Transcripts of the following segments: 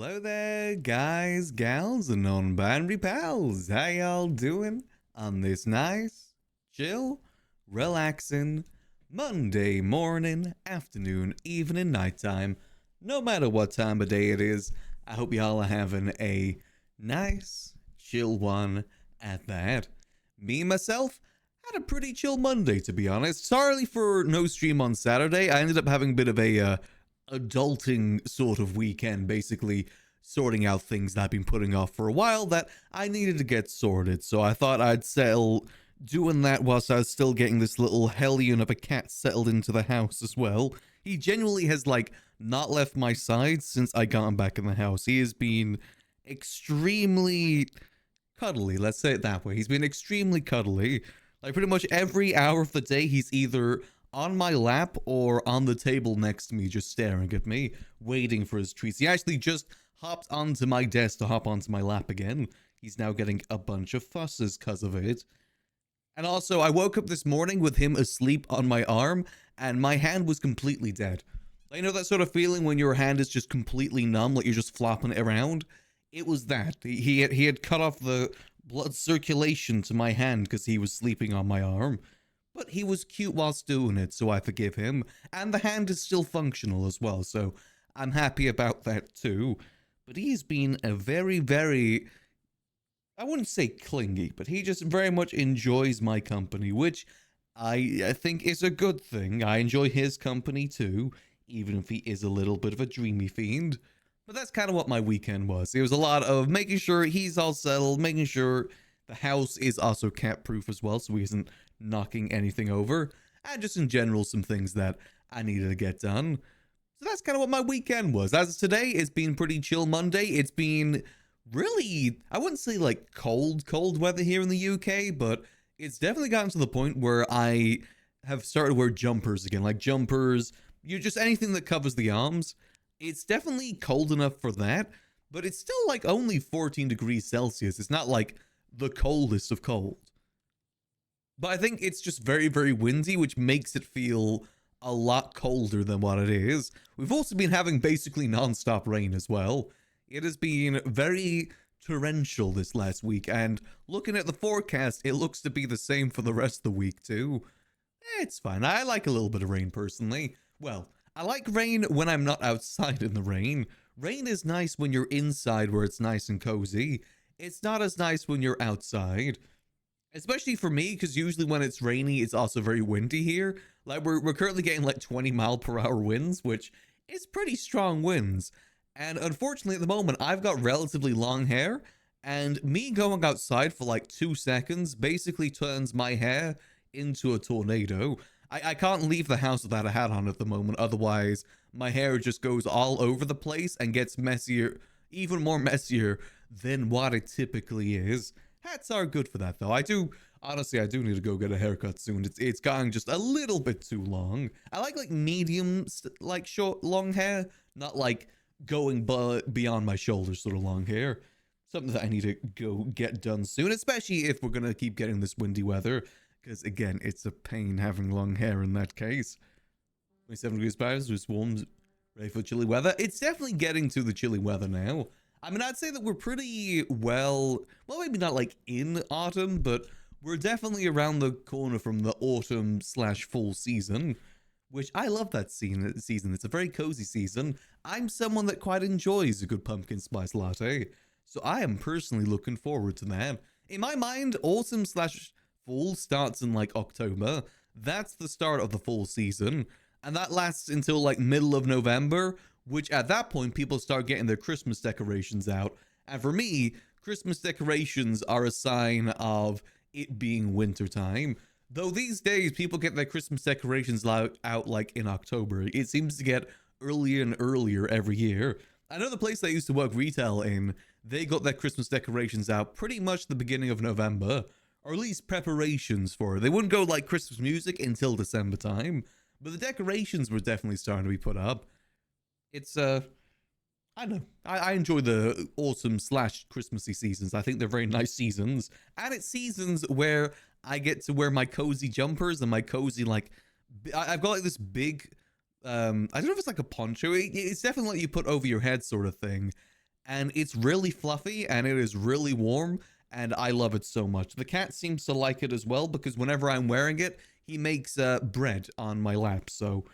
Hello there, guys, gals, and non-binary pals. How y'all doing on this nice, chill, relaxing Monday morning, afternoon, evening, nighttime, no matter what time of day it is? I hope y'all are having a nice, chill one at that. Me, myself, had a pretty chill Monday, to be honest. Sorry for no stream on Saturday. I ended up having a bit of a adulting sort of weekend, basically sorting out things that I've been putting off for a while that I needed to get sorted. So I thought I'd settle doing that whilst I was still getting this little hellion of a cat settled into the house as well. He genuinely has like not left my side since I got him back in the house. He has been extremely cuddly, let's say it that way. He's been extremely cuddly. Like pretty much every hour of the day he's either on my lap or on the table next to me, just staring at me, waiting for his treats. He actually just hopped onto my desk to hop onto my lap again. He's now getting a bunch of fusses because of it. And also, I woke up this morning with him asleep on my arm, and my hand was completely dead. You know that sort of feeling when your hand is just completely numb, like you're just flopping it around? It was that. He had cut off the blood circulation to my hand because he was sleeping on my arm. But he was cute whilst doing it, so I forgive him. And the hand is still functional as well, so I'm happy about that too. But he's been a very, very, I wouldn't say clingy, but he just very much enjoys my company, which I think is a good thing. I enjoy his company too, even if he is a little bit of a dreamy fiend. But that's kind of what my weekend was. It was a lot of making sure he's all settled, making sure the house is also cat-proof as well, so he isn't knocking anything over, and just in general some things that I needed to get done. So that's kind of what my weekend was. As of today, it's been pretty chill Monday. It's been really, I wouldn't say like cold weather here in the UK, but it's definitely gotten to the point where I have started to wear jumpers again, like jumpers, just anything that covers the arms. It's definitely cold enough for that, but it's still like only 14 degrees Celsius. It's not like the coldest of cold. But I think it's just very, very windy, which makes it feel a lot colder than what it is. We've also been having basically non-stop rain as well. It has been very torrential this last week, and looking at the forecast, it looks to be the same for the rest of the week too. It's fine. I like a little bit of rain personally. Well, I like rain when I'm not outside in the rain. Rain is nice when you're inside where it's nice and cozy. It's not as nice when you're outside. Especially for me, because usually when it's rainy, it's also very windy here. Like we're currently getting like 20-mile-per-hour winds, which is pretty strong winds. And unfortunately at the moment, I've got relatively long hair, and me going outside for like 2 seconds basically turns my hair into a tornado. I can't leave the house without a hat on at the moment, otherwise my hair just goes all over the place and gets messier, even more messier than what it typically is. Hats are good for that though. Honestly, I do need to go get a haircut soon. It's gotten just a little bit too long. I like medium, like short, long hair, not like going beyond my shoulders sort of long hair. Something that I need to go get done soon, especially if we're gonna keep getting this windy weather. Because again, it's a pain having long hair in that case. 27 degrees Celsius, just warm, ready for chilly weather. It's definitely getting to the chilly weather now. I mean, I'd say that we're pretty well, maybe not like in autumn, but we're definitely around the corner from the autumn/fall season, which I love that season. It's a very cozy season. I'm someone that quite enjoys a good pumpkin spice latte, so I am personally looking forward to that. In my mind, autumn/fall starts in like October. That's the start of the fall season, and that lasts until like middle of November, which at that point people start getting their Christmas decorations out. And for me, Christmas decorations are a sign of it being wintertime. Though these days people get their Christmas decorations out like in October. It seems to get earlier and earlier every year. I know the place I used to work retail in, they got their Christmas decorations out pretty much the beginning of November, or at least preparations for it. They wouldn't go like Christmas music until December time, but the decorations were definitely starting to be put up. It's I don't know. I enjoy the autumn/Christmassy seasons. I think they're very nice seasons, and it's seasons where I get to wear my cozy jumpers and my cozy like I've got like this big I don't know if it's like a poncho. It's definitely like you put over your head sort of thing, and it's really fluffy and it is really warm, and I love it so much. The cat seems to like it as well, because whenever I'm wearing it, he makes bread on my lap. So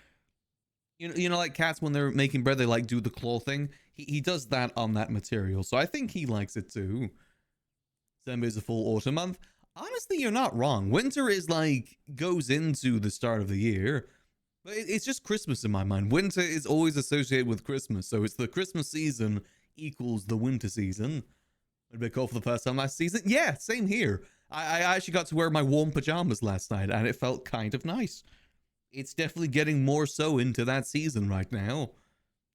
you know, like cats when they're making bread, they like do the claw thing. He does that on that material, so I think he likes it too. December is a full autumn month. Honestly, you're not wrong. Winter is like goes into the start of the year, but it's just Christmas in my mind. Winter is always associated with Christmas, so it's the Christmas season equals the winter season. A bit cold for the first time last season. Yeah, same here. I actually got to wear my warm pajamas last night, and it felt kind of nice. It's definitely getting more so into that season right now.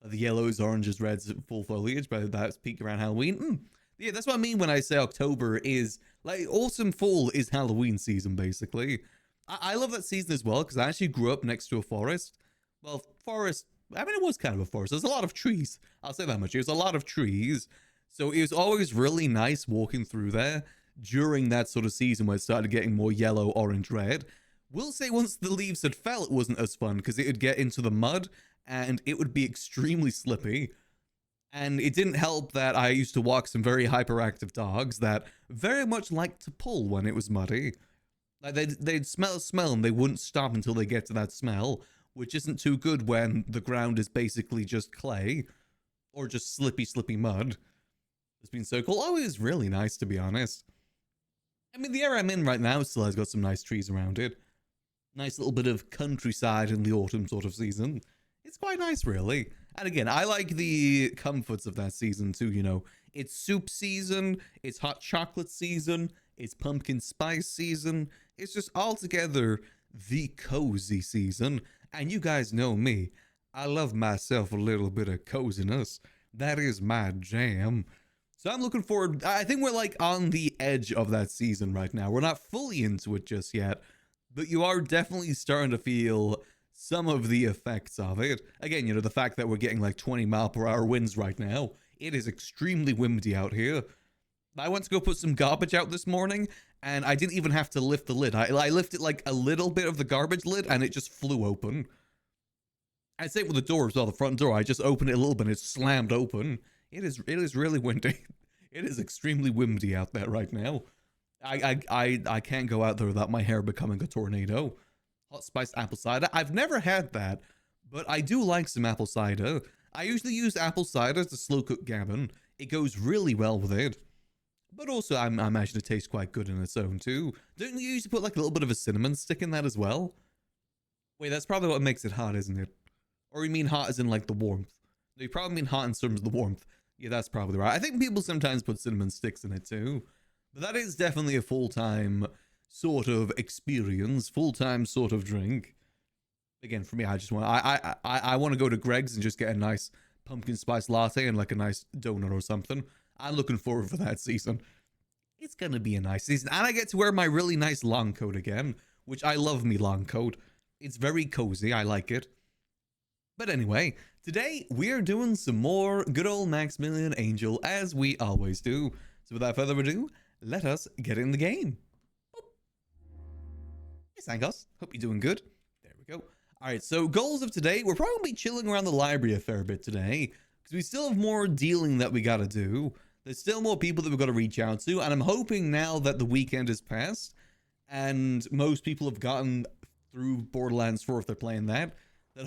The yellows, oranges, reds, full foliage, but that's peak around Halloween. Yeah, that's what I mean when I say October is like autumn, fall is Halloween season, basically. I love that season as well, because I actually grew up next to a forest. Well, forest, I mean, it was kind of a forest. There's a lot of trees. I'll say that much. There's a lot of trees. So it was always really nice walking through there during that sort of season where it started getting more yellow, orange, red. We'll say once the leaves had fell, it wasn't as fun, because it would get into the mud and it would be extremely slippy. And it didn't help that I used to walk some very hyperactive dogs that very much liked to pull when it was muddy. Like they'd smell a smell and they wouldn't stop until they get to that smell, which isn't too good when the ground is basically just clay or just slippy mud. It's been so cool. Oh, it was really nice, to be honest. I mean, the area I'm in right now still has got some nice trees around it. Nice little bit of countryside in the autumn sort of season. It's quite nice, really. And again, I like the comforts of that season too, you know. It's soup season, it's hot chocolate season, it's pumpkin spice season. It's just altogether the cozy season. And you guys know me. I love myself a little bit of coziness. That is my jam. So I'm looking forward. I think we're like on the edge of that season right now. We're not fully into it just yet, but you are definitely starting to feel some of the effects of it. Again, you know, the fact that we're getting like 20-mile-per-hour winds right now. It is extremely windy out here. I went to go put some garbage out this morning, and I didn't even have to lift the lid. I lifted like a little bit of the garbage lid, and it just flew open. I say it with the door as well, the front door. I just opened it a little bit, and it slammed open. It is really windy. It is extremely windy out there right now. I can't go out there without my hair becoming a tornado. Hot spiced apple cider. I've never had that, but I do like some apple cider. I usually use apple cider to slow cook gammon. It goes really well with it. But also, I imagine it tastes quite good in its own too. Don't you usually put like a little bit of a cinnamon stick in that as well? Wait, that's probably what makes it hot, isn't it? Or you mean hot as in like the warmth? No, you probably mean hot in terms of the warmth. Yeah, that's probably right. I think people sometimes put cinnamon sticks in it too. But that is definitely a full-time sort of experience, full-time sort of drink. Again, for me, I just want I want to go to Greg's and just get a nice pumpkin spice latte and like a nice donut or something. I'm looking forward for that season. It's gonna be a nice season, and I get to wear my really nice long coat again, which I love me long coat. It's very cozy. I like it. But anyway, today we're doing some more good old Maximillian Angel, as we always do. So without further ado, let us get in the game. Hey Sangos, hope you're doing good. There we go. Alright, so goals of today, we're probably chilling around the library a fair bit today, because we still have more dealing that we gotta do. There's still more people that we've got to reach out to, and I'm hoping now that the weekend has passed, and most people have gotten through Borderlands 4 if they're playing that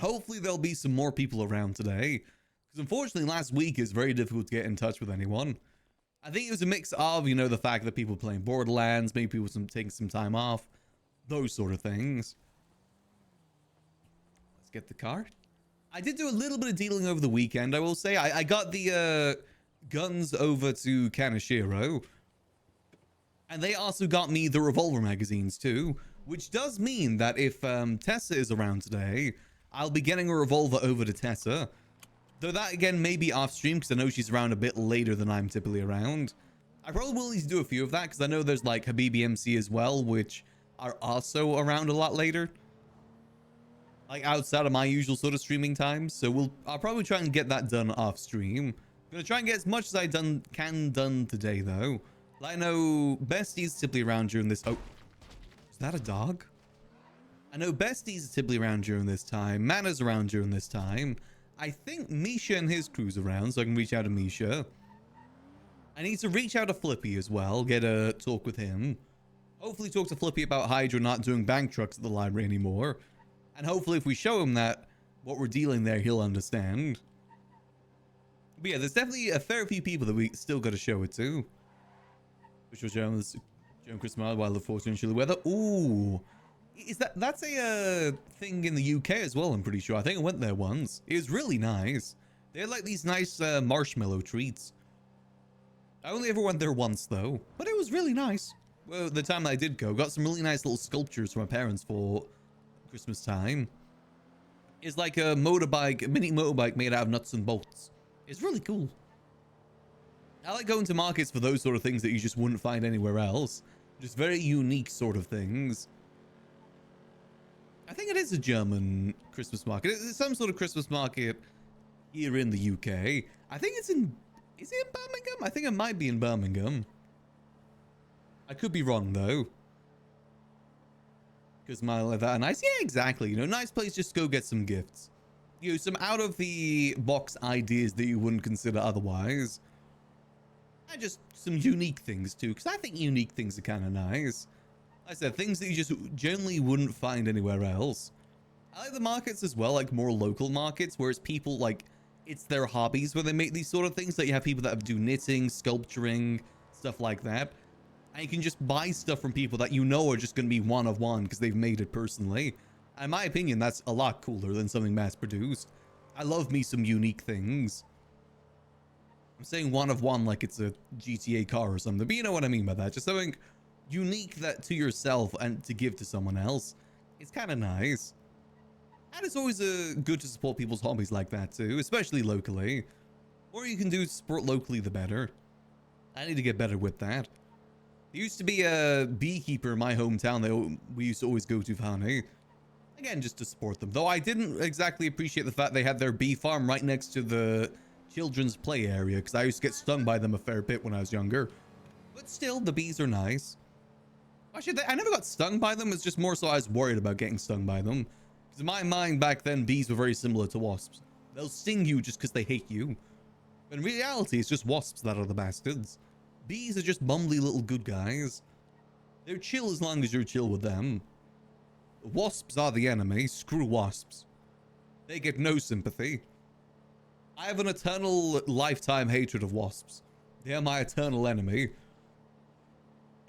hopefully there'll be some more people around today. Because unfortunately last week is very difficult to get in touch with anyone. I think it was a mix of, you know, the fact that people playing Borderlands, maybe people taking some time off, those sort of things. Let's get the card. I did do a little bit of dealing over the weekend, I will say. I got the guns over to Kaneshiro. And they also got me the revolver magazines too. Which does mean that if Tessa is around today, I'll be getting a revolver over to Tessa. Though that again may be off stream because I know she's around a bit later than I'm typically around. I probably will need to do a few of that because I know there's like Habibi MC as well, which are also around a lot later. Like outside of my usual sort of streaming times. So I'll probably try and get that done off stream. I'm gonna try and get as much as I can done today though. Like I know Bestie's typically around during this. Oh, is that a dog? I know Bestie's typically around during this time. Mana's around during this time. I think Misha and his crew's around, so I can reach out to Misha. I need to reach out to Flippy as well, get a talk with him. Hopefully talk to Flippy about Hydra not doing bank trucks at the library anymore. And hopefully if we show him that what we're dealing there, he'll understand. But yeah, there's definitely a fair few people that we still got to show it to. Which was Joan Christmas while the fortune chilly weather. Ooh. Is that's a thing in the UK as well, I'm pretty sure. I think I went there once. It was really nice. They had like these nice marshmallow treats. I only ever went there once though, but it was really nice. Well, the time that I did go, got some really nice little sculptures from my parents for Christmas time. It's like a motorbike, a mini motorbike made out of nuts and bolts. It's really cool. I like going to markets for those sort of things that you just wouldn't find anywhere else. Just very unique sort of things. I think it is a German Christmas market. It's some sort of Christmas market here in the UK. I think it's in... Is it in Birmingham? I think it might be in Birmingham. I could be wrong, though. Because my like that nice. Yeah, exactly. You know, nice place just to go get some gifts. You know, some out-of-the-box ideas that you wouldn't consider otherwise. And just some unique things, too. Because I think unique things are kind of nice. Like I said, things that you just generally wouldn't find anywhere else. I like the markets as well, like more local markets, whereas people, like, it's their hobbies where they make these sort of things. Like you have people that do knitting, sculpturing, stuff like that. And you can just buy stuff from people that you know are just going to be one of one because they've made it personally. In my opinion, that's a lot cooler than something mass-produced. I love me some unique things. I'm saying one of one like it's a GTA car or something, but you know what I mean by that. Just something unique that to yourself and to give to someone else. It's kind of nice. And it's always good to support people's hobbies like that too, especially locally. More you can do to support locally, the better. I need to get better with that. There used to be a beekeeper in my hometown that we used to always go to for honey. Again, just to support them. Though I didn't exactly appreciate the fact they had their bee farm right next to the children's play area, because I used to get stung by them a fair bit when I was younger. But still, the bees are nice. Actually, I never got stung by them. It's just more so I was worried about getting stung by them. Because in my mind back then, bees were very similar to wasps. They'll sting you just because they hate you. But in reality, it's just wasps that are the bastards. Bees are just bumbly little good guys. They're chill as long as you're chill with them. Wasps are the enemy. Screw wasps. They get no sympathy. I have an eternal lifetime hatred of wasps. They are my eternal enemy.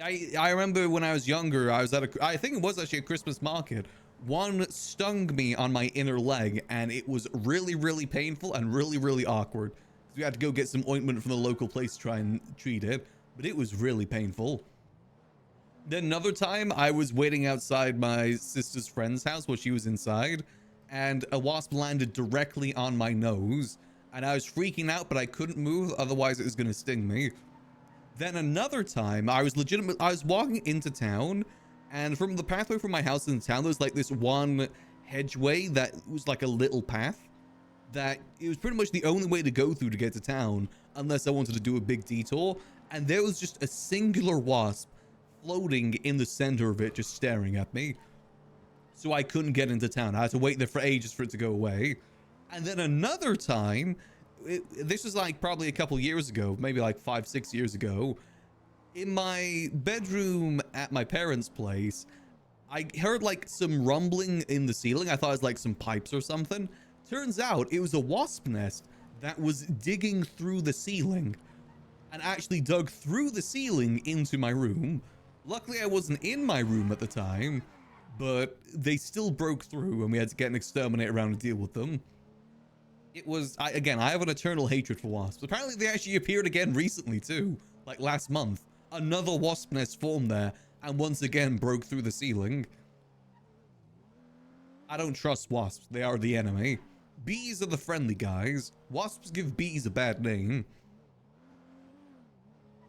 I remember when I was younger, I was at I think it was actually a Christmas market. One stung me on my inner leg, and it was really, really painful and really, really awkward. We had to go get some ointment from the local place to try and treat it, but it was really painful. Then another time, I was waiting outside my sister's friend's house while she was inside, and a wasp landed directly on my nose, and I was freaking out, but I couldn't move, otherwise it was going to sting me. Then another time, I was walking into town, and from the pathway from my house in town, there's like this one hedgeway that was like a little path that it was pretty much the only way to go through to get to town, unless I wanted to do a big detour. And there was just a singular wasp floating in the center of it, just staring at me. So I couldn't get into town. I had to wait there for ages for it to go away. And then another time, this was like probably a couple years ago, maybe like 5-6 years ago, in my bedroom at my parents' place, I heard like some rumbling in the ceiling. I thought it was like some pipes or something. Turns out it was a wasp nest that was digging through the ceiling and actually dug through the ceiling into my room. Luckily, I wasn't in my room at the time, but they still broke through and we had to get an exterminator around to deal with them. It was, again, I have an eternal hatred for wasps. Apparently, they actually appeared again recently too, like last month. Another wasp nest formed there and once again broke through the ceiling. I don't trust wasps. They are the enemy. Bees are the friendly guys. Wasps give bees a bad name.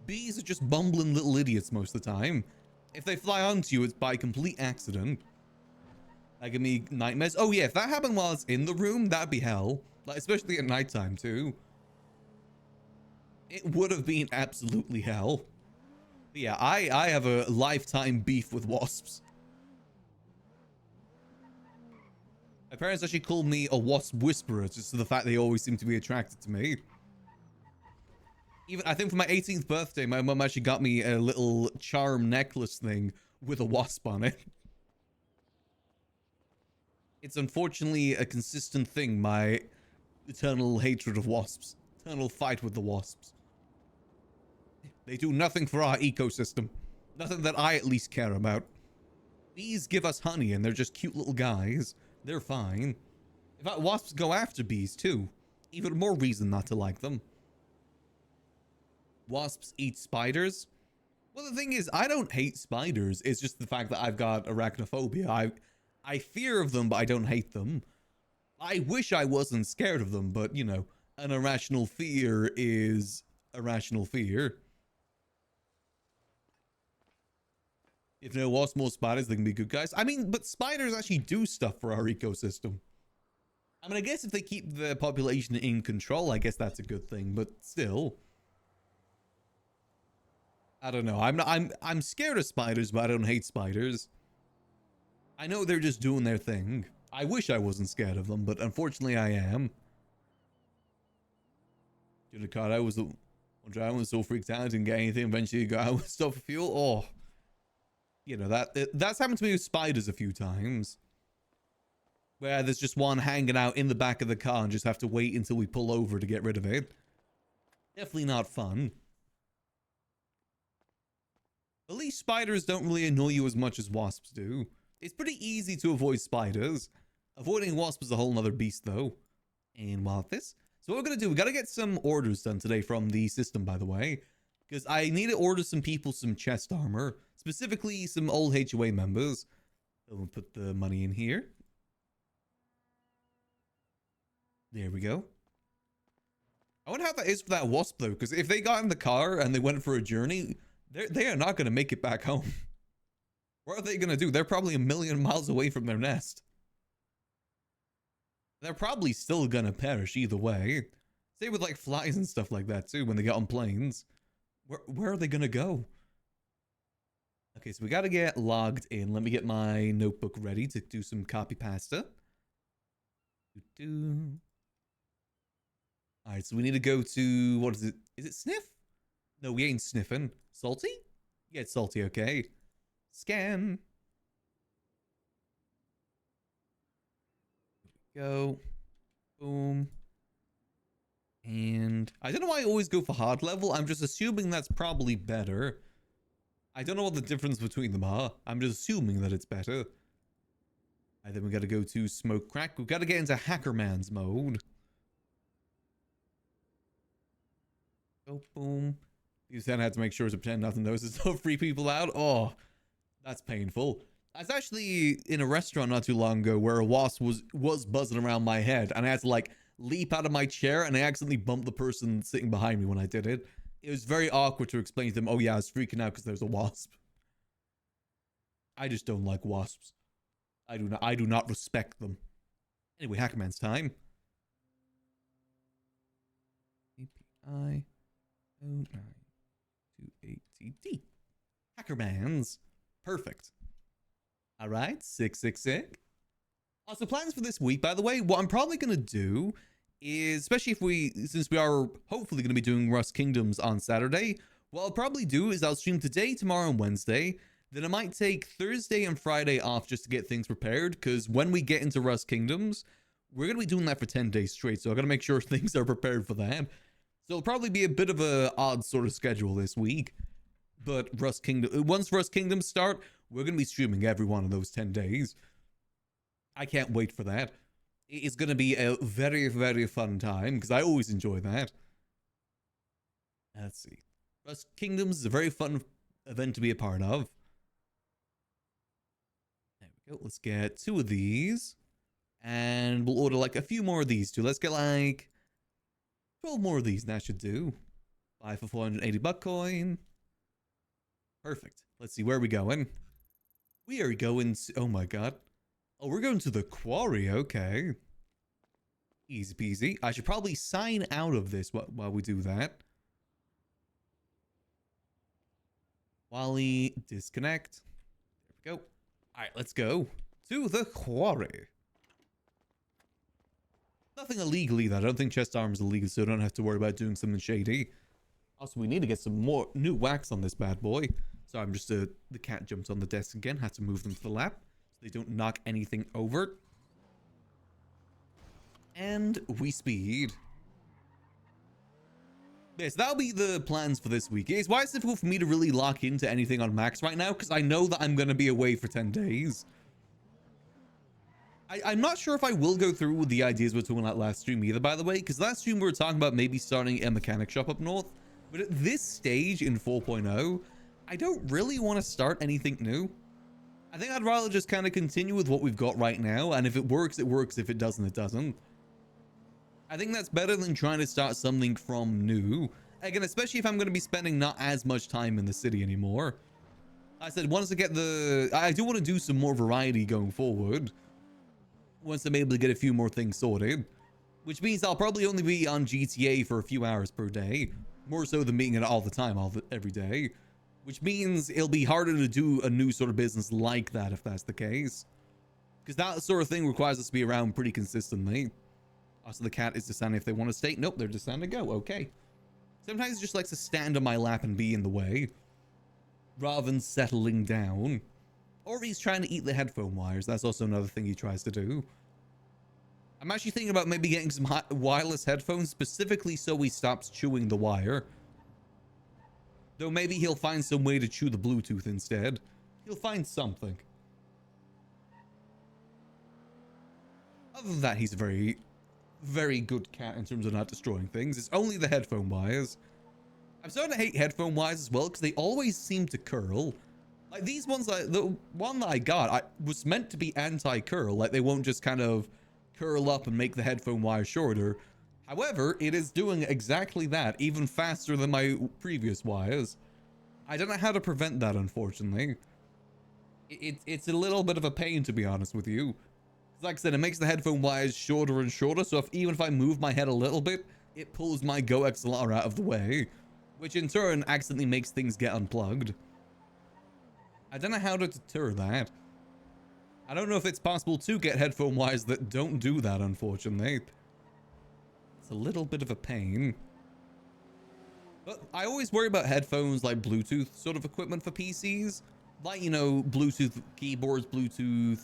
Bees are just bumbling little idiots most of the time. If they fly onto you, it's by complete accident. That give me nightmares. Oh yeah, if that happened while it's in the room, that'd be hell. Like, especially at nighttime too. It would have been absolutely hell. But yeah, I have a lifetime beef with wasps. My parents actually called me a wasp whisperer, just to the fact they always seem to be attracted to me. Even, I think for my 18th birthday, my mum actually got me a little charm necklace thing with a wasp on it. It's unfortunately a consistent thing, my eternal hatred of wasps. Eternal fight with the wasps. They do nothing for our ecosystem. Nothing that I at least care about. Bees give us honey and they're just cute little guys. They're fine. In fact, wasps go after bees too. Even more reason not to like them. Wasps eat spiders. Well, the thing is, I don't hate spiders. It's just the fact that I've got arachnophobia. I fear of them, but I don't hate them. I wish I wasn't scared of them, but, you know, an irrational fear is irrational fear. If no wasps, more spiders, they can be good guys. I mean, but spiders actually do stuff for our ecosystem. I mean, I guess if they keep the population in control, I guess that's a good thing, but still. I don't know. I'm scared of spiders, but I don't hate spiders. I know they're just doing their thing. I wish I wasn't scared of them, but unfortunately I am. During the car, I was so freaked out, I didn't get anything. Eventually, I got out with stuff for fuel. Oh, you know that's happened to me with spiders a few times, where there's just one hanging out in the back of the car and just have to wait until we pull over to get rid of it. Definitely not fun. At least spiders don't really annoy you as much as wasps do. It's pretty easy to avoid spiders. Avoiding wasps is a whole nother beast, though. And while this, so what we're gonna do, we gotta get some orders done today from the system, by the way, because I need to order some people some chest armor, specifically some old HOA members. So we'll put the money in here. There we go. I wonder how that is for that wasp, though, because if they got in the car and they went for a journey, they are not going to make it back home. What are they going to do? They're probably a million miles away from their nest. They're probably still going to perish either way. Same with like flies and stuff like that too when they get on planes. Where are they going to go? Okay, so we got to get logged in. Let me get my notebook ready to do some copy pasta. Alright, so we need to go to, what is it? Is it sniff? No, we ain't sniffing. Salty? Yeah, it's salty, okay. Scan. Here we go. Boom. And I don't know why I always go for hard level. I'm just assuming that's probably better. I don't know what the difference between them are. I'm just assuming that it's better. Alright, then we gotta go to smoke crack. We've got to get into Hackerman's mode. Oh, boom. You then had to make sure to pretend nothing notices. So free people out. Oh, that's painful. I was actually in a restaurant not too long ago where a wasp was buzzing around my head, and I had to like leap out of my chair, and I accidentally bumped the person sitting behind me when I did it. It was very awkward to explain to them, oh yeah, I was freaking out because there's a wasp. I just don't like wasps. I do not respect them. Anyway, Hackerman's time. API 0928TD. Hackerman's. Perfect. All right, 666. Also, plans for this week, by the way, what I'm probably going to do is, especially since we are hopefully going to be doing Rust Kingdoms on Saturday, what I'll probably do is I'll stream today, tomorrow, and Wednesday. Then I might take Thursday and Friday off just to get things prepared, because when we get into Rust Kingdoms, we're going to be doing that for 10 days straight, so I got to make sure things are prepared for that. So it'll probably be a bit of a odd sort of schedule this week. But once Rust Kingdoms start, we're going to be streaming every one of those 10 days. I can't wait for that. It's going to be a very, very fun time, because I always enjoy that. Let's see. Rust Kingdoms is a very fun event to be a part of. There we go. Let's get 2 of these. And we'll order like a few more of these too. Let's get like 12 more of these, and that should do. 5 for 480 buck coin. Perfect. Let's see, where are we going? We are going to, oh my god. Oh, we're going to the quarry, okay. Easy peasy. I should probably sign out of this while we do that. Wally, disconnect. There we go. Alright, let's go to the quarry. Nothing illegal either. I don't think chest armor is illegal, so I don't have to worry about doing something shady. Also, we need to get some more new wax on this bad boy. So I'm just, the cat jumped on the desk again. Had to move them to the lap so they don't knock anything over. And we speed. Yes, that'll be the plans for this week. It's why it's difficult for me to really lock into anything on Max right now, because I know that I'm going to be away for 10 days. I'm not sure if I will go through with the ideas we were talking about last stream either, by the way, because last stream we were talking about maybe starting a mechanic shop up north. But at this stage in 4.0, I don't really want to start anything new. I think I'd rather just kind of continue with what we've got right now, and if it works, it works. If it doesn't, it doesn't. I think that's better than trying to start something from new. Again, especially if I'm going to be spending not as much time in the city anymore. I said, once I get I do want to do some more variety going forward. Once I'm able to get a few more things sorted. Which means I'll probably only be on GTA for a few hours per day. More so than being it all the time, every day. Which means it'll be harder to do a new sort of business like that if that's the case. Because that sort of thing requires us to be around pretty consistently. Also, the cat is deciding if they want to stay. Nope, they're deciding to go. Okay. Sometimes it just likes to stand on my lap and be in the way. Rather than settling down. Or he's trying to eat the headphone wires. That's also another thing he tries to do. I'm actually thinking about maybe getting some wireless headphones specifically so he stops chewing the wire. Though maybe he'll find some way to chew the Bluetooth instead. He'll find something. Other than that, he's a very, very good cat in terms of not destroying things. It's only the headphone wires. I'm starting to hate headphone wires as well because they always seem to curl. Like these ones, the one that I got, was meant to be anti-curl. Like they won't just kind of curl up and make the headphone wire shorter. However, it is doing exactly that, even faster than my previous wires. I don't know how to prevent that, unfortunately. It's a little bit of a pain, to be honest with you. Like I said, it makes the headphone wires shorter and shorter, so even if I move my head a little bit, it pulls my Go XLR out of the way, which in turn accidentally makes things get unplugged. I don't know how to deter that. I don't know if it's possible to get headphone wires that don't do that, unfortunately. It's a little bit of a pain. But I always worry about headphones like Bluetooth sort of equipment for PCs. Like, you know, Bluetooth keyboards, Bluetooth,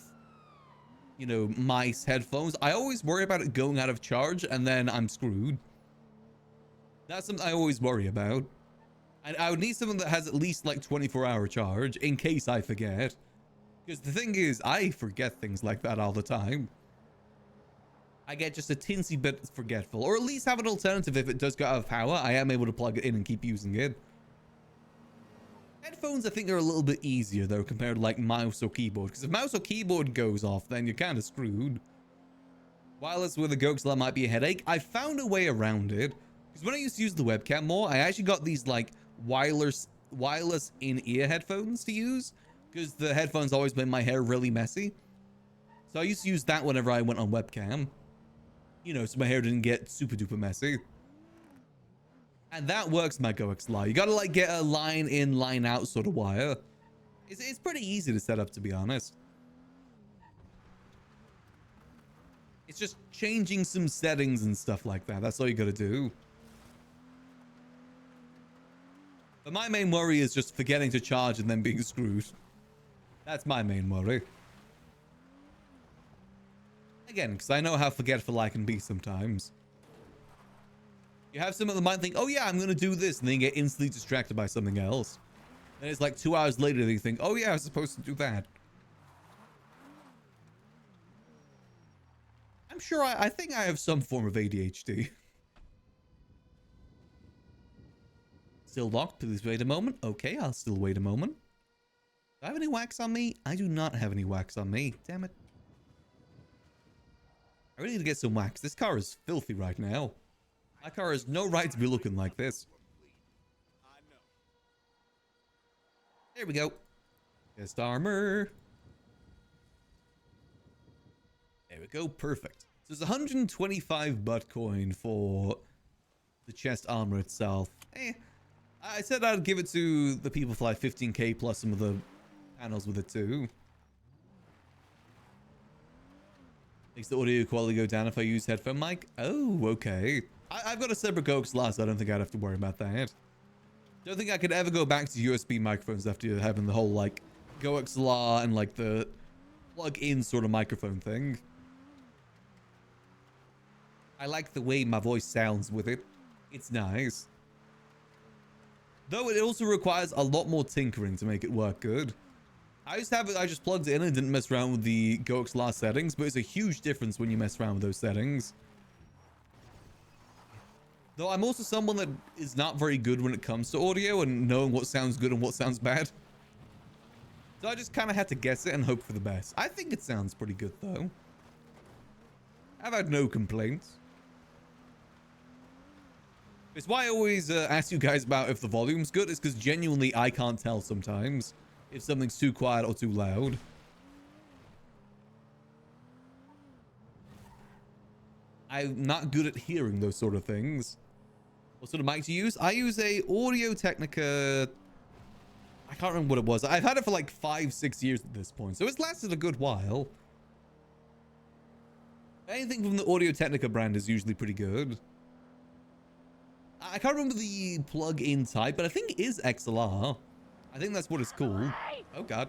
you know, mice, headphones. I always worry about it going out of charge and then I'm screwed. That's something I always worry about. And I would need something that has at least like 24-hour charge in case I forget. Because the thing is, I forget things like that all the time. I get just a teensy bit forgetful. Or at least have an alternative if it does go out of power. I am able to plug it in and keep using it. Headphones, I think, are a little bit easier, though, compared to, like, mouse or keyboard. Because if mouse or keyboard goes off, then you're kind of screwed. Wireless with a Go XLR might be a headache. I found a way around it. Because when I used to use the webcam more, I actually got these, like, wireless in-ear headphones to use. Because the headphones always made my hair really messy. So I used to use that whenever I went on webcam. You know, so my hair didn't get super duper messy. And that works, my Go XLR. You gotta like get a line in, line out sort of wire. It's pretty easy to set up, to be honest. It's just changing some settings and stuff like that. That's all you gotta do. But my main worry is just forgetting to charge and then being screwed. That's my main worry. Again, because I know how forgetful I can be sometimes. You have someone that might think, oh yeah, I'm going to do this, and then you get instantly distracted by something else. And it's like 2 hours later that you think, oh yeah, I was supposed to do that. I'm sure I think I have some form of ADHD. Still locked, please wait a moment. Okay, I'll still wait a moment. Do I have any wax on me? I do not have any wax on me. Damn it. I really need to get some wax. This car is filthy right now. My car has no right to be looking like this. There we go. Chest armor. There we go. Perfect. So there's 125 butt coin for the chest armor itself. I said I'd give it to the people for like 15k plus some of the panels with it too. Makes the audio quality go down if I use headphone mic. Oh, okay. I've got a separate Go XLR, so I don't think I'd have to worry about that. Don't think I could ever go back to USB microphones after having the whole like Go XLR and like the plug-in sort of microphone thing. I like the way my voice sounds with it. It's nice. Though it also requires a lot more tinkering to make it work good. I used to have it, I just plugged it in and didn't mess around with the Go XLR settings, but it's a huge difference when you mess around with those settings. Though I'm also someone that is not very good when it comes to audio and knowing what sounds good and what sounds bad. So I just kind of had to guess it and hope for the best. I think it sounds pretty good though. I've had no complaints. It's why I always ask you guys about if the volume's good. It's because genuinely I can't tell sometimes if something's too quiet or too loud. I'm not good at hearing those sort of things. What sort of mic do you use? I use a Audio-Technica. I can't remember what it was. I've had it for like 5-6 years at this point, so it's lasted a good while. Anything from the Audio-Technica brand is usually pretty good. I can't remember the plug-in type, but I think it is XLR. I think that's what it's called. Oh god.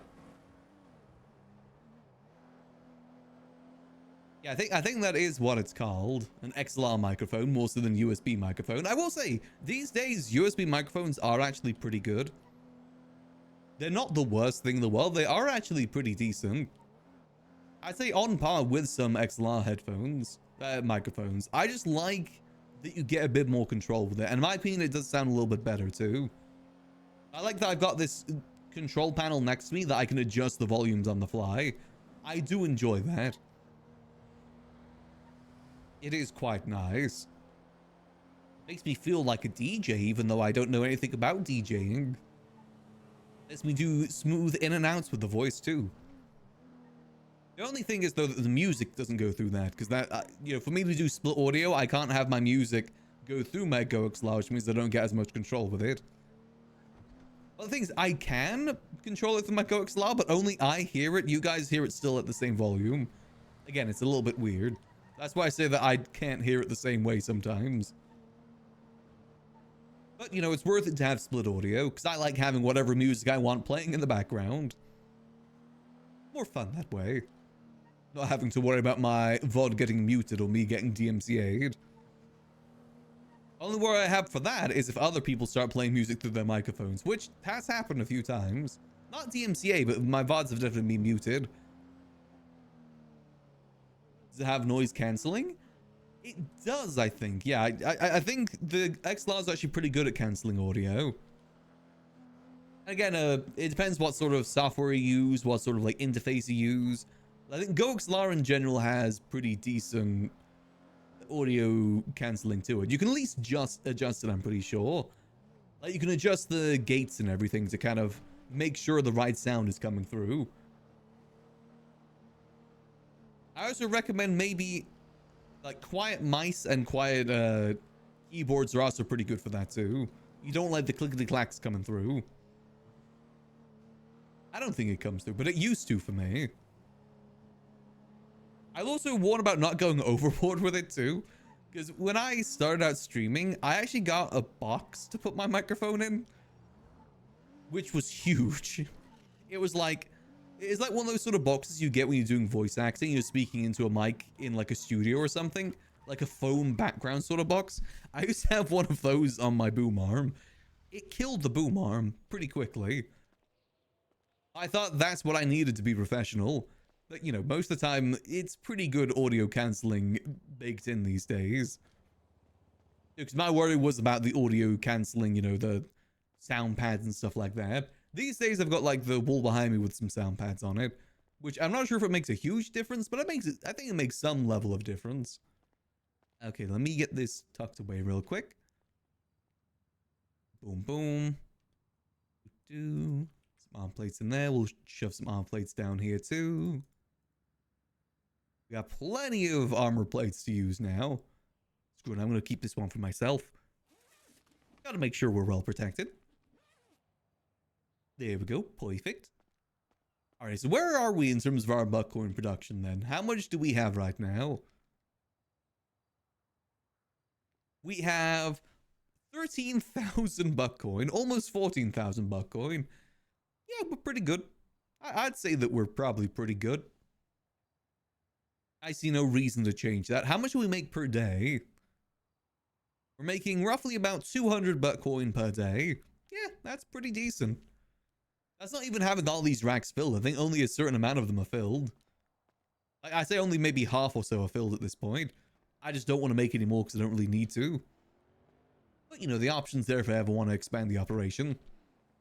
Yeah, I think that is what it's called. An XLR microphone, more so than USB microphone. I will say, these days, USB microphones are actually pretty good. They're not the worst thing in the world. They are actually pretty decent. I'd say on par with some XLR headphones, microphones. I just like that you get a bit more control with it. And in my opinion, it does sound a little bit better too. I like that I've got this control panel next to me that I can adjust the volumes on the fly. I do enjoy that. It is quite nice. Makes me feel like a DJ, even though I don't know anything about DJing. Lets me do smooth in and outs with the voice too. The only thing is though that the music doesn't go through that, because that, you know, for me to do split audio, I can't have my music go through my Go XLR, which means I don't get as much control with it. Well, the thing is, I can control it through my Go XLR, but only I hear it. You guys hear it still at the same volume. Again, it's a little bit weird. That's why I say that I can't hear it the same way sometimes. But, you know, it's worth it to have split audio, because I like having whatever music I want playing in the background. More fun that way. Not having to worry about my VOD getting muted or me getting DMCA'd. Only worry I have for that is if other people start playing music through their microphones, which has happened a few times. Not DMCA, but my VODs have definitely been muted. Does it have noise cancelling? It does, I think. Yeah, I think the XLR is actually pretty good at cancelling audio. Again, it depends what sort of software you use, what sort of like interface you use. I think Go XLR in general has pretty decent audio cancelling to it. You can at least just adjust it, I'm pretty sure. Like you can adjust the gates and everything to kind of make sure the right sound is coming through. I also recommend maybe like quiet mice and quiet keyboards are also pretty good for that too. You don't like the clickety clacks coming through. I don't think it comes through, but it used to for me. I'll also warn about not going overboard with it too, because when I started out streaming, I actually got a box to put my microphone in, which was huge. It's like one of those sort of boxes you get when you're doing voice acting. You're speaking into a mic in like a studio or something, like a foam background sort of box. I used to have one of those on my boom arm. It killed the boom arm pretty quickly. I thought that's what I needed to be professional. But, you know, most of the time, it's pretty good audio cancelling baked in these days. Because my worry was about the audio cancelling, you know, the sound pads and stuff like that. These days, I've got, like, the wall behind me with some sound pads on it. Which I'm not sure if it makes a huge difference, but I think it makes some level of difference. Okay, let me get this tucked away real quick. Boom, boom. Some arm plates in there. We'll shove some arm plates down here, too. We got plenty of armor plates to use now. Screw it, I'm going to keep this one for myself. Got to make sure we're well protected. There we go. Perfect. All right, so where are we in terms of our buckcorn production then? How much do we have right now? We have 13,000 buck coin, almost 14,000 buck coin. Yeah, we're pretty good. I'd say that we're probably pretty good. I see no reason to change that. How much do we make per day? We're making roughly about 200 buck coin per day. Yeah, that's pretty decent. That's not even having all these racks filled. I think only a certain amount of them are filled. I say only maybe half or so are filled at this point. I just don't want to make any more because I don't really need to. But, you know, the option's there if I ever want to expand the operation.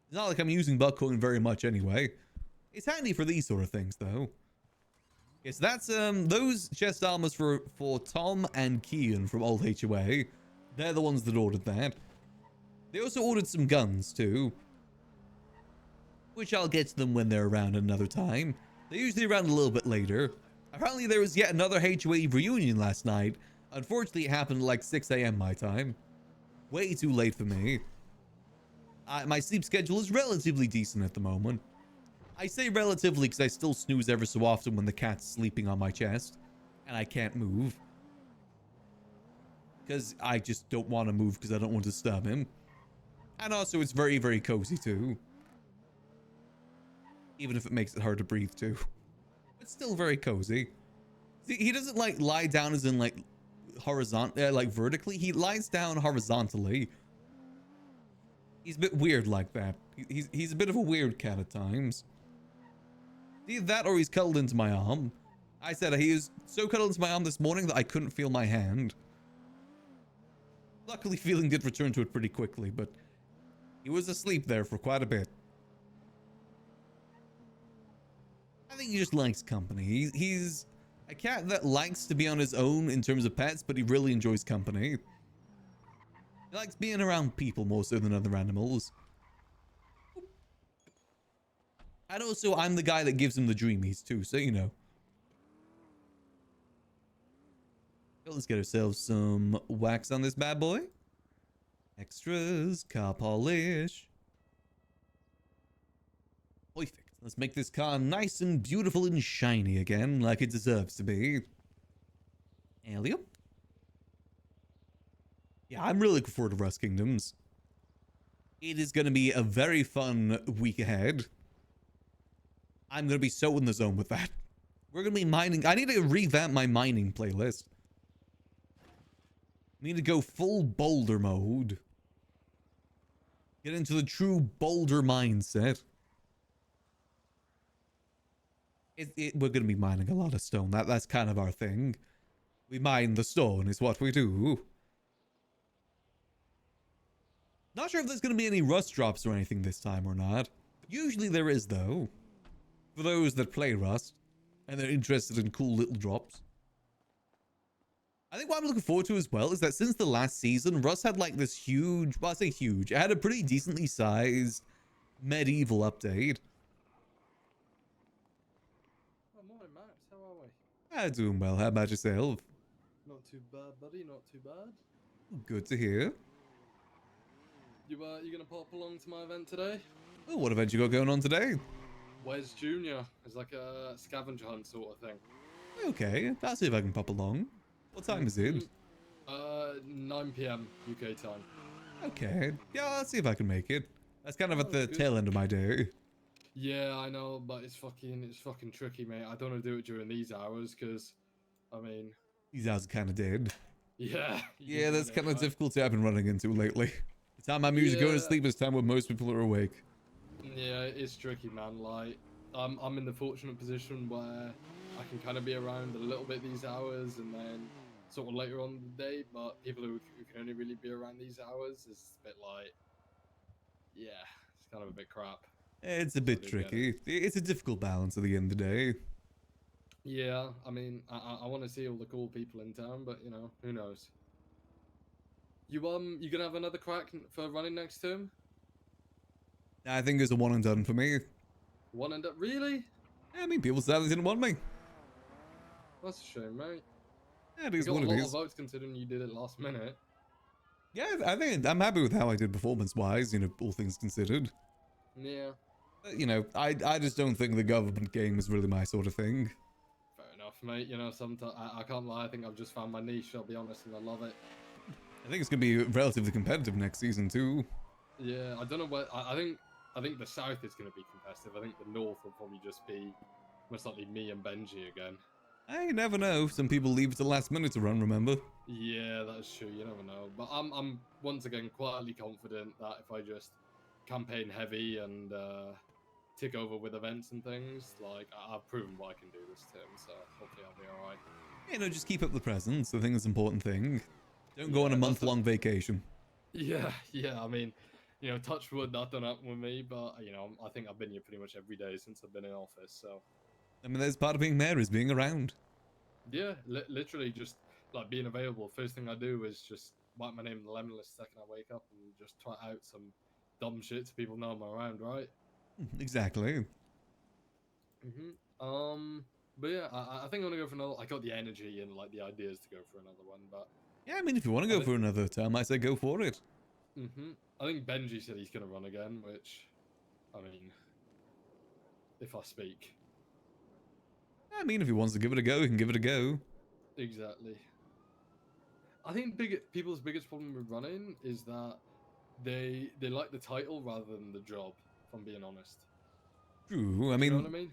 It's not like I'm using buck coin very much anyway. It's handy for these sort of things, though. Yes, that's, those chest armors for Tom and Kian from Old HOA. They're the ones that ordered that. They also ordered some guns, too. Which I'll get to them when they're around another time. They're usually around a little bit later. Apparently there was yet another HOA reunion last night. Unfortunately, it happened at like 6 a.m. my time. Way too late for me. My sleep schedule is relatively decent at the moment. I say relatively because I still snooze ever so often when the cat's sleeping on my chest. And I can't move. Because I just don't want to move because I don't want to disturb him. And also it's very, very cozy too. Even if it makes it hard to breathe too. It's still very cozy. See, he doesn't like lie down as in like horizontal, like vertically. He lies down horizontally. He's a bit weird like that. He's a bit of a weird cat at times. Either that or he's cuddled into my arm. I said he was so cuddled into my arm this morning that I couldn't feel my hand. Luckily, feeling did return to it pretty quickly, but he was asleep there for quite a bit. I think he just likes company. He's a cat that likes to be on his own in terms of pets, but he really enjoys company. He likes being around people more so than other animals. And also, I'm the guy that gives him the dreamies too, so you know. Let's get ourselves some wax on this bad boy. Extras, car polish. Perfect. Let's make this car nice and beautiful and shiny again, like it deserves to be. Alien? Yeah, I'm really looking forward to Rust Kingdoms. It is going to be a very fun week ahead. I'm going to be so in the zone with that. We're going to be mining. I need to revamp my mining playlist. I need to go full boulder mode. Get into the true boulder mindset. We're going to be mining a lot of stone. That's kind of our thing. We mine the stone is what we do. Not sure if there's going to be any rust drops or anything this time or not. Usually there is, though. For those that play Rust and they're interested in cool little drops. I think what I'm looking forward to as well is that since the last season, Rust had like this huge, well, I say huge, it had a pretty decently sized medieval update. Oh, morning, Max. How are we? I'm doing well. How about yourself? Not too bad, buddy. Not too bad. Good to hear. You gonna pop along to my event today? Oh, what event you got going on today? Where's Junior? It's like a scavenger hunt sort of thing. Okay, I'll see if I can pop along. What time is it? 9 p.m. UK time. Okay, yeah, I'll see if I can make it. That's kind of at the good. tail end of my day. Yeah, I know, but it's fucking tricky, mate. I don't want to do it during these hours, because, I mean... These hours are kind of dead. Yeah. Yeah, that's kind of difficulty I've been running into lately. The time I'm usually going to sleep is time when most people are awake. Yeah, it's tricky, man. Like, I'm in the fortunate position where I can kind of be around a little bit these hours, and then sort of later on in the day, but people who can only really be around these hours is a bit like, yeah, it's kind of a bit crap. It's a bit tricky. It's a difficult balance at the end of the day. Yeah, I mean, I want to see all the cool people in town, but you know, who knows? You gonna have another crack for running next to him? I think it's a one and done for me. One and up, really? I mean, people said they didn't want me. That's a shame, mate. Yeah, it is You got what a it lot of is. votes considering you did it last minute. Yeah, I think I'm happy with how I did performance-wise, you know, all things considered. Yeah. You know, I just don't think the government game is really my sort of thing. Fair enough, mate. You know, sometimes I can't lie. I think I've just found my niche. I'll be honest, and I love it. I think it's gonna be relatively competitive next season too. Yeah, I don't know what. I think the south is going to be competitive. I think the north will probably just be most likely me and Benji again. I never know. Some people leave it to the last minute to run. Remember? Yeah, that's true. You never know. But I'm once again quietly confident that if I just campaign heavy and tick over with events and things, like I've proven what I can do this term. So hopefully I'll be all right. You know, just keep up the presence. I think it's an important thing. Don't go on a Yeah, that's the. month-long vacation. Yeah, yeah. I mean, touch wood, that don't happen with me. But I think I've been here pretty much every day since I've been in office. So I mean, there's part of being mayor is being around. yeah, literally just like being available. First thing I do is just write my name in the lemon list the second I wake up and just twat out some dumb shit so people know I'm around, right? Exactly. But yeah, I think I'm gonna go for another. I got the energy and like the ideas to go for another one, but Yeah, I mean, if you want to I go think, for another term, I say go for it. I think Benji said he's gonna run again, which, I mean, if I speak, I mean, if he wants to give it a go, he can give it a go. exactly. I think people's biggest problem with running is that they like the title rather than the job. If I'm being honest. True. I Do you know mean, what I mean?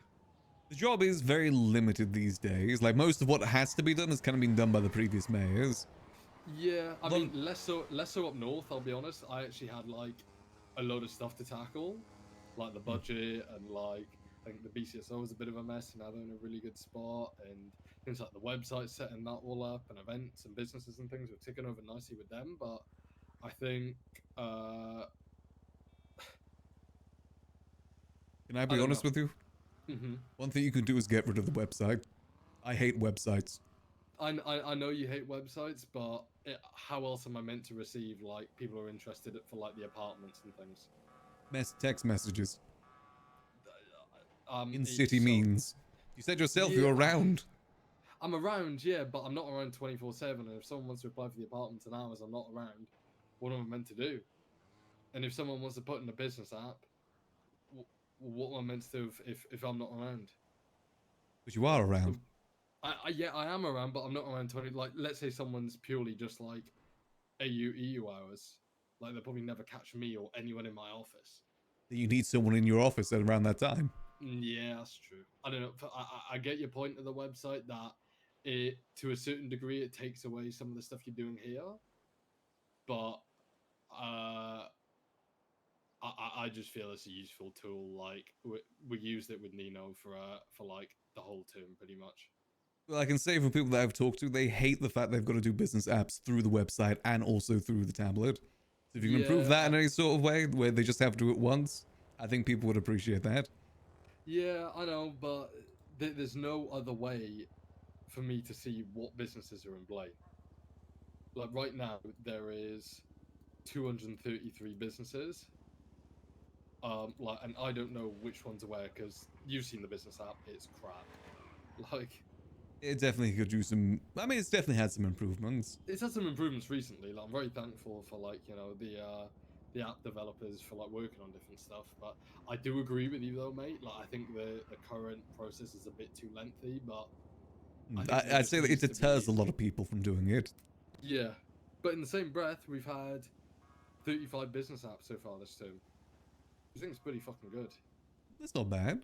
the job is very limited these days. Like, most of what has to be done has kind of been done by the previous mayors. Yeah, I mean less so up north. I'll be honest. I actually had like a load of stuff to tackle, like the budget and like I think the BCSO was a bit of a mess, and now they're in a really good spot. And things like the website, setting that all up, and events and businesses and things were ticking over nicely with them. But I think Can I I be don't honest know. with you? One thing you can do is get rid of the website. I hate websites. I know you hate websites, but how else am I meant to receive like people who are interested for like the apartments and things? Text messages. In It's city so means. You said yourself yeah. you're around. I'm around, yeah, but I'm not around 24/7. And if someone wants to apply for the apartments in hours, I'm not around. What am I meant to do? And if someone wants to put in a business app, what am I meant to do if I'm not around? But you are around. So, yeah, I am around, but I'm not around 20. Like, let's say someone's purely just like AU hours. Like, they'll probably never catch me or anyone in my office. You need someone in your office at around that time. Yeah, that's true. I don't know. I get your point of the website that it, to a certain degree, it takes away some of the stuff you're doing here. But I just feel it's a useful tool. Like we used it with Nino for like the whole term, pretty much. Well, I can say from people that I've talked to, they hate the fact they've got to do business apps through the website and also through the tablet. So if you can improve that in any sort of way, where they just have to do it once, I think people would appreciate that. Yeah, I know, but there's no other way for me to see what businesses are in play. Like right now, there is 233 businesses. Like, and I don't know which ones are where because you've seen the business app. It's crap. Like, It definitely could do some. I mean, it's definitely had some improvements. it's had some improvements recently. Like, I'm very thankful for like the app developers for like working on different stuff. But I do agree with you though, mate. Like, I think the current process is a bit too lengthy. But I'd say that it deters a lot of people from doing it. Yeah, but in the same breath, we've had 35 business apps so far this term. I think it's pretty fucking good. That's not bad.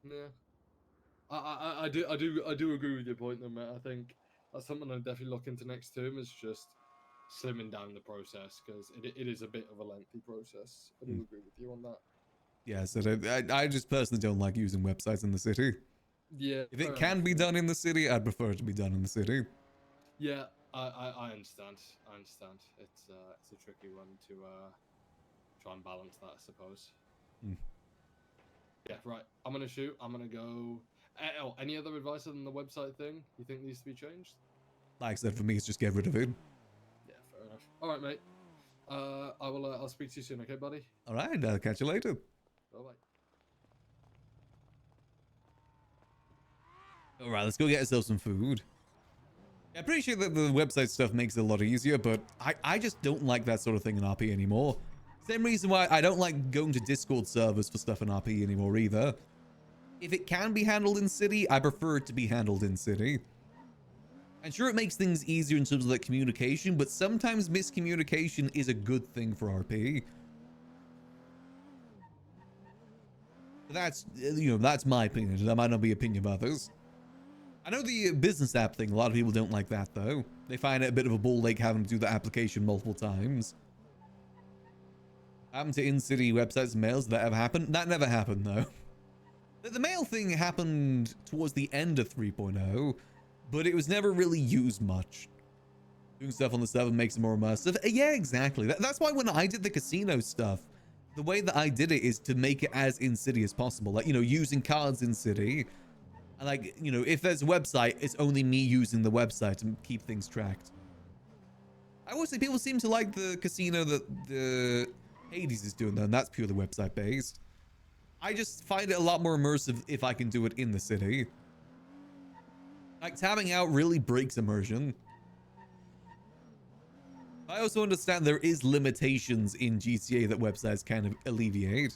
Yeah, I do agree with your point though, mate. I think that's something I'll definitely look into next term is just slimming down the process because it is a bit of a lengthy process. I do agree with you on that. Yeah, so I just personally don't like using websites in the city. Yeah, If it can be done in the city, I'd prefer it to be done in the city. Yeah, I understand. I understand. It's a tricky one to try and balance that, I suppose. Yeah, right. I'm gonna shoot. I'm gonna go. Oh, any other advice other than the website thing you think needs to be changed? Like I said, for me, it's just get rid of it. Yeah, fair enough. All right, mate. I will. I'll speak to you soon. Okay, buddy. All right, I'll catch you later. Bye bye. All right, let's go get ourselves some food. I appreciate that the website stuff makes it a lot easier, but I just don't like that sort of thing in RP anymore. Same reason why I don't like going to Discord servers for stuff in RP anymore either. If it can be handled in city, I prefer it to be handled in city. I'm sure it makes things easier in terms of like communication, but sometimes miscommunication is a good thing for RP. That's, that's my opinion. That might not be opinion of others. I know the business app thing, a lot of people don't like that though. They find it a bit of a ball ache having to do the application multiple times. Happened to in-city websites and mails, that ever happened? That never happened though. The mail thing happened towards the end of 3.0, but it was never really used much. Doing stuff on the server makes it more immersive. Yeah, exactly. That's why when I did the casino stuff, the way that I did it is to make it as in-city as possible. Like, using cards in-city. Like, if there's a website, it's only me using the website to keep things tracked. I will say people seem to like the casino that the Hades is doing though, and that's purely website based. I just find it a lot more immersive if I can do it in the city. Like, tabbing out really breaks immersion. I also understand there is limitations in GTA that websites can alleviate.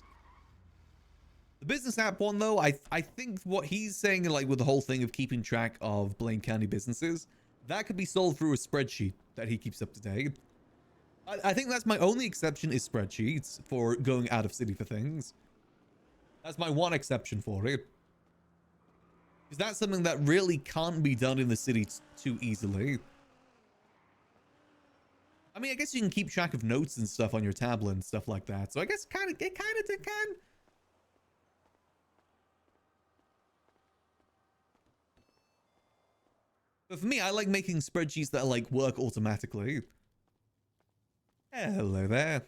The business app one, though, I think what he's saying, like with the whole thing of keeping track of Blaine County businesses, that could be solved through a spreadsheet that he keeps up to date. I think that's my only exception is spreadsheets for going out of city for things. That's my one exception for it. Because that's something that really can't be done in the city too easily. I mean, I guess you can keep track of notes and stuff on your tablet and stuff like that. So I guess it kind of can. But for me, I like making spreadsheets that like work automatically. Hello there.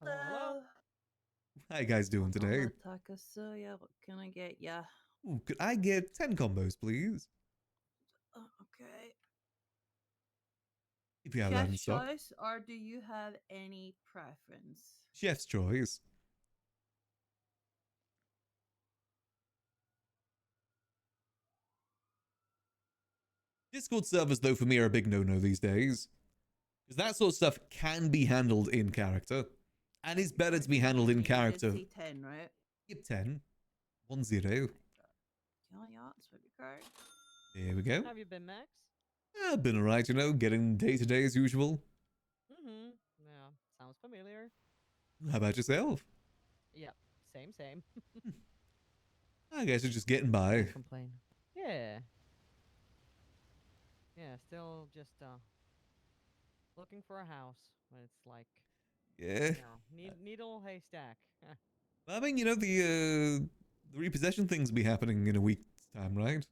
Hello. How you guys doing today? Takasuya, what can I get ya? Ooh, could I get 10 combos, please? Okay. If you have that in Chef's stock. choice, or do you have any preference? Chef's choice. Discord servers, though, for me are a big no-no these days. Because that sort of stuff can be handled in character. And it's better to be handled in character. You did say 10, right? Yep, 10. 1-0. Kill yachts with your card. There we go. How have you been, Max? I've been alright, getting day-to-day as usual. Mm-hmm. Yeah, sounds familiar. How about yourself? Yep, same. I guess you're just getting by. Can't complain. Yeah. Yeah, still just looking for a house, but it's like, Yeah. needle haystack. I mean, the repossession things will be happening in a week's time, right?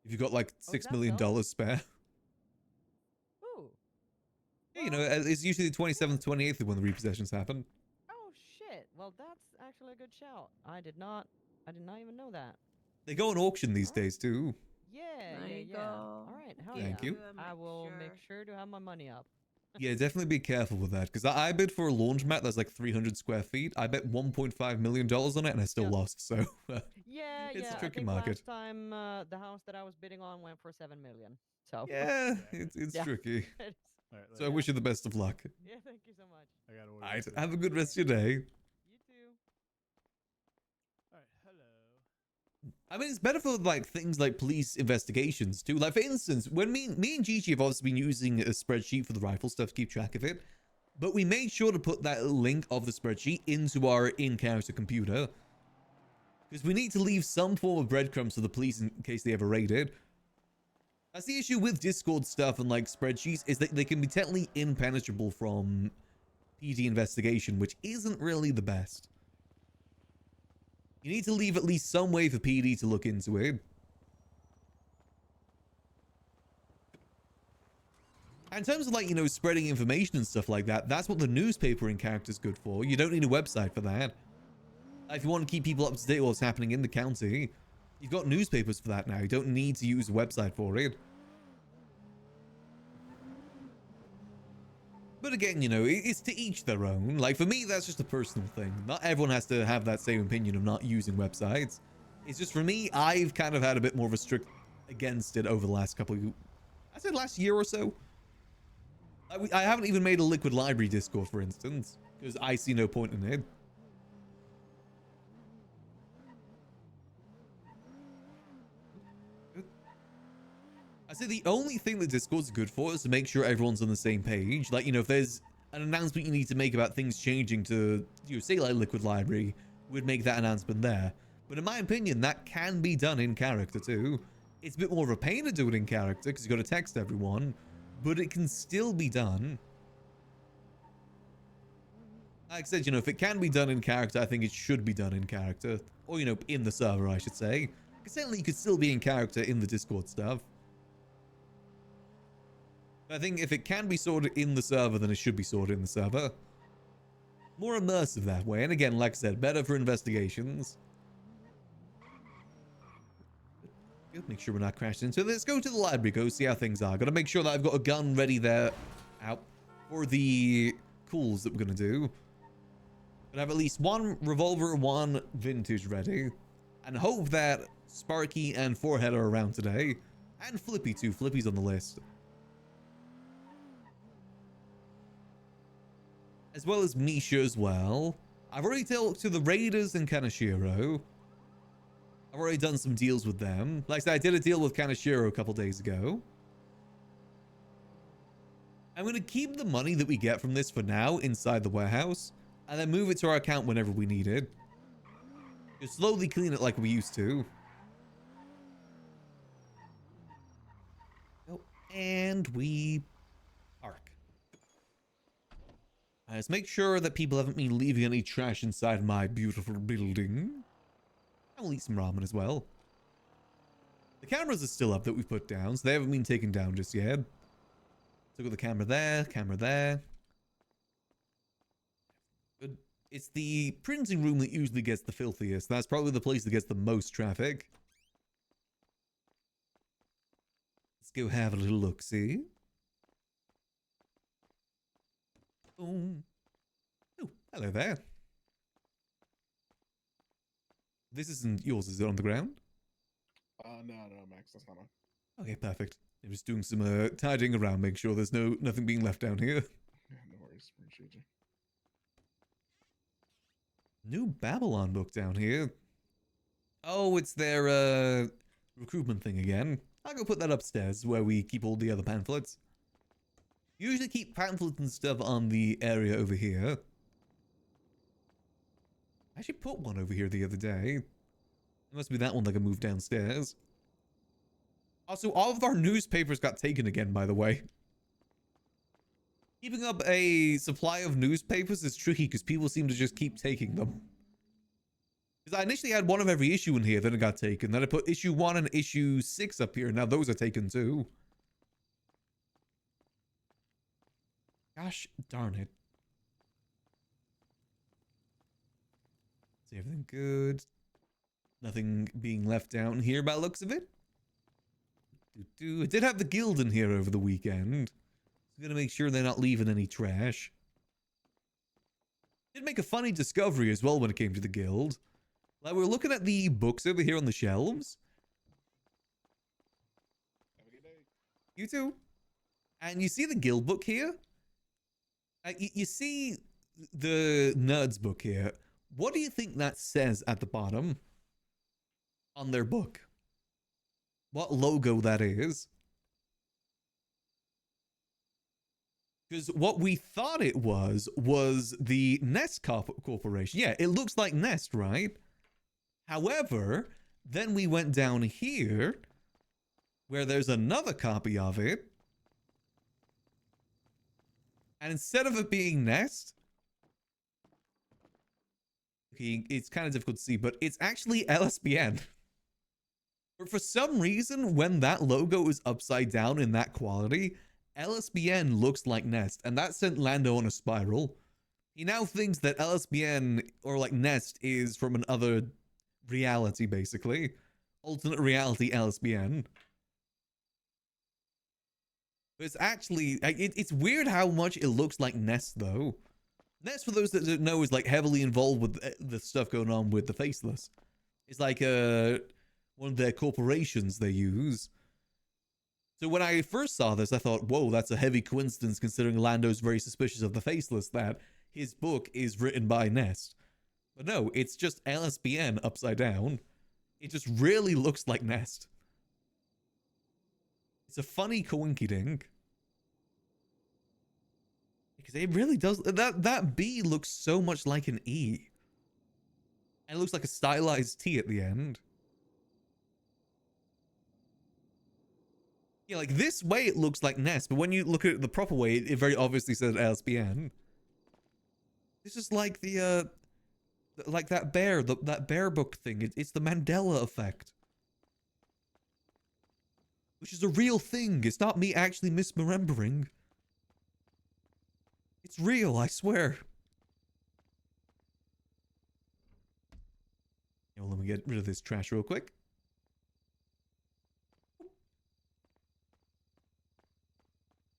If you've got like $6 million spare. Ooh. Yeah, it's usually the 27th, 28th when the repossessions happen. Oh shit. Well, that's actually a good shout. I did not even know that. They go on auction these days too. Yeah, There you yeah. go. All right, hell Thank yeah. you. I will make sure to have my money up. Yeah, definitely be careful with that because I bid for a laundromat that's like 300 square feet. I bet $1.5 million on it and I still lost. So Yeah, it's a I tricky think market. last time the house that I was bidding on went for 7 million. So Yeah, it's tricky. It's- Alright, So I wish you the best of luck. yeah, thank you so much. I gotta order. Alright, food. have a good rest of your day. You too. Alright, hello. I mean, it's better for like things like police investigations too. Like for instance, when me and Gigi have obviously been using a spreadsheet for the rifle stuff to keep track of it, but we made sure to put that link of the spreadsheet into our in-character computer because we need to leave some form of breadcrumbs for the police in case they ever raid it. That's the issue with Discord stuff and like spreadsheets is that they can be technically impenetrable from PD investigation, which isn't really the best. You need to leave at least some way for PD to look into it. And in terms of like, spreading information and stuff like that, that's what the newspaper in character is good for. You don't need a website for that. If you want to keep people up to date with what's happening in the county, you've got newspapers for that now. You don't need to use a website for it. But again, it's to each their own. Like for me, that's just a personal thing. Not everyone has to have that same opinion of not using websites. It's just for me, I've kind of had a bit more of a strict against it over the last last year or so. I haven't even made a Liquid Library Discord, for instance, because I see no point in it. I say the only thing that Discord's good for is to make sure everyone's on the same page. Like, you know, if there's an announcement you need to make about things changing to, you know, say like Liquid Library, we'd make that announcement there. But in my opinion, that can be done in character too. It's a bit more of a pain to do it in character because you've got to text everyone, but it can still be done. Like I said, you know, if it can be done in character, I think it should be done in character. Or, you know, in the server, I should say. Because certainly you could still be in character in the Discord stuff. But I think if it can be sorted in the server, then it should be sorted in the server. More immersive that way. And again, like I said, better for investigations. Good. Make sure we're not crashing. So let's go to the library, go see how things are. Gotta make sure that I've got a gun ready there out for the calls that we're gonna do. But have at least one revolver, one vintage ready. And hope that Sparky and Forehead are around today. And Flippy too. Flippy's on the list. As well as Misha as well. I've already talked to the Raiders and Kanashiro. I've already done some deals with them. Like I said, I did a deal with Kanashiro a couple days ago. I'm going to keep the money that we get from this for now inside the warehouse. And then move it to our account whenever we need it. Just slowly clean it like we used to. Oh, and we park. Let's make sure that people haven't been leaving any trash inside my beautiful building. And we'll eat some ramen as well. The cameras are still up that we've put down, so they haven't been taken down just yet. So got the camera there, camera there. Good. It's the printing room that usually gets the filthiest. That's probably the place that gets the most traffic. Let's go have a little look-see. Boom. Oh, hello there. This isn't yours, is it, on the ground? No, Max, that's not mine. Okay, perfect. I'm just doing some tidying around, make sure there's nothing being left down here. Yeah, no worries. Appreciate you. New Babylon book down here. Oh, it's their recruitment thing again. I'll go put that upstairs where we keep all the other pamphlets. Usually keep pamphlets and stuff on the area over here. I actually put one over here the other day. It must be that one that can move downstairs. Also, all of our newspapers got taken again, by the way. Keeping up a supply of newspapers is tricky because people seem to just keep taking them. Because I initially had one of every issue in here, then it got taken. Then I put issue 1 and issue 6 up here. Now those are taken too. Gosh darn it. Is everything good? Nothing being left down here by the looks of it. I did have the guild in here over the weekend. I'm gonna make sure they're not leaving any trash. Did make a funny discovery as well when it came to the guild. Like, we're looking at the books over here on the shelves. Have a good day. You too. And you see the guild book here? You see the nerds book here. What do you think that says at the bottom on their book? What logo that is? Because what we thought it was the Nest Corporation. Yeah, it looks like Nest, right? However, then we went down here where there's another copy of it. And instead of it being Nest, okay, it's kind of difficult to see, but it's actually LSBN. But for some reason, when that logo is upside down in that quality, LSBN looks like Nest, and that sent Lando on a spiral. He now thinks that LSBN, or like Nest, is from another reality, basically. Alternate reality LSBN. But it's actually, it's weird how much it looks like Nest, though. Nest, for those that don't know, is like heavily involved with the stuff going on with the Faceless. It's like one of their corporations they use. So when I first saw this, I thought, whoa, that's a heavy coincidence considering Lando's very suspicious of the Faceless that his book is written by Nest. But no, it's just LSBN upside down. It just really looks like Nest. It's a funny coinky dink. Because it really does. That B looks so much like an E. And it looks like a stylized T at the end. Yeah, like this way it looks like Nest, but when you look at it the proper way, it very obviously says LSBN. This is like the like that bear, that bear book thing. It's the Mandela effect, which is a real thing. It's not me actually misremembering. It's real, I swear. Yeah, well, let me get rid of this trash real quick.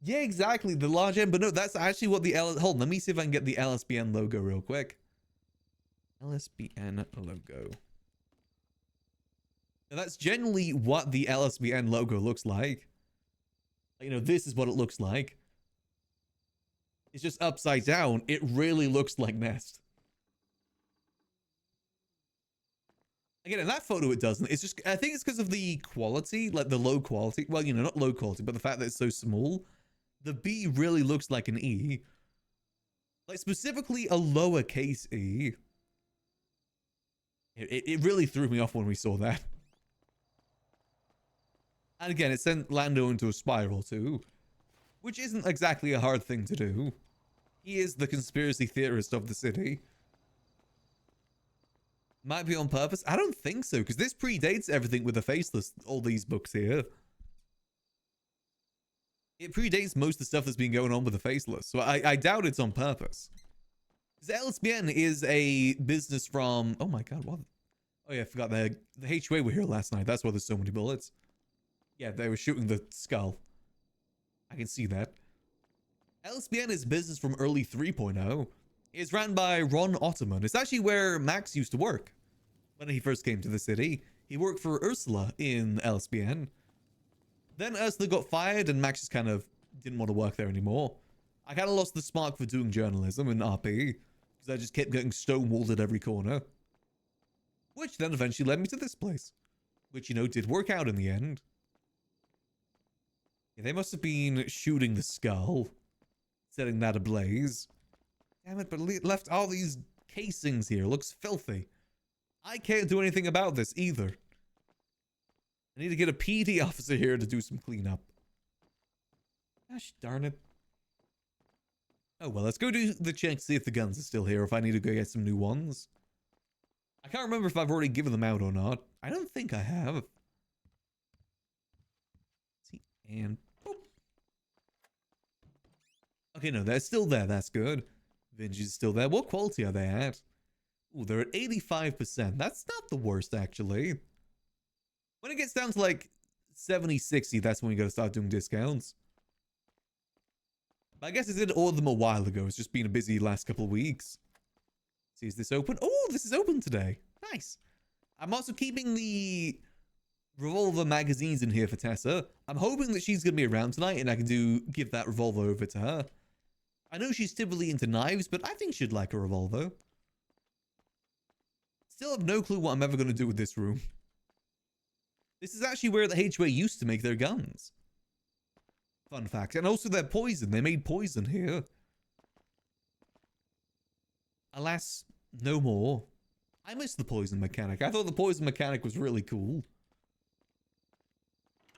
Yeah, exactly. The large M, but no, that's actually what the hold on, let me see if I can get the LSBN logo real quick. LSBN logo. Now, that's generally what the LSBN logo looks like. You know, this is what it looks like. It's just upside down. It really looks like Nest. Again, in that photo, it doesn't. It's just, I think it's because of the quality, like the low quality. Well, you know, not low quality, but the fact that it's so small. The B really looks like an E. Like, specifically a lowercase E. It really threw me off when we saw that. And again, it sent Lando into a spiral too. Which isn't exactly a hard thing to do. He is the conspiracy theorist of the city. Might be on purpose. I don't think so, because this predates everything with the Faceless, all these books here. It predates most of the stuff that's been going on with the Faceless, so I doubt it's on purpose. Because LSBN is a business from... Oh my god, what? Oh yeah, I forgot the HWA were here last night. That's why there's so many bullets. Yeah, they were shooting the skull. I can see that. LSBN is business from early 3.0. It's ran by Ron Ottoman. It's actually where Max used to work when he first came to the city. He worked for Ursula in LSBN. Then Ursula got fired and Max just kind of didn't want to work there anymore. I kind of lost the spark for doing journalism in RP because I just kept getting stonewalled at every corner. Which then eventually led me to this place, which, you know, did work out in the end. Yeah, they must have been shooting the skull, setting that ablaze. Damn it, but left all these casings here. Looks filthy. I can't do anything about this either. I need to get a PD officer here to do some cleanup. Gosh darn it. Oh well, let's go do the check, see if the guns are still here, if I need to go get some new ones. I can't remember if I've already given them out or not. I don't think I have. Let's see, and boop. Okay, no, they're still there. That's good. Vintage is still there. What quality are they at? Ooh, they're at 85%. That's not the worst, actually. When it gets down to like 70, 60, that's when we gotta start doing discounts. But I guess I did order them a while ago. It's just been a busy last couple of weeks. See, is this open? Oh, this is open today. Nice. I'm also keeping the revolver magazines in here for Tessa. I'm hoping that she's gonna be around tonight and I can give that revolver over to her. I know she's typically into knives, but I think she'd like a revolver. Still have no clue what I'm ever gonna do with this room. This is actually where the HWA used to make their guns. Fun fact. And also their poison. They made poison here. Alas, no more. I miss the poison mechanic. I thought the poison mechanic was really cool.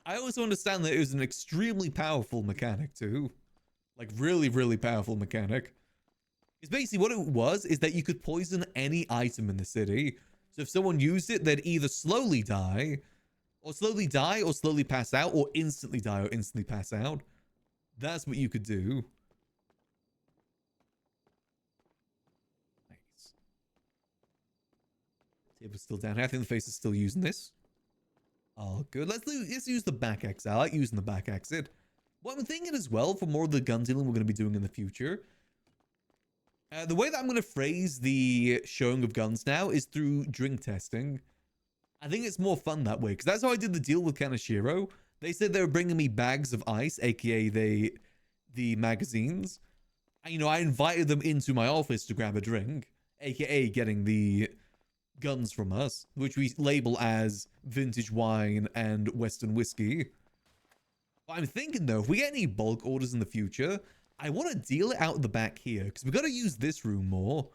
I also understand that it was an extremely powerful mechanic too. Like really, really powerful mechanic. It's basically what it was is that you could poison any item in the city. So if someone used it, they'd either slowly die, or slowly pass out, or instantly die, or instantly pass out. That's what you could do. Nice. Table's still down here. I think the face is still using this. Oh, good. Let's use the back exit. I like using the back exit. What I'm thinking as well for more of the gun dealing we're going to be doing in the future. The way that I'm going to phrase the showing of guns now is through drink testing. I think it's more fun that way, because that's how I did the deal with Kanashiro. They said they were bringing me bags of ice, aka the magazines. And, you know, I invited them into my office to grab a drink, aka getting the guns from us, which we label as vintage wine and Western whiskey. But I'm thinking though, if we get any bulk orders in the future, I want to deal it out the back here because we've got to use this room more.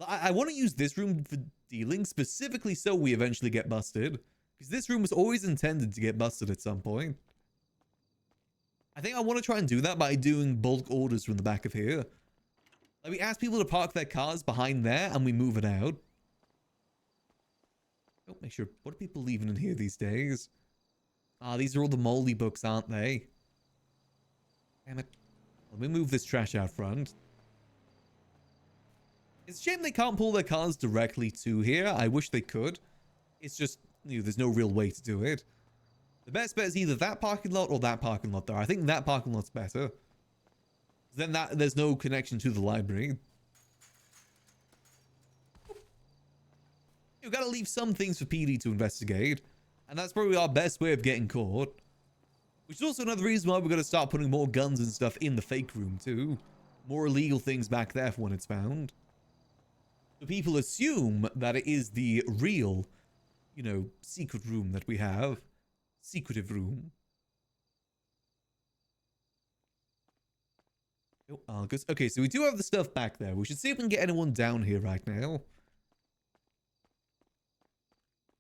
I want to use this room for dealing specifically so we eventually get busted. Because this room was always intended to get busted at some point. I think I want to try and do that by doing bulk orders from the back of here. Like we ask people to park their cars behind there and we move it out. Oh, make sure. What are people leaving in here these days? Ah, these are all the moldy books, aren't they? Damn it. Let me move this trash out front. It's a shame they can't pull their cars directly to here. I wish they could. It's just, you know, there's no real way to do it. The best bet is either that parking lot or that parking lot there. I think that parking lot's better. Then there's no connection to the library. You've got to leave some things for PD to investigate. And that's probably our best way of getting caught. Which is also another reason why we're going to start putting more guns and stuff in the fake room too. More illegal things back there for when it's found. So people assume that it is the real, you know, secret room that we have. Secretive room. Oh, Argus. Okay, so we do have the stuff back there. We should see if we can get anyone down here right now.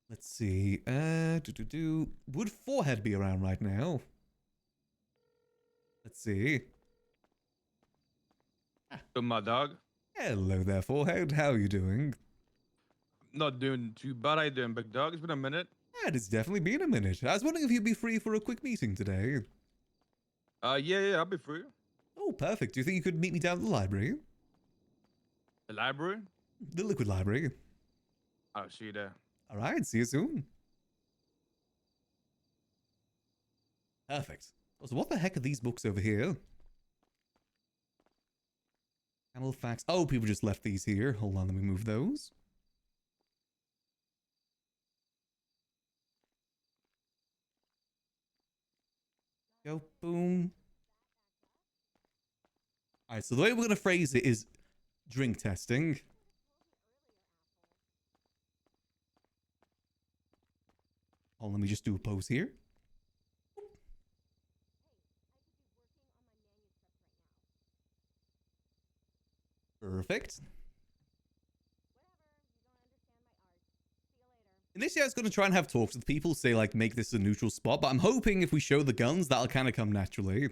Let's see. Would Forehead be around right now? Let's see. My dog. Hello there, Forehead. How are you doing? Not doing too bad. How you doing, big dog? It's been a minute. It's definitely been a minute. I was wondering if you'd be free for a quick meeting today. Yeah, I'll be free. Oh, perfect. Do you think you could meet me down at the library? The library? The Liquid Library. I'll see you there. All right, see you soon. Perfect. So what the heck are these books over here? Camel facts. Oh, people just left these here. Hold on, let me move those. Go, boom. All right, so the way we're going to phrase it is drink testing. Oh, let me just do a pose here. Perfect. Initially, I was going to try and have talks with people, say, like, make this a neutral spot, but I'm hoping if we show the guns, that'll kind of come naturally.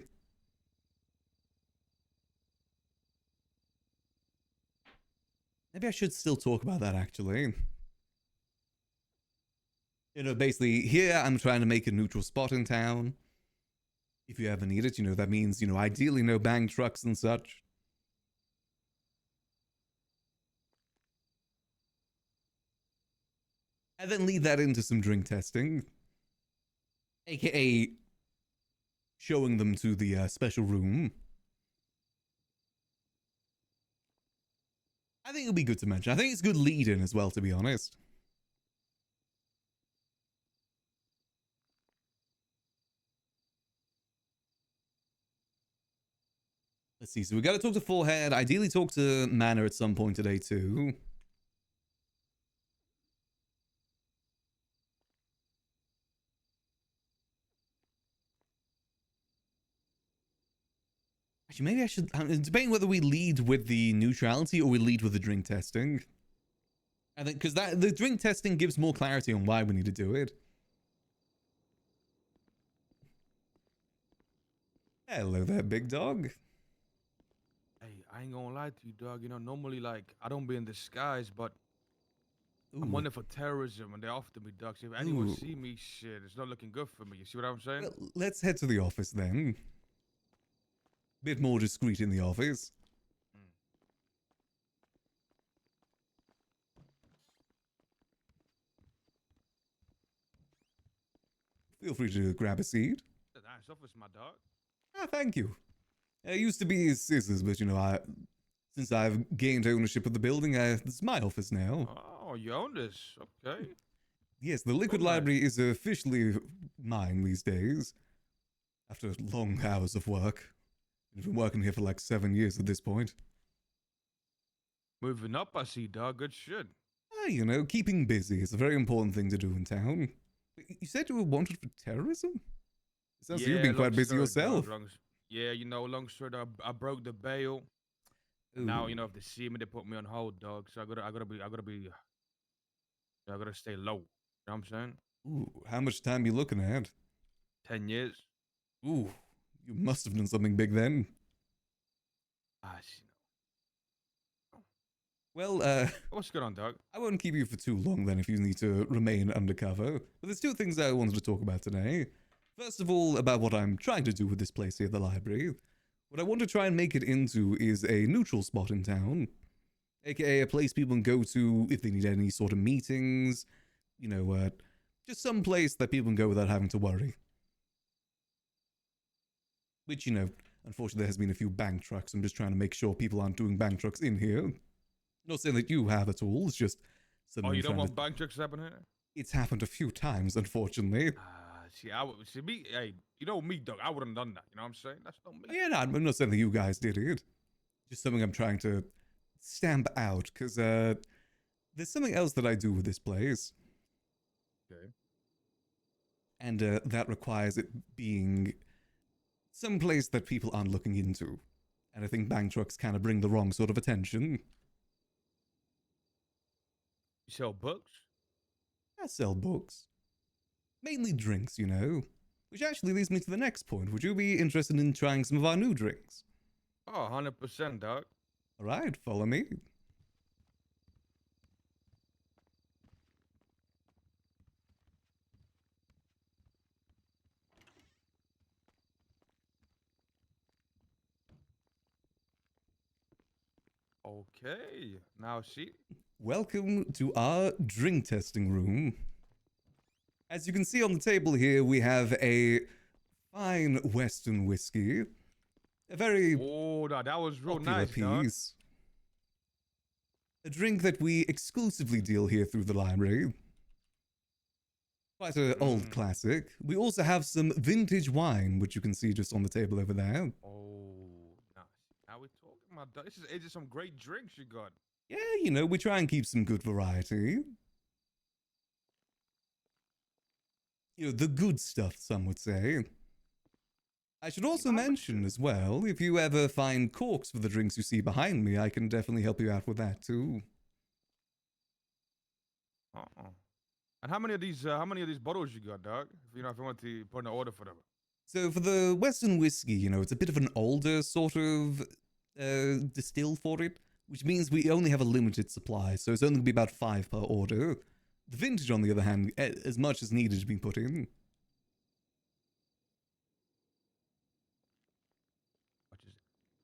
Maybe I should still talk about that, actually. You know, basically, here I'm trying to make a neutral spot in town. If you ever need it, you know, that means, you know, ideally no bang trucks and such. And then lead that into some drink testing. AKA showing them to the special room. I think it'll be good to mention. I think it's a good lead-in as well, to be honest. Let's see. So we got to talk to Forehead. Ideally talk to Manor at some point today too. Actually, maybe I should... I'm debating whether we lead with the neutrality or we lead with the drink testing. I think because the drink testing gives more clarity on why we need to do it. Hello there, big dog. Hey, I ain't gonna lie to you, dog. You know, normally, like, I don't be in disguise, but I'm Ooh. wanted for terrorism, and they after me, dog. So if anyone Ooh. see me, shit, it's not looking good for me. You see what I'm saying? Well, let's head to the office then. Bit more discreet in the office. Feel free to grab a seat. It's a nice office, my dog. Ah, thank you. It used to be Sis's, but you know, since I've gained ownership of the building, this is my office now. Oh, you own this? Okay. Yes, the Liquid nice. Library is officially mine these days. After long hours of work. I've been working here for like 7 years at this point. Moving up, I see, dog. Good shit. Ah, you know, keeping busy is a very important thing to do in town. You said you were wanted for terrorism? Sounds like you've been quite long busy story, dog, yourself. yeah, long story. I broke the bail. And now, Ooh. if they see me, they put me on hold, dog. So I gotta stay low. You know what I'm saying? Ooh, how much time you looking at? 10 years. Ooh, you must have done something big then. Ah, Well, what's going on, dog? I won't keep you for too long then if you need to remain undercover. But there's two things I wanted to talk about today. First of all, about what I'm trying to do with this place here, the library. What I want to try and make it into is a neutral spot in town. AKA a place people can go to if they need any sort of meetings. Just some place that people can go without having to worry. Which, unfortunately there has been a few bank trucks. I'm just trying to make sure people aren't doing bank trucks in here. Not saying that you have at all, it's just something. Oh, you I'm don't trying want to... bank checks happening here? It's happened a few times, unfortunately. See me, hey, you know me, dog. I wouldn't have done that. You know what I'm saying? That's not me. Yeah, no, I'm not saying that you guys did it. Just something I'm trying to stamp out, because there's something else that I do with this place. Okay. And that requires it being some place that people aren't looking into. And I think bank trucks kind of bring the wrong sort of attention. You sell books? I sell books. Mainly drinks, Which actually leads me to the next point. Would you be interested in trying some of our new drinks? Oh, 100%, dog. Alright, follow me. Okay. Now, see? Welcome to our drink testing room. As you can see on the table here, we have a fine Western whiskey. A very Oh, that was real popular nice, dog. piece. A drink that we exclusively deal here through the library. Quite an old classic. We also have some vintage wine, which you can see just on the table over there. Oh, nice. Now we're talking about that. This is some great drinks you got. Yeah, we try and keep some good variety. The good stuff, some would say. I should also mention as well, if you ever find corks for the drinks you see behind me, I can definitely help you out with that too. And how many of these bottles you got, dog? If you want to put an order for them. So for the Western whiskey, it's a bit of an older sort of distill for it, which means we only have a limited supply, so it's only going to be about 5 per order. The vintage, on the other hand, as much as needed is being put in.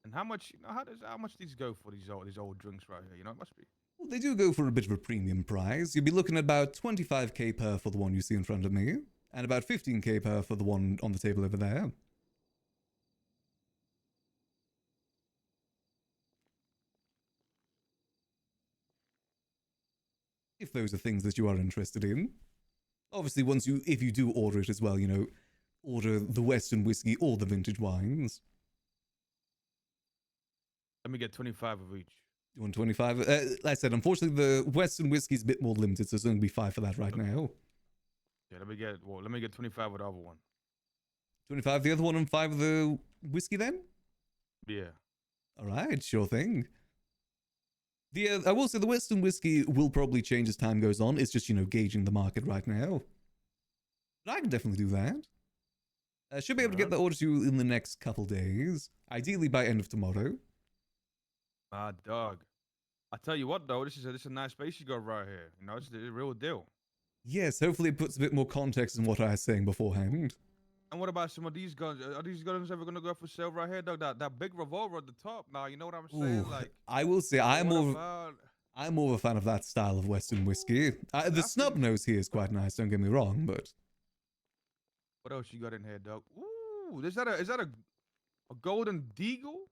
And how much? How much these go for these old drinks right here? It must be. Well, they do go for a bit of a premium price. You'll be looking at about 25k per for the one you see in front of me, and about 15k per for the one on the table over there. If those are things that you are interested in. Obviously, if you do order it as well, order the Western whiskey or the vintage wines. Let me get 25 of each. You want 25? Like I said, unfortunately, the Western whiskey is a bit more limited, so it's only be 5 for that right now. Yeah, let me get 25 of the other one. 25 the other one and 5 of the whiskey then? Yeah. Alright, sure thing. I will say the Western whiskey will probably change as time goes on. It's just, gauging the market right now. But I can definitely do that. I should be able to get the order to you in the next couple days. Ideally by end of tomorrow. Ah, dog. I tell you what, though, this is a nice space you got right here. It's the real deal. Yes, hopefully it puts a bit more context in what I was saying beforehand. And what about some of these guns? Are these guns ever gonna go for sale right here, dog? That big revolver at the top. Now, you know what I'm saying? Ooh, Like, I will say I'm more of a fan of that style of Western whiskey. The snub nose here is quite nice. Don't get me wrong, but what else you got in here, dog? Ooh, is that a golden deagle?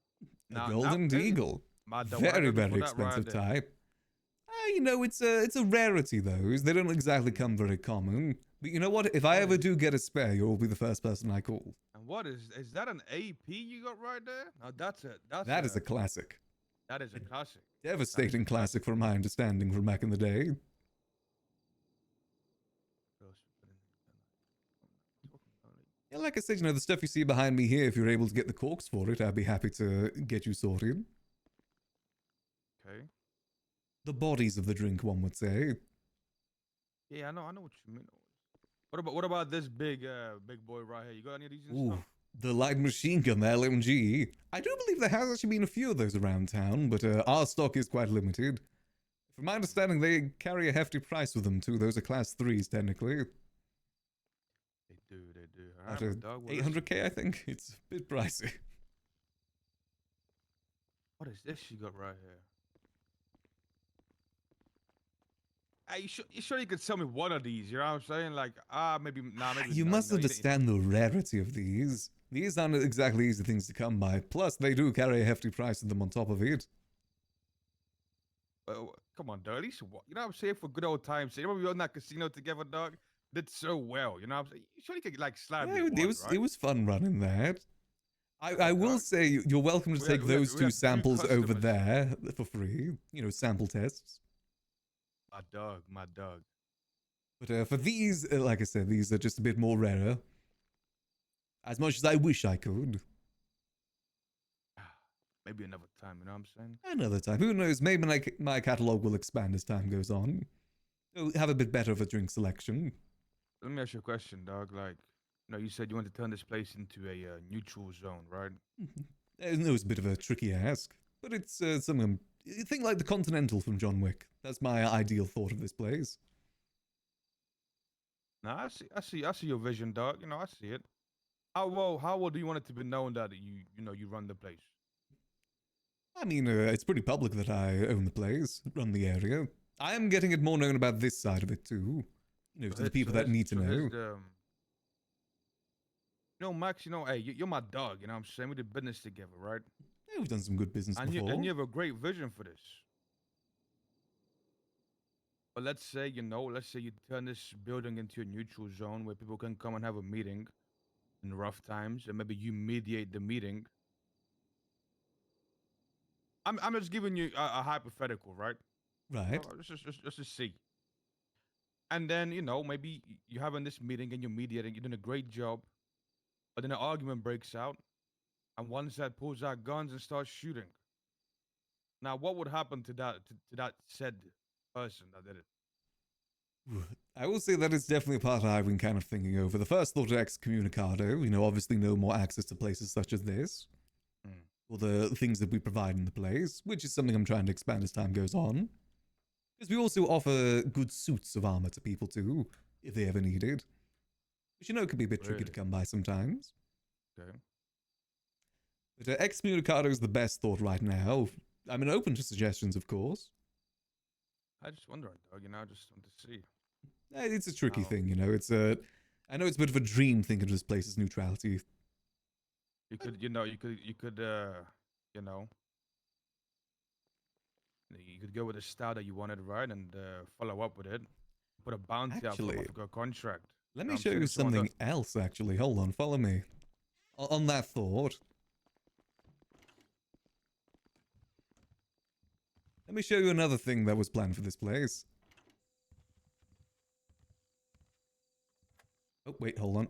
A golden deagle. Very, very expensive type. It's a rarity, those. They don't exactly come very common. But you know what? If I ever do get a spare, you'll be the first person I call. And what is that an AP you got right there? Now that is a classic. That is a classic. Devastating classic from my understanding from back in the day. Yeah, like I said, you know, the stuff you see behind me here, if you're able to get the corks for it, I'd be happy to get you sorted. Okay. The bodies of the drink, one would say. Yeah, I know what you mean. What about this big boy right here? You got any of these and Ooh, stuff? the light machine gun, the LMG. I do believe there has actually been a few of those around town, but our stock is quite limited. From my understanding, they carry a hefty price with them too. Those are class 3s, technically. They do. About Alright, my dog. Well, listen, 800k, I think. It's a bit pricey. what is this you got right here? Hey, you sure you could sell me one of these? You know what I'm saying? Like, maybe, nah, maybe You no, must no, you understand the rarity of these. These aren't exactly easy things to come by. Plus, they do carry a hefty price with them on top of it. come on, dog. At least, you know what I'm saying? For good old times. You remember we were in that casino together, dog? Did so well. You know what I'm saying? You sure you could, like, slap Yeah, me it one, was right? it was fun running that. I Yeah, will dog. say you're welcome to take those we two had samples over customers. there for free. You know, sample tests. My dog. But for these, like I said, these are just a bit more rarer. As much as I wish I could. Maybe another time, you know what I'm saying? Another time. Who knows? Maybe my catalog will expand as time goes on. We'll have a bit better of a drink selection. Let me ask you a question, dog. Like, you said you want to turn this place into a neutral zone, right? I know it's a bit of a tricky ask, but it's something. Think like the Continental from John Wick. That's my ideal thought of this place. Nah, I see your vision, dog. I see it. How well do you want it to be known that you run the place? I mean, it's pretty public that I own the place, run the area. I am getting it more known about this side of it too. You know, to the people that need to know. Max, hey, you're my dog, you know what I'm saying? We did business together, right? Yeah, we've done some good business And before. you have a great vision for this. But let's say you turn this building into a neutral zone where people can come and have a meeting in rough times, and maybe you mediate the meeting. I'm just giving you a hypothetical, right? Right. Just to see. And then, maybe you're having this meeting and you're mediating, you're doing a great job, but then an argument breaks out, and one side pulls out guns and starts shooting. Now, what would happen to that said person that did it? I will say that it's definitely a part I've been kind of thinking over. The first thought excommunicado, obviously no more access to places such as this. Or the things that we provide in the place, which is something I'm trying to expand as time goes on. Because we also offer good suits of armor to people too, if they ever need it. Which can be a bit tricky to come by sometimes. Okay. But excommunicado is the best thought right now. I'm open to suggestions, of course. I just wondering, dog. I just want to see. It's a tricky thing, I know it's a bit of a dream thinking of this place as neutrality. You could go with a style that you wanted, right, and follow up with it. Put a bounty out for a contract. Let me show you something else, actually. Hold on, follow me. On that thought. Let me show you another thing that was planned for this place. Oh, wait, hold on.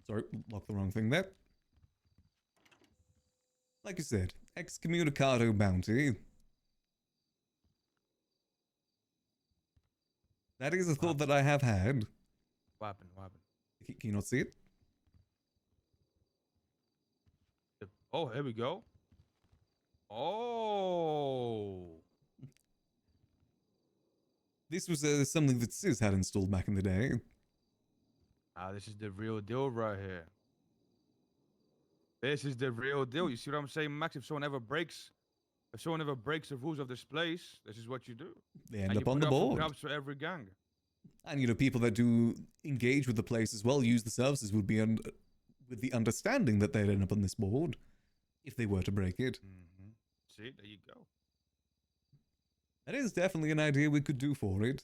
Sorry, locked the wrong thing there. Like I said, excommunicado bounty. That is a thought that I have had. What happened? Can you not see it? Oh, here we go. Oh. This was something that Sis had installed back in the day. This is the real deal right here. This is the real deal. You see what I'm saying, Max? If someone ever breaks the rules of this place, this is what you do. They end up on the board. Grabs for every gang. And people that do engage with the place as well, use the services, would be with the understanding that they'd end up on this board if they were to break it. Mm-hmm. See, there you go. That is definitely an idea we could do for it.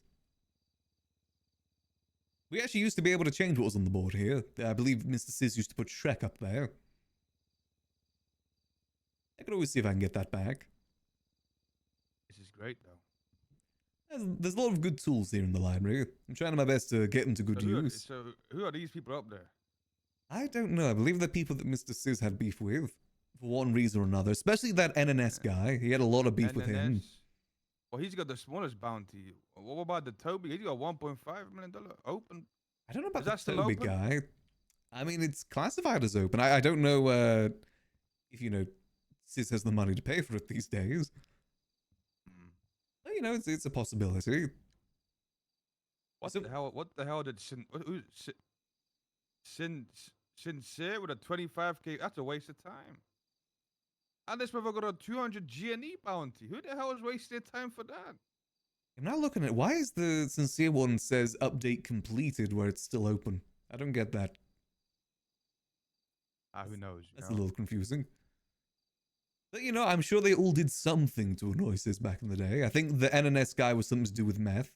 We actually used to be able to change what was on the board here. I believe Mr. Sis used to put Shrek up there. I could always see if I can get that back. This is great, though. There's a lot of good tools here in the library. I'm trying my best to get them to good use. So who are these people up there? I don't know. I believe the people that Mr. Sis had beef with, for one reason or another, especially that NNS guy. He had a lot of beef with him. NNS. Well, he's got the smallest bounty. What about the Toby? He's got $1.5 million open. I don't know about Is the that still Toby open? guy. I mean, it's classified as open. I don't know if, you know, Sis has the money to pay for it these days. Hmm. But, you know, it's a possibility. What So- the hell? What the hell did Sincere with a 25k? That's a waste of time. And this motherfucker got a 200 G&E bounty. Who the hell is wasting time for that? I'm now looking at, why is the sincere one says update completed where it's still open? I don't get that. Who knows? You That's know? a little confusing. But, you know, I'm sure they all did something to annoy Sis back in the day. I think the NNS guy was something to do with meth.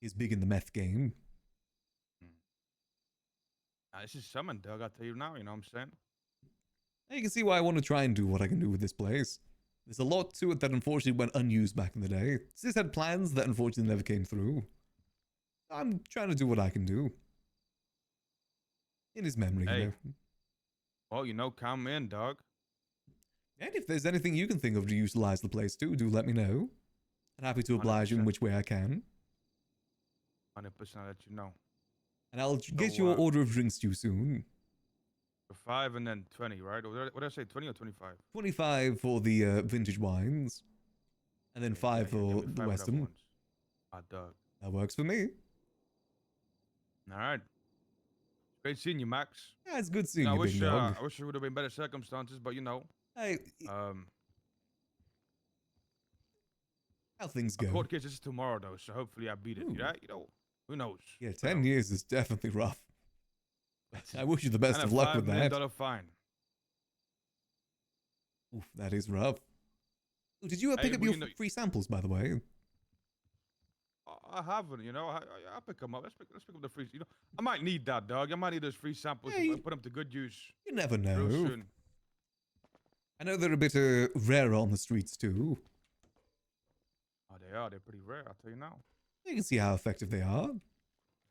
He's big in the meth game. This is summon, Doug. I'll tell you now. You know what I'm saying? Now you can see why I want to try and do what I can do with this place. There's a lot to it that unfortunately went unused back in the day. Sis had plans that unfortunately never came through. I'm trying to do what I can do. In his memory, Hey. you know. Well, you know, count me in, dog. And if there's anything you can think of to utilize the place too, do let me know. I'm happy to oblige you in 100%. which way I can. 100% I'll let you know. And I'll get your order of drinks to you soon. For 5 and then 20, right? What did I say? 20 or 25? 25 for the vintage wines. And then 5 give for me the 5 of them Western. ones. Doug. That works for me. All right. Great seeing you, Max. Yeah, it's good seeing I you, wish big dog. I wish it would have been better circumstances, but you know, Hey, how things a go. court case is tomorrow though, so hopefully I beat it. Ooh. Yeah, you know, who knows? Yeah, Who 10 knows? years is definitely rough. I wish you the best And of a luck $5 with million that. fine. Oof, that is rough. Oh, did you pick Hey, up well, your you know- free samples, by the way? I haven't, you know. I'll pick them up. Let's pick up the free. You know, I might need that, dog. I might need those free samples Hey. and put them to good use You never real know. soon. I know they're a bit rarer on the streets too. Oh, they are. They're pretty rare. I'll tell you now. You can see how effective they are.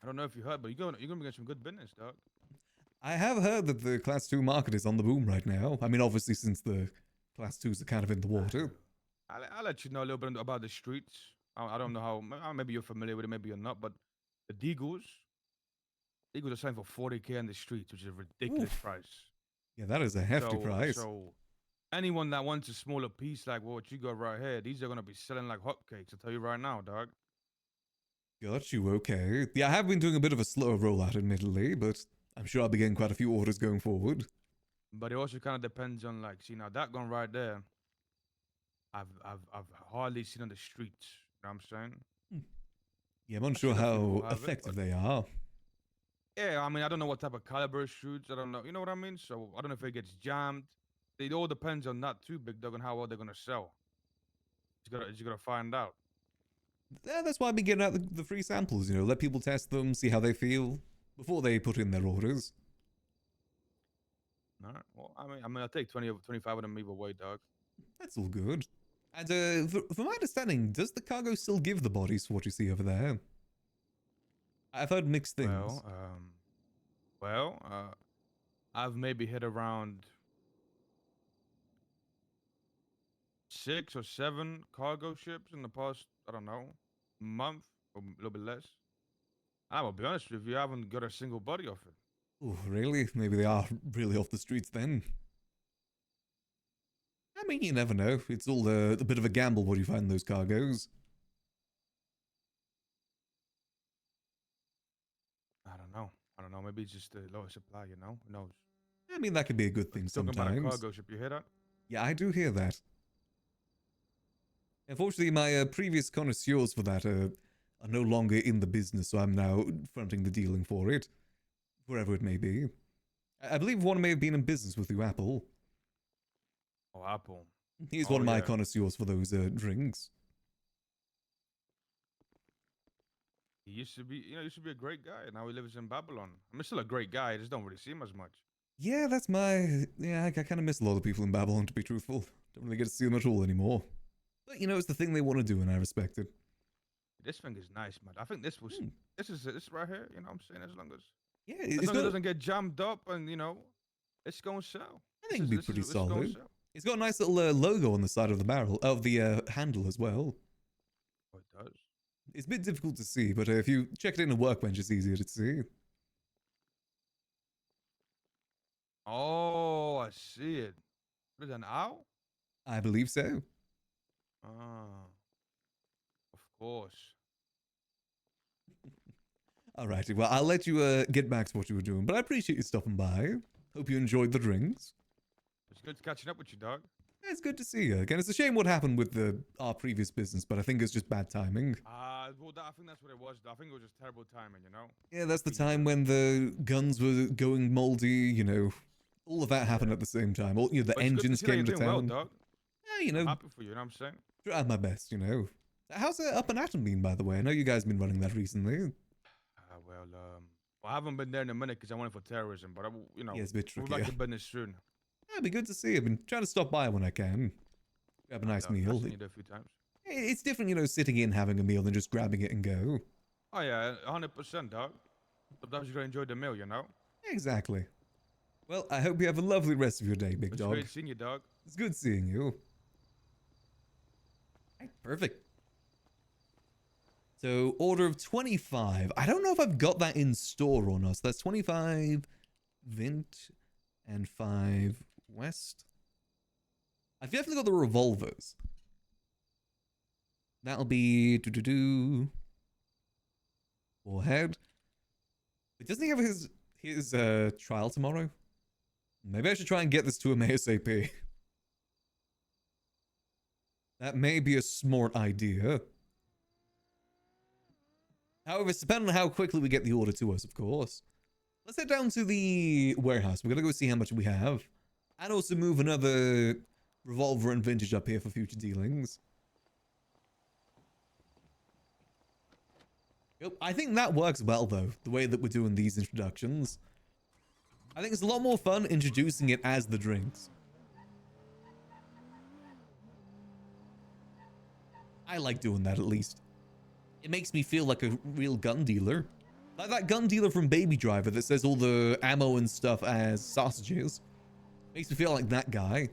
I don't know if you heard, but you're gonna be getting some good business, dog. I have heard that the Class 2 market is on the boom right now. I mean, obviously, since the Class 2s are kind of in the water. I'll let you know a little bit about the streets. I don't know how. Maybe you're familiar with it, maybe you're not. But the Deagles are selling for 40k in the streets, which is a ridiculous Oof. price. Yeah, that is a hefty so, price. So, anyone that wants a smaller piece like what you got right here, these are gonna be selling like hotcakes. I'll tell you right now, dog. Got you, okay. Yeah, I have been doing a bit of a slower rollout, admittedly, but I'm sure I'll be getting quite a few orders going forward. But it also kind of depends on like, see now that gun right there. I've hardly seen on the streets. You know what I'm saying? Yeah, I'm unsure seen a few how who have it, effective but- they are. Yeah, I mean, I don't know what type of caliber it shoots. I don't know. You know what I mean? So I don't know if it gets jammed. It all depends on that too, big dog, on how well they're gonna sell. You gotta find out. Yeah, that's why I've been getting out the free samples, you know, let people test them, see how they feel, before they put in their orders. All right. Well, I mean, I'll take 20 or 25 of them either way, dog. That's all good. And from my understanding, does the cargo still give the bodies for what you see over there? I've heard mixed things. I've maybe hit around 6 or 7 cargo ships in the past, I don't know, month or a little bit less. I will be honest with you, I haven't got a single body off it. Oh, really? Maybe they are really off the streets then. I mean, you never know. It's all a bit of a gamble what you find in those cargoes. I don't know. Maybe it's just the lower supply, you know? Who knows? I mean, that could be a good thing Talking sometimes. about a cargo ship, you hear that? Yeah, I do hear that. Unfortunately, my previous connoisseurs for that are no longer in the business, so I'm now fronting the dealing for it, wherever it may be. I believe one may have been in business with you, Apple. Oh, Apple. He's Oh, one of my yeah. connoisseurs for those drinks. He used to be, a great guy. Now he lives in Babylon. I mean, still a great guy. I just don't really see him as much. Yeah, that's my... Yeah, I kind of miss a lot of people in Babylon, to be truthful. Don't really get to see them at all anymore. But, you know, it's the thing they want to do, and I respect it. This thing is nice, man. I think this was, this is right here. You know what I'm saying? As long as Yeah, As it's long as it got. doesn't get jammed up and, it's going to sell. I think it'd be pretty It's going to solid. sell. It's got a nice little logo on the side of the barrel of the handle as well. Oh, it does. It's a bit difficult to see, but if you check it in a workbench, it's easier to see. Oh, I see it. What is an owl? I believe so. Ah, of course. Alrighty, well, I'll let you get back to what you were doing, but I appreciate you stopping by. Hope you enjoyed the drinks. It's good catching up with you, dog. Yeah, it's good to see you again. It's a shame what happened with our previous business, but I think it's just bad timing. Well, I think that's what it was. I think it was just terrible timing, Yeah, that's the time when the guns were going moldy, all of that happened at the same time. All, the But it's good engines see that came to you're doing well, town. dog. Yeah, I'm happy for you, you know what I'm saying? tried my best, How's Up and Atom been, by the way? I know you guys have been running that recently. I haven't been there in a minute because I went for terrorism, but Yeah, it's a bit we'll tricky. back to business soon. It'd be good to see you. I've been trying to stop by when I can. Grab a nice I've meal. seen you there a few times. It's different, sitting in having a meal than just grabbing it and go. Oh yeah, 100%, dog. Sometimes you gotta enjoy the meal, Exactly. Well, I hope you have a lovely rest of your day, big It's dog. great seeing you, dog. It's good seeing you. Right, perfect. So, order of 25. I don't know if I've got that in store or not. So that's 25 Vint and 5 West. I've definitely got the revolvers. That'll be... Forehead. But doesn't he have his trial tomorrow? Maybe I should try and get this to him ASAP. That may be a smart idea. However, it's depending on how quickly we get the order to us, of course. Let's head down to the warehouse. We're going to go see how much we have. And also move another revolver and vintage up here for future dealings. Yep, I think that works well, though, the way that we're doing these introductions. I think it's a lot more fun introducing it as the drinks. I like doing that, at least. It makes me feel like a real gun dealer. Like that gun dealer from Baby Driver that says all the ammo and stuff as sausages. Makes me feel like that guy.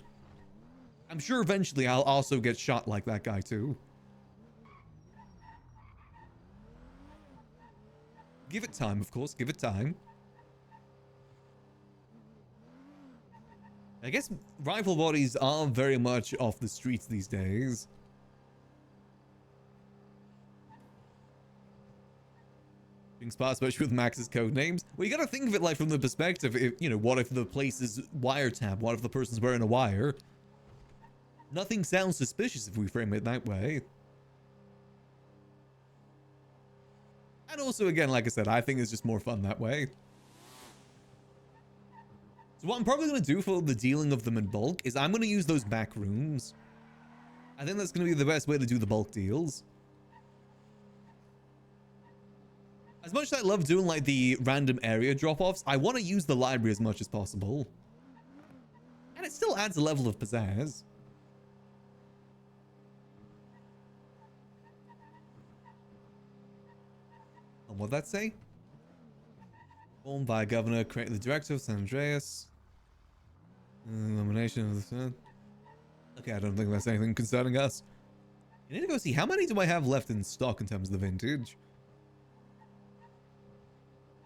I'm sure eventually I'll also get shot like that guy too. Give it time, of course. Give it time. I guess rifle bodies are very much off the streets these days. Spot, especially with Max's code names. Well, you gotta think of it like from the perspective, if, what if the place is wiretap? What if the person's wearing a wire? Nothing sounds suspicious if we frame it that way. And also, again, like I said, I think it's just more fun that way. So what I'm probably going to do for the dealing of them in bulk is I'm going to use those back rooms. I think that's going to be the best way to do the bulk deals. As much as I love doing like the random area drop-offs, I want to use the library as much as possible. And it still adds a level of pizzazz. And what'd that say? Formed by Governor, created the Director of San Andreas. Nomination of the Senate. Okay, I don't think that's anything concerning us. I need to go see how many do I have left in stock in terms of the vintage.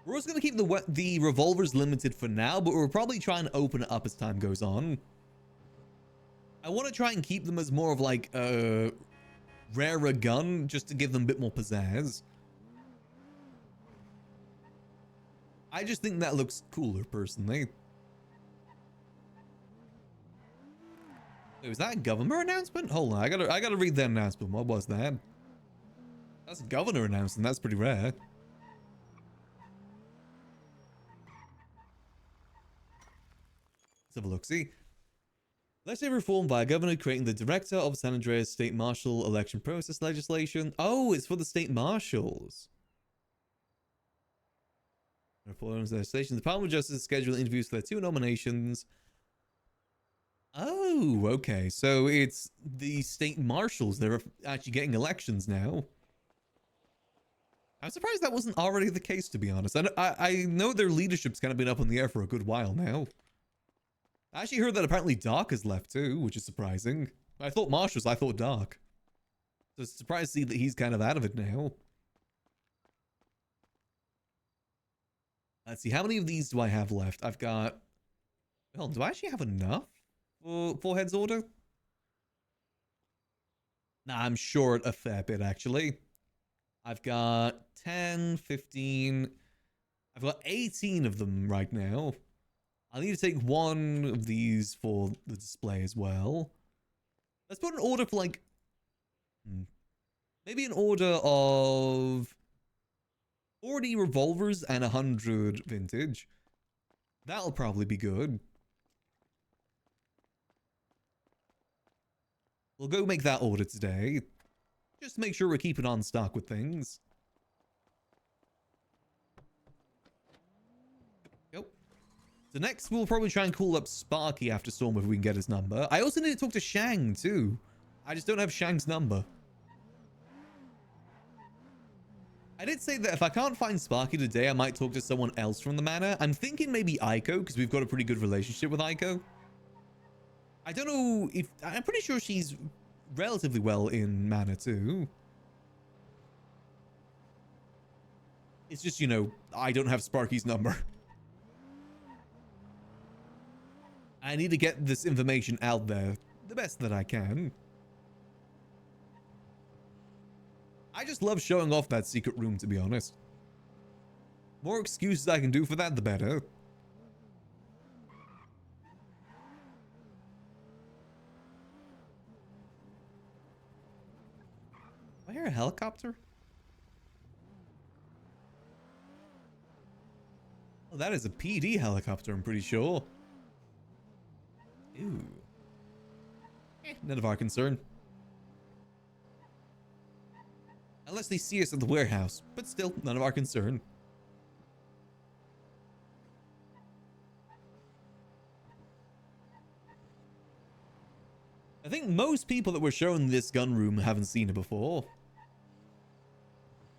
We're also going to keep the revolvers limited for now, but we're probably trying to open it up as time goes on. I want to try and keep them as more of like a rarer gun, just to give them a bit more pizzazz. I just think that looks cooler, personally. Wait, was that a governor announcement? Hold on, I gotta read that announcement. What was that? That's a governor announcement. That's pretty rare. Let's have a look. See, legislative reform by a governor creating the director of San Andreas State Marshal election process legislation. Oh, it's for the state marshals. Report on legislation. The Department of Justice scheduled interviews for their 2 nominations. Oh, okay. So it's the state marshals. They're actually getting elections now. I'm surprised that wasn't already the case, to be honest. I know their leadership's kind of been up in the air for a good while now. I actually heard that apparently Doc has left too, which is surprising. I thought Marsh was, I thought Doc. So it's surprised to see that he's kind of out of it now. Let's see, how many of these do I have left? I've got... Well, do I actually have enough for Head's Order? Nah, I'm short a fair bit, actually. I've got 10, 15... I've got 18 of them right now. I need to take one of these for the display as well. Let's put an order for, like... Maybe an order of 40 revolvers and 100 vintage. That'll probably be good. We'll go make that order today. Just to make sure we're keeping on stock with things. Yep. So next we'll probably try and call up Sparky after Storm if we can get his number. I also need to talk to Shang too. I just don't have Shang's number. I did say that if I can't find Sparky today, I might talk to someone else from the manor. I'm thinking maybe Aiko, because we've got a pretty good relationship with Aiko. I don't know if... I'm pretty sure she's relatively well in manor too. It's just, you know, I don't have Sparky's number. I need to get this information out there the best that I can. I just love showing off that secret room, to be honest. More excuses I can do for that, the better. Do I hear a helicopter? Oh, that is a PD helicopter, I'm pretty sure. Ew. None of our concern. Unless they see us at the warehouse, but still, none of our concern. I think most people that were shown this gun room haven't seen it before.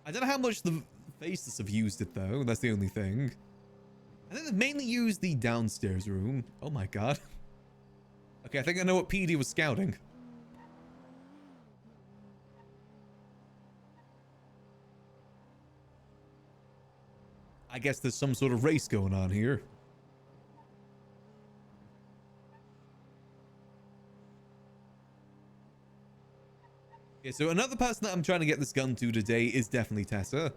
I don't know how much the Faceless have used it though, that's the only thing. I think they've mainly used the downstairs room. Oh my god. Okay, I think I know what PD was scouting. I guess there's some sort of race going on here. Okay, so another person that I'm trying to get this gun to today is definitely Tessa.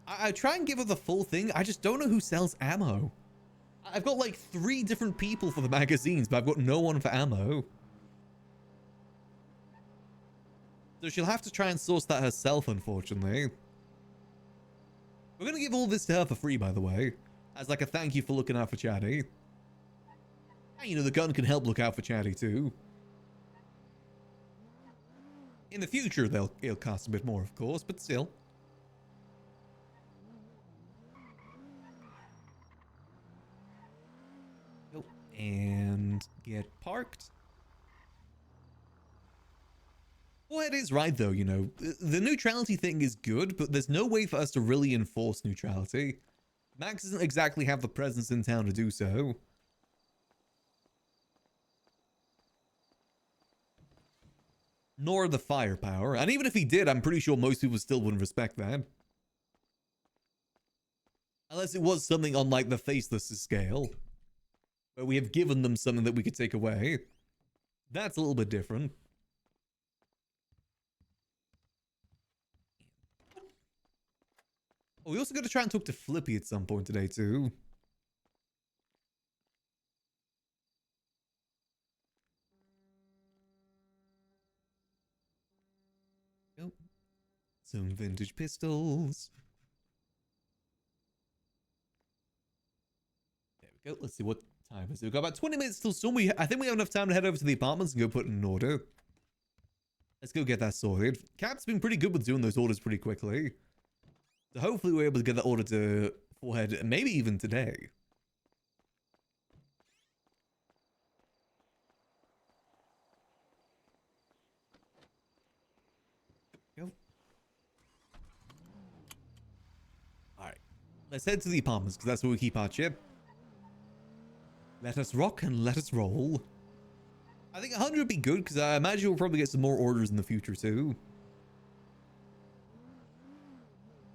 I try and give her the full thing. I just don't know who sells ammo. I've got like 3 different people for the magazines, but I've got no one for ammo. So she'll have to try and source that herself, unfortunately. We're going to give all this to her for free, by the way, as like a thank you for looking out for Chatty. And you know, the gun can help look out for Chatty too. In the future, it'll cost a bit more, of course, but still. Go and get parked. Well, it is right, though, you know. The neutrality thing is good, but there's no way for us to really enforce neutrality. Max doesn't exactly have the presence in town to do so. Nor the firepower. And even if he did, I'm pretty sure most people still wouldn't respect that. Unless it was something on, like, the Faceless scale. Where we have given them something that we could take away. That's a little bit different. Oh, we also got to try and talk to Flippy at some point today, too. Oh. Some vintage pistols. There we go. Let's see what time is it. We've got about 20 minutes till Storm. I think we have enough time to head over to the apartments and go put in an order. Let's go get that sorted. Cap's been pretty good with doing those orders pretty quickly. So hopefully we're able to get that order to Forehead, maybe even today. Go. Let's head to the apartments, because that's where we keep our chip. Let us rock and let us roll. I think 100 would be good, because I imagine we'll probably get some more orders in the future, too.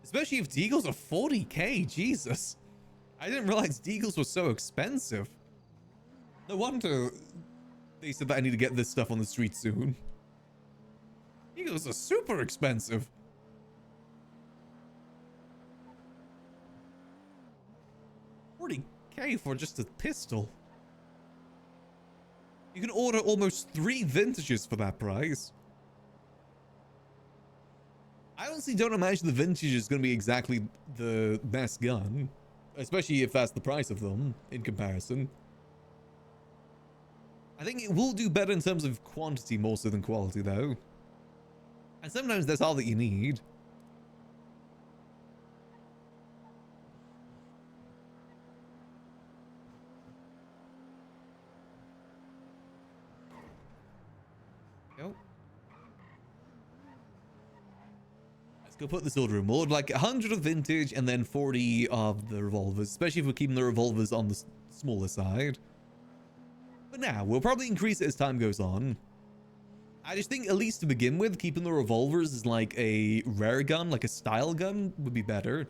Especially if Deagles are 40k, Jesus. I didn't realize Deagles were so expensive. No wonder they said that I need to get this stuff on the street soon. Deagles are super expensive. $40k for just a pistol. You can order almost 3 vintages for that price. I honestly don't imagine the vintage is going to be exactly the best gun. Especially if that's the price of them in comparison. I think it will do better in terms of quantity more so than quality though. And sometimes that's all that you need. Go. Let's go put this order in. We'll order like 100 of vintage and then 40 of the revolvers, especially if we're keeping the revolvers on the smaller side. But now, we'll probably increase it as time goes on. I just think, at least to begin with, keeping the revolvers as like a rare gun, like a style gun, would be better.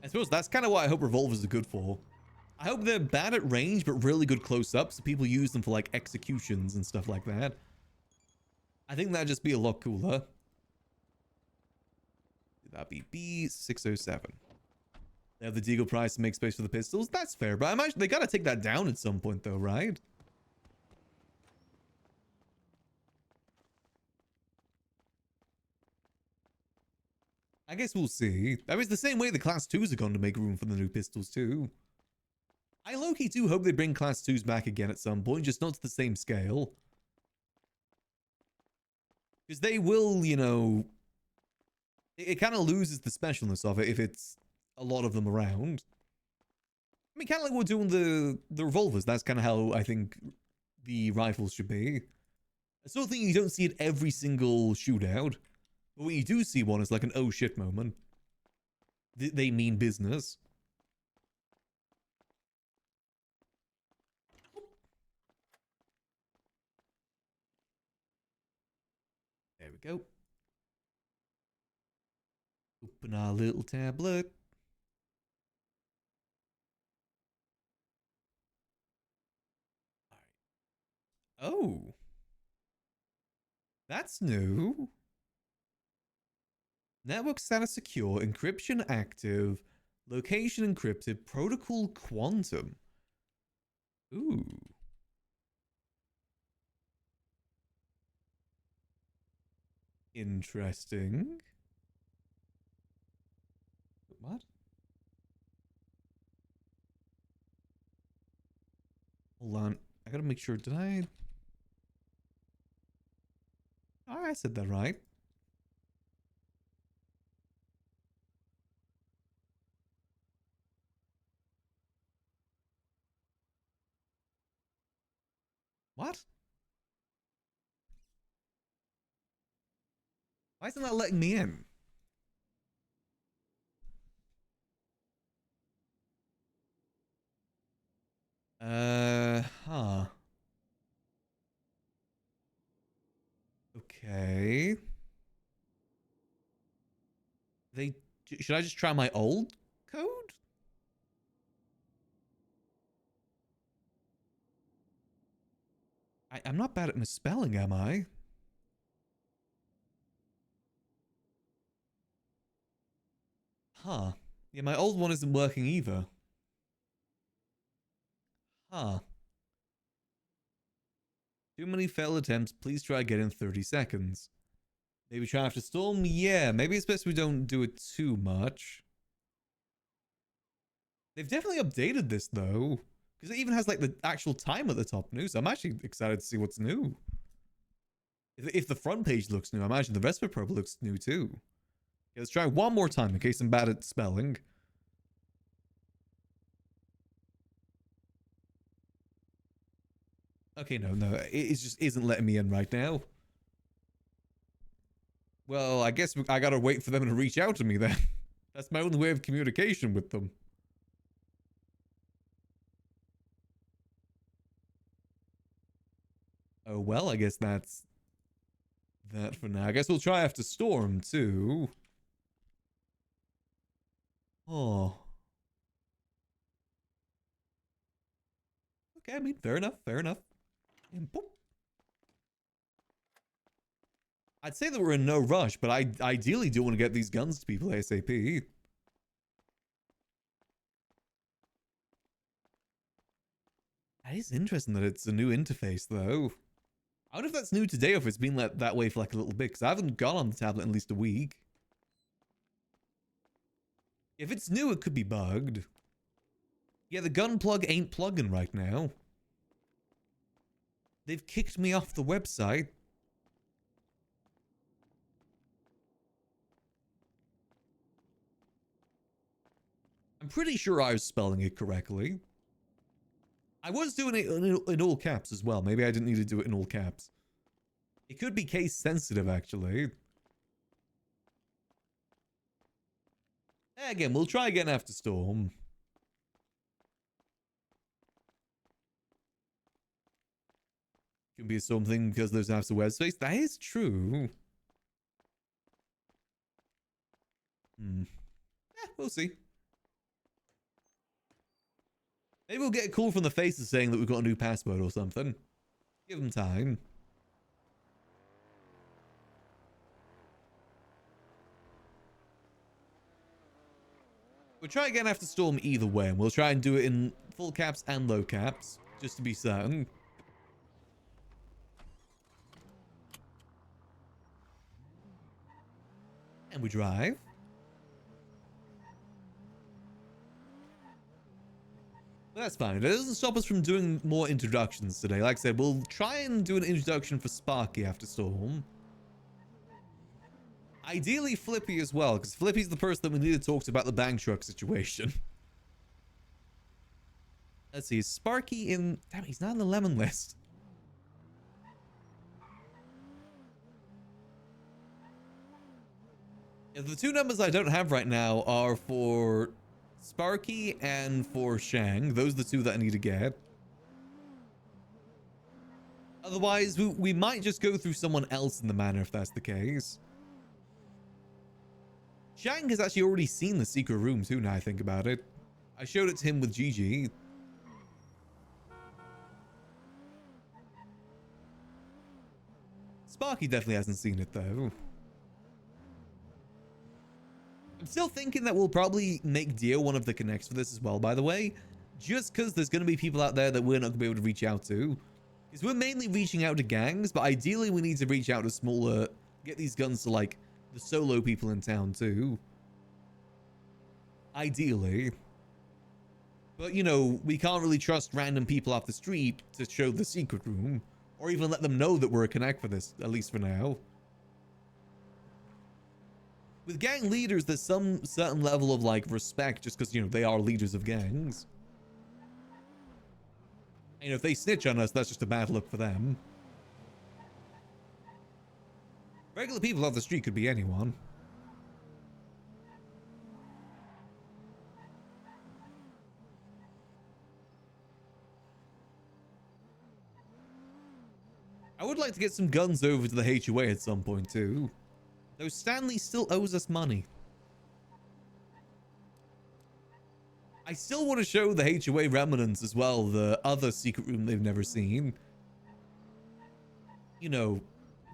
I suppose that's kind of what I hope revolvers are good for. I hope they're bad at range, but really good close-ups, so people use them for like executions and stuff like that. I think that'd just be a lot cooler. That'd be B607. They have the Deagle price to make space for the pistols. That's fair, but I imagine they gotta take that down at some point though, right? I guess we'll see. I mean, it's the same way the Class 2s are going to make room for the new pistols too. I low-key do hope they bring Class 2s back again at some point, just not to the same scale. Because they will, you know... It kind of loses the specialness of it if it's a lot of them around. I mean, kind of like we're doing the revolvers. That's kind of how I think the rifles should be. I still think you don't see it every single shootout. But when you do see one, it's like an oh shit moment. They mean business. There we go. Open our little tablet. All right. Oh. That's new. Network status secure, encryption active, location encrypted, protocol quantum. Ooh. Interesting. What? Hold on. I gotta make sure. Did I? Oh, I said that right. What? Why isn't that letting me in? Huh. Okay. Should I just try my old code? I'm not bad at misspelling, am I? Huh. Yeah, my old one isn't working either. Huh. Too many failed attempts. Please try again in 30 seconds. Maybe try after storm? Yeah, maybe it's best we don't do it too much. They've definitely updated this, though. Because it even has, like, the actual time at the top new. So I'm actually excited to see what's new. If the front page looks new, I imagine the rest of it probably looks new, too. Okay, let's try one more time in case I'm bad at spelling. Okay, no. It just isn't letting me in right now. Well, I guess I gotta wait for them to reach out to me then. That's my only way of communication with them. Oh, well, I guess that's that for now. I guess we'll try after Storm, too. Oh. Okay, I mean, fair enough. And boop. I'd say that we're in no rush, but I ideally do want to get these guns to people ASAP. That is interesting that it's a new interface, though. I wonder if that's new today or if it's been that way for like a little bit, because I haven't gone on the tablet in at least a week. If it's new, it could be bugged. Yeah, the gun plug ain't plugging right now. They've kicked me off the website. I'm pretty sure I was spelling it correctly. I was doing it in all caps as well. Maybe I didn't need to do it in all caps. It could be case sensitive, actually. Again, we'll try again after Storm. Could be something because there's an after web space. That is true. Yeah, we'll see. Maybe we'll get a call from the faces saying that we've got a new password or something. Give them time. We'll try again after Storm either way, and we'll try and do it in full caps and low caps, just to be certain. And we drive. But that's fine. It doesn't stop us from doing more introductions today. Like I said, we'll try and do an introduction for Sparky after Storm. Ideally Flippy as well, because Flippy's the person that we need to talk to about the bang truck situation. Let's see, is Sparky in... Damn, he's not on the lemon list. Yeah, the two numbers I don't have right now are for Sparky and for Shang. Those are the two that I need to get. Otherwise, we might just go through someone else in the manor if that's the case. Shang has actually already seen the secret room too, now I think about it. I showed it to him with Gigi. Sparky definitely hasn't seen it though. I'm still thinking that we'll probably make Dio one of the connects for this as well, by the way. Just because there's going to be people out there that we're not going to be able to reach out to. Because we're mainly reaching out to gangs, but ideally we need to reach out to smaller... Get these guns to, like, the solo people in town too. Ideally. But, you know, we can't really trust random people off the street to show the secret room. Or even let them know that we're a connect for this, at least for now. With gang leaders, there's some certain level of, like, respect just because, you know, they are leaders of gangs. And if they snitch on us, that's just a bad look for them. Regular people off the street could be anyone. I would like to get some guns over to the HOA at some point too. Though Stanley still owes us money. I still want to show the HOA remnants as well, the other secret room they've never seen. You know,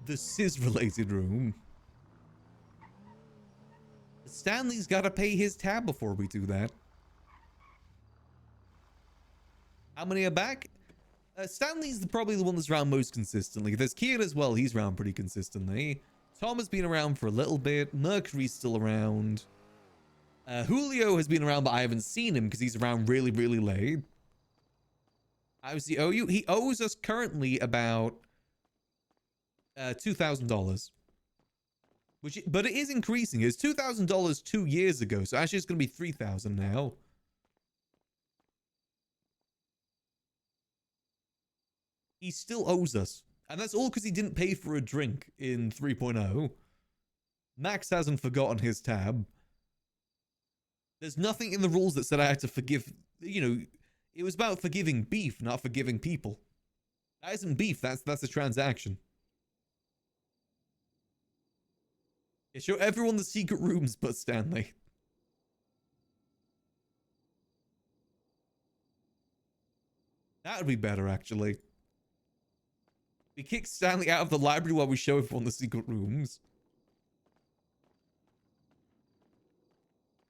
the SIS-related room. Stanley's got to pay his tab before we do that. How many are back? Stanley's probably the one that's around most consistently. There's Kian as well. He's around pretty consistently. Tom has been around for a little bit. Mercury's still around. Julio has been around, but I haven't seen him because he's around really, really late. How does he owe you? He owes us currently about $2,000. But it is increasing. It's $2,000 2 years ago, so actually it's going to be $3,000 now. He still owes us. And that's all because he didn't pay for a drink in 3.0. Max hasn't forgotten his tab. There's nothing in the rules that said I had to forgive, you know, it was about forgiving beef, not forgiving people. That isn't beef, that's a transaction. Yeah, show everyone the secret rooms but Stanley. That would be better, actually. We kick Stanley out of the library while we show everyone the secret rooms.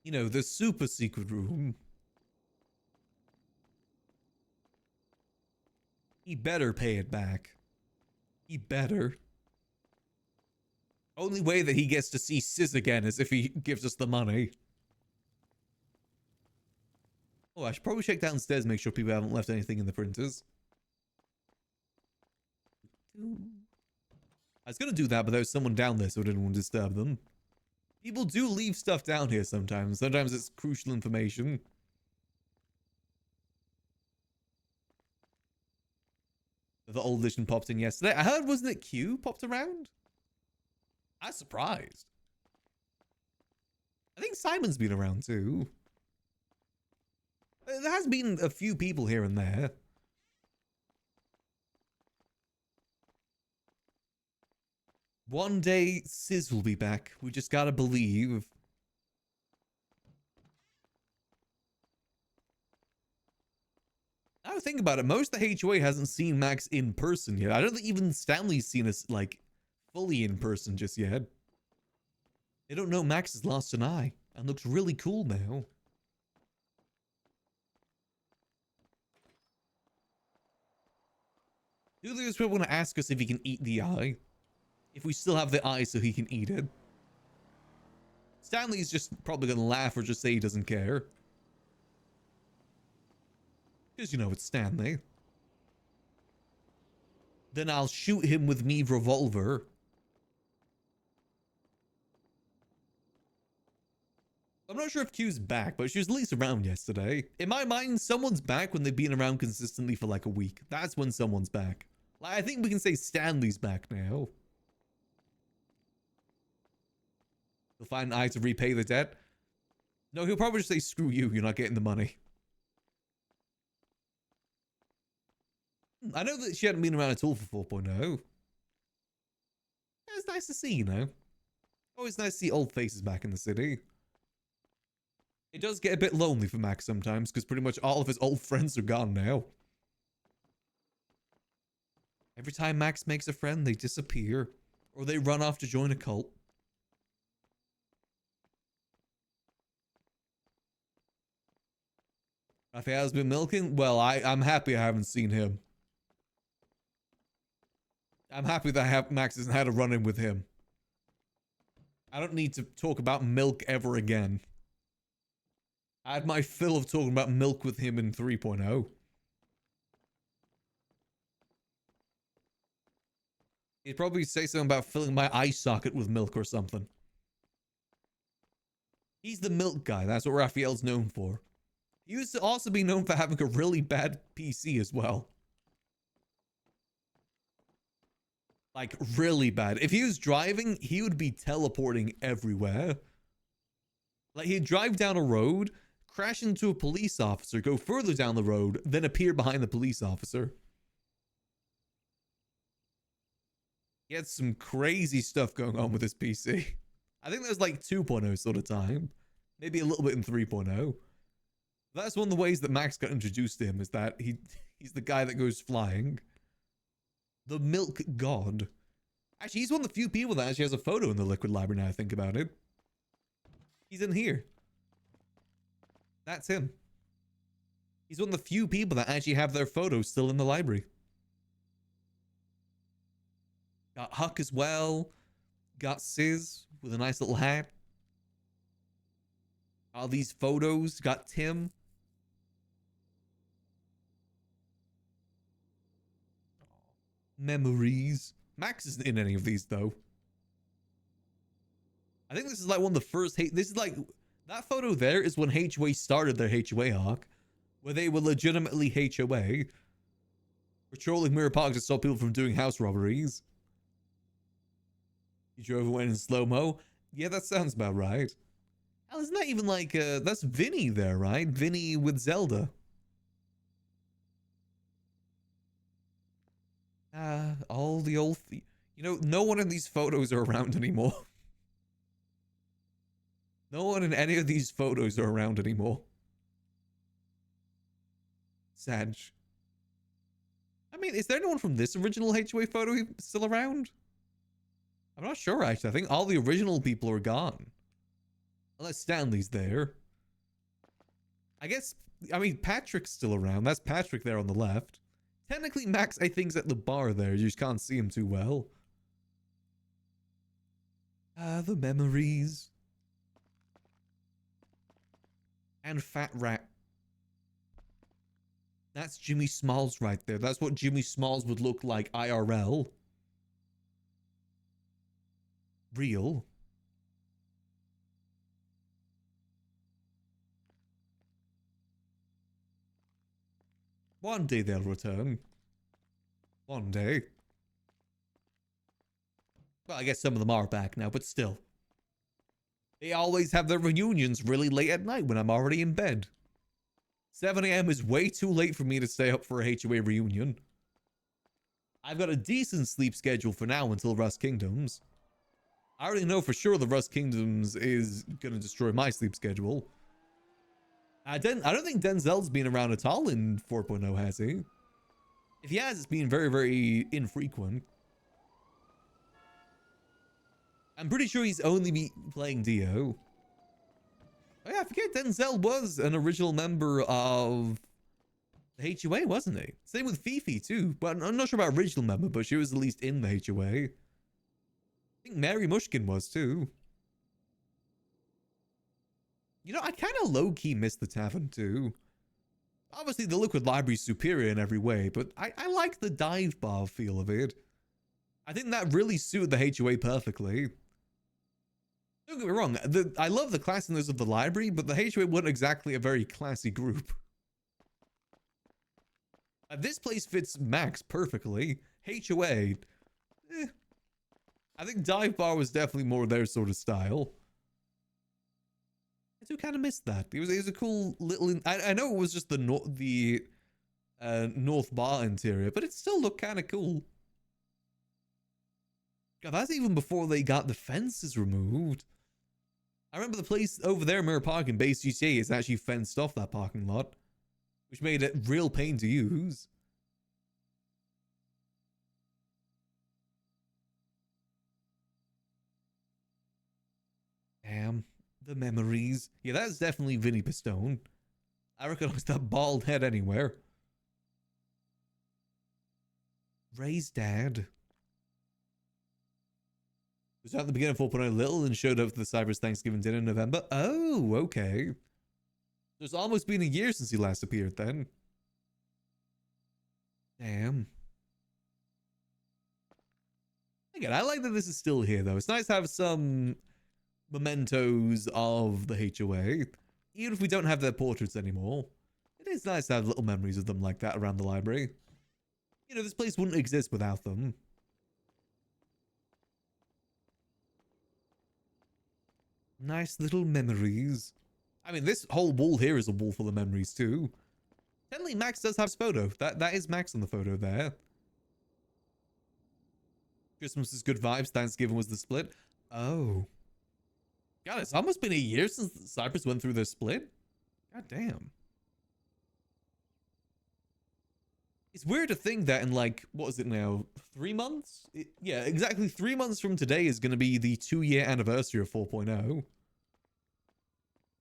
You know, the super secret room. He better pay it back. He better. Only way that he gets to see Sis again is if he gives us the money. Oh, I should probably check downstairs, make sure people haven't left anything in the printers. I was going to do that, but there was someone down there, so I didn't want to disturb them. People do leave stuff down here sometimes. Sometimes it's crucial information. The old edition popped in yesterday. I heard, wasn't it Q popped around? I was surprised. I think Simon's been around too. There has been a few people here and there. One day, Sis will be back. We just gotta believe. Now think about it, most of the HOA hasn't seen Max in person yet. I don't think even Stanley's seen us, like, fully in person just yet. They don't know Max has lost an eye and looks really cool now. Do these people want to ask us if he can eat the eye? If we still have the eye so he can eat it? Stanley's just probably going to laugh or just say he doesn't care. Because, you know, it's Stanley. Then I'll shoot him with me revolver. I'm not sure if Q's back, but she was at least around yesterday. In my mind, someone's back when they've been around consistently for like a week. That's when someone's back. Like, I think we can say Stanley's back now. He'll find an eye to repay the debt. No, he'll probably just say, screw you, you're not getting the money. I know that she hadn't been around at all for 4.0. It's nice to see, you know. Always nice to see old faces back in the city. It does get a bit lonely for Max sometimes, because pretty much all of his old friends are gone now. Every time Max makes a friend, they disappear. Or they run off to join a cult. Raphael's been milking? Well, I'm happy I haven't seen him. I'm happy that Max hasn't had a run-in with him. I don't need to talk about milk ever again. I had my fill of talking about milk with him in 3.0. He'd probably say something about filling my eye socket with milk or something. He's the milk guy. That's what Raphael's known for. He used to also be known for having a really bad PC as well. Like, really bad. If he was driving, he would be teleporting everywhere. Like, he'd drive down a road, crash into a police officer, go further down the road, then appear behind the police officer. He had some crazy stuff going on with his PC. I think there's like 2.0 sort of time. Maybe a little bit in 3.0. That's one of the ways that Max got introduced to him, is that he's the guy that goes flying. The Milk God. Actually, he's one of the few people that actually has a photo in the Liquid Library now I think about it. He's in here. That's him. He's one of the few people that actually have their photos still in the library. Got Huck as well. Got Sis with a nice little hat. All these photos. Got Tim. Memories. Max isn't in any of these though. I think this is like one of the first this is like that photo there is when HOA started their HOA arc, where they were legitimately HOA. Patrolling Mirror Park to stop people from doing house robberies. You drove away in slow-mo? Yeah, that sounds about right. Hell, isn't that even like, that's Vinny there, right? Vinny with Zelda. All the old... You know, no one in these photos are around anymore. No one in any of these photos are around anymore. Sad. I mean, is there anyone from this original HOA photo still around? I'm not sure, actually. I think all the original people are gone. Unless Stanley's there. I guess, I mean, Patrick's still around. That's Patrick there on the left. Technically, Max, I think, is at the bar there. You just can't see him too well. The memories. And Fat Rat. That's Jimmy Smalls right there. That's what Jimmy Smalls would look like IRL. Real. One day they'll return. One day. Well, I guess some of them are back now, but still. They always have their reunions really late at night when I'm already in bed. 7 a.m. is way too late for me to stay up for a HOA reunion. I've got a decent sleep schedule for now until Rust Kingdoms. I already know for sure the Rust Kingdoms is going to destroy my sleep schedule. I don't think Denzel's been around at all in 4.0, has he? If he has, it's been very, very infrequent. I'm pretty sure he's only been playing Dio. Oh yeah, I forget Denzel was an original member of the HOA, wasn't he? Same with Fifi too. But I'm not sure about original member, but she was at least in the HOA. I think Mary Mushkin was too. You know, I kind of low-key miss the tavern too. Obviously, the Liquid Library is superior in every way, but I like the dive bar feel of it. I think that really suited the HOA perfectly. Don't get me wrong, I love the classiness of the library, but the HOA wasn't exactly a very classy group. This place fits Max perfectly. HOA, I think dive bar was definitely more their sort of style. I do kind of miss that. It was a cool little... I know it was just the North Bar interior, but it still looked kind of cool. God, that's even before they got the fences removed. I remember the place over there, Mirror Park in Base GTA, is actually fenced off that parking lot, which made it real pain to use. Damn, the memories. Yeah, that's definitely Vinny Pistone. I recognize that bald head anywhere. Ray's dad. Was at the beginning of 4.0 Little and showed up for the Cyber's Thanksgiving dinner in November. Oh, okay. It's almost been a year since he last appeared then. Damn. Again, I like that this is still here though. It's nice to have some mementos of the HOA. Even if we don't have their portraits anymore. It is nice to have little memories of them like that around the library. You know, this place wouldn't exist without them. Nice little memories. I mean, this whole wall here is a wall full of memories too. Technically, Max does have his photo. That is Max on the photo there. Christmas is good vibes. Thanksgiving was the split. Oh. God, it's almost been a year since Cyprus went through their split. God damn. It's weird to think that in like, what is it now? 3 months? Yeah, exactly 3 months from today is going to be the 2-year anniversary of 4.0.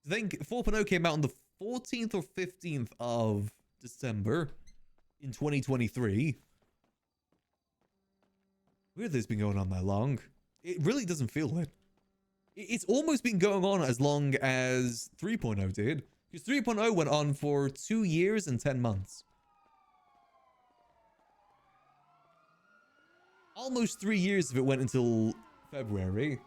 I think 4.0 came out on the 14th or 15th of December in 2023. Weird this been going on that long. It really doesn't feel it. It's almost been going on as long as 3.0 did. Because 3.0 went on for 2 years and 10 months. Almost 3 years if it went until February.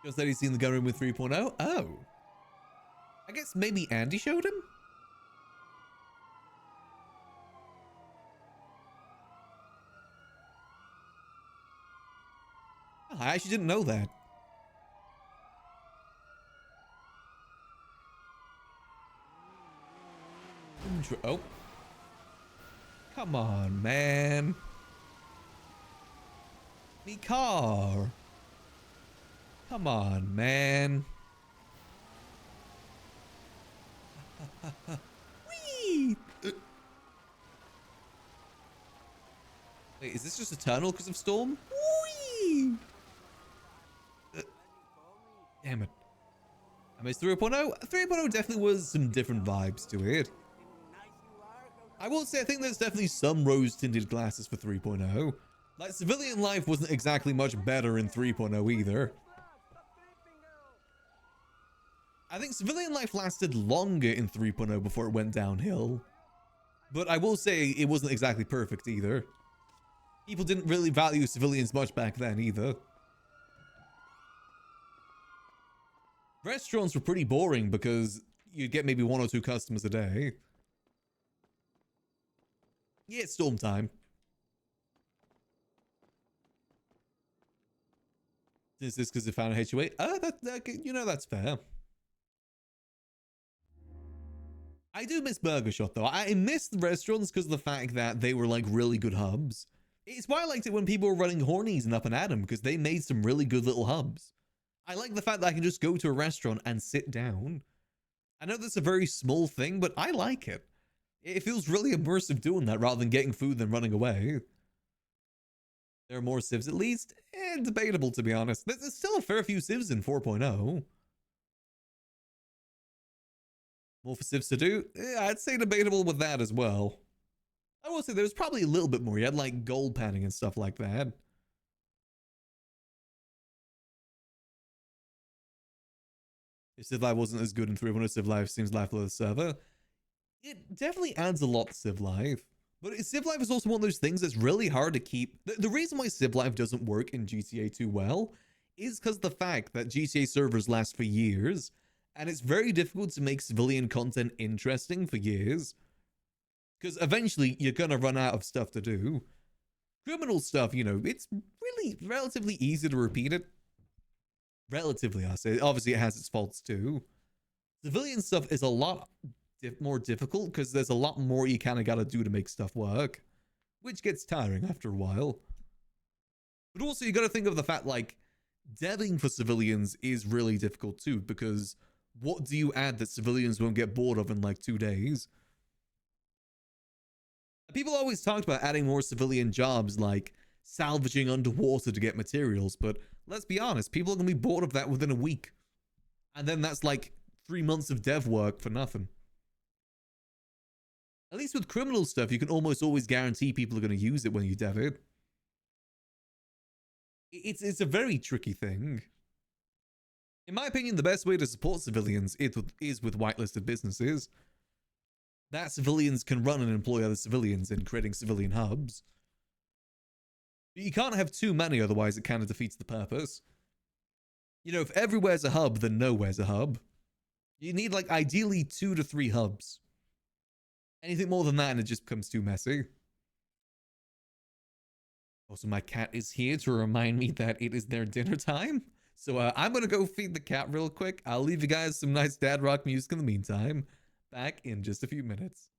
Just that he's seen the gun room with 3.0? Oh. I guess maybe Andy showed him? Oh, I actually didn't know that. Oh. Come on, man. Me car. Come on, man. Whee! Wait, is this just a tunnel because of storm? Whee! Damn it. I mean, it's 3.0. 3.0 definitely was some different vibes to it. I will say, I think there's definitely some rose-tinted glasses for 3.0. Like, civilian life wasn't exactly much better in 3.0 either. I think civilian life lasted longer in 3.0 before it went downhill. But I will say it wasn't exactly perfect either. People didn't really value civilians much back then either. Restaurants were pretty boring because you'd get maybe 1 or 2 customers a day. Yeah, it's storm time. Is this because they found a HOA? You know, that's fair. I do miss Burger Shot though. I miss the restaurants because of the fact that they were like really good hubs. It's why I liked it when people were running Hornies and Up and Adam because they made some really good little hubs. I like the fact that I can just go to a restaurant and sit down. I know that's a very small thing, but I like it. It feels really immersive doing that rather than getting food and running away. There are more civs at least? Debatable to be honest. There's still a fair few civs in 4.0. More for civs to do? I'd say debatable with that as well. I will say there's probably a little bit more. You had like gold panning and stuff like that. If Civ Live wasn't as good in 3.0, Civ Live seems lifeless the server. It definitely adds a lot to Civ Live. But Civ Live is also one of those things that's really hard to keep. The reason why Civ Live doesn't work in GTA too well is because of the fact that GTA servers last for years, and it's very difficult to make civilian content interesting for years. Because eventually you're gonna run out of stuff to do. Criminal stuff, you know, it's really relatively easy to repeat it. Relatively, I say. Obviously, it has its faults too. Civilian stuff is a lot more difficult because there's a lot more you kind of got to do to make stuff work, which gets tiring after a while. But also, you got to think of the fact like deving for civilians is really difficult too, because what do you add that civilians won't get bored of in like 2 days? People always talked about adding more civilian jobs like salvaging underwater to get materials, but let's be honest, people are going to be bored of that within a week. And then that's like 3 months of dev work for nothing. At least with criminal stuff, you can almost always guarantee people are going to use it when you dev it. It's a very tricky thing. In my opinion, the best way to support civilians is with whitelisted businesses. That civilians can run and employ other civilians in creating civilian hubs. But you can't have too many, otherwise it kind of defeats the purpose. You know, if everywhere's a hub, then nowhere's a hub. You need like ideally 2 to 3 hubs. Anything more than that and it just becomes too messy. Also, my cat is here to remind me that it is their dinner time. So I'm going to go feed the cat real quick. I'll leave you guys some nice dad rock music in the meantime. Back in just a few minutes.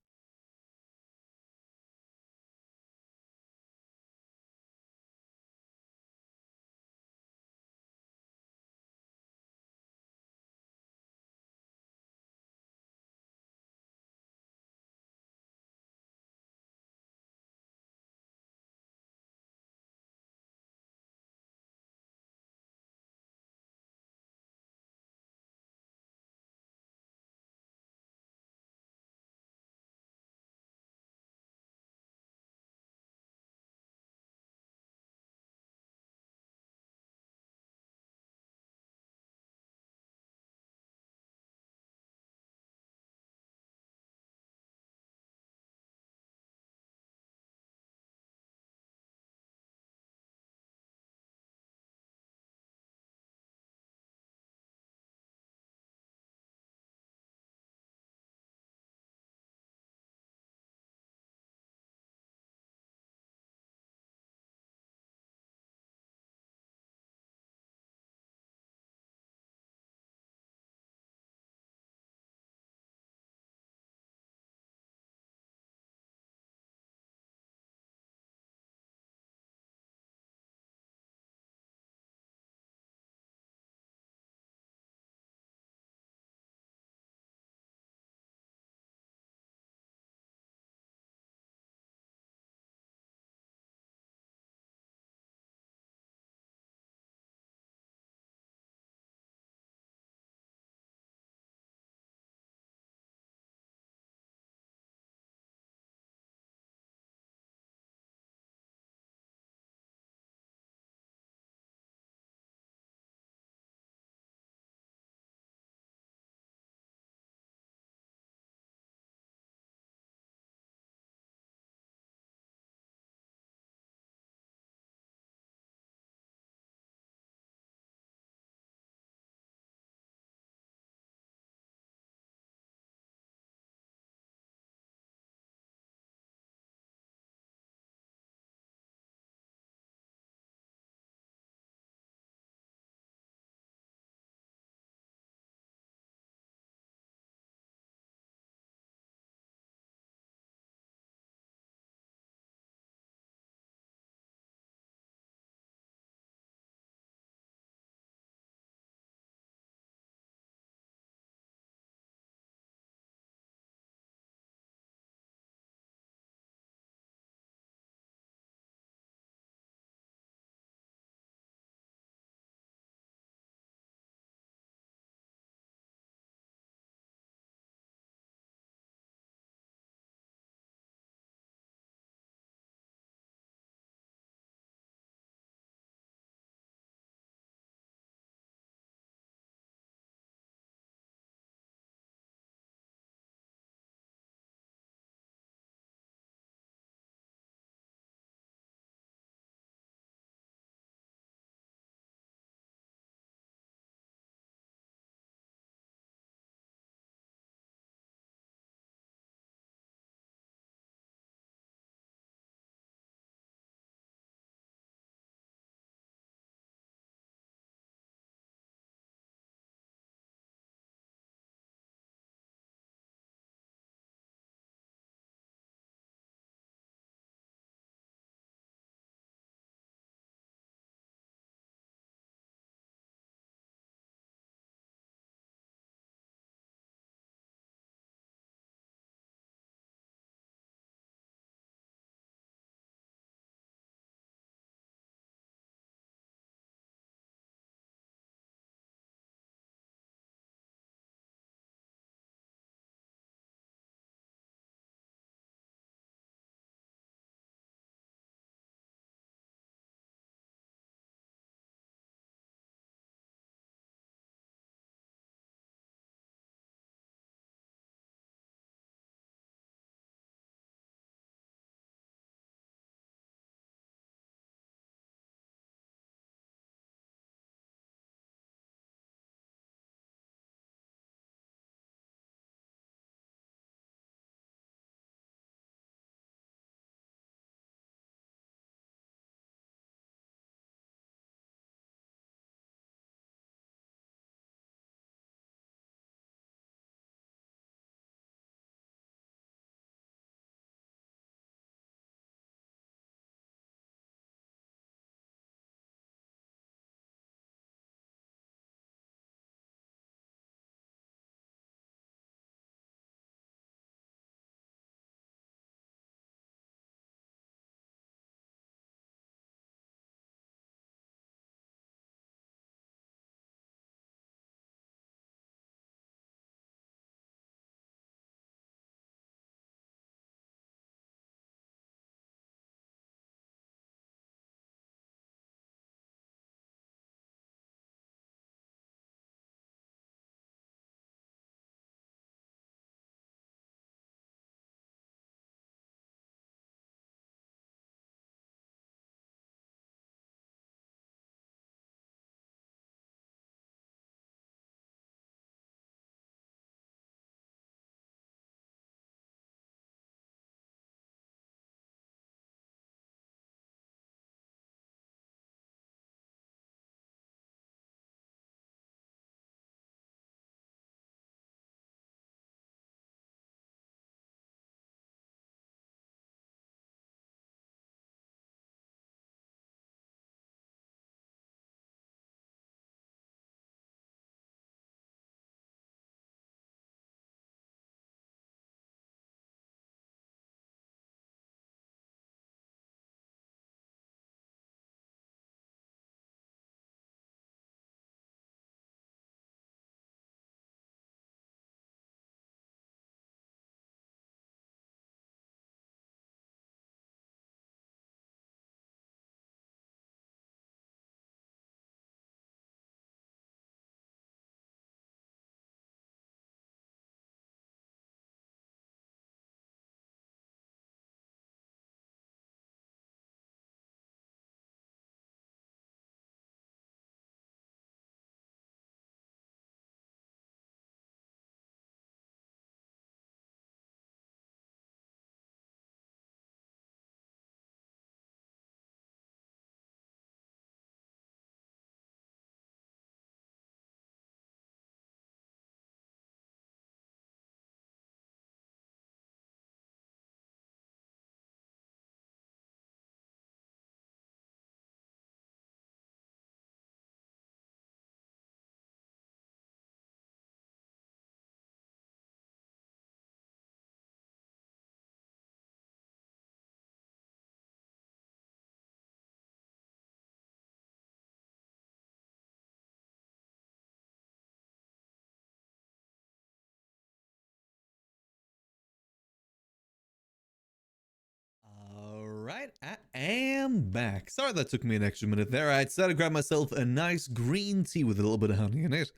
am back. Sorry that took me an extra minute there. I decided to grab myself a nice green tea with a little bit of honey in it.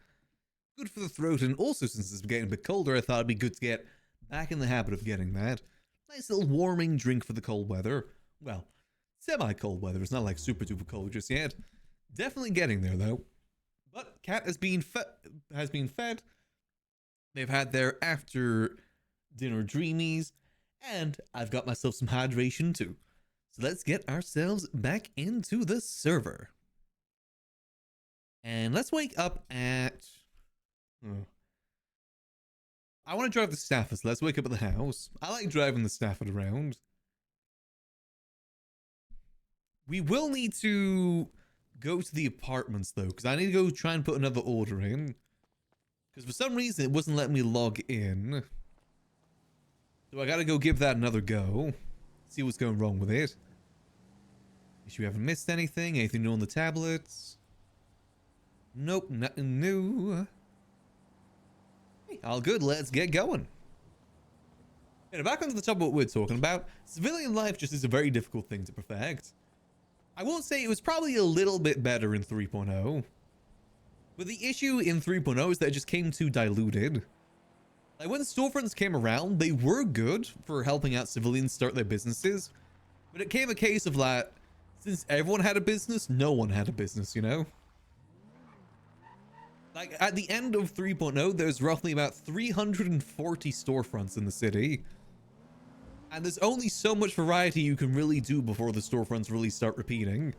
Good for the throat, and also since it's getting a bit colder, I thought it'd be good to get back in the habit of getting that. Nice little warming drink for the cold weather. Well, semi-cold weather. It's not like super duper cold just yet. Definitely getting there though. But cat has been fed. They've had their after dinner dreamies, and I've got myself some hydration too. So let's get ourselves back into the server. And let's wake up at... I want to drive the Stafford, so let's wake up at the house. I like driving the Stafford around. We will need to go to the apartments though, because I need to go try and put another order in. Because for some reason it wasn't letting me log in. So I gotta go give that another go. See what's going wrong with it. Make sure we haven't missed anything. Anything new on the tablets? Nope, nothing new. Hey, all good, let's get going. And back onto the top of what we're talking about. Civilian life just is a very difficult thing to perfect. I won't say it was probably a little bit better in 3.0. But the issue in 3.0 is that it just came too diluted. Like when storefronts came around, they were good for helping out civilians start their businesses. But it came a case of that, since everyone had a business, no one had a business, you know? Like at the end of 3.0, there's roughly about 340 storefronts in the city. And there's only so much variety you can really do before the storefronts really start repeating.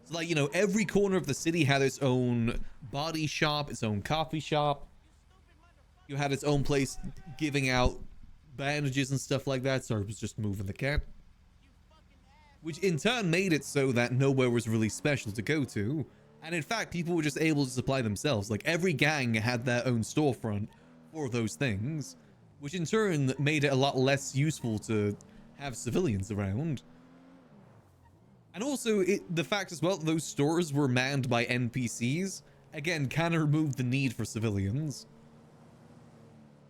So like, you know, every corner of the city had its own body shop, its own coffee shop. You had its own place giving out bandages and stuff like that. Sorry, I was just moving the cat. Which in turn made it so that nowhere was really special to go to. And in fact, people were just able to supply themselves. Like every gang had their own storefront for those things. Which in turn made it a lot less useful to have civilians around. And also, the fact as well that those stores were manned by NPCs, again, kind of removed the need for civilians.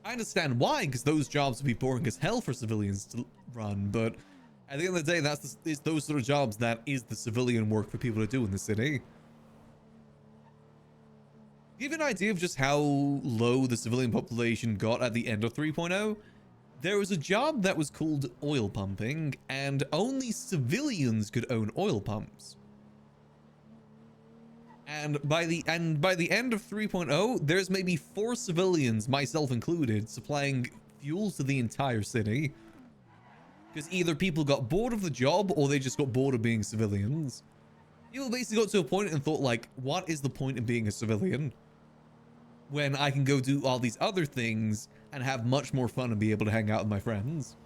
I understand why, because those jobs would be boring as hell for civilians to run, but at the end of the day, it's those sort of jobs that is the civilian work for people to do in the city. To give you an idea of just how low the civilian population got at the end of 3.0, there was a job that was called oil pumping, and only civilians could own oil pumps. And by the end of 3.0, there's maybe 4 civilians, myself included, supplying fuel to the entire city. Because either people got bored of the job, or they just got bored of being civilians. People basically got to a point and thought like, what is the point of being a civilian? When I can go do all these other things and have much more fun and be able to hang out with my friends.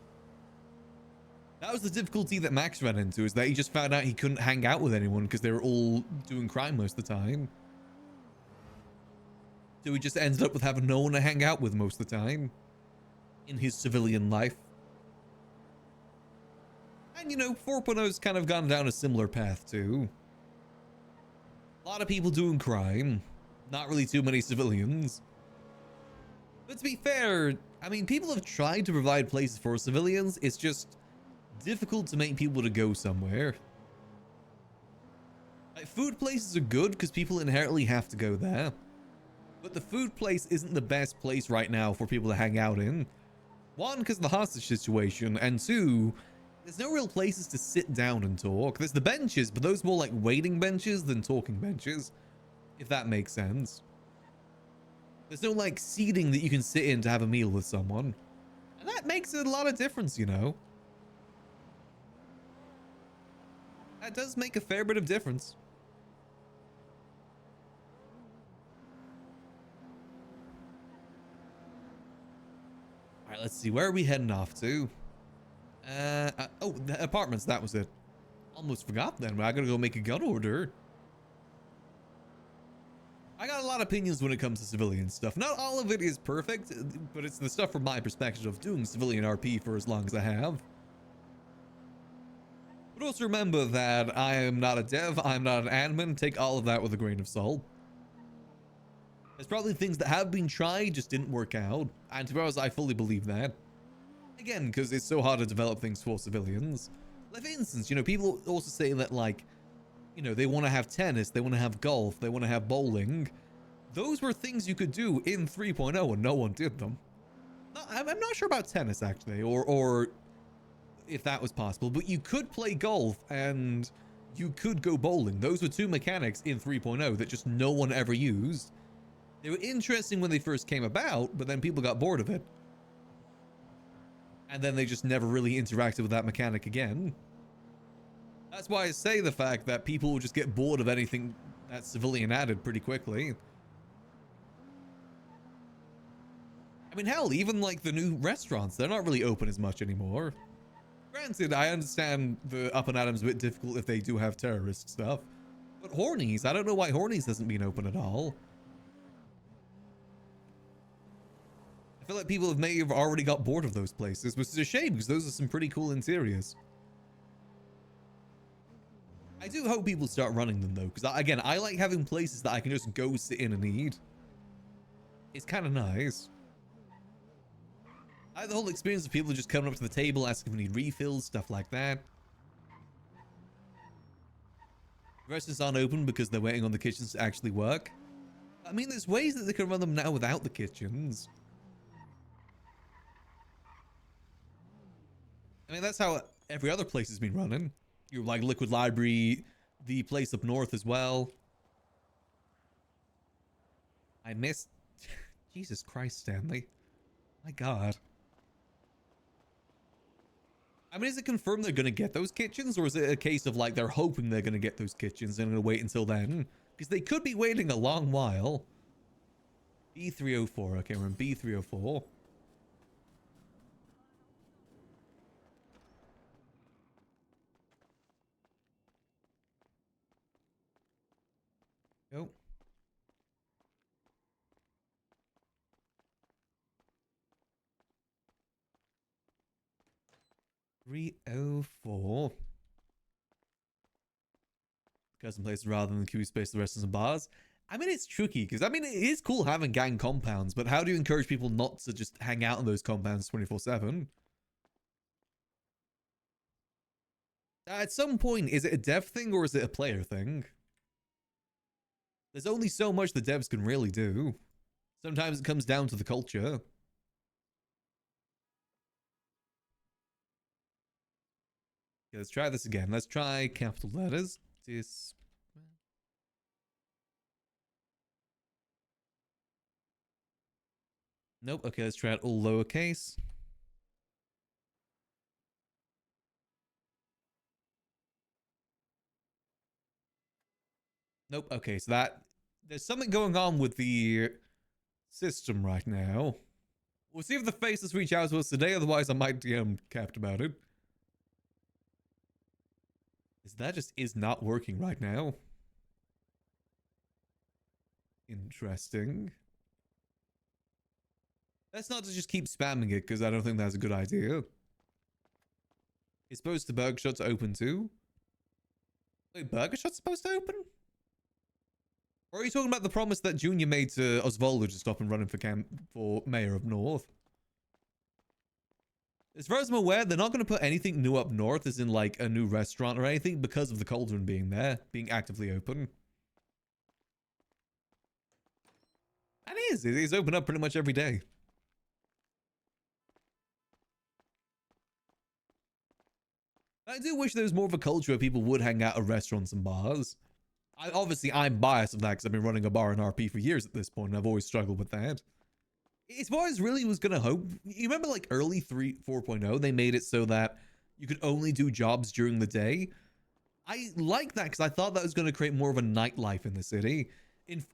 That was the difficulty that Max ran into, is that he just found out he couldn't hang out with anyone because they were all doing crime most of the time. So he just ended up with having no one to hang out with most of the time in his civilian life. And you know, 4.0's kind of gone down a similar path too. A lot of people doing crime. Not really too many civilians. But to be fair, I mean, people have tried to provide places for civilians. It's just difficult to make people to go somewhere. Like, food places are good because people inherently have to go there. But the food place isn't the best place right now for people to hang out in. 1, because of the hostage situation, and 2, there's no real places to sit down and talk. There's the benches, but those are more like waiting benches than talking benches. If that makes sense. There's no like seating that you can sit in to have a meal with someone. And that makes a lot of difference, you know. That does make a fair bit of difference. Alright, let's see. Where are we heading off to? Oh, the apartments. That was it. Almost forgot then. I gotta go make a gun order. I got a lot of opinions when it comes to civilian stuff. Not all of it is perfect, but it's the stuff from my perspective of doing civilian RP for as long as I have. But also remember that I am not a dev, I'm not an admin. Take all of that with a grain of salt. There's probably things that have been tried, just didn't work out. And to be honest, I fully believe that. Again, because it's so hard to develop things for civilians. Like, for instance, you know, people also say that, like, you know, they want to have tennis, they want to have golf, they want to have bowling. Those were things you could do in 3.0 and no one did them. I'm not sure about tennis, actually, or if that was possible, but you could play golf and you could go bowling. Those were two mechanics in 3.0 that just no one ever used. They were interesting when they first came about, but then people got bored of it. And then they just never really interacted with that mechanic again. That's why I say the fact that people will just get bored of anything that's civilian added pretty quickly. I mean, hell, even like the new restaurants, they're not really open as much anymore. Granted, I understand the Up and Adam's a bit difficult if they do have terrorist stuff. But Hornies, I don't know why Hornies hasn't been open at all. I feel like people may have already got bored of those places, which is a shame because those are some pretty cool interiors. I do hope people start running them though, because again, I like having places that I can just go sit in and eat. It's kind of nice. I like the whole experience of people just coming up to the table, asking if we need refills, stuff like that. Restaurants aren't open because they're waiting on the kitchens to actually work. I mean, there's ways that they can run them now without the kitchens. I mean, that's how every other place has been running. You like Liquid Library, the place up north as well. I missed... Jesus Christ, Stanley. My God. I mean, is it confirmed they're going to get those kitchens? Or is it a case of like they're hoping they're going to get those kitchens and going to wait until then? Because they could be waiting a long while. B304. Okay, we're in B304. Go. $304. Custom places rather than queue space the restaurants and bars. I mean, it's tricky because I mean, it is cool having gang compounds, but how do you encourage people not to just hang out in those compounds 24/7? At some point, is it a dev thing or is it a player thing? There's only so much the devs can really do. Sometimes it comes down to the culture. Okay, let's try this again. Let's try capital letters. Nope. Okay, let's try it all lowercase. Nope. Okay, so there's something going on with the system right now. We'll see if the faces reach out to us today, otherwise I might DM Capt about it. That just is not working right now. Interesting. That's not to just keep spamming it, because I don't think that's a good idea. Is supposed to Burger Shot's open too? Wait, Burger Shot's supposed to open? Or are you talking about the promise that Junior made to Osvaldo to stop and running for mayor of North? As far as I'm aware, they're not going to put anything new up north, as in like a new restaurant or anything, because of the Cauldron being there, being actively open. And it is open up pretty much every day. I do wish there was more of a culture where people would hang out at restaurants and bars. Obviously, I'm biased of that because I've been running a bar in RP for years at this point, and I've always struggled with that. It's what I really was going to hope. You remember like early 4.0, they made it so that you could only do jobs during the day. I like that because I thought that was going to create more of a nightlife in the city.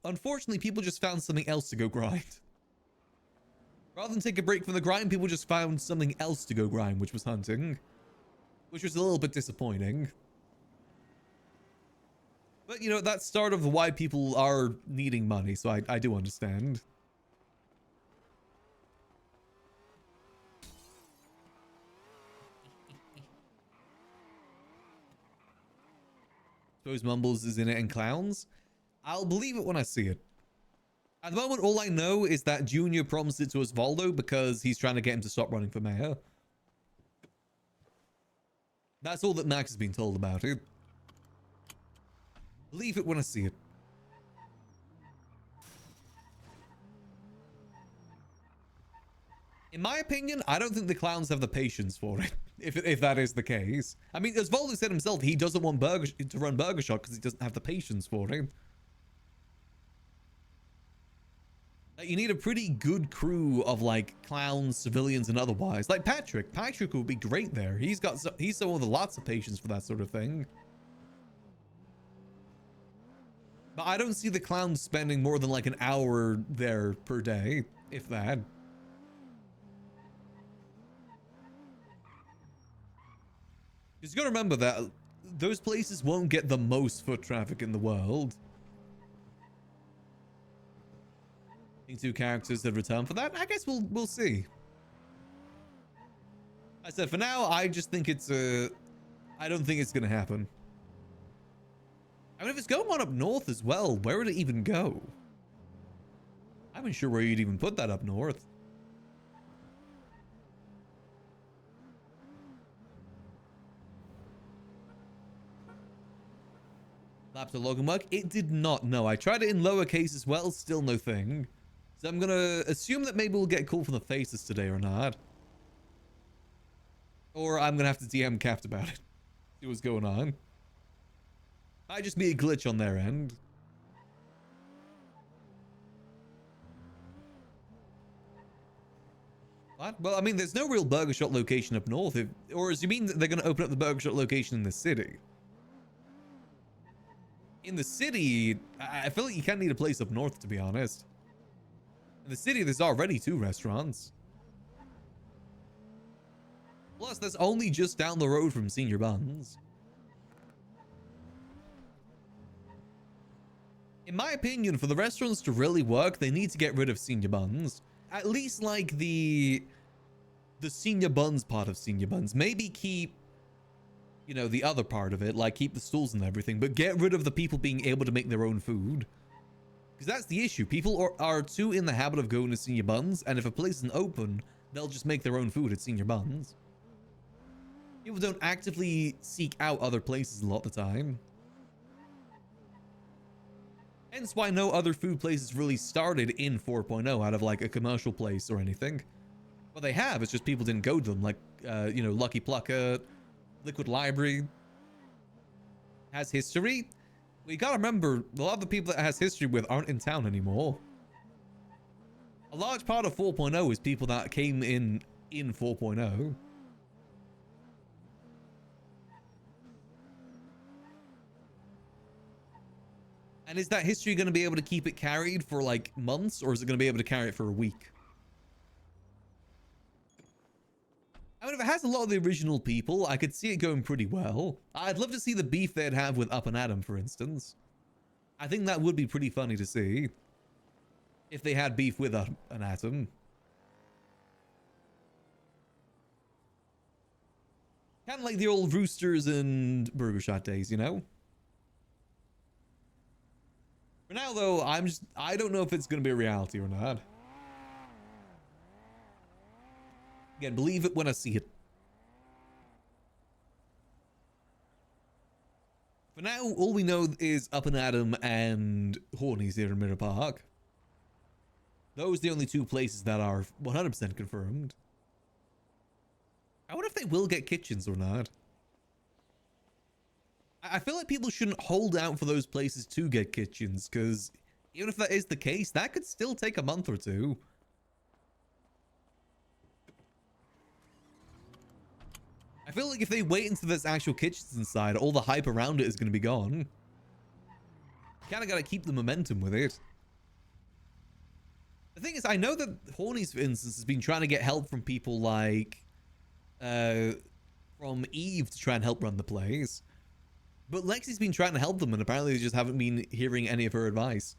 Unfortunately, people just found something else to go grind. Rather than take a break from the grind, people just found something else to go grind, which was hunting. Which was a little bit disappointing. But, you know, that's start of why people are needing money, so I do understand. Suppose Mumbles is in it and clowns? I'll believe it when I see it. At the moment, all I know is that Junior promised it to Osvaldo because he's trying to get him to stop running for mayor. That's all that Max has been told about it. Believe it when I see it. In my opinion, I don't think the clowns have the patience for it, if that is the case. I mean, as Voldo said himself, he doesn't want to run Burger Shot because he doesn't have the patience for it. Like, you need a pretty good crew of, like, clowns, civilians, and otherwise. Like Patrick. Patrick would be great there. He's someone with lots of patience for that sort of thing. But I don't see the clowns spending more than, like, an hour there per day, if that. Because you gotta remember that those places won't get the most foot traffic in the world. I think 2 characters that return for that. I guess we'll see. I said for now, I just think it's I don't think it's gonna happen. I mean, if it's going on up north as well, where would it even go? I'm not sure where you'd even put that up north. Laptop login work? It did not. No, I tried it in lowercase as well. Still no thing. So I'm gonna assume that maybe we'll get a call from the faces today or not. Or I'm gonna have to DM Capt about it. See what's going on. Might just be a glitch on their end. What? Well, I mean, there's no real Burger Shot location up north. Or does you mean that they're gonna open up the Burger Shot location in the city? In the city, I feel like you kind of need a place up north, to be honest. In the city, there's already 2 restaurants. Plus, that's only just down the road from Senior Buns. In my opinion, for the restaurants to really work, they need to get rid of Senior Buns. At least like the Senior Buns part of Senior Buns. Maybe keep, you know, the other part of it, like keep the stools and everything, but get rid of the people being able to make their own food. Because that's the issue. People are too in the habit of going to Senior Buns, and if a place isn't open, they'll just make their own food at Senior Buns. People don't actively seek out other places a lot of the time. Hence why no other food places really started in 4.0 out of like a commercial place or anything. What they have, it's just people didn't go to them, like, you know, Lucky Plucker, Liquid Library. Has history. We gotta remember, a lot of the people that it has history with aren't in town anymore. A large part of 4.0 is people that came in 4.0. And is that history going to be able to keep it carried for like months, or is it going to be able to carry it for a week? I mean, if it has a lot of the original people, I could see it going pretty well. I'd love to see the beef they'd have with Up and Atom, for instance. I think that would be pretty funny to see. If they had beef with Up and Atom. Kind of like the old Roosters and Burger Shot days, you know? For now, though, I don't know if it's going to be a reality or not. Again, believe it when I see it. For now, all we know is Up and Atom and Hornies here in Mirror Park. Those are the only 2 places that are 100% confirmed. I wonder if they will get kitchens or not. I feel like people shouldn't hold out for those places to get kitchens, because even if that is the case, that could still take a month or 2. I feel like if they wait until there's actual kitchens inside, all the hype around it is going to be gone. Kind of got to keep the momentum with it. The thing is, I know that Hornies, for instance, has been trying to get help from people like from Eve to try and help run the place. But Lexi's been trying to help them, and apparently they just haven't been hearing any of her advice.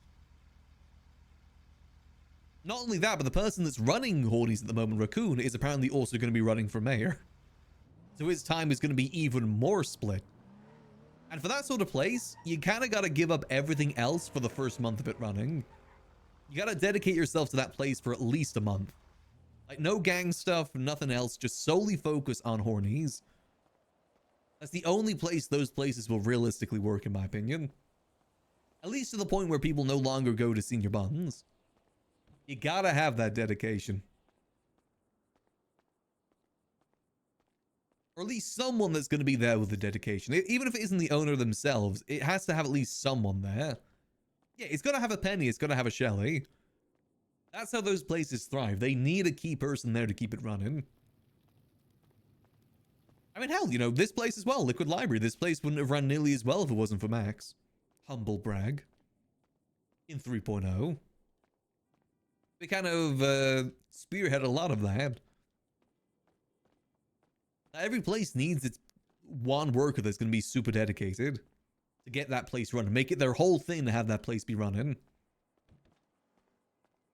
Not only that, but the person that's running Hornies at the moment, Raccoon, is apparently also going to be running for mayor. So his time is going to be even more split. And for that sort of place, you kind of got to give up everything else for the first month of it running. You got to dedicate yourself to that place for at least a month. Like, no gang stuff, nothing else, just solely focus on Hornies. That's the only place those places will realistically work, in my opinion. At least to the point where people no longer go to senior buns. You gotta have that dedication. Or at least someone that's going to be there with the dedication. Even if it isn't the owner themselves, it has to have at least someone there. Yeah, it's got to have a Penny. It's got to have a Shelly. That's how those places thrive. They need a key person there to keep it running. I mean, hell, you know, this place as well, Liquid Library. This place wouldn't have run nearly as well if it wasn't for Max. Humble brag. In 3.0. We kind of spearhead a lot of that. Every place needs its one worker that's going to be super dedicated to get that place running. Make it their whole thing to have that place be running.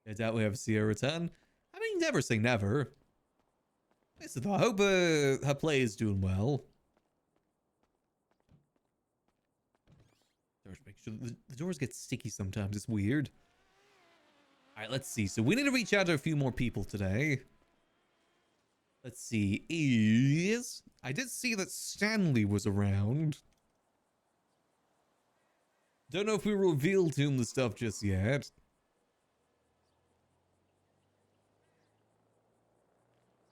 I doubt we have Sierra 10. I mean, never say never. Listen, though, I hope her play is doing well. Make sure the doors get sticky sometimes. It's weird. All right, let's see. So we need to reach out to a few more people today. Let's see. I did see that Stanley was around. Don't know if we revealed to him the stuff just yet.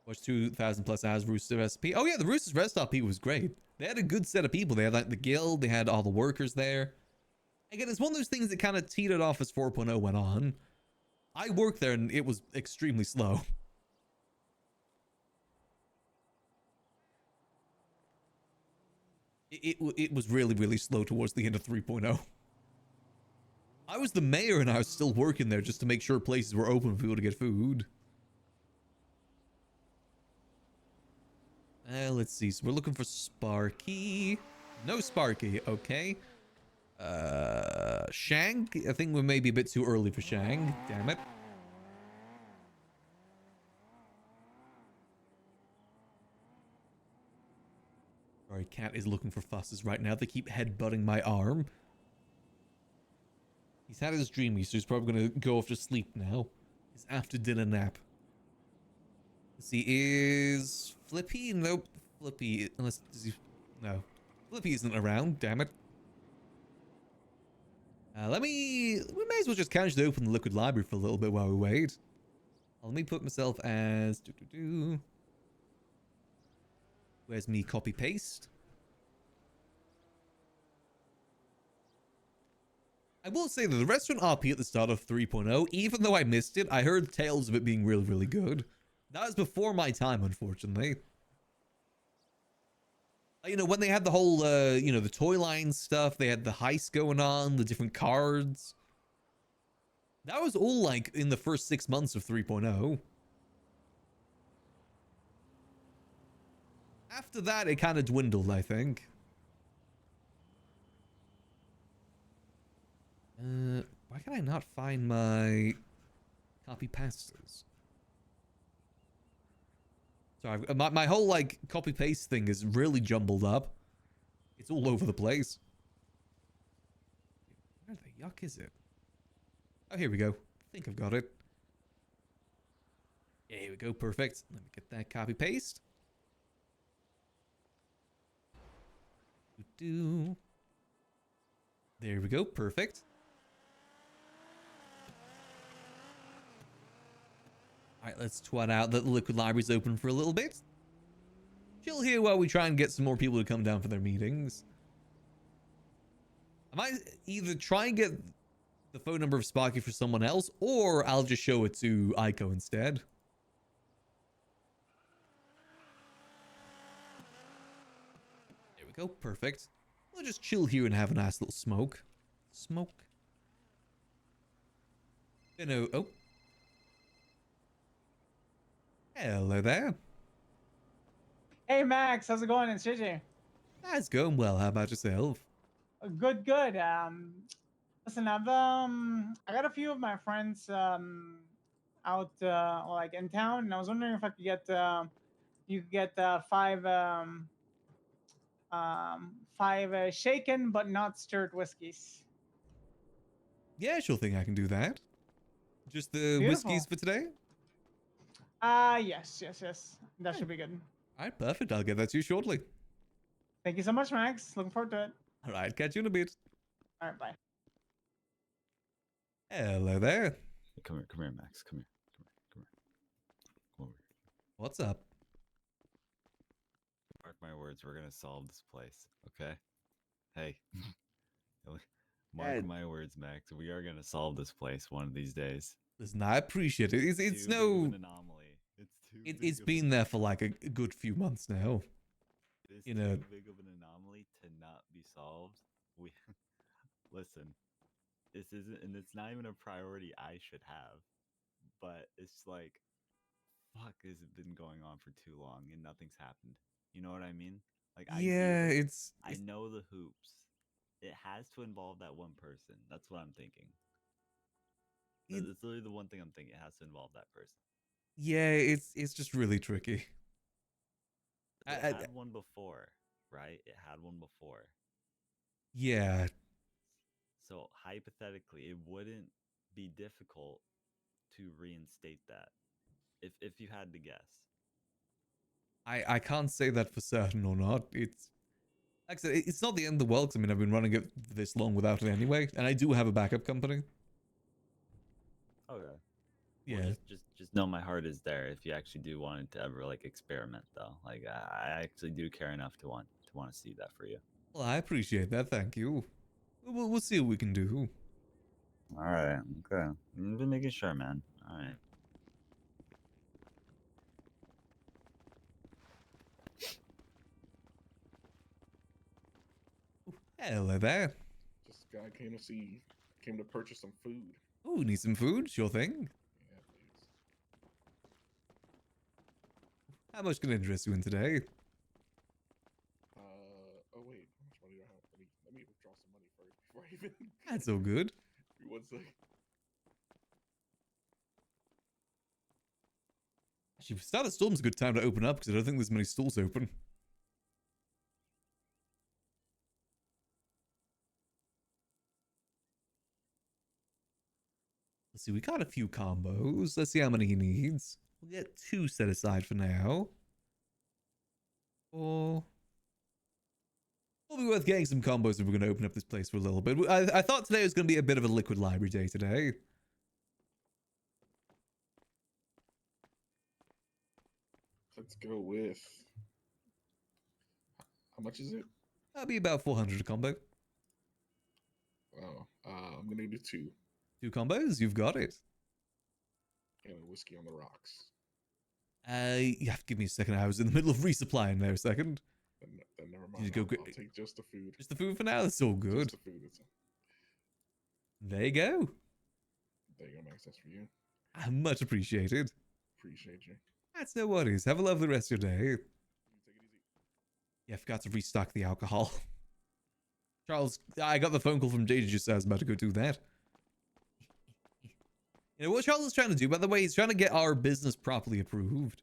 Watch 2,000 plus hours Rooster's recipe. Oh yeah, the Rooster's recipe was great. They had a good set of people. They had like the guild. They had all the workers there. Again, it's one of those things that kind of teetered off as 4.0 went on. I worked there and it was extremely slow. It was really, really slow towards the end of 3.0. I was the mayor and I was still working there just to make sure places were open for people to get food. Let's see. So we're looking for Sparky. No Sparky. Okay. Shang? I think we may be a bit too early for Shang. Damn it. Sorry, Cat is looking for fusses right now. They keep headbutting my arm. He's had his dreamy, so he's probably going to go off to sleep now. His after dinner nap. Let's see, is Flippy? Nope. Flippy, unless, does he, no. Flippy isn't around, damn it. We may as well just casually open the Liquid Library for a little bit while we wait. Let me put myself as, where's me copy paste? I will say that the restaurant RP at the start of 3.0, even though I missed it, I heard tales of it being really, really good. That was before my time, unfortunately. You know, when they had the whole, you know, the toy line stuff, they had the heist going on, the different cards. That was all, like, in the first 6 months of 3.0. After that, it kind of dwindled, I think. Why can I not find my copy pastas? Sorry, my whole, like, copy-paste thing is really jumbled up. It's all over the place. Where the yuck is it? Oh, here we go. I think I've got it. Yeah, here we go. Perfect. Let me get that copy-paste. There we go. Perfect. Alright, let's twat out that the Liquid Library's open for a little bit. Chill here while we try and get some more people to come down for their meetings. I might either try and get the phone number of Sparky for someone else, or I'll just show it to Aiko instead. There we go, perfect. We'll just chill here and have a nice little smoke. Smoke. You know, oh. Hello there. Hey Max, how's it going? It's JJ. That's going well. How about yourself? Good, good. Listen, I got a few of my friends out like in town, and I was wondering if I could get you could get five shaken but not stirred whiskeys. Yeah, sure thing. I can do that. Just the Beautiful. whiskeys for today? Yes. That should be good. All right, perfect. I'll get that to you shortly. Thank you so much, Max. Looking forward to it. All right, catch you in a bit. All right, bye. Hello there. Come here, Max. Come here. Come over. What's up? Mark my words, we're gonna solve this place, okay? Hey, mark my words, Max. We are gonna solve this place one of these days. Listen, I appreciate it. It's Too big of no. an anomaly. It's too. It's big of been an- there for like a good few months now. It is you know. too big of an anomaly to not be solved. We listen. This isn't, and it's not even a priority I should have. But it's like, fuck, has it been going on for too long and nothing's happened? You know what I mean? Like, Yeah, ideally, it's I know the hoops. It has to involve that one person. That's what I'm thinking. It- It's literally the one thing I'm thinking. It has to involve that person. yeah, it's just really tricky. It I- had one before, right? It had one before. Yeah, So hypothetically, it wouldn't be difficult to reinstate that. If you had to guess. I can't say that for certain or not. It's like I said, it's not the end of the world. 'Cause I mean, I've been running it this long without it anyway, and I do have a backup company. Okay. Yeah, Well, just know my heart is there if you actually do want to ever like experiment though. Like I actually do care enough to want to see that for you. well, I appreciate that. Thank you. We'll see what we can do. All right. Okay. I'm just making sure, man. All right. Hello there. Just guy came to purchase some food. Oh, need some food? Sure thing. Yeah, please. How much can I interest you in today? Oh wait, how much money do I have? Let me withdraw some money first before I even. That's all good. Give me 1 second. Actually, Start of Storm's a good time to open up because I don't think there's many stalls open. Let's see, we got a few combos. Let's see how many he needs. We'll get 2 set aside for now. Or it'll be worth getting some combos if we're going to open up this place for a little bit. I thought today was going to be a bit of a liquid library day today. Let's go with. How much is it? That'll be about 400 a combo. Oh, I'm gonna do 2 2 combos, you've got it. and a whiskey on the rocks. You have to give me a second. I was in the middle of resupplying there a second. Then never You mind. just go I'll take just the food. Just the food for now. That's all good. Just the food. There you go. There you go, Max. That's for you. Much appreciated. Appreciate you. That's no worries. Have a lovely rest of your day. You take it easy. Yeah, I forgot to restock the alcohol. Charles, I got the phone call from JJ just as I was about to go do that. You know what Charles is trying to do, by the way? He's trying to get our business properly approved.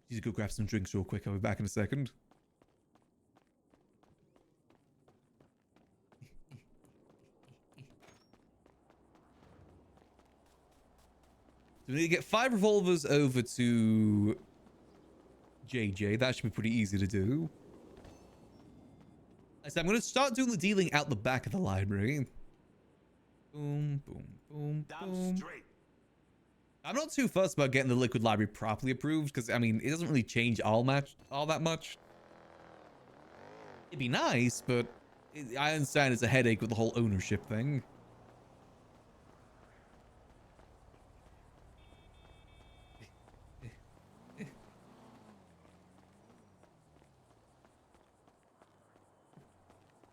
Just go grab some drinks real quick. I'll be back in a second. So we need to get 5 revolvers over to JJ. That should be pretty easy to do. Like I said, I'm going to start doing the dealing out the back of the library. Boom, boom, boom, boom. I'm not too fussed about getting the liquid library properly approved because, I mean, it doesn't really change all that much. It'd be nice, but I understand it's a headache with the whole ownership thing.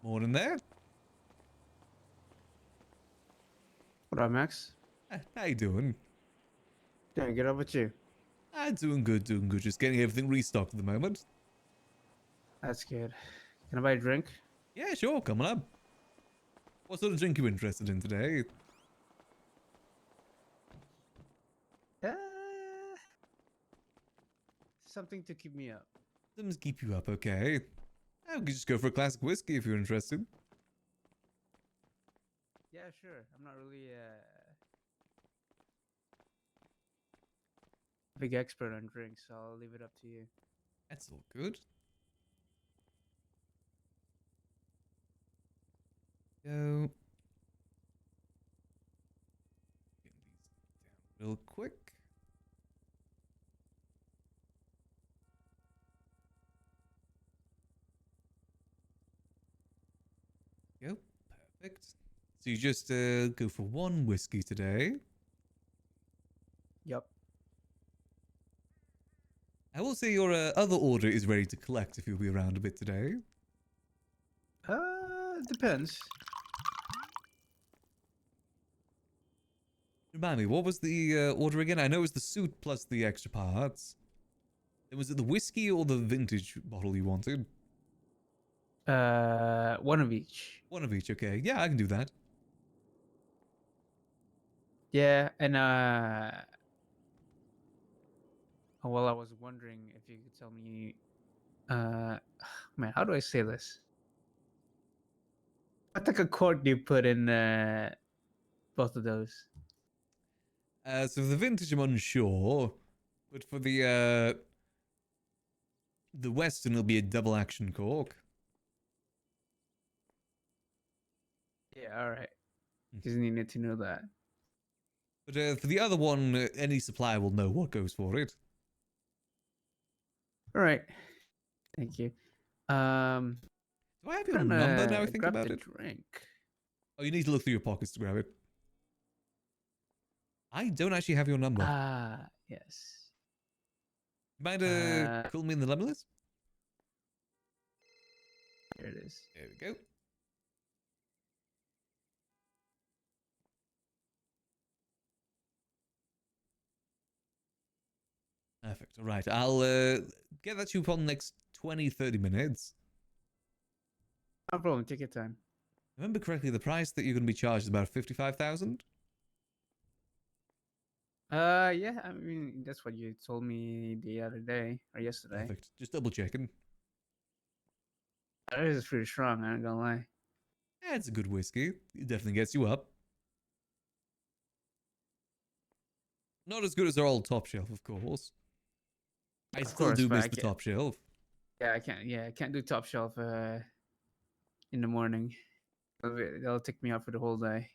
Morning there. What up, Max? How you doing? Doing good. Up with you? Doing good, doing good. Just getting everything restocked at the moment. That's good. Can I buy a drink? Yeah, sure. Coming up. What sort of drink you interested in today? Something to keep me up. Something to keep you up, okay. I could just go for a classic whiskey if you're interested. Yeah, sure. I'm not really a big expert on drinks, so I'll leave it up to you. That's all good. Go. Get these down real quick. Go. Perfect. So you just go for one whiskey today. Yep. I will say your other order is ready to collect if you'll be around a bit today. Depends. Remind me, what was the order again? I know it was the suit plus the extra parts. And was it the whiskey or the vintage bottle you wanted? One of each. One of each, okay. Yeah, I can do that. Yeah, and well, I was wondering if you could tell me, man, how do I say this? What type of cork do you put in both of those? So for the vintage, I'm unsure. But for the Western, it'll be a double action cork. Yeah, all right. Just needed to know that. But for the other one, any supplier will know what goes for it. All right. Thank you. Do I have your I'm number gonna now I think grab about the it? drink. Oh, you need to look through your pockets to grab it. I don't actually have your number. Ah, yes. Mind calling me in the number list? There it is. There we go. Perfect. All right. I'll get that to you upon the next 20, 30 minutes. No problem. Take your time. Remember correctly, the price that you're going to be charged is about 55,000. Yeah. I mean, that's what you told me the other day or yesterday. Perfect. Just double checking. That is pretty strong. I'm not gonna lie. Yeah, it's a good whiskey. It definitely gets you up. Not as good as our old top shelf, of course. I Of still course, do but miss I the can't- top shelf. Yeah, I can't. Yeah, I can't do top shelf. In the morning, that'll take me out for the whole day.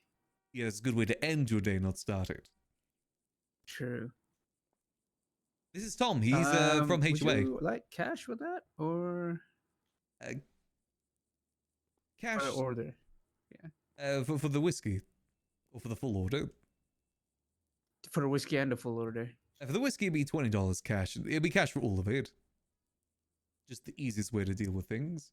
Yeah, it's a good way to end your day, not start it. True. This is Tom. He's from Would HOA. you like cash with that or Cash order? for the whiskey or for the full order. For the whiskey and the full order. For the whiskey, it'd be $20 cash. It'll be cash for all of it. Just the easiest way to deal with things.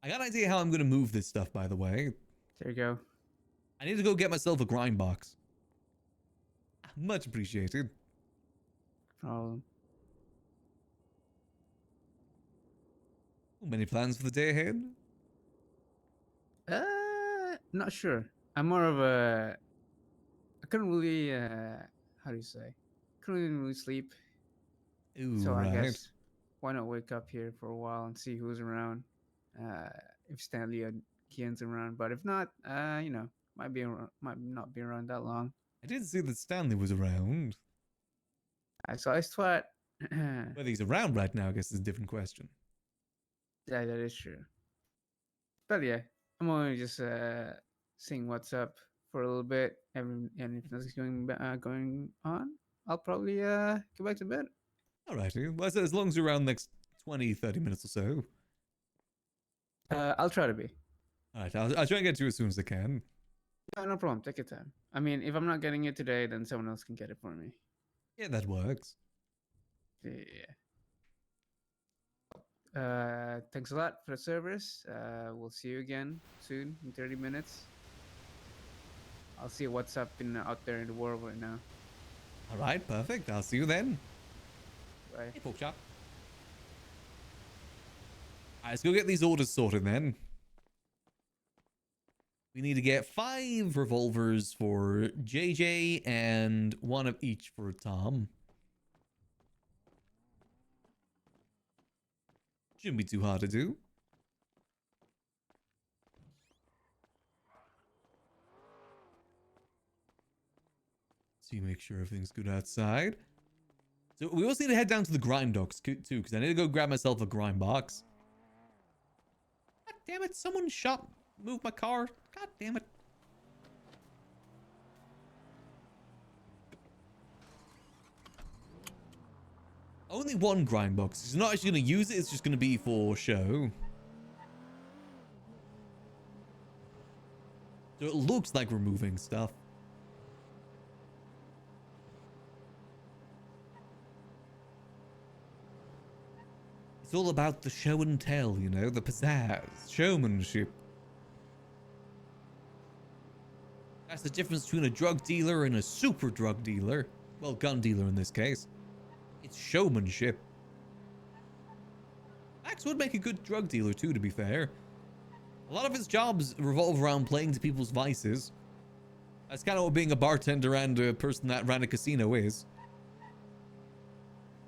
I got an idea how I'm going to move this stuff, by the way. There you go. I need to go get myself a grind box. Much appreciated. Problem. Many plans for the day ahead? Not sure. I'm more of a. I couldn't really. How do you say? Couldn't really sleep. Ooh, So right. I guess why not wake up here for a while and see who's around. If Stanley or Kian's around, but if not, might not be around that long. I didn't see that Stanley was around. I saw his twat. Whether he's around right now, I guess is a different question. Yeah, that is true. But yeah, I'm only just seeing what's up for a little bit, and if nothing's going on, I'll probably go back to bed. Alrighty. Well, as long as you're around the next 20, 30 minutes or so. I'll try to be. Alright, I'll try and get to you as soon as I can. No problem. Take your time. I mean, if I'm not getting it today, then someone else can get it for me. Yeah, that works. Yeah. Thanks a lot for the service. We'll see you again soon in 30 minutes. I'll see what's up out there in the world right now. Alright, perfect. I'll see you then. Bye. Hey, pork chop. Alright, let's go get these orders sorted then. We need to get 5 revolvers for JJ and 1 of each for Tom. Shouldn't be too hard to do. See, make sure everything's good outside. So we also need to head down to the grind docks too, because I need to go grab myself a grind box. God damn it! Someone moved my car. God damn it! Only one grind box. He's not actually going to use it. It's just going to be for show. So it looks like we're moving stuff. It's all about the show and tell, you know, the pizzazz, showmanship. That's the difference between a drug dealer and a super drug dealer. Well, gun dealer in this case. It's showmanship. Max would make a good drug dealer too, to be fair. A lot of his jobs revolve around playing to people's vices. That's kind of what being a bartender and a person that ran a casino is.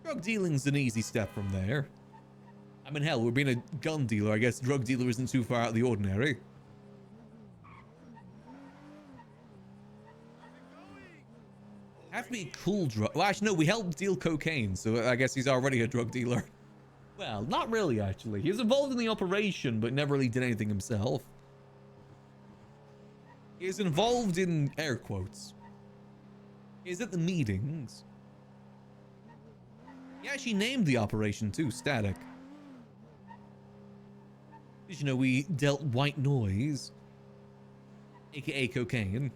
Drug dealing's an easy step from there. I mean, hell, we're being a gun dealer. I guess drug dealer isn't too far out of the ordinary. Have to be cool drug. Well, actually, no, we helped deal cocaine, so I guess he's already a drug dealer. Well, not really, actually. He was involved in the operation, but never really did anything himself. He is involved in air quotes. He is at the meetings. He actually named the operation too, Static. Did you know we dealt white noise? AKA cocaine.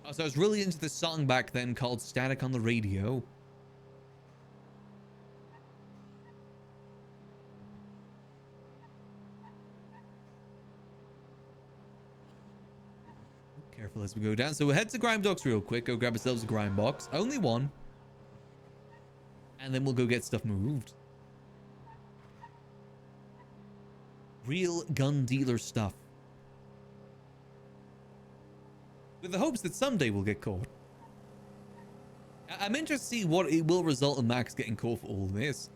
So I was really into this song back then called Static on the Radio. Careful as we go down. So we'll head to Grime Docks real quick. Go grab ourselves a Grime Box. Only one. And then we'll go get stuff moved. Real gun dealer stuff. With the hopes that someday we'll get caught. I'm interested to see what it will result in Max getting caught for all this.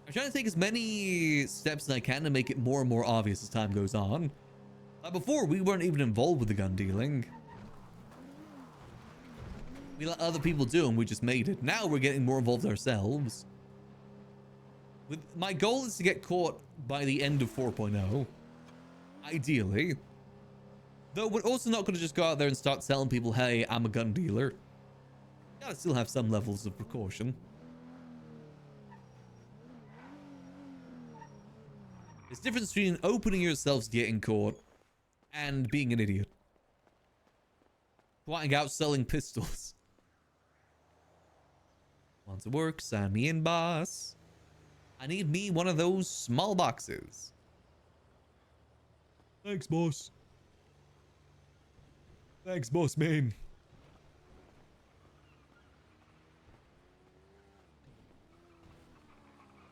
I'm trying to take as many steps as I can to make it more and more obvious as time goes on. Before, we weren't even involved with the gun dealing. We let other people do and we just made it. Now we're getting more involved ourselves. My goal is to get caught by the end of 4.0. Ideally. Though we're also not going to just go out there and start telling people, hey, I'm a gun dealer. Gotta still have some levels of precaution. There's a difference between opening yourselves to getting caught and being an idiot. Flying out selling pistols. Want to work? Sign me in, boss. I need me one of those small boxes. Thanks, boss. Thanks, boss man.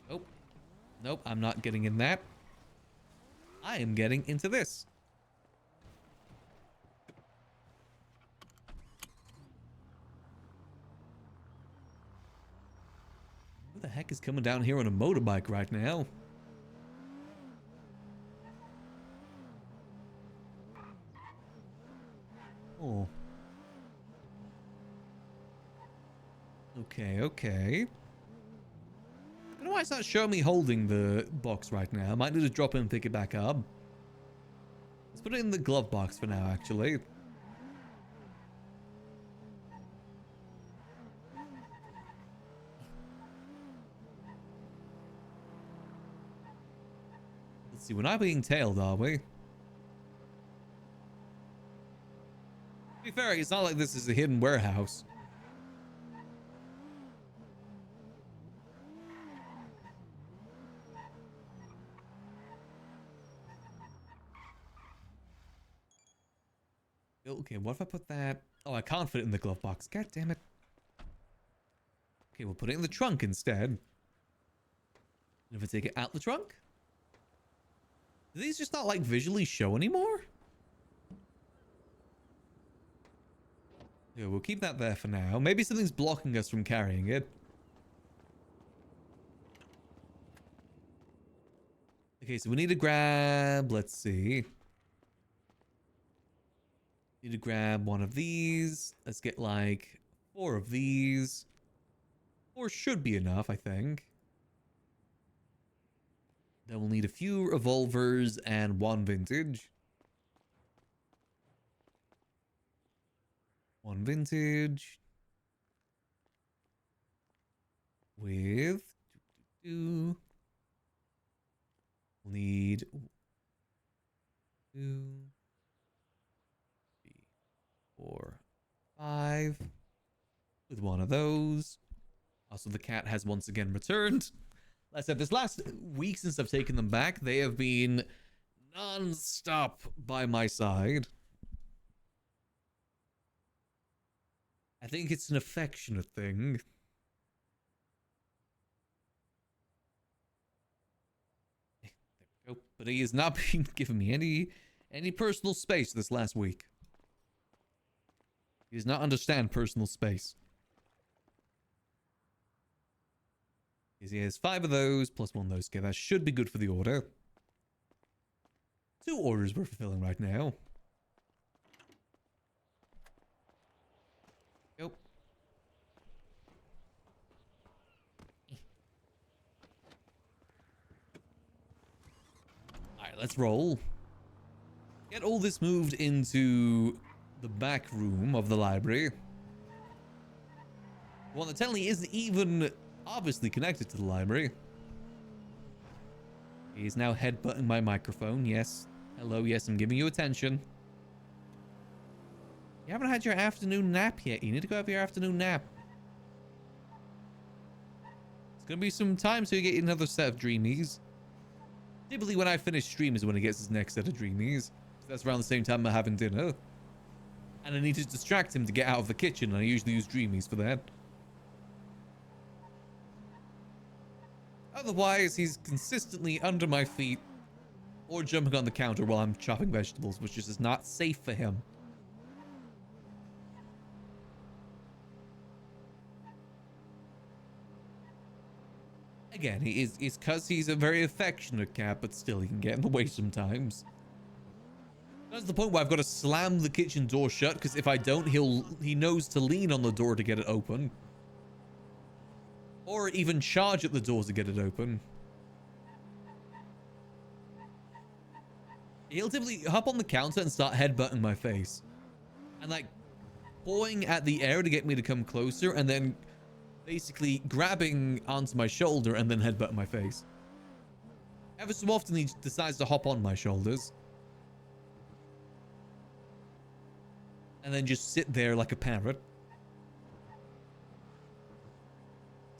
Nope. Nope, I'm not getting in that. I am getting into this. Who the heck is coming down here on a motorbike right now? Oh. Okay, okay. I don't know why it's not showing me holding the box right now. I might need to drop it and pick it back up. Let's put it in the glove box for now, actually. Let's see, we're not being tailed, are we? To be fair, it's not like this is a hidden warehouse. Okay, what if I put that? Oh, I can't fit it in the glove box. God damn it. Okay, we'll put it in the trunk instead. And if I take it out the trunk? Do these just not like visually show anymore? Yeah, we'll keep that there for now. Maybe something's blocking us from carrying it. Okay, so we need to grab, let's see. Need to grab one of these. Let's get like 4 of these. 4 should be enough, I think. Then we'll need a few revolvers and 1 vintage. 1 vintage. With... We'll need... 2... 3... 4... 5... With 1 of those. Also, the cat has once again returned. Like I said, this last week since I've taken them back, they have been non-stop by my side. I think it's an affectionate thing. There we go. But he has not been giving me any personal space this last week. He does not understand personal space. He has 5 of those, plus 1 of those. Okay, that should be good for the order. 2 orders we're fulfilling right now. Yep. Alright, let's roll. Get all this moved into the back room of the library. One that technically isn't even obviously connected to the library. He's now headbutting my microphone. Yes. Hello, yes, I'm giving you attention. You haven't had your afternoon nap yet. You need to go have your afternoon nap. It's gonna be some time so you get another set of dreamies. Typically when I finish stream is when he gets his next set of dreamies. That's around the same time I'm having dinner. And I need to distract him to get out of the kitchen, and I usually use dreamies for that. Otherwise, he's consistently under my feet or jumping on the counter while I'm chopping vegetables, which is just not safe for him. Again, it's because he's a very affectionate cat, but still, he can get in the way sometimes. That's the point where I've got to slam the kitchen door shut, because if I don't, he knows to lean on the door to get it open. Or even charge at the door to get it open. He'll typically hop on the counter and start headbutting my face. And like, pawing at the air to get me to come closer, and then basically grabbing onto my shoulder and then headbutting my face. Ever so often he decides to hop on my shoulders. And then just sit there like a parrot.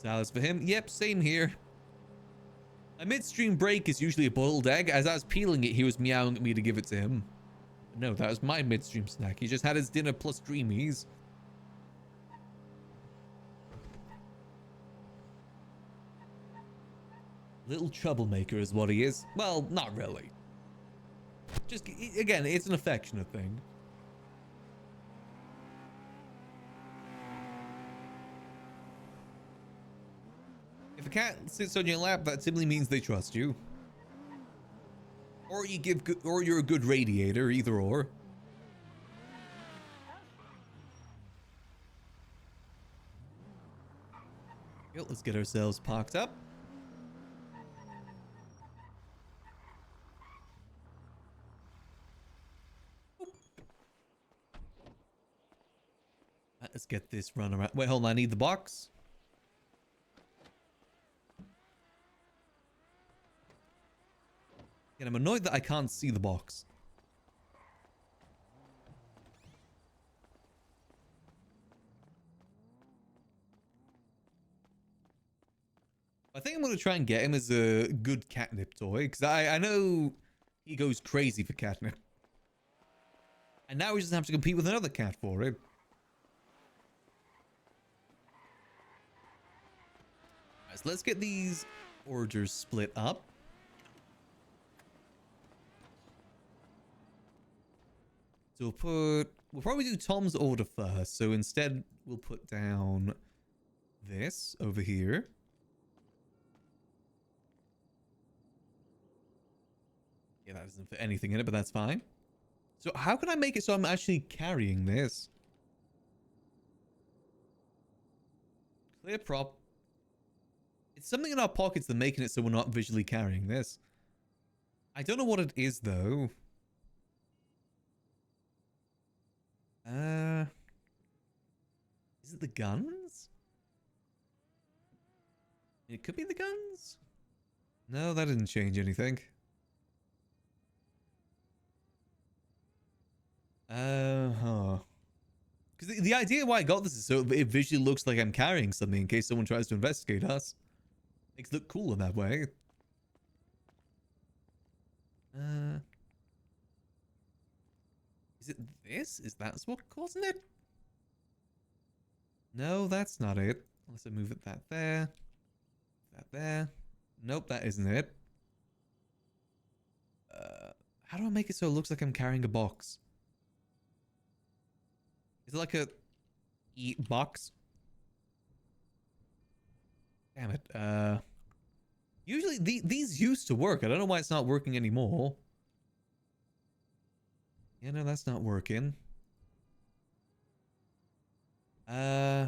$1 for him. Yep, same here. A midstream break is usually a boiled egg. As I was peeling it, he was meowing at me to give it to him. No, that was my midstream snack. He just had his dinner plus dreamies. Little troublemaker is what he is. Well, not really. Just, again, it's an affectionate thing. If a cat sits on your lap, that simply means they trust you. Or you give good, or you're a good radiator, either or. Okay, let's get ourselves parked up. Let's get this run around. Wait, hold on, I need the box. And I'm annoyed that I can't see the box. I think I'm going to try and get him as a good catnip toy, because I know he goes crazy for catnip. And now he doesn't have to compete with another cat for it. Right, so let's get these orders split up. So we'll probably do Tom's order first. So instead, we'll put down this over here. Yeah, that doesn't fit anything in it, but that's fine. So how can I make it so I'm actually carrying this? Clear prop. It's something in our pockets that's making it so we're not visually carrying this. I don't know what it is, though. Is it the guns? It could be the guns? No, that didn't change anything. Huh. Because the idea why I got this is so it visually looks like I'm carrying something in case someone tries to investigate us. Makes it look cool in that way. Is it this? Is that what's causing it? No, that's not it. Unless I move it that there. That there. Nope, that isn't it. How do I make it so it looks like I'm carrying a box? Is it like a eat box? Damn it. Usually these used to work. I don't know why it's not working anymore. Yeah, no, that's not working. Huh.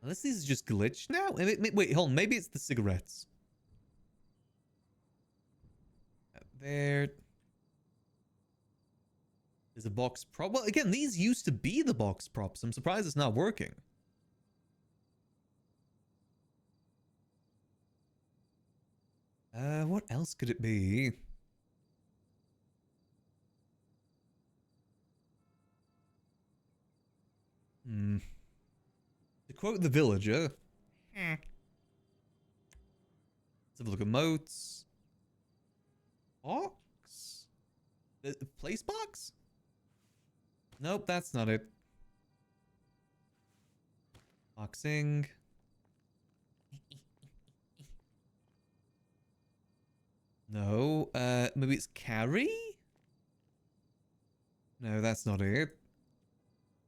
Unless these are just glitched now? Wait, hold on. Maybe it's the cigarettes. There. There's a box prop. Well, again, these used to be the box props. I'm surprised it's not working. What else could it be? To quote the villager. Let's have a look at moats. Box? The place box? Nope, that's not it. Boxing. No, maybe it's carry? No, that's not it.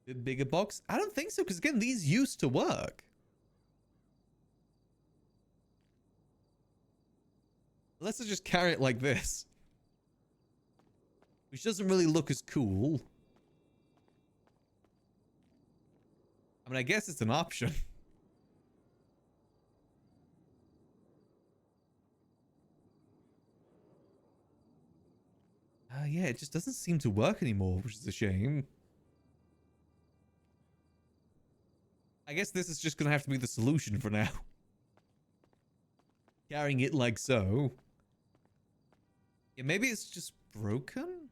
A bigger box? I don't think so, because again, these used to work. Let's just carry it like this. Which doesn't really look as cool. I mean, I guess it's an option. Yeah, it just doesn't seem to work anymore, which is a shame. I guess this is just gonna have to be the solution for now. Carrying it like so. Yeah, maybe it's just broken?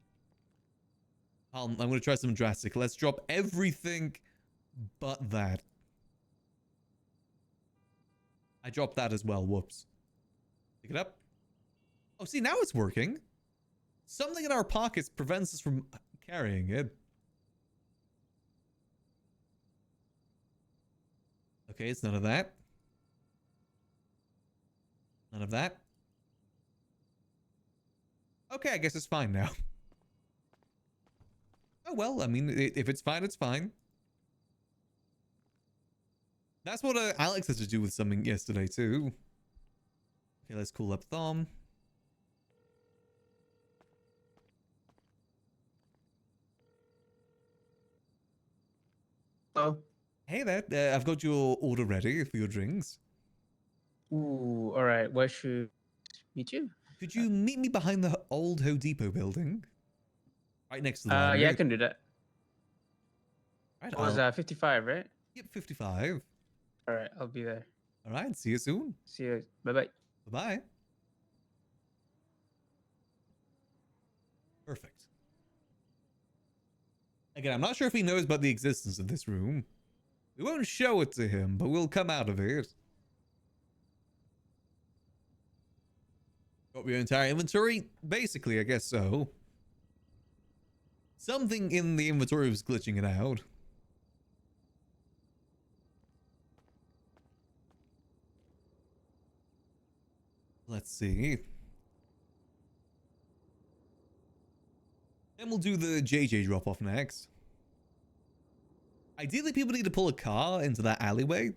I'm gonna try something drastic. Let's drop everything but that. I dropped that as well. Whoops. Pick it up. Oh, see, now it's working. Something in our pockets prevents us from carrying it. Okay, it's none of that. None of that. Okay, I guess it's fine now. Oh, well, I mean, if it's fine, it's fine. That's what Alex had to do with something yesterday, too. Okay, let's cool up Thom. Oh. Hey there, I've got your order ready for your drinks. Ooh, all right. Where should meet you? Could you meet me behind the old Home Depot building? Right next to the library. Yeah, I can do that. Right, It was 55, right? Yep, 55. All right, I'll be there. All right, see you soon. See you. Bye-bye. Bye-bye. Perfect. Again, I'm not sure if he knows about the existence of this room. We won't show it to him, but we'll come out of it. Got your entire inventory? Basically, I guess so. Something in the inventory was glitching it out. Let's see. Then we'll do the JJ drop-off next. Ideally, people need to pull a car into that alleyway.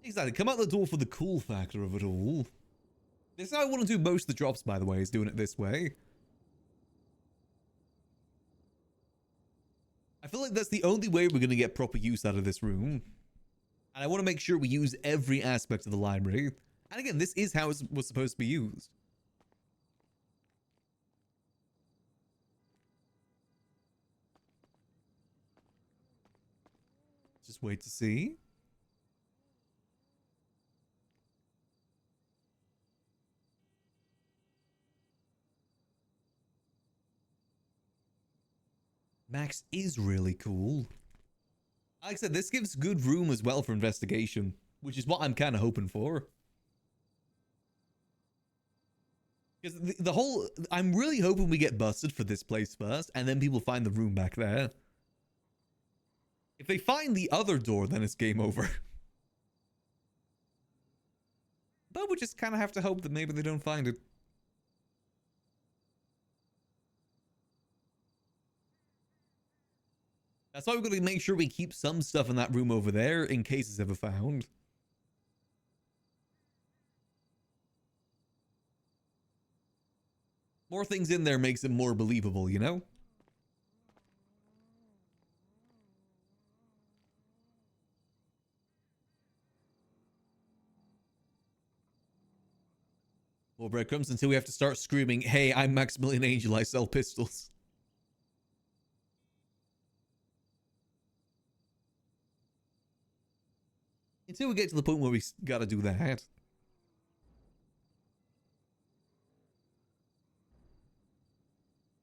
Exactly. Come out the door for the cool factor of it all. This is how I want to do most of the drops, by the way, is doing it this way. I feel like that's the only way we're going to get proper use out of this room. And I want to make sure we use every aspect of the library. And again, this is how it was supposed to be used. Just wait to see. Max is really cool. Like I said, this gives good room as well for investigation, which is what I'm kind of hoping for. Because the whole... I'm really hoping we get busted for this place first, and then people find the room back there. If they find the other door, then it's game over. But we just kind of have to hope that maybe they don't find it. That's why we've got to make sure we keep some stuff in that room over there in case it's ever found. More things in there makes it more believable, you know? More breadcrumbs until we have to start screaming, "Hey, I'm Maximillian Angel, I sell pistols." Until we get to the point where we gotta do that.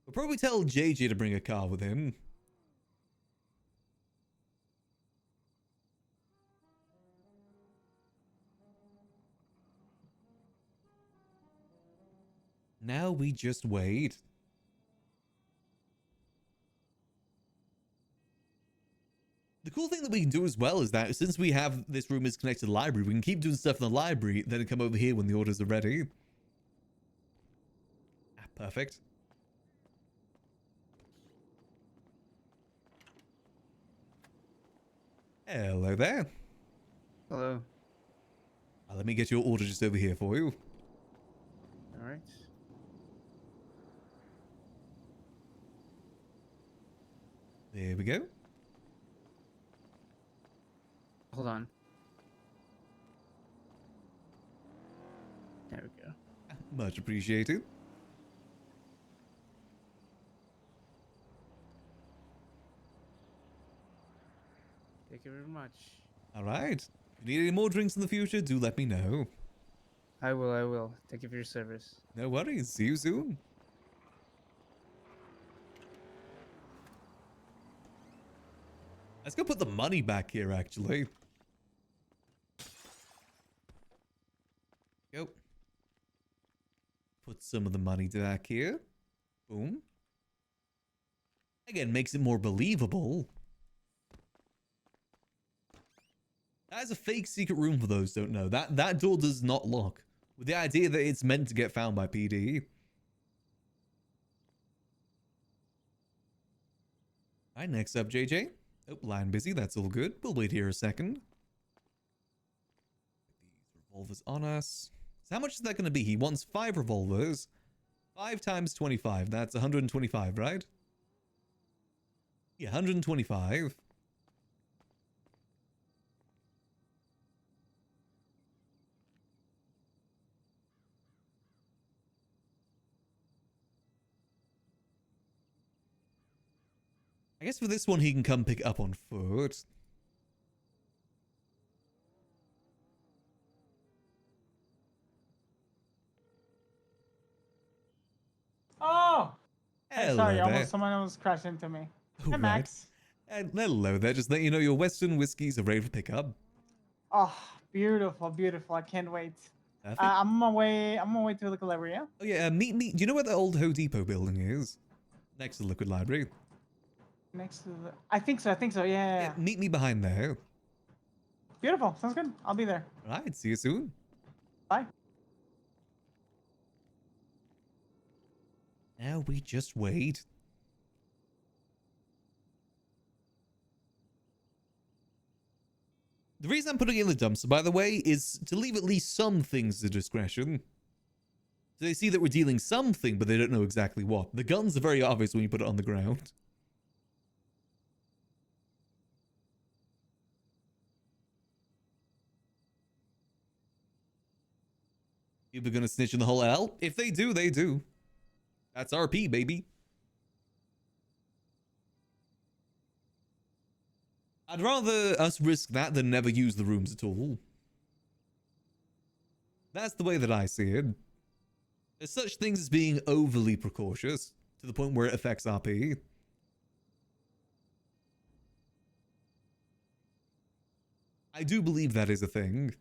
We'll probably tell JJ to bring a car with him. Now we just wait. The cool thing that we can do as well is that since we have this room is connected to the library, we can keep doing stuff in the library, then come over here when the orders are ready. Ah, perfect. Hello there. Hello. Let me get your order just over here for you. All right. There we go. Hold on. There we go. Much appreciated. Thank you very much. All right. If you need any more drinks in the future, do let me know. I will. Thank you for your service. No worries. See you soon. Let's go put the money back here, actually. Go. Put some of the money back here. Boom. Again, makes it more believable. That is a fake secret room for those who don't know. That door does not lock. With the idea that it's meant to get found by PD. Alright, next up, JJ. Oh, line busy. That's all good. We'll wait here a second. These revolvers on us. So how much is that going to be? He wants 5 revolvers. 5 times 25. That's 125, right? Yeah, 125. I guess for this one, he can come pick it up on foot. Oh! Hey, Hello sorry, there. almost someone else crashed into me. Hey, Right. Max. And hello there. Just let you know your Western whiskeys are ready for pickup. Oh, beautiful, beautiful. I can't wait. Perfect. I'm on my way. I'm on my way to the liquor library. Yeah? Oh yeah, meet me. Do you know where the old Home Depot building is? Next to the Liquid Library. Next to the. I think so. Yeah. Meet me behind there. Beautiful. Sounds good. I'll be there. All right. See you soon. Bye. Now we just wait. The reason I'm putting it in the dumpster, by the way, is to leave at least some things to discretion. So they see that we're dealing something, but they don't know exactly what. The guns are very obvious when you put it on the ground. People are gonna snitch in the whole L? If they do, they do. That's RP, baby. I'd rather us risk that than never use the rooms at all. That's the way that I see it. There's such things as being overly precautious to the point where it affects RP. I do believe that is a thing.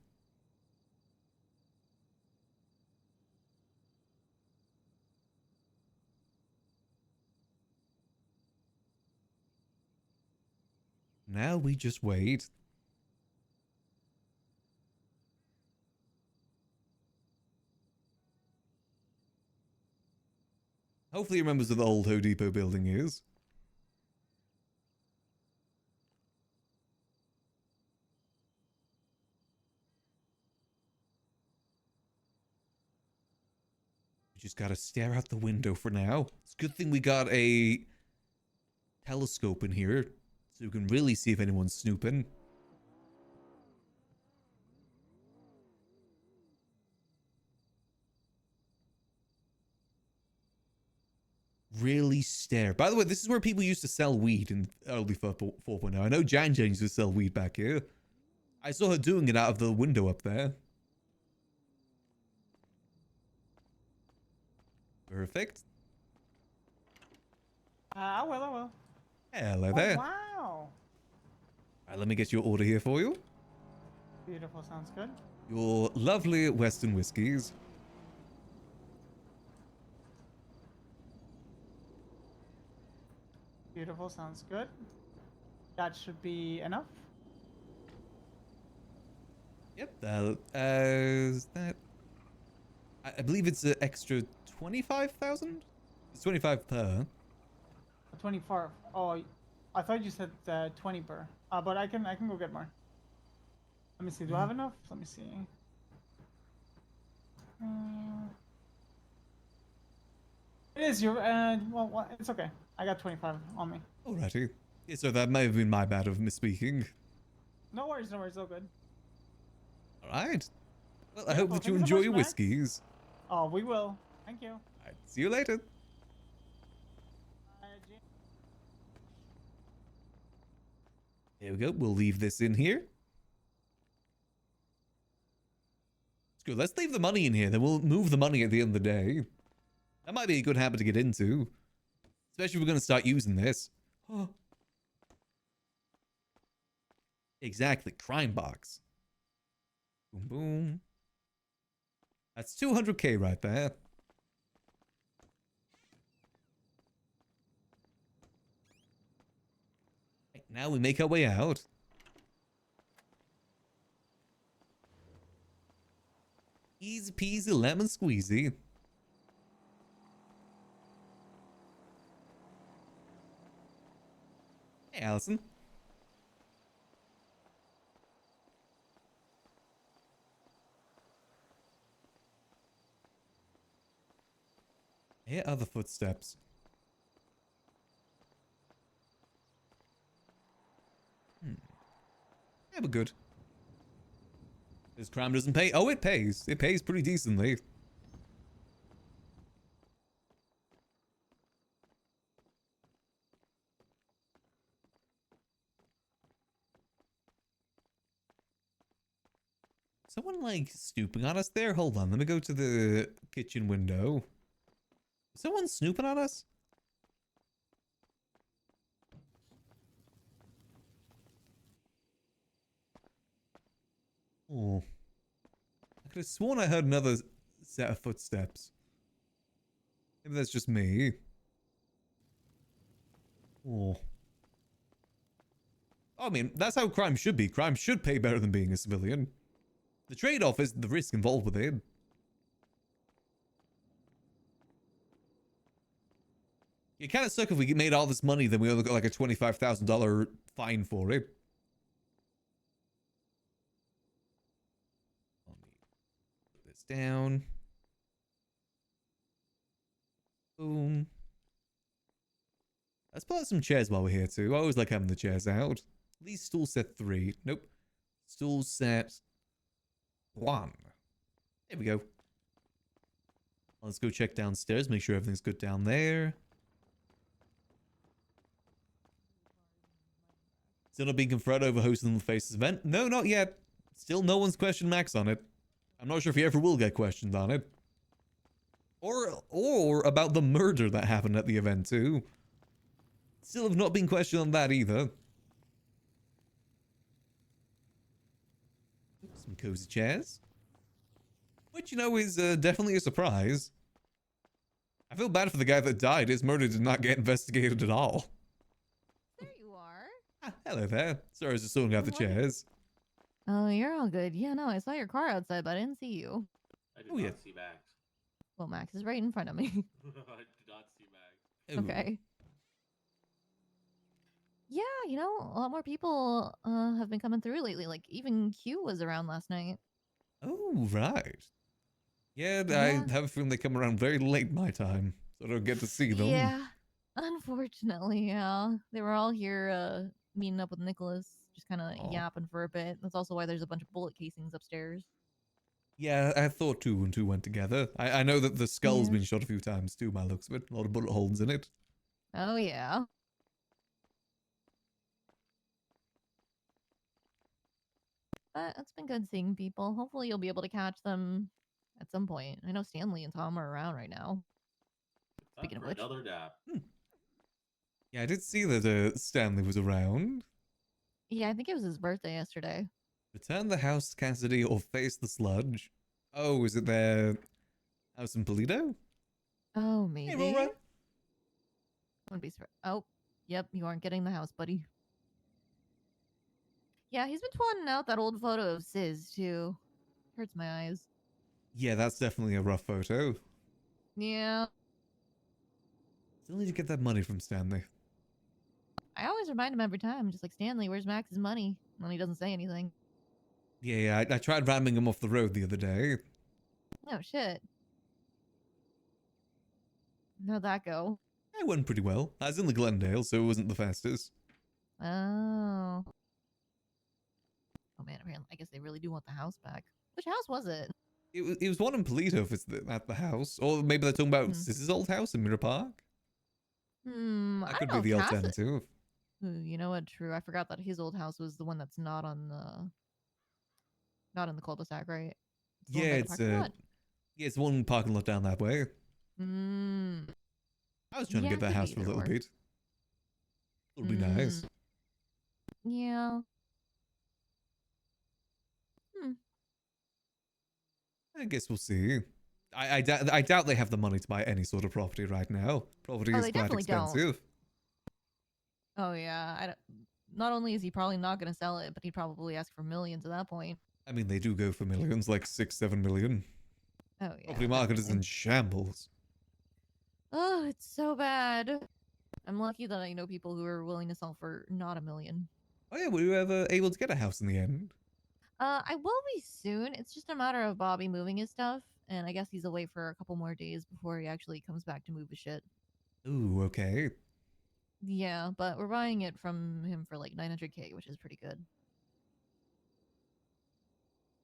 Now we just wait. Hopefully he remembers where the old Home Depot building is. We just gotta stare out the window for now. It's a good thing we got a telescope in here, so we can really see if anyone's snooping. Really stare. By the way, this is where people used to sell weed in early 4.0. I know Jan used to sell weed back here. I saw her doing it out of the window up there. Perfect. I will. Hello Oh, there. wow. Alright, let me get your order here for you. Beautiful. Sounds good. Your lovely Western whiskies. Beautiful. Sounds good. That should be enough. Yep. Is that? I believe it's an extra 25,000. It's 25 per. 24. Oh, I thought you said 20 per. But I can go get more. Let me see. Do I have enough? Let me see. It is your. Well, it's okay. I got 25 on me. Alrighty. Yeah, so that may have been my bad of misspeaking. No worries. All good. Alright. Well, I Yeah, hope well, that you thank you so enjoy much, your Max. whiskeys. Oh, we will. Thank you. Alright, see you later. Here we go. We'll leave this in here. Let's go. Let's leave the money in here. Then we'll move the money at the end of the day. That might be a good habit to get into. Especially if we're going to start using this. Oh. Exactly. Crime box. Boom, boom. That's 200k right there. Right, now we make our way out. Easy peasy lemon squeezy. Hey, Allison. Here are the footsteps. Yeah, but good. This crime doesn't pay. Oh, it pays. It pays pretty decently. Someone like snooping on us there? Hold on, let me go to the kitchen window. Is someone snooping on us? Oh. I could have sworn I heard another set of footsteps. Maybe that's just me. Oh. I mean, that's how crime should be. Crime should pay better than being a civilian. The trade-off is the risk involved with it. It kind of suck if we made all this money, then we only got like a $25,000 fine for it. Let me put this down. Boom. Let's pull out some chairs while we're here too. I always like having the chairs out. At least stool set 3. Nope. Stool set 1. There we go. Let's go check downstairs, make sure everything's good down there. Still not being confronted over hosting the Faces event? No, not yet. Still no one's questioned Max on it. I'm not sure if he ever will get questioned on it. Or about the murder that happened at the event too. Still have not been questioned on that either. Some cozy chairs. Which, you know, is definitely a surprise. I feel bad for the guy that died. His murder did not get investigated at all. There you are. Ah, hello there. Sorry, I was just sorting out the chairs. Oh, you're all good. Yeah, no, I saw your car outside, but I didn't see you. I did Oh, yeah. not see Max. Well, Max is right in front of me. I did not see Max. Oh. Okay. Yeah, you know, a lot more people have been coming through lately. Like, even Q was around last night. Oh, right. Yeah, Yeah. I have a feeling they come around very late my time, so I don't get to see them. Yeah, unfortunately, yeah. They were all here meeting up with Nicholas, just kind of Aw. yapping for a bit. That's also why there's a bunch of bullet casings upstairs. Yeah, I thought 2 and 2 went together. I know that the skull's Yeah. been shot a few times too, by the looks of it. A lot of bullet holes in it. Oh, yeah. But it's been good seeing people. Hopefully you'll be able to catch them at some point. I know Stanley and Tom are around right now. Time Speaking of for which. another dab. Yeah, I did see that Stanley was around. Yeah, I think it was his birthday yesterday. Return the house, Cassidy, or face the sludge. Oh, is it their house in Polito? Oh, maybe. Hey, Rora. Wouldn't be surprised. Oh, yep, you aren't getting the house, buddy. Yeah, he's been twatting out that old photo of Sis, too. Hurts my eyes. Yeah, that's definitely a rough photo. Yeah. Still need to get that money from Stanley. I always remind him every time, just like, Stanley, where's Max's money? And he doesn't say anything. Yeah, I tried ramming him off the road the other day. Oh, shit. How'd that go? It went pretty well. I was in the Glendale, so it wasn't the fastest. Oh. Oh, man, apparently, I guess they really do want the house back. Which house was it? It was one in Polito if it's at the house. Or maybe they're talking about Sis's old house in Mirror Park. I That could don't be know the if Cass- alternative. Ooh, you know what? True. I forgot that his old house was the one that's not on the, not in the cul-de-sac, right? It's the one Yeah, by the it's parking lot? yeah, it's one parking lot down that way. Mm. I was trying to Yeah, get that could be house for a either little or. bit. It'll be nice. Yeah. I guess we'll see. I doubt they have the money to buy any sort of property right now. Property Oh, is they quite definitely don't. expensive. Oh, yeah. I don't, not only is he probably not going to sell it, but he'd probably ask for millions at that point. I mean, they do go for millions, like 6-7 million. Oh, yeah. Property market is in shambles. Oh, it's so bad. I'm lucky that I know people who are willing to sell for not $1 million. Oh yeah, were you ever able to get a house in the end? I will be soon. It's just a matter of Bobby moving his stuff, and I guess he's away for a couple more days before he actually comes back to move his shit. Ooh, okay. Yeah, but we're buying it from him for like 900K, which is pretty good.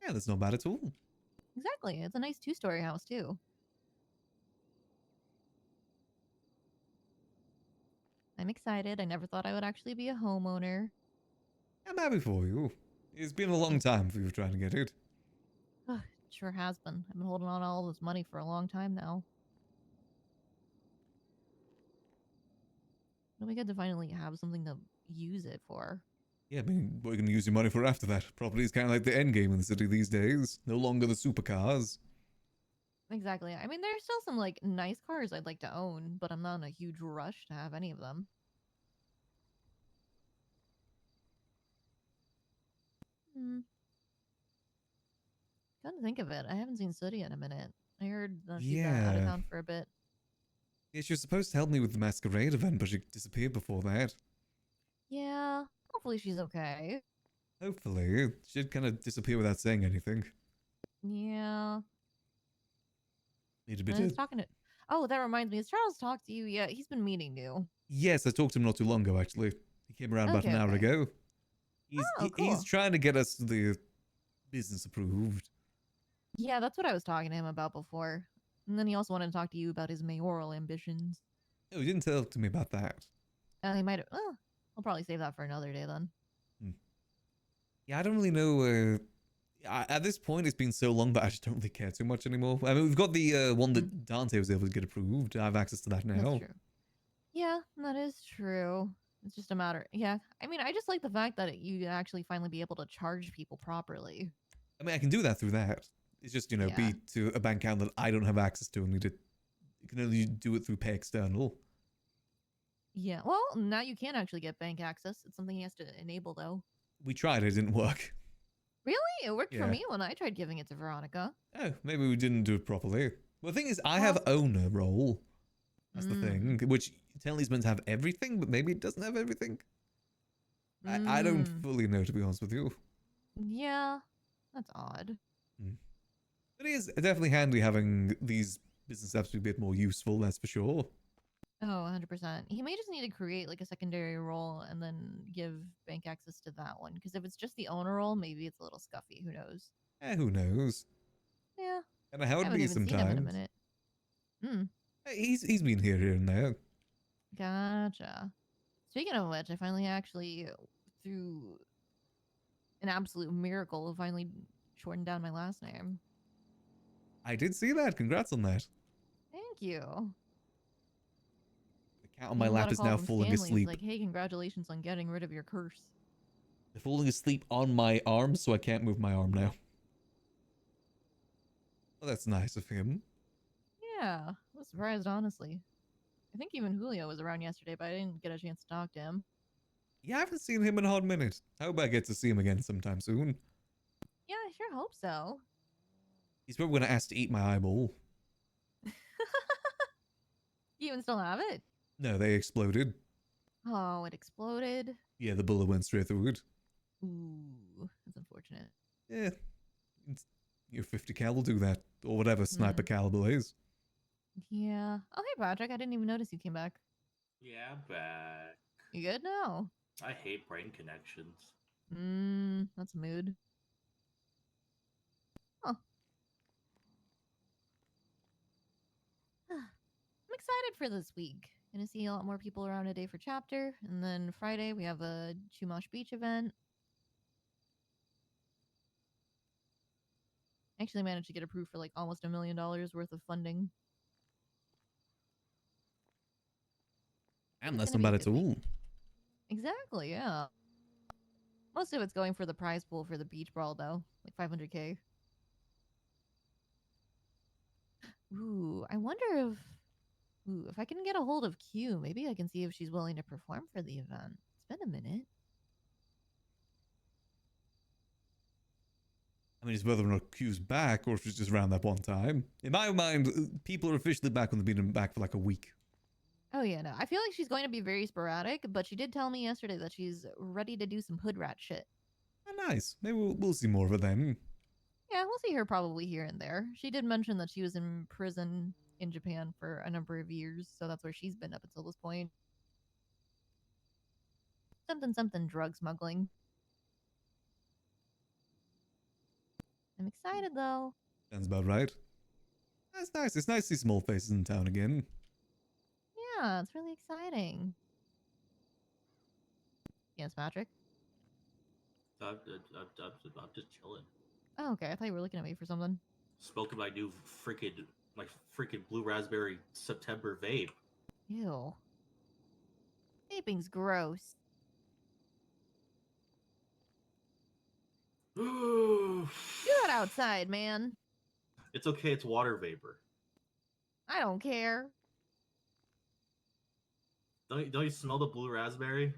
Yeah, that's not bad at all. Exactly. It's a nice 2-story house too. I'm excited. I never thought I would actually be a homeowner. I'm happy for you. It's been a long time for you trying to get it. Ugh, it sure has been. I've been holding on to all this money for a long time now. It'll be good to finally have something to use it for. Yeah, I mean, what are you going to use your money for after that? Property is kind of like the end game in the city these days. No longer the supercars. Exactly. I mean, there's still some like nice cars I'd like to own, but I'm not in a huge rush to have any of them. Come to think of it, I haven't seen Sooty in a minute. I heard that she's out of Yeah. town for a bit. Yeah, she was supposed to help me with the masquerade event, but she disappeared before that. Yeah, hopefully she's okay. Hopefully. She did kind of disappear without saying anything. Yeah. Need a I bit was of... talking to. Oh, that reminds me. Has Charles talked to you yet? He's been meeting you. Yes, I talked to him not too long ago, actually. He came around about an Okay, hour okay. ago. Oh, He's cool. trying to get us the business approved. Yeah, that's what I was talking to him about before. And then he also wanted to talk to you about his mayoral ambitions. Oh, he didn't talk to me about that. He might have. I'll probably save that for another day then. Yeah, I don't really know. At this point, it's been so long that I just don't really care too much anymore. I mean, we've got the one that Dante was able to get approved. I have access to that now. That's true. Yeah, that is true. It's just a matter. Yeah, I mean, I just like the fact that you actually finally be able to charge people properly. I mean, I can do that through that. It's just, Yeah. be to a bank account that I don't have access to and you can only do it through pay external. Yeah, well, now you can actually get bank access. It's something he has to enable, though. We tried, it didn't work. Really? It worked for Yeah. me when I tried giving it to Veronica. Oh, maybe we didn't do it properly. Well, the thing is, I have owner role. That's the thing, which technically is meant to have everything, but maybe it doesn't have everything. I don't fully know, to be honest with you. Yeah, that's odd. It is definitely handy having these business apps be a bit more useful, that's for sure. Oh, 100%. He may just need to create like a secondary role and then give bank access to that one. Because if it's just the owner role, maybe it's a little scuffy. Who knows? Who knows? Yeah. And how it haven't be even sometimes. seen him in a minute. He's been here and there. Gotcha. Speaking of which, I finally actually, through an absolute miracle, finally shortened down my last name. I did see that. Congrats on that. Thank you. The cat on my Even got lap a is call now from falling Stanley. He's asleep. like, hey, congratulations on getting rid of your curse. They're falling asleep on my arm, so I can't move my arm now. Well, that's nice of him. Yeah, I was surprised, honestly. I think even Julio was around yesterday, but I didn't get a chance to talk to him. Yeah, I haven't seen him in a hot minute. I hope I get to see him again sometime soon. Yeah, I sure hope so. He's probably going to ask to eat my eyeball. You even still have it? No, they exploded. Oh, it exploded. Yeah, the bullet went straight through it. Ooh, that's unfortunate. Yeah. Your 50 cal will do that. Or whatever sniper caliber is. Yeah. Oh, hey, Patrick. I didn't even notice you came back. Yeah, I'm back. You good now? I hate brain connections. That's a mood. Huh. I'm excited for this week. Gonna see a lot more people around today for chapter, and then Friday we have a Chumash Beach event. Actually managed to get approved for like almost $1 million worth of funding. And It's that's gonna not be a bad at good week. all. Exactly, yeah. Most of it's going for the prize pool for the beach brawl, though. Like 500k. Ooh, I wonder if... Ooh, if I can get a hold of Q, maybe I can see if she's willing to perform for the event. It's been a minute. I mean, it's whether or not Q's back or if it's just around that one time. In my mind, people are officially back when they've been back for like a week. Oh, yeah, no. I feel like she's going to be very sporadic, but she did tell me yesterday that she's ready to do some hood rat shit. Oh, nice. Maybe we'll see more of it then. Yeah, we'll see her probably here and there. She did mention that she was in prison in Japan for a number of years, so that's where she's been up until this point. Something drug smuggling. I'm excited though. Sounds about right. That's nice. It's nice to see small faces in town again. Yeah, it's really exciting. Yes, Patrick? I'm just chilling. Oh, okay. I thought you were looking at me for something. Smoking my new freaking blue raspberry September vape. Ew. Vaping's gross. Do that outside, man. It's okay, it's water vapor. I don't care. Don't you smell the blue raspberry?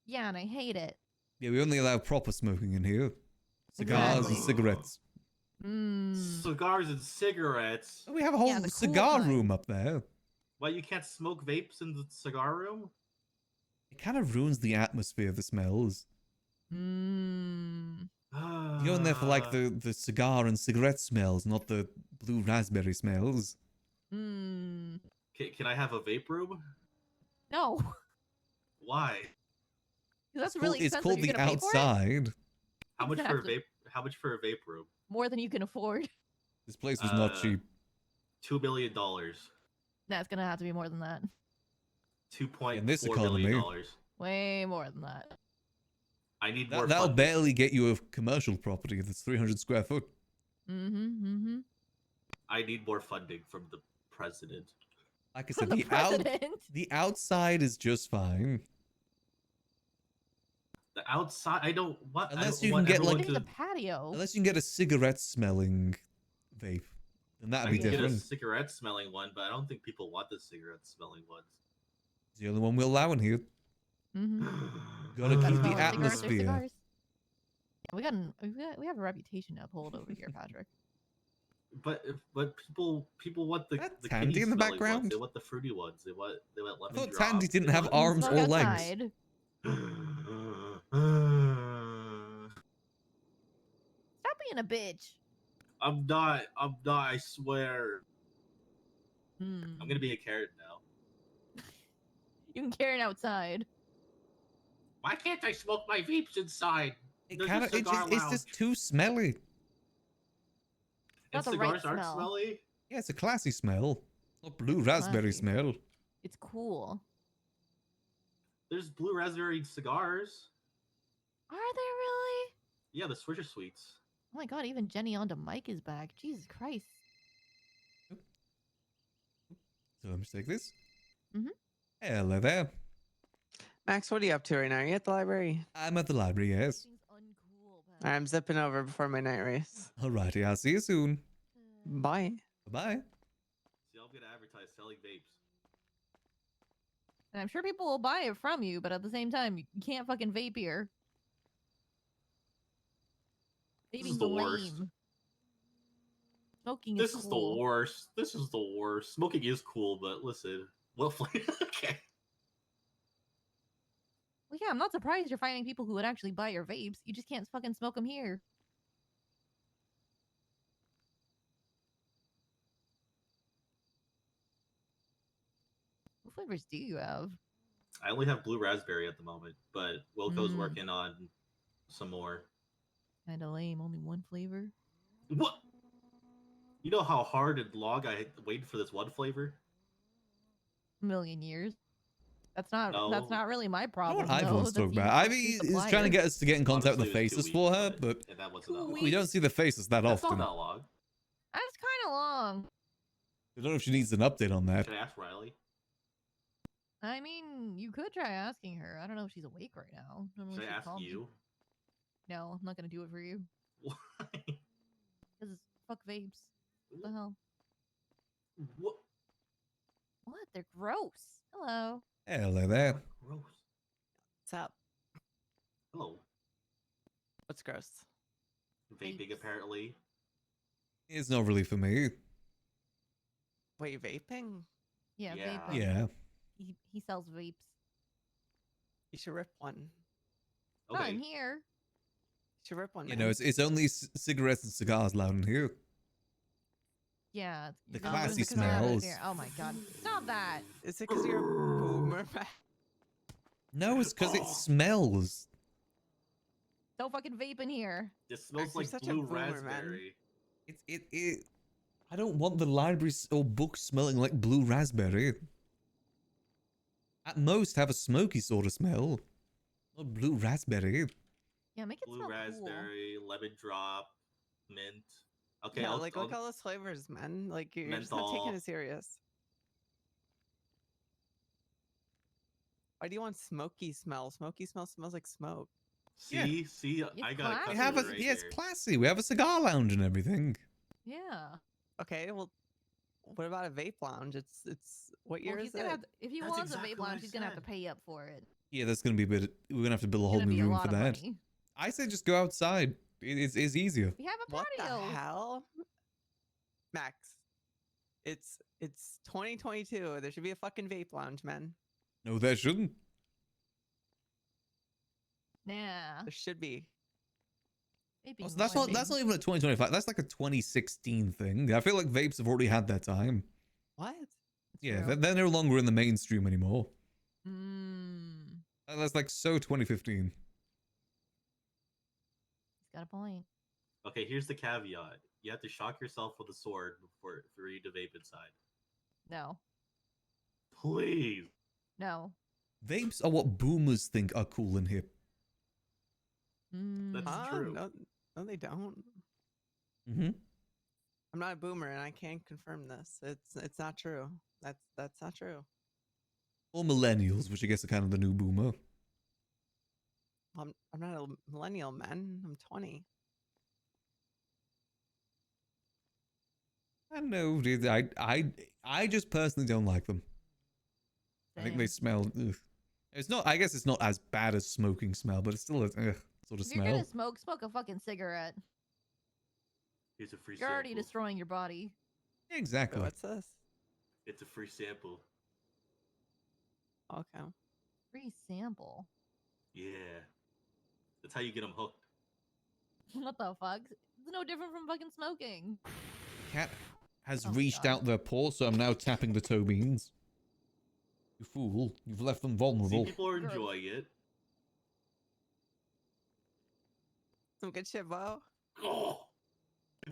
Yeah, and I hate it. Yeah, we only allow proper smoking in here. Cigars and cigarettes. Cigars and cigarettes. We have a whole cigar room up there. Why, you can't smoke vapes in the cigar room? It kind of ruins the atmosphere, the smells. You go in there for like the cigar and cigarette smells, not the blue raspberry smells. Can I have a vape room? No. Why? That's It's really called, it's expensive. called You're the gonna pay for it? outside. How much for a Exactly. vape? How much for a vape room? More than you can afford. This place was not cheap. $2 million. That's gonna have to be more than that. In this $2.4 million. economy. Way more than that. I need more. That'll funding. barely get you a commercial property that's 300 square foot. I need more funding from the president. Like I said, From the president? the outside is just fine. The outside, I don't. What? Unless I don't you want can get everyone like to, the patio. Unless you can get a cigarette smelling vape, then that'd I be can get a different. cigarette smelling one, but I don't think people want the cigarette smelling ones. It's the only one we're allowing here. Gotta Gotta keep the smell like cigarettes or atmosphere. cigars. Yeah, we have a reputation to uphold over here, Patrick. But people want the Tandy kitty in the smelling background? Ones. They want the fruity ones. They want I lemon thought drop. Tandy didn't They have want- arms Smoke or legs. outside. Stop being a bitch. I'm not. I swear. Hmm. I'm gonna be a carrot now. You can carry it outside. Why can't I smoke my vapes inside? It's just too smelly. And Not the right cigars aren't smell. smelly. Yeah, it's a classy smell. Not blue raspberry Classy. smell. It's cool. There's blue raspberry cigars. Are there really? Yeah, the Swisher Sweets. Oh my god, even Jenny on the mic is back. Jesus Christ. So let me take this. Mhm. Hello there. Max, what are you up to right now? Are you at the library? I'm at the library, yes. I'm zipping over before my night race. Alrighty, I'll see you soon. Bye. Bye. See, I'm gonna advertise selling vapes. And I'm sure people will buy it from you, but at the same time, you can't fucking vape here. This is Vaping's the worst. lame. Smoking This is is cool. the worst. This is the worst. Smoking is cool, but listen, what flavor? Okay. Well, yeah, I'm not surprised you're finding people who would actually buy your vapes. You just can't fucking smoke them here. What flavors do you have? I only have blue raspberry at the moment, but Wilco's Mm. working on some more. Kinda lame. Only one flavor. What? You know how hard and long I waited for this one flavor? A million years. That's not. No. That's not really my You know problem. what I've though. once That's talked you- about? that's Ivy your is trying to supplier. get us to get in contact with the Honestly, it was faces 2 for weeks, her, but and that wasn't that 2 long. we don't see the faces that That's not often. that long. That's kind of long. I don't know if she needs an update on that. Can I ask Riley? I mean, you could try asking her. I don't know if she's awake right now. Normally Should I she'd ask call me. you? No, I'm not gonna do it for you. Why? Because fuck vapes. What the hell? What? What? They're gross. Hello. Hello there. Gross. What's up? Hello. What's gross? Vaping, apparently. It's not really for me. Wait, vaping? Yeah, Yeah. vaping. Yeah. He sells vapes. You should rip one. Not Okay. in here. You should rip one. You man. know, it's only cigarettes and cigars allowed in here. Yeah. The you're not doing classy cigars smells. here. Oh my god. Stop that. Is it because you're a boomer? No, it's because it smells. Don't fucking vape in here. It smells Max, you're like such a blue boomer, man. raspberry. It. I don't want the libraries or books smelling like blue raspberry. At most, have a smoky sort of smell. Not blue raspberry. Yeah, make it Blue smell raspberry, lemon drop, mint. Okay, Yeah, I'll, like I'll, look at all those flavors, man. Like you're just not taking Menthol. it serious. Why do you want smoky smell? Smoky smell smells like smoke. see, see, It's I got classy. We have a right yeah, it's here. classy. We have a cigar lounge and everything. cool. Yeah. Okay, well, what about a vape lounge? It's what year Well, is he's gonna it? have if he That's wants exactly a vape what I lounge, he's gonna have to said. pay up for it. Yeah, that's gonna be a bit. We're gonna have to build a It's whole gonna new be a room lot for of that. money. I say just go outside. It's easier. We have a What the patio. hell, Max? It's 2022. There should be a fucking vape lounge, man. No, there shouldn't. Nah. There should be. Vaping's Also, that's not lame. that's not even a 2025. That's like a 2016 thing. I feel like vapes have already had their time. What? Yeah, true. they're no longer in the mainstream anymore. Mm. That's like so 2015. He's got a point. Okay, here's the caveat: you have to shock yourself with a sword for you to vape inside. No. Please. No. Vapes are what boomers think are cool and hip. That's Mm. true. No, they don't. Mm-hmm. I'm not a boomer, and I can't confirm this. It's not true. That's not true. Or millennials, which I guess are kind of the new boomer. I'm not a millennial, man. I'm 20. I don't know, dude. I just personally don't like them. I think they Same. smell. Ugh. It's not. I guess it's not as bad as smoking smell, but it's still a sort of If you're smell. gonna smoke a fucking cigarette. Here's a free You're already sample. destroying your body. Exactly. What's this? It's a free sample. Okay. Free sample. Yeah. That's how you get them hooked. What the fuck? It's no different from fucking smoking. Cat has Oh, reached God. out their paw, so I'm now tapping the toe beans. You fool! You've left them See, vulnerable. people are Gross. enjoying it. Some good shit, Bo. Oh,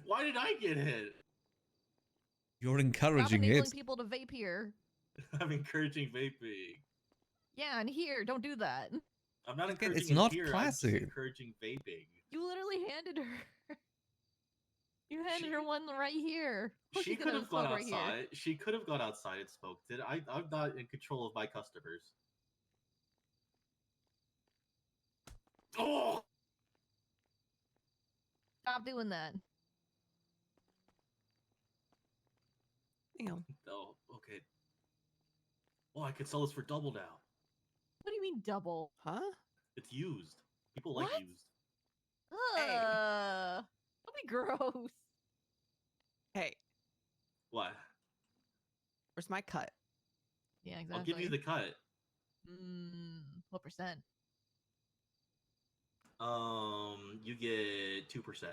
why did I get hit? You're Stop encouraging enabling it. people to vape here. I'm encouraging vaping. Yeah, and here, don't do that. I'm not Again, encouraging it's it not here. I'm classy. just encouraging vaping. You literally handed her. You handed She- her one right here. Of She course she's could gonna have gone smoke right here. outside. She could have gone outside and smoked it. I'm not in control of my customers. Oh! Stop doing that. Damn. Oh, okay. Oh, I could sell this for double now. What do you mean double? Huh? It's used. People like What? used. Hey. That'd be gross. Hey, What? where's my cut? Yeah, exactly. I'll give you the cut. What percent? You get 2%.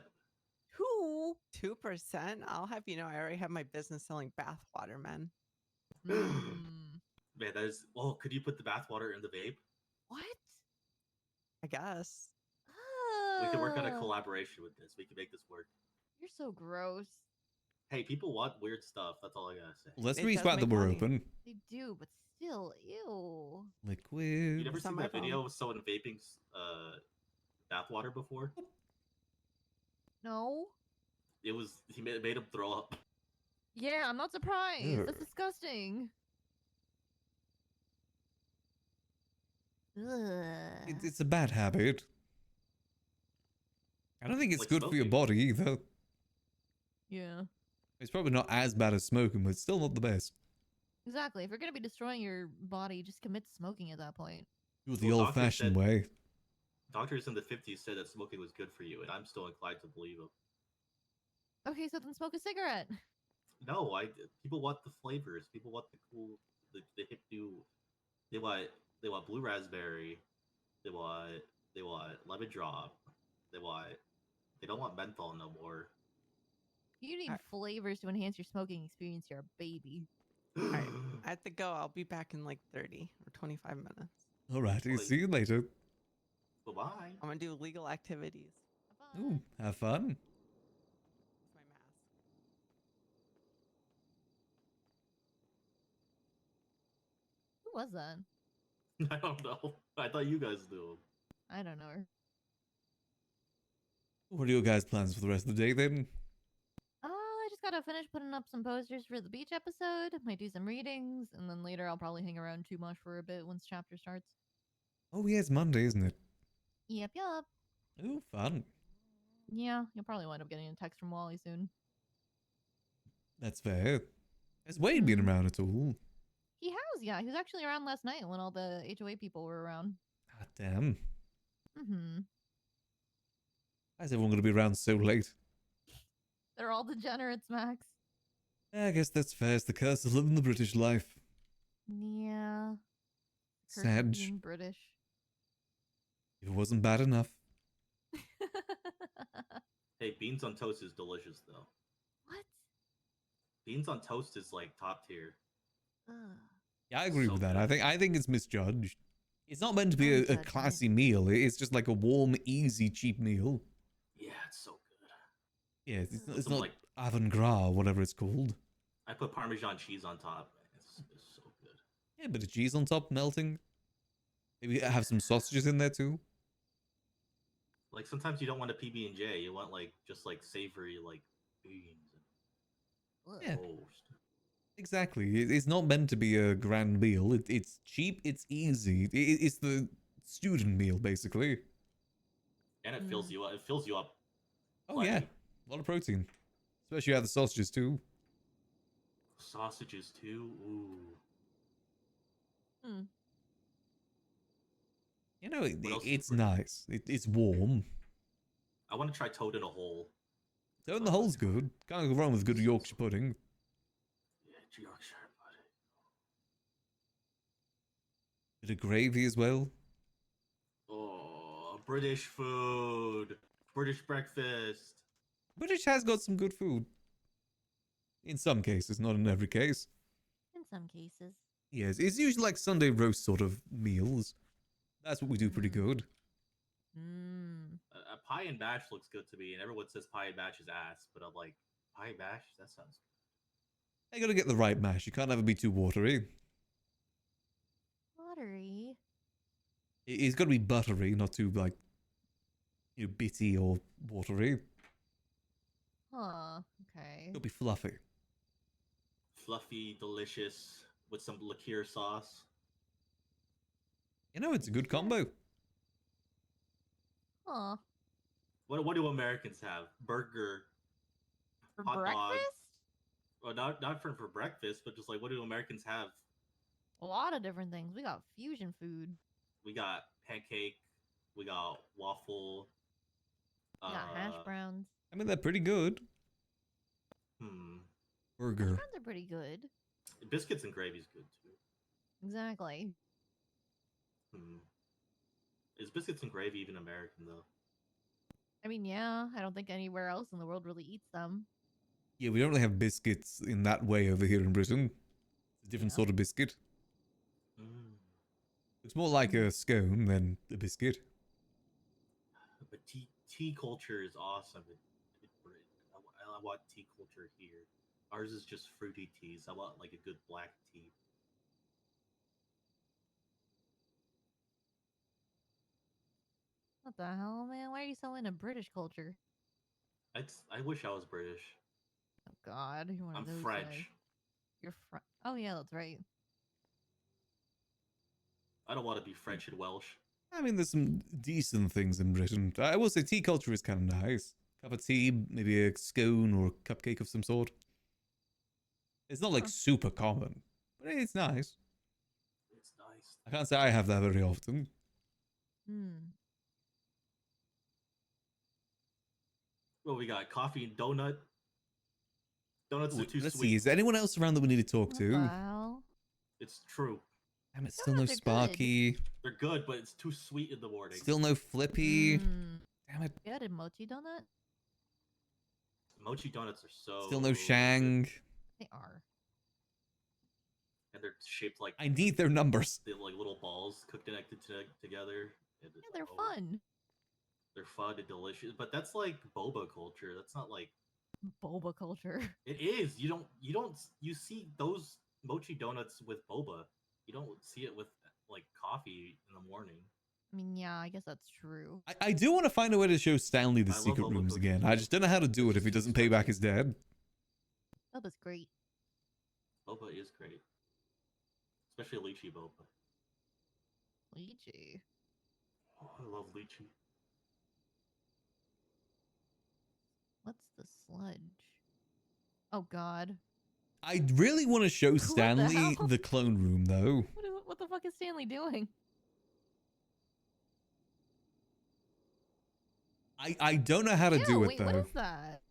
Who? 2%? I'll have you know, I already have my business selling bathwater, man. Man, that is. Oh, could you put the bathwater in the vape? What? I guess. We could work on a collaboration with this. We can make this work. You're so gross. Hey, people want weird stuff. That's all I gotta say. Let's It be does glad that make we're money. open. They do, but still, ew. Liquid. You never It's on seen my that video phone. of someone vaping bathwater before? No. It was he made him throw up. Yeah, I'm not surprised. That's Ugh. disgusting. Ugh. It's a bad habit. I don't think it's Like good for your smoking. body either. Yeah. It's probably not as bad as smoking, but it's still not the best. Exactly. If you're gonna be destroying your body, just commit to smoking at that point. Do it the Well, doctors old-fashioned said- way. Doctors in the 50s said that smoking was good for you, and I'm still inclined to believe them. Okay, so then smoke a cigarette. No, people want the flavors. People want the cool, the hip new. They want blue raspberry. They want lemon drop. They don't want menthol no more. You need Alright. flavors to enhance your smoking experience. You're a baby. Alright, I have to go. I'll be back in like 30 or 25 minutes. Alrighty, Well, see you later. Bye-bye. I'm gonna do legal activities. Bye-bye. Ooh, have fun. It's my mask. Who was that? I don't know. I thought you guys knew. I don't know her. What are your guys' plans for the rest of the day then? I just gotta finish putting up some posters for the beach episode. Might do some readings, and then later I'll probably hang around too much for a bit once chapter starts. Oh yeah, it's Monday, isn't it? Yep. Ooh, fun. Yeah, you'll probably wind up getting a text from Wally soon. That's fair. Has Wade been around at all? He has, yeah. He was actually around last night when all the HOA people were around. God damn. Mm-hmm. Why is everyone going to be around so late? They're all degenerates, Max. I guess that's fair. It's the curse of living the British life. Yeah. Curse of Sad. being British. If it wasn't bad enough. Hey, beans on toast is delicious though. What? Beans on toast is like top tier. Ugh. I agree So with that. good. I think it's misjudged. It's not meant to be a Misjudgment. classy meal. It's just like a warm, easy, cheap meal. Yeah, it's so good. Yeah, it's With it's some, not like, avant-garde, whatever it's called. I put Parmesan cheese on top. It's so good. Yeah, but the cheese on top melting. Maybe have some sausages in there too. Like sometimes you don't want a PB and J. You want like just like savory like beans and Yeah. toast. Exactly. It's not meant to be a grand meal. It's cheap. It's easy. It's the student meal basically. And it fills you up. It fills you up. Oh yeah, a lot of protein, especially out of the sausages too. Sausages too. Ooh. You know, What else? it's nice. It's warm. I want to try toad in a hole. Toad in the hole's good. Can't go wrong with good Yorkshire pudding. Yeah, Yorkshire pudding. Bit of gravy as well. Oh, British food. British breakfast. British has got some good food. In some cases, not in every case. In some cases. Yes, it's usually like Sunday roast sort of meals. That's what we do pretty good. A pie and mash looks good to me, and everyone says pie and mash is ass, but I'm like, pie and mash? That sounds good. You gotta get the right mash. You can't have it be too watery. Watery. It's gotta be buttery, not too like, bitty or watery. Huh. Okay. It'll be fluffy. Fluffy, delicious, with some liqueur sauce. You know, it's a good combo. Huh. What do Americans have? Burger, For hot breakfast? dog. Well, not for breakfast, but just like what do Americans have? A lot of different things. We got fusion food. We got pancake. We got waffle. We got hash browns. I mean, they're pretty good. Burger. Hash browns are pretty good. Biscuits and gravy's good too. Exactly. Is biscuits and gravy even American though? I mean, yeah. I don't think anywhere else in the world really eats them. Yeah, we don't really have biscuits in that way over here in Britain. It's a different sort of biscuit. It's more like a scone than a biscuit. But tea culture is awesome. I want tea culture here. Ours is just fruity teas. I want like a good black tea. What the hell, man? Why are you so into British culture? I wish I was British. Oh God, you're one of I'm those French. guys. You're Oh yeah, that's right. I don't want to be French and Welsh. I mean, there's some decent things in Britain. I will say tea culture is kind of nice. Cup of tea, maybe a scone or a cupcake of some sort. It's not like super common, but it's nice. It's nice. I can't say I have that very often. Well, we got coffee and donut. Donuts are too Let's sweet. see, is there anyone else around that we need to talk What to? the hell? It's true. Damn, it's still no Donuts are good. Sparky. They're good, but it's too sweet in the morning. Still no Flippy. Damn it. You had a mochi donut? Mochi donuts are so. Still no Shang. They are. And they're shaped like. I need their numbers. They have like little balls connected together. And Yeah, they're fun. They're fun and delicious, but that's like boba culture. That's not like Boba culture. it is. You see those mochi donuts with boba. You don't see it with like coffee in the morning. I mean, yeah, I guess that's true. I do want to find a way to show Stanley the I love secret boba rooms cookies. again. I just don't know how to do it if he doesn't pay back his dad. Boba's great. Boba is great, especially lychee boba. Lychee. Oh, I love lychee. What's the sludge? Oh God. I really want to show the Stanley hell? the clone room, though. What the fuck is Stanley doing? I don't know how to do it, wait, though. what is that?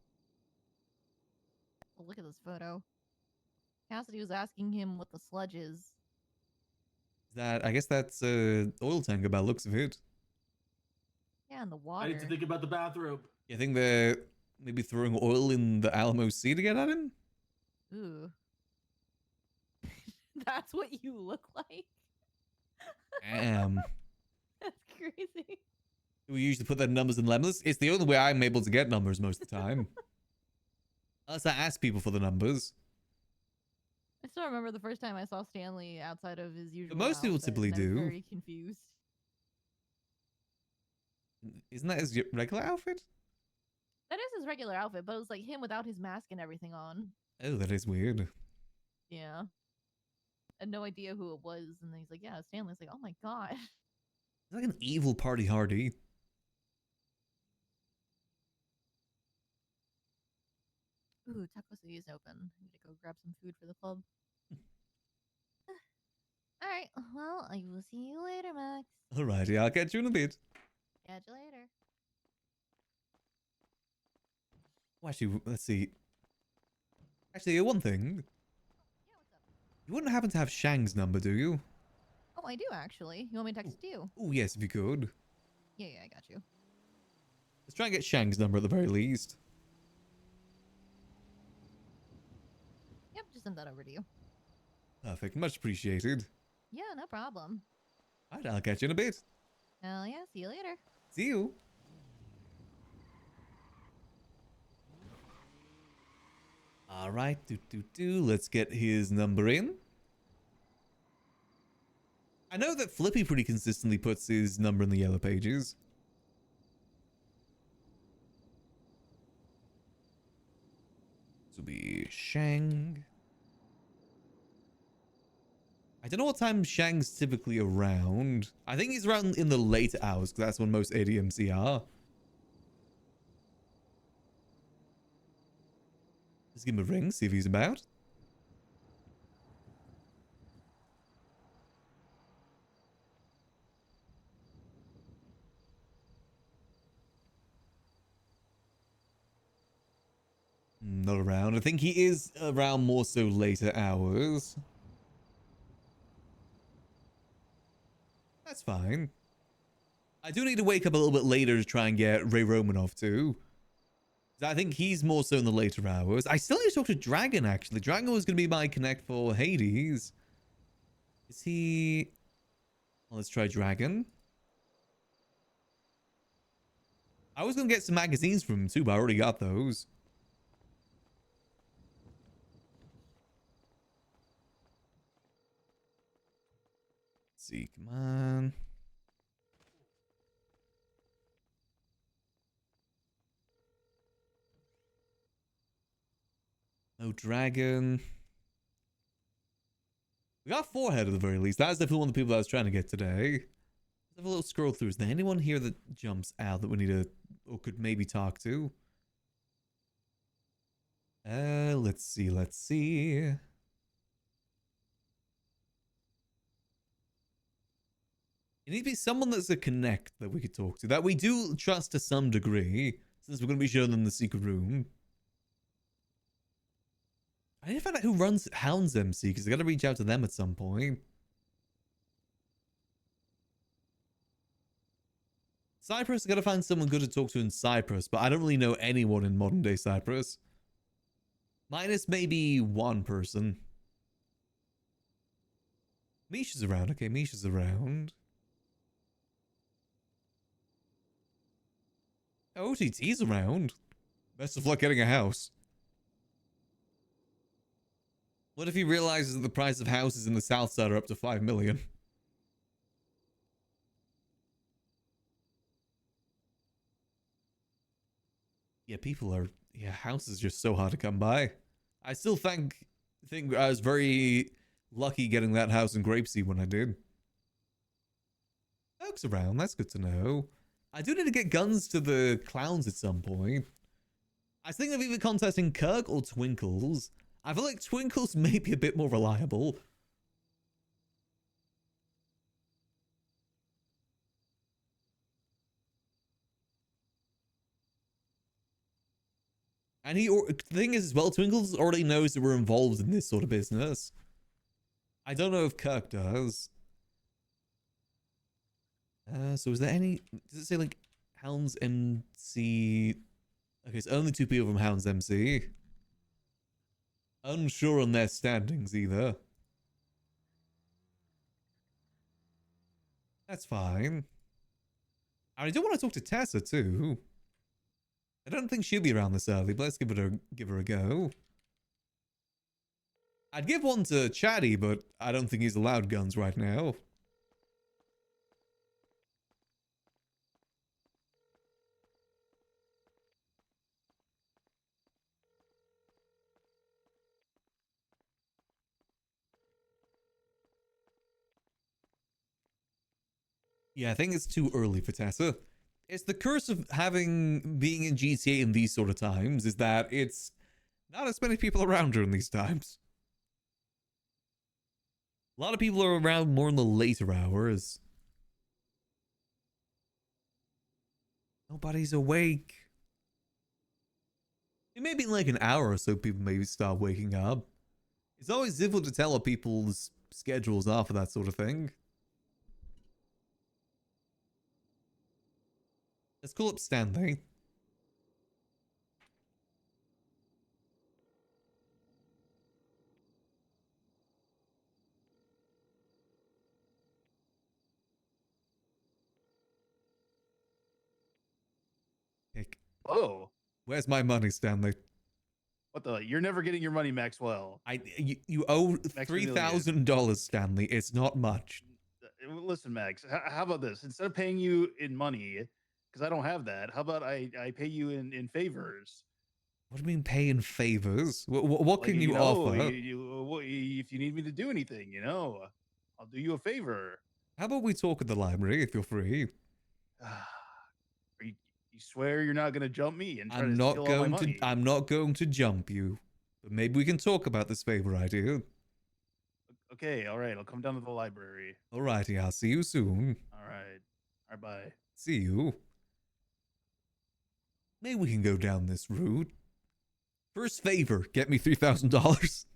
Oh, look at this photo. Cassidy was asking him what the sludge is. I guess that's oil tanker by the looks of it. Yeah, in the water. I need to think about the bathroom. You think they're maybe throwing oil in the Alamo Sea to get at him? Ooh. That's what you look like? Damn. That's crazy. We usually put their numbers in lemons. It's the only way I'm able to get numbers most of the time. Unless I ask people for the numbers. I still remember the first time I saw Stanley outside of his usual most people outfit, typically and I was do. very confused. Isn't that his regular outfit? That is his regular outfit, but it was like him without his mask and everything on. Oh, that is weird. Yeah. I had no idea who it was, and then he's like, yeah, Stanley's like, oh my god. He's like an evil party hardy. Ooh, Taco City is open. I need to go grab some food for the club. Alright, well, I will see you later, Max. Alrighty, I'll catch you in a bit. Catch you later. Oh, actually, let's see. Actually, one thing. Yeah, what's up? You wouldn't happen to have Shang's number, do you? Oh, I do actually. You want me to text it to you? Oh, yes, if you could. Yeah, I got you. Let's try and get Shang's number at the very least. Yep, just send that over to you. Perfect, much appreciated. Yeah, no problem. Alright, I'll catch you in a bit. Hell yeah, see you later. See you. Alright, let's get his number in. I know that Flippy pretty consistently puts his number in the yellow pages. This will be Shang. I don't know what time Shang's typically around. I think he's around in the late hours, because that's when most ADMC are. Let's give him a ring, see if he's about. Not around. I think he is around more so later hours. That's fine. I do need to wake up a little bit later to try and get Ray Romanoff too. I think he's more so in the later hours. I still need to talk to Dragon, actually. Dragon was going to be my connect for Hades. Is he... Well, let's try Dragon. I was going to get some magazines from him too, but I already got those. Let's see, come on. No Dragon. We got Forehead at the very least. That's definitely one of the people I was trying to get today. Let's have a little scroll through. Is there anyone here that jumps out that we need to, or could maybe talk to? Let's see, let's see. It needs to be someone that's a connect that we could talk to, that we do trust to some degree, since we're going to be showing them the secret room. I need to find out who runs Hounds MC, because I got to reach out to them at some point. Cyprus, I got to find someone good to talk to in Cyprus, but I don't really know anyone in modern day Cyprus. Minus maybe one person. Misha's around. Okay, Misha's around. OTT's around. Best of luck getting a house. What if he realizes that the price of houses in the south side are up to 5 million? Yeah, people are... Yeah, houses are just so hard to come by. I still think I was very lucky getting that house in Grapeseed when I did. Folks around, that's good to know. I do need to get guns to the clowns at some point. I was thinking of either contesting Kirk or Twinkles. I feel like Twinkles may be a bit more reliable. And the thing is as well, Twinkles already knows that we're involved in this sort of business. I don't know if Kirk does. So is there any... Does it say like Hounds MC... Okay, it's only 2 people from Hounds MC. Unsure on their standings either. That's fine. I do want to talk to Tessa too. I don't think she'll be around this early, but let's give her a go. I'd give one to Chatty, but I don't think he's allowed guns right now. Yeah, I think it's too early for Tessa. It's the curse of being in GTA in these sort of times, is that it's not as many people around during these times. A lot of people are around more in the later hours. Nobody's awake. It may be in like an hour or so people maybe start waking up. It's always difficult to tell what people's schedules are for that sort of thing. Let's call up Stanley. Pick. Oh, Where's my money, Stanley? what the? You're never getting your money, Maxwell. You owe Maximillian. $3,000, Stanley. It's not much. Listen, Max. How about this? Instead of paying you in money, because I don't have that, how about I pay you in favors? What do you mean pay in favors? What Like, can you know, offer? if you need me to do anything, I'll do you a favor. How about we talk at the library if you're free? You swear you're not gonna jump me and try I'm to not steal all my going money? to. I'm not going to jump you, but maybe we can talk about this favor idea. Okay, all right. I'll come down to the library. Alrighty, I'll see you soon. All right. All right. Bye. See you. Maybe we can go down this route. First favor, get me $3,000.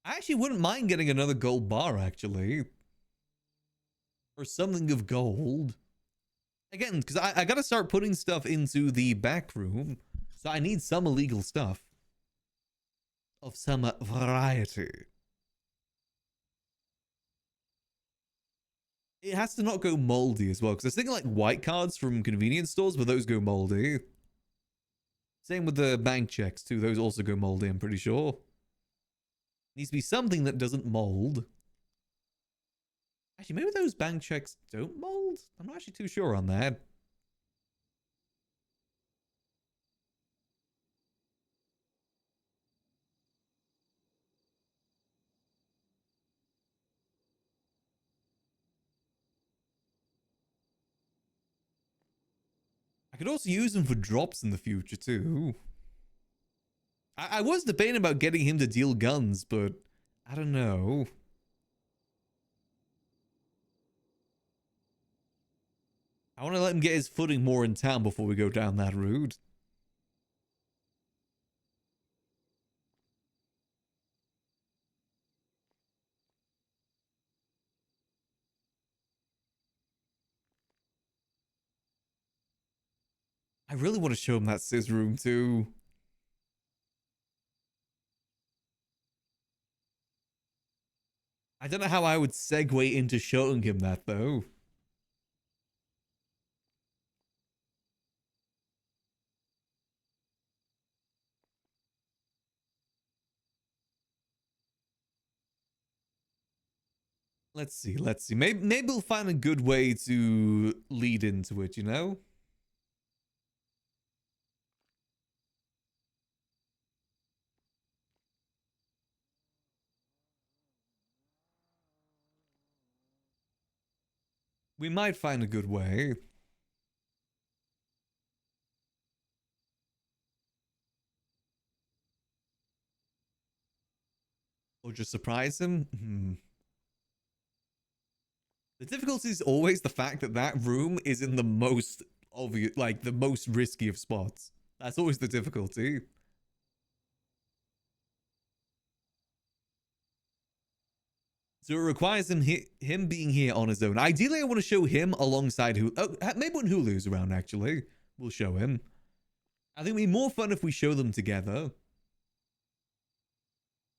I actually wouldn't mind getting another gold bar, actually. Or something of gold. Again, because I gotta start putting stuff into the back room. So I need some illegal stuff. Of some variety. It has to not go moldy as well. Because I was thinking like white cards from convenience stores, but those go moldy. Same with the bank checks too. Those also go moldy, I'm pretty sure. Needs to be something that doesn't mold. Actually, maybe those bank checks don't mold? I'm not actually too sure on that. I could also use them for drops in the future too. I was debating about getting him to deal guns, but I don't know. I want to let him get his footing more in town before we go down that route. I really want to show him that Sis room too. I don't know how I would segue into showing him that though. Let's see. Maybe we'll find a good way to lead into it, you know? We might find a good way. Or just surprise him? The difficulty is always the fact that that room is in the most obvious, like the most risky of spots. That's always the difficulty. So it requires him being here on his own. Ideally, I want to show him alongside Hulu. Oh, maybe when Hulu's around, actually. We'll show him. I think it'd be more fun if we show them together.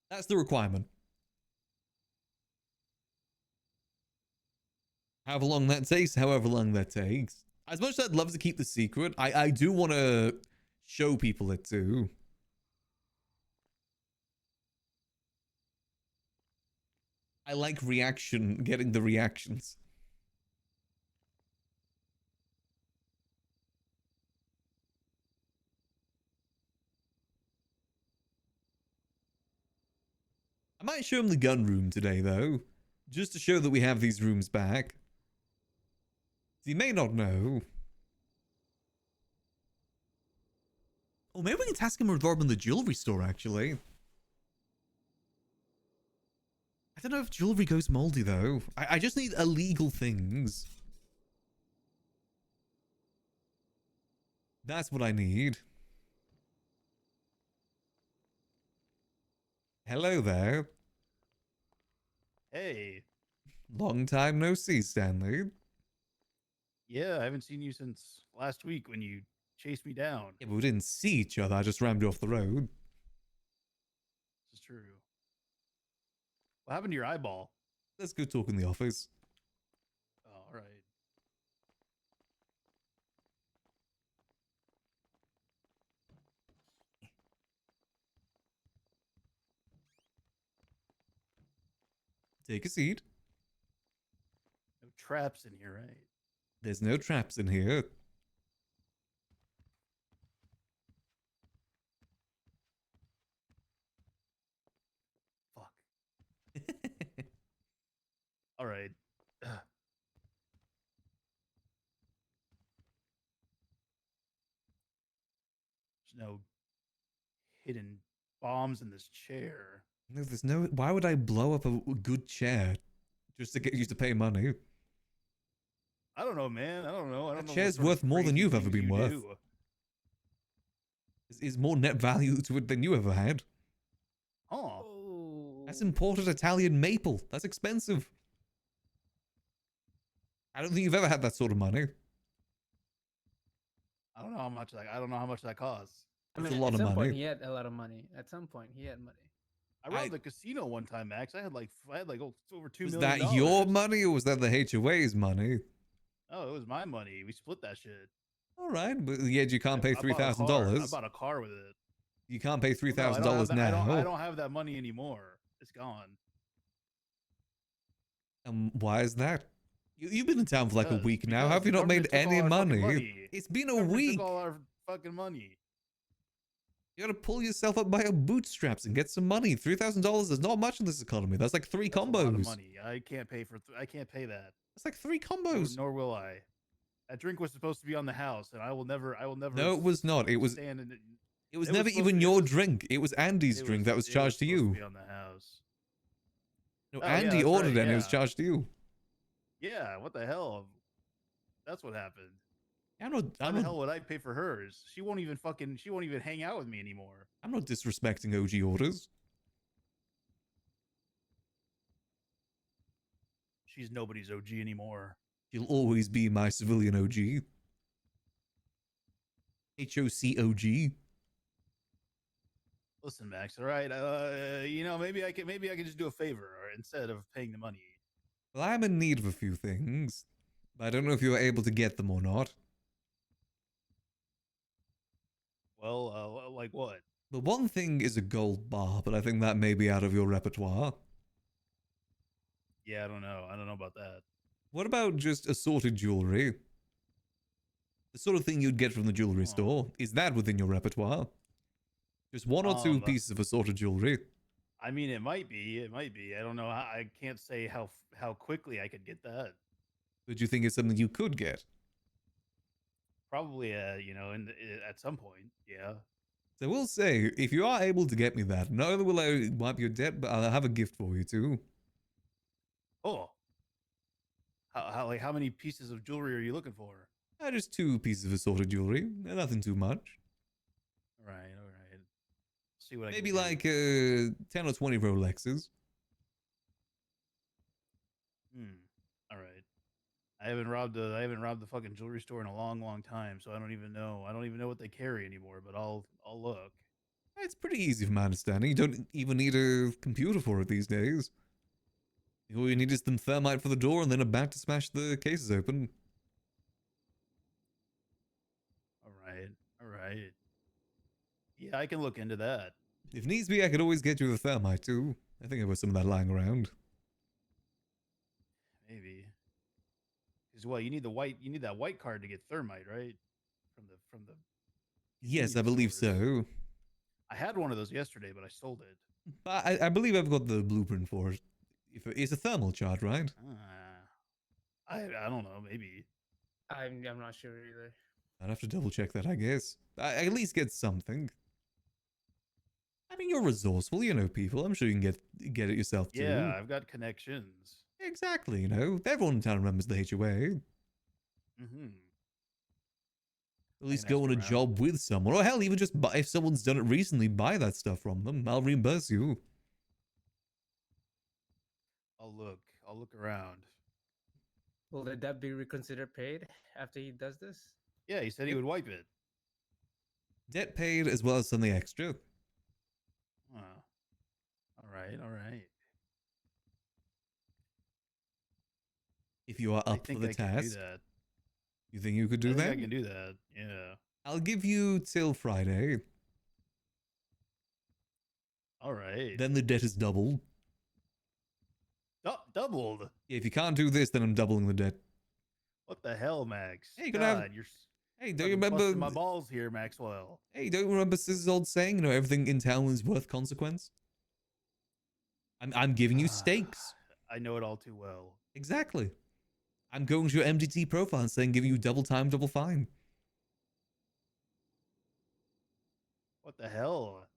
That's the requirement. However long that takes, however long that takes. As much as I'd love to keep the secret, I do want to show people it too. I like getting the reactions. I might show him the gun room today, though, just to show that we have these rooms back. He may not know. Or maybe we can task him with robbing the jewelry store, actually. I don't know if jewelry goes moldy, though. I just need illegal things. That's what I need. Hello there. Hey. Long time no see, Stanley. Yeah, I haven't seen you since last week when you chased me down. Yeah, but we didn't see each other. I just rammed you off the road. This is true. What happened to your eyeball? Let's go talk in the office. Oh, all right. Take a seat. No traps in here, right? There's no traps in here. Fuck. All right. There's no hidden bombs in this chair. No, there's no. Why would I blow up a good chair just to get you to pay money? I don't know, man. I don't know. I don't That know. chair's what sort worth of more than crazy you've ever things been you worth. do. Is more net value to it than you ever had. Huh. That's imported Italian maple. That's expensive. I don't think you've ever had that sort of money. I don't know how much that. I don't know how much that costs. I That's mean, a lot at of some point money. he had a lot of money. At some point he had money. I robbed the casino one time, Max. I had like over $2 Was million. that your money or was that the HOA's money? Oh, it was my money. We split that shit. All right, but yet you can't pay I bought a car. I $3,000. bought a car with it. You can't pay Well, no, $3,000 now. I don't have that money anymore. It's gone. Why is that? You've been in town for like a week now. Because Have you the not made government took all any our fucking money? It's been a Government week. Took all our fucking money. You gotta pull yourself up by your bootstraps and get some money. $3,000 is not much in this economy. That's like three That's combos. a lot of money. I can't pay for. I can't pay that. That's like three combos. Nor will I. That drink was supposed to be on the house, and I will never. I will never. No, it was not. It was. stand in it. It was It was never supposed even to- it your was- drink. It was Andy's it drink that was it charged to supposed you. be on the house. No, Oh, yeah, Andy that's ordered right, it and it was yeah. charged to you. Yeah, what the hell? That's what happened. I'm not. Why I'm the not. hell would I pay for hers? She won't even fucking. She won't even hang out with me anymore. I'm not disrespecting OG orders. She's nobody's OG anymore. She'll always be my civilian OG. HOC OG. Listen, Max. All right. You know, maybe I can just do a favor instead of paying the money. Well, I'm in need of a few things, but I don't know if you're able to get them or not. Well, like what? The one thing is a gold bar, but I think that may be out of your repertoire. Yeah, I don't know. I don't know about that. What about just assorted jewelry? The sort of thing you'd get from the jewelry store. Is that within your repertoire? Just one or two pieces of assorted jewelry. I mean, it might be. It might be. I don't know. I can't say how quickly I could get that. But you think it's something you could get? Probably, you know, at some point. Yeah. So we'll say, if you are able to get me that, not only will I wipe your debt, but I'll have a gift for you too. Oh. How many pieces of jewelry are you looking for? Just 2 pieces of assorted jewelry. Nothing too much. All right. See what Maybe I can do. like 10 or 20 Rolexes. All right. I haven't robbed the fucking jewelry store in a long time, so I don't even know. I don't even know what they carry anymore, but I'll look. It's pretty easy from my understanding. You don't even need a computer for it these days. All you need is some thermite for the door and then a bat to smash the cases open. All right. All right. Yeah, I can look into that. If needs be, I could always get you the thermite too. I think I have some of that lying around. Maybe. Because what you need that white card to get thermite, right? From the Yes, I convenience believe stores. so. I had one of those yesterday, but I sold it. I believe I've got the blueprint for it. If it's a thermal charge, right? I don't know, maybe. I'm not sure either. I'd have to double check that, I guess. I at least get something. I mean, you're resourceful, you know people. I'm sure you can get it yourself too. Yeah, I've got connections. Exactly, you know. Everyone in town remembers the HOA. Mm-hmm. At least can go ask on a around. job with someone. Or hell, even just buy, if someone's done it recently, buy that stuff from them. I'll reimburse you. I'll look around. Will the debt be reconsidered paid after he does this? Yeah, he said he would wipe it. Debt paid as well as something extra. Huh. All right, all right. If you are I up for think the I can do task. that. You think you could do I think that? I can do that. Yeah. I'll give you till Friday. All right. Then the debt is doubled. Doubled. Yeah, if you can't do this, then I'm doubling the debt. What the hell, Max? Hey, you're gonna have- God, you're Hey, don't you fucking remember? busting my balls here, Maxwell? Hey, don't you remember Sis's old saying? You know, everything in town is worth consequence. I'm giving you stakes. I know it all too well. Exactly. I'm going to your MDT profile and saying giving you double time, double fine. What the hell?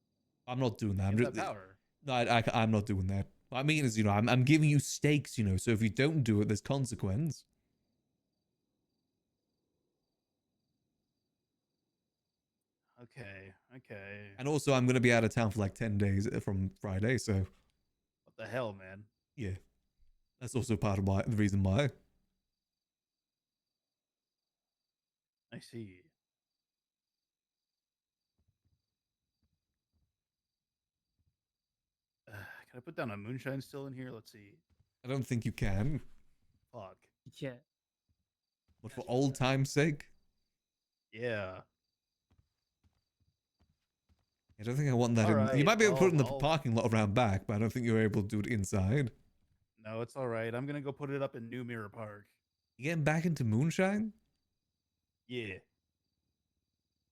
I'm not doing that. You I'm have just, that power. no, I'm not doing that. What I mean is, you know, I'm giving you stakes, you know, so if you don't do it, there's consequence. Okay, okay. And also, I'm going to be out of town for like 10 days from Friday, so What the hell, man? yeah. That's also part of the reason why. I see. Can I put down a moonshine still in here? Let's see. I don't think you can. Fuck. Yeah. But for old time's sake, Yeah. I don't think I want that in. You Alright, might be able to put it in the well, parking lot around back, but I don't think you're able to do it inside. No, it's all right. I'm gonna go put it up in New Mirror Park. You getting back into moonshine? Yeah.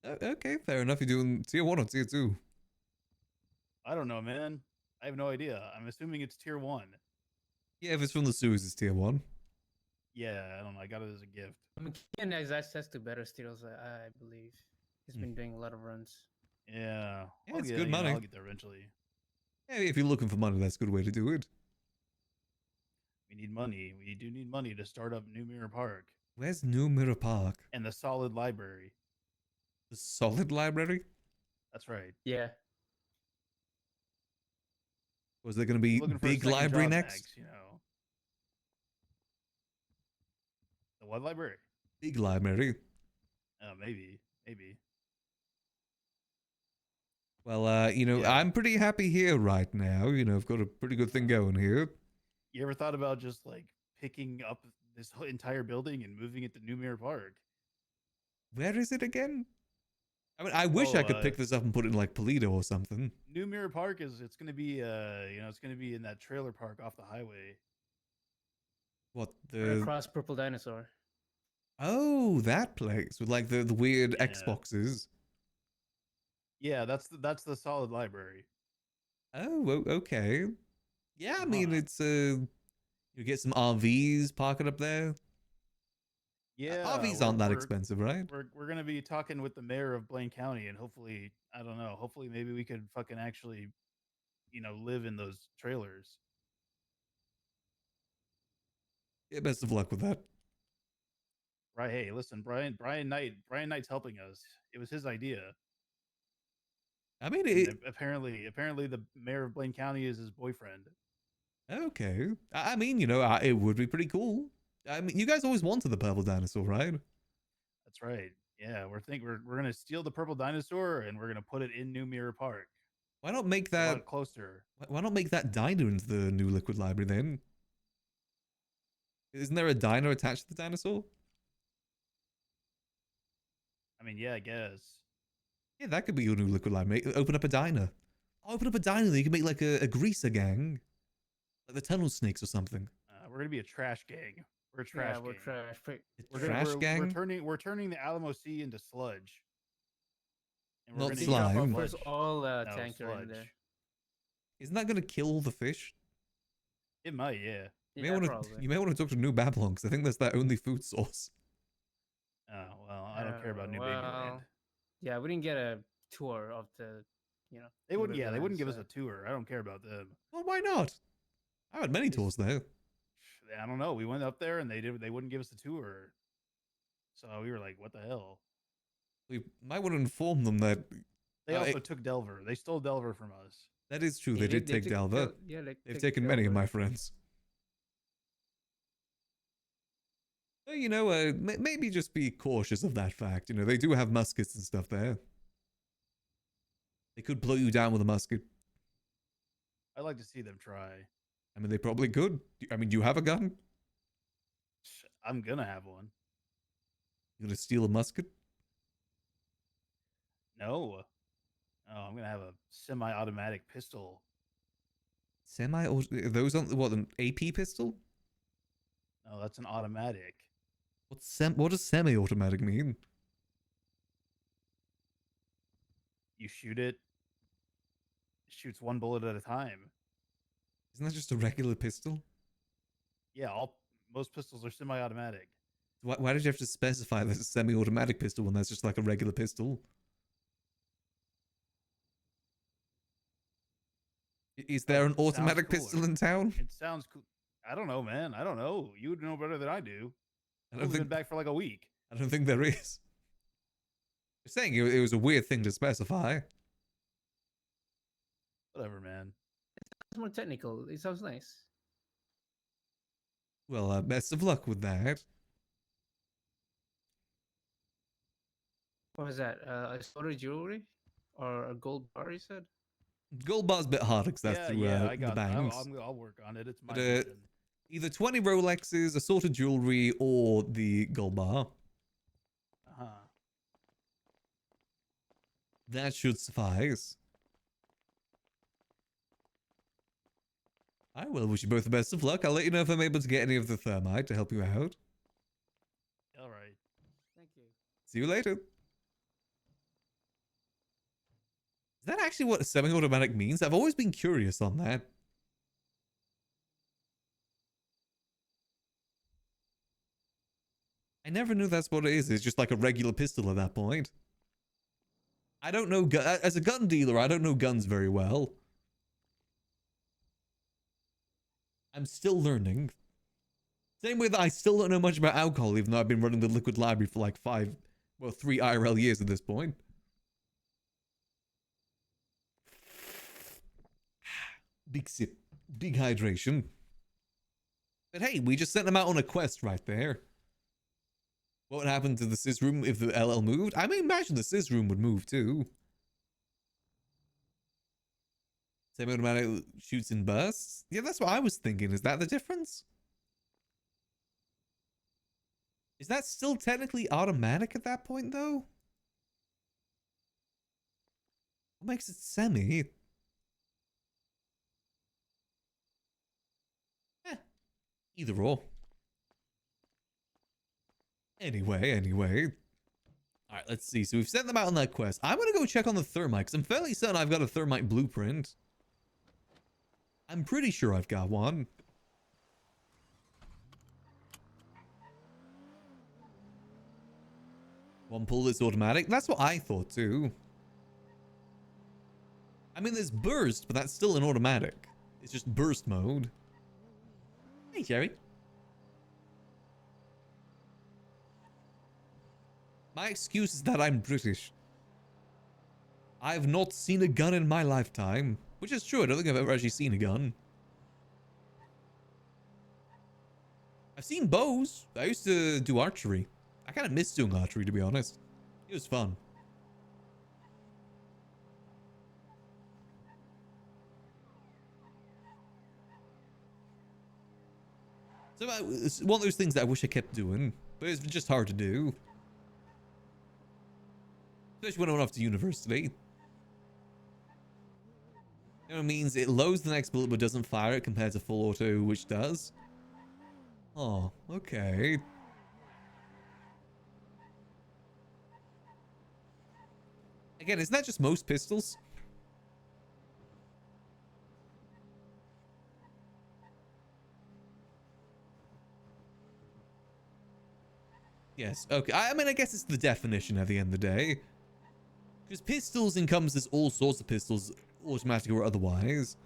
Okay, fair enough. You're doing tier 1 or tier 2? I don't know, man. I have no idea. I'm assuming it's tier 1. Yeah, if it's from the sewers, it's tier 1. Yeah, I don't know. I got it as a gift. McKeon has access to better steals, I believe. He's been doing a lot of runs. Yeah. Yeah, I'll it's get- good you know, money. I'll get there eventually. Yeah, if you're looking for money, that's a good way to do it. We need money. We do need money to start up New Mirror Park Where's New Mirror Park? and the solid library. The solid library? That's right. Yeah. Was there going to be Looking for a big second library job, next? Max, you know. The what library? Big library. Maybe. Maybe. Well, you know, Yeah. I'm pretty happy here right now. You know, I've got a pretty good thing going here. You ever thought about just like picking up this whole entire building and moving it to New Mirror Park? Where is it again? I mean, I wish I could pick this up and put it in like Polito or something. New Mirror Park it's gonna be it's gonna be in that trailer park off the highway. What Right the? across Purple Dinosaur. Oh, that place with like the weird Yeah. Xboxes. Yeah, that's the solid library. Oh, okay. Yeah, I mean it's you get some RVs parking up there. Yeah, RVs we're- aren't that we're- expensive, right? We're gonna be talking with the mayor of Blaine County, and hopefully, I don't know, hopefully maybe we could fucking actually, live in those trailers. Yeah, best of luck with that. Right? Hey, listen, Brian Knight's helping us. It was his idea. I mean, And it. apparently the mayor of Blaine County is his boyfriend. Okay. I mean, you know, it would be pretty cool. I mean, you guys always wanted the purple dinosaur, right? That's right. Yeah, we're gonna steal the purple dinosaur and we're gonna put it in New Mirror Park. Why not make A lot that closer? Why not make that diner into the new liquid library then? Isn't there a diner attached to the dinosaur? I mean, yeah, I guess. Yeah, that could be your new liquid lime. Open up a diner. Open up a diner that you can make like a greaser gang. Like the tunnel snakes or something. We're gonna be a trash gang. We're a trash Yeah, we're gang. trash. Trash gang? We're turning the Alamo Sea into sludge. And Not gonna slime. use First, sludge. all No, tanker in there. sludge. Isn't that going to kill the fish? It might, yeah. You may want to talk to New Babylon because I think that's their only food source. Oh well, I don't care about New Babyland. Yeah, we didn't get a tour of the, They wouldn't. Yeah, they Babyland, wouldn't give us so- a tour. I don't care about them. Well, why not? I had many tours there. I don't know. We went up there and they wouldn't give us a tour. So we were like, what the hell? We might want to inform them that They also took Delver. They stole Delver from us. that is true. They did take Delver. They've taken many of my friends. So, maybe just be cautious of that fact. They do have muskets and stuff there. They could blow you down with a musket. I'd like to see them try. I mean, they probably could. I mean, do you have a gun? I'm gonna have one. You gonna steal a musket? No. Oh, I'm gonna have a semi-automatic pistol. Those on what, an AP pistol? No, that's an automatic. What does semi-automatic mean? You shoot it. It shoots one bullet at a time. Isn't that just a regular pistol? Yeah, most pistols are semi-automatic. Why did you have to specify that it's a semi-automatic pistol when that's just like a regular pistol? Is there an automatic pistol in town? It sounds cool. I don't know, man. I don't know. You would know better than I do. I I've been back for like a week. I don't think there is. You're saying it was a weird thing to specify. Whatever, man. It's more technical. It sounds nice. Well, best of luck with that. What was that? A sort of jewelry? Or a gold bar, you said? Gold bar's a bit harder because that's through I the got. banks. I'll work on it. It's my But, mission. either 20 Rolexes, assorted jewelry, or the gold bar. Uh-huh. That should suffice. I will wish you both the best of luck. I'll let you know if I'm able to get any of the thermite to help you out. All right. Thank you. See you later. Is that actually what semi-automatic means? I've always been curious on that. I never knew that's what it is. It's just like a regular pistol at that point. I don't know. As a gun dealer, I don't know guns very well. I'm still learning. Same way that I still don't know much about alcohol, even though I've been running the liquid library for like 3 IRL years at this point. Big sip. Big hydration. But hey, we just sent them out on a quest right there. What would happen to the SIS room if the LL moved? I may imagine the SIS room would move too. Semi-automatic shoots in bursts? Yeah, that's what I was thinking. Is that the difference? Is that still technically automatic at that point, though? What makes it semi? Either or. Anyway. Alright, let's see. So we've sent them out on that quest. I'm gonna go check on the thermite, because I'm fairly certain I've got a thermite blueprint. I'm pretty sure I've got one. One pull is automatic. That's what I thought too. I mean, there's burst, but that's still an automatic. It's just burst mode. Hey, Jerry. My excuse is that I'm British. I've not seen a gun in my lifetime. Which is true, I don't think I've ever actually seen a gun. I've seen bows. I used to do archery. I kind of miss doing archery, to be honest. It was fun. It's one of those things that I wish I kept doing, but it's just hard to do. Especially when I went off to university. You know what it means? It loads the next bullet but doesn't fire it compared to full auto, which does. Oh, okay. Again, isn't that just most pistols? Yes, okay. I mean, I guess it's the definition at the end of the day. Because pistols encompasses all sorts of pistols, automatic or otherwise.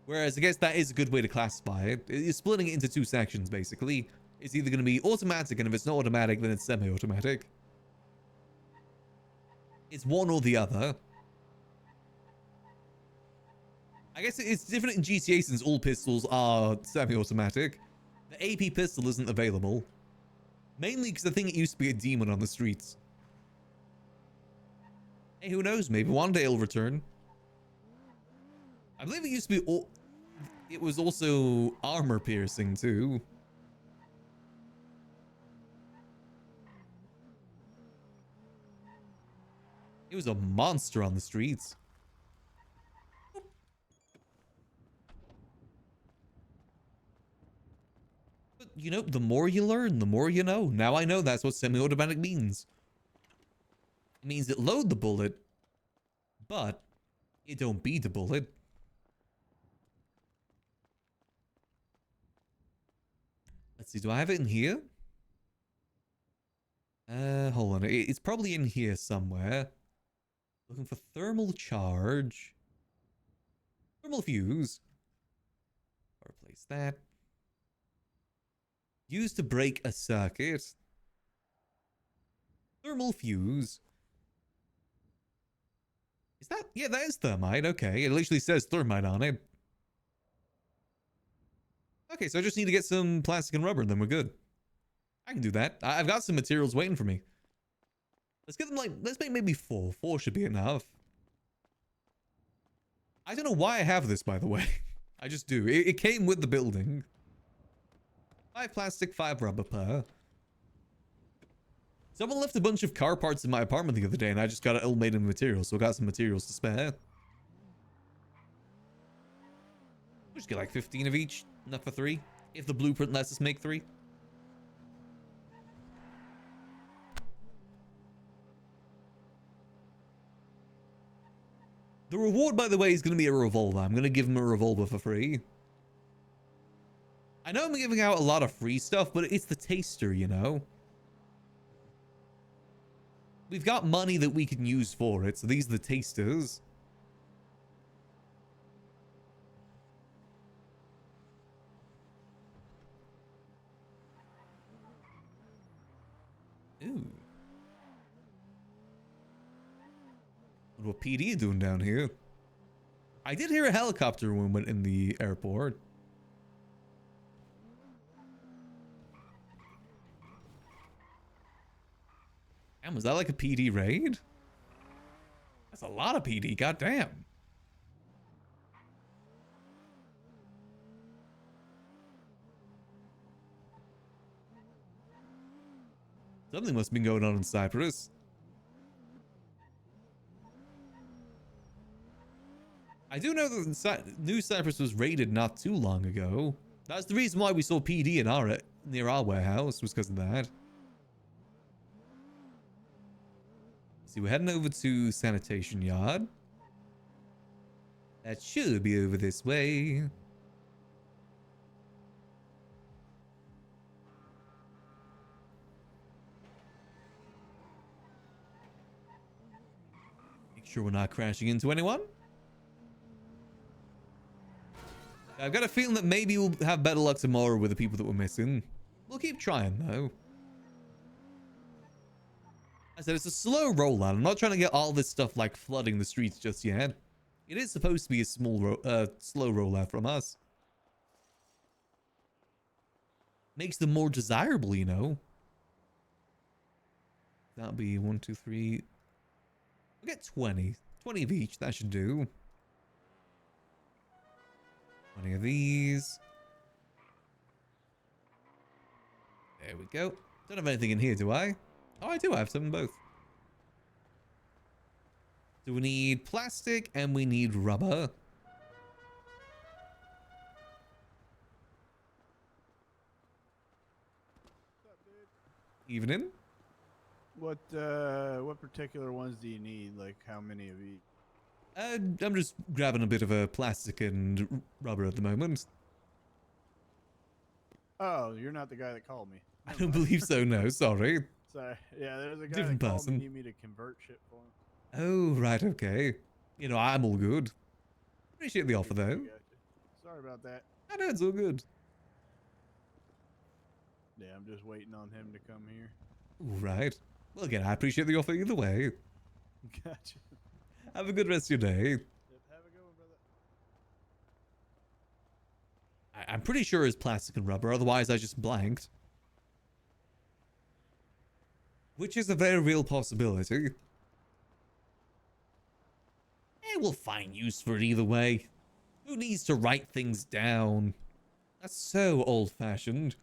Whereas I guess that is a good way to classify it. You're splitting it into two sections, basically. It's either going to be automatic, and if it's not automatic, then it's semi-automatic. It's one or the other. I guess it's different in GTA since all pistols are semi-automatic. The AP pistol isn't available. Mainly because I think it used to be a demon on the streets. Hey, who knows? Maybe one day it'll return. I believe it used to be... It was also armor piercing too. It was a monster on the streets. But, you know, the more you learn, the more you know. Now I know that's what semi-automatic means. It means it load the bullet, but it don't beat the bullet. Let's see, do I have it in here? Hold on. It's probably in here somewhere. Looking for thermal charge. Thermal fuse. Replace that. Used to break a circuit. Thermal fuse. Is that? Yeah, that is thermite. Okay, it literally says thermite on it. Okay, so I just need to get some plastic and rubber, and then we're good. I can do that. I've got some materials waiting for me. Let's get them like, let's make maybe 4. 4 should be enough. I don't know why I have this, by the way. I just do. It came with the building. 5 plastic, 5 rubber per. Someone left a bunch of car parts in my apartment the other day, and I just got it all made in materials, so I got some materials to spare. We'll just get like 15 of each. Enough for 3. If the blueprint lets us make 3. The reward, by the way, is going to be a revolver. I'm going to give him a revolver for free. I know I'm giving out a lot of free stuff, but it's the taster, you know? We've got money that we can use for it, so these are the tasters. Ooh. What PD doing down here? I did hear a helicopter when we went in the airport. Damn, was that like a PD raid? That's a lot of PD, goddamn. Something must have been going on in Cyprus. I do know that New Cyprus was raided not too long ago. That's the reason why we saw PD in near our warehouse, was because of that. See, we're heading over to sanitation yard. That should be over this way. Make sure we're not crashing into anyone. I've got a feeling that maybe we'll have better luck tomorrow with the people that we're missing. We'll keep trying, though. I said it's a slow rollout. I'm not trying to get all this stuff like flooding the streets just yet. It is supposed to be a slow rollout from us. Makes them more desirable, you know. That'll be 1, 2, 3. We'll get 20. 20 of each. That should do. 20 of these. There we go. Don't have anything in here, do I? Oh, I do have some both. So we need plastic and we need rubber. Evening. What particular ones do you need? Like how many of each? I'm just grabbing a bit of a plastic and rubber at the moment. Oh, you're not the guy that called me. I don't believe so, no, sorry. Sorry. Yeah, there's a guy Different that called me. person. Need me to convert shit for him. Oh, right, okay. You know, I'm all good. Appreciate the offer, though. Sorry about that. I know, it's all good. Yeah, I'm just waiting on him to come here. All right. Well, again, I appreciate the offer either way. Gotcha. Have a good rest of your day. Yep, have a good one, brother. I'm pretty sure it's plastic and rubber, otherwise I just blanked. Which is a very real possibility. We'll find use for it either way. Who needs to write things down? That's so old-fashioned.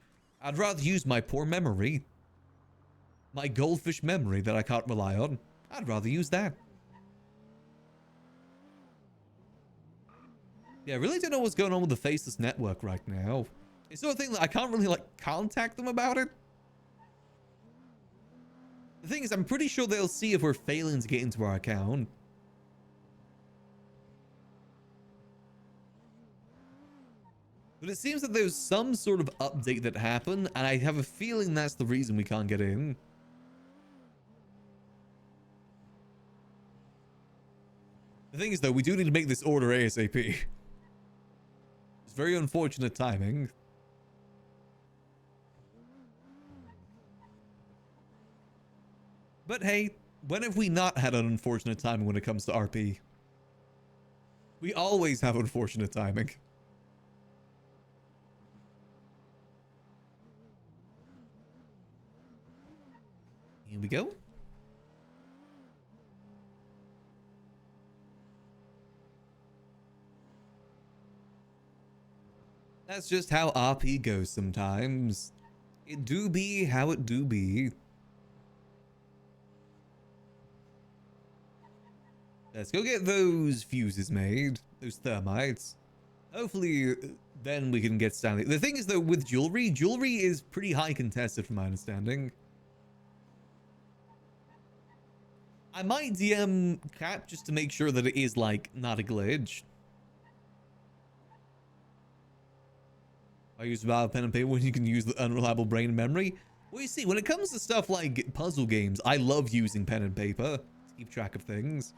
I'd rather use my poor memory. My goldfish memory that I can't rely on. I'd rather use that. Yeah, I really don't know what's going on with the Faceless Network right now. It's sort of thing that I can't really, like, contact them about it. The thing is, I'm pretty sure they'll see if we're failing to get into our account. But it seems that there's some sort of update that happened, and I have a feeling that's the reason we can't get in. The thing is, though, we do need to make this order ASAP. It's very unfortunate timing. But hey, when have we not had an unfortunate timing when it comes to RP? We always have unfortunate timing. Here we go. That's just how RP goes sometimes. It do be how it do be. Let's go get those fuses made. Those thermites. Hopefully, then we can get Stanley. The thing is, though, with jewelry is pretty high contested from my understanding. I might DM Cap just to make sure that it is, like, not a glitch. I use valid pen and paper when you can use the unreliable brain and memory. Well, you see, when it comes to stuff like puzzle games, I love using pen and paper to keep track of things.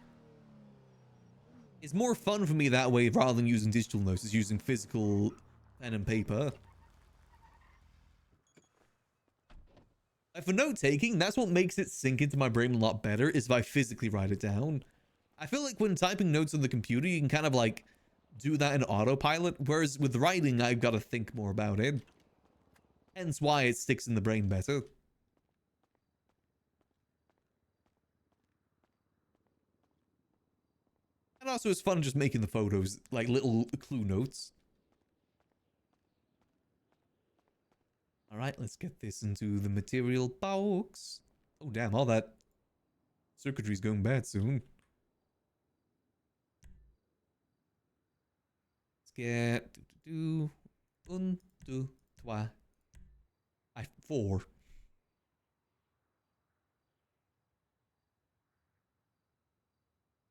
It's more fun for me that way rather than using digital notes, is using physical pen and paper. Like for note taking, that's what makes it sink into my brain a lot better, is if I physically write it down. I feel like when typing notes on the computer, you can kind of like do that in autopilot, whereas with writing, I've got to think more about it. Hence why it sticks in the brain better. And also it's fun just making the photos, like little clue notes. Alright, let's get this into the material box. Oh damn, all that circuitry's going bad soon. Let's get 1, 2, 3. 4.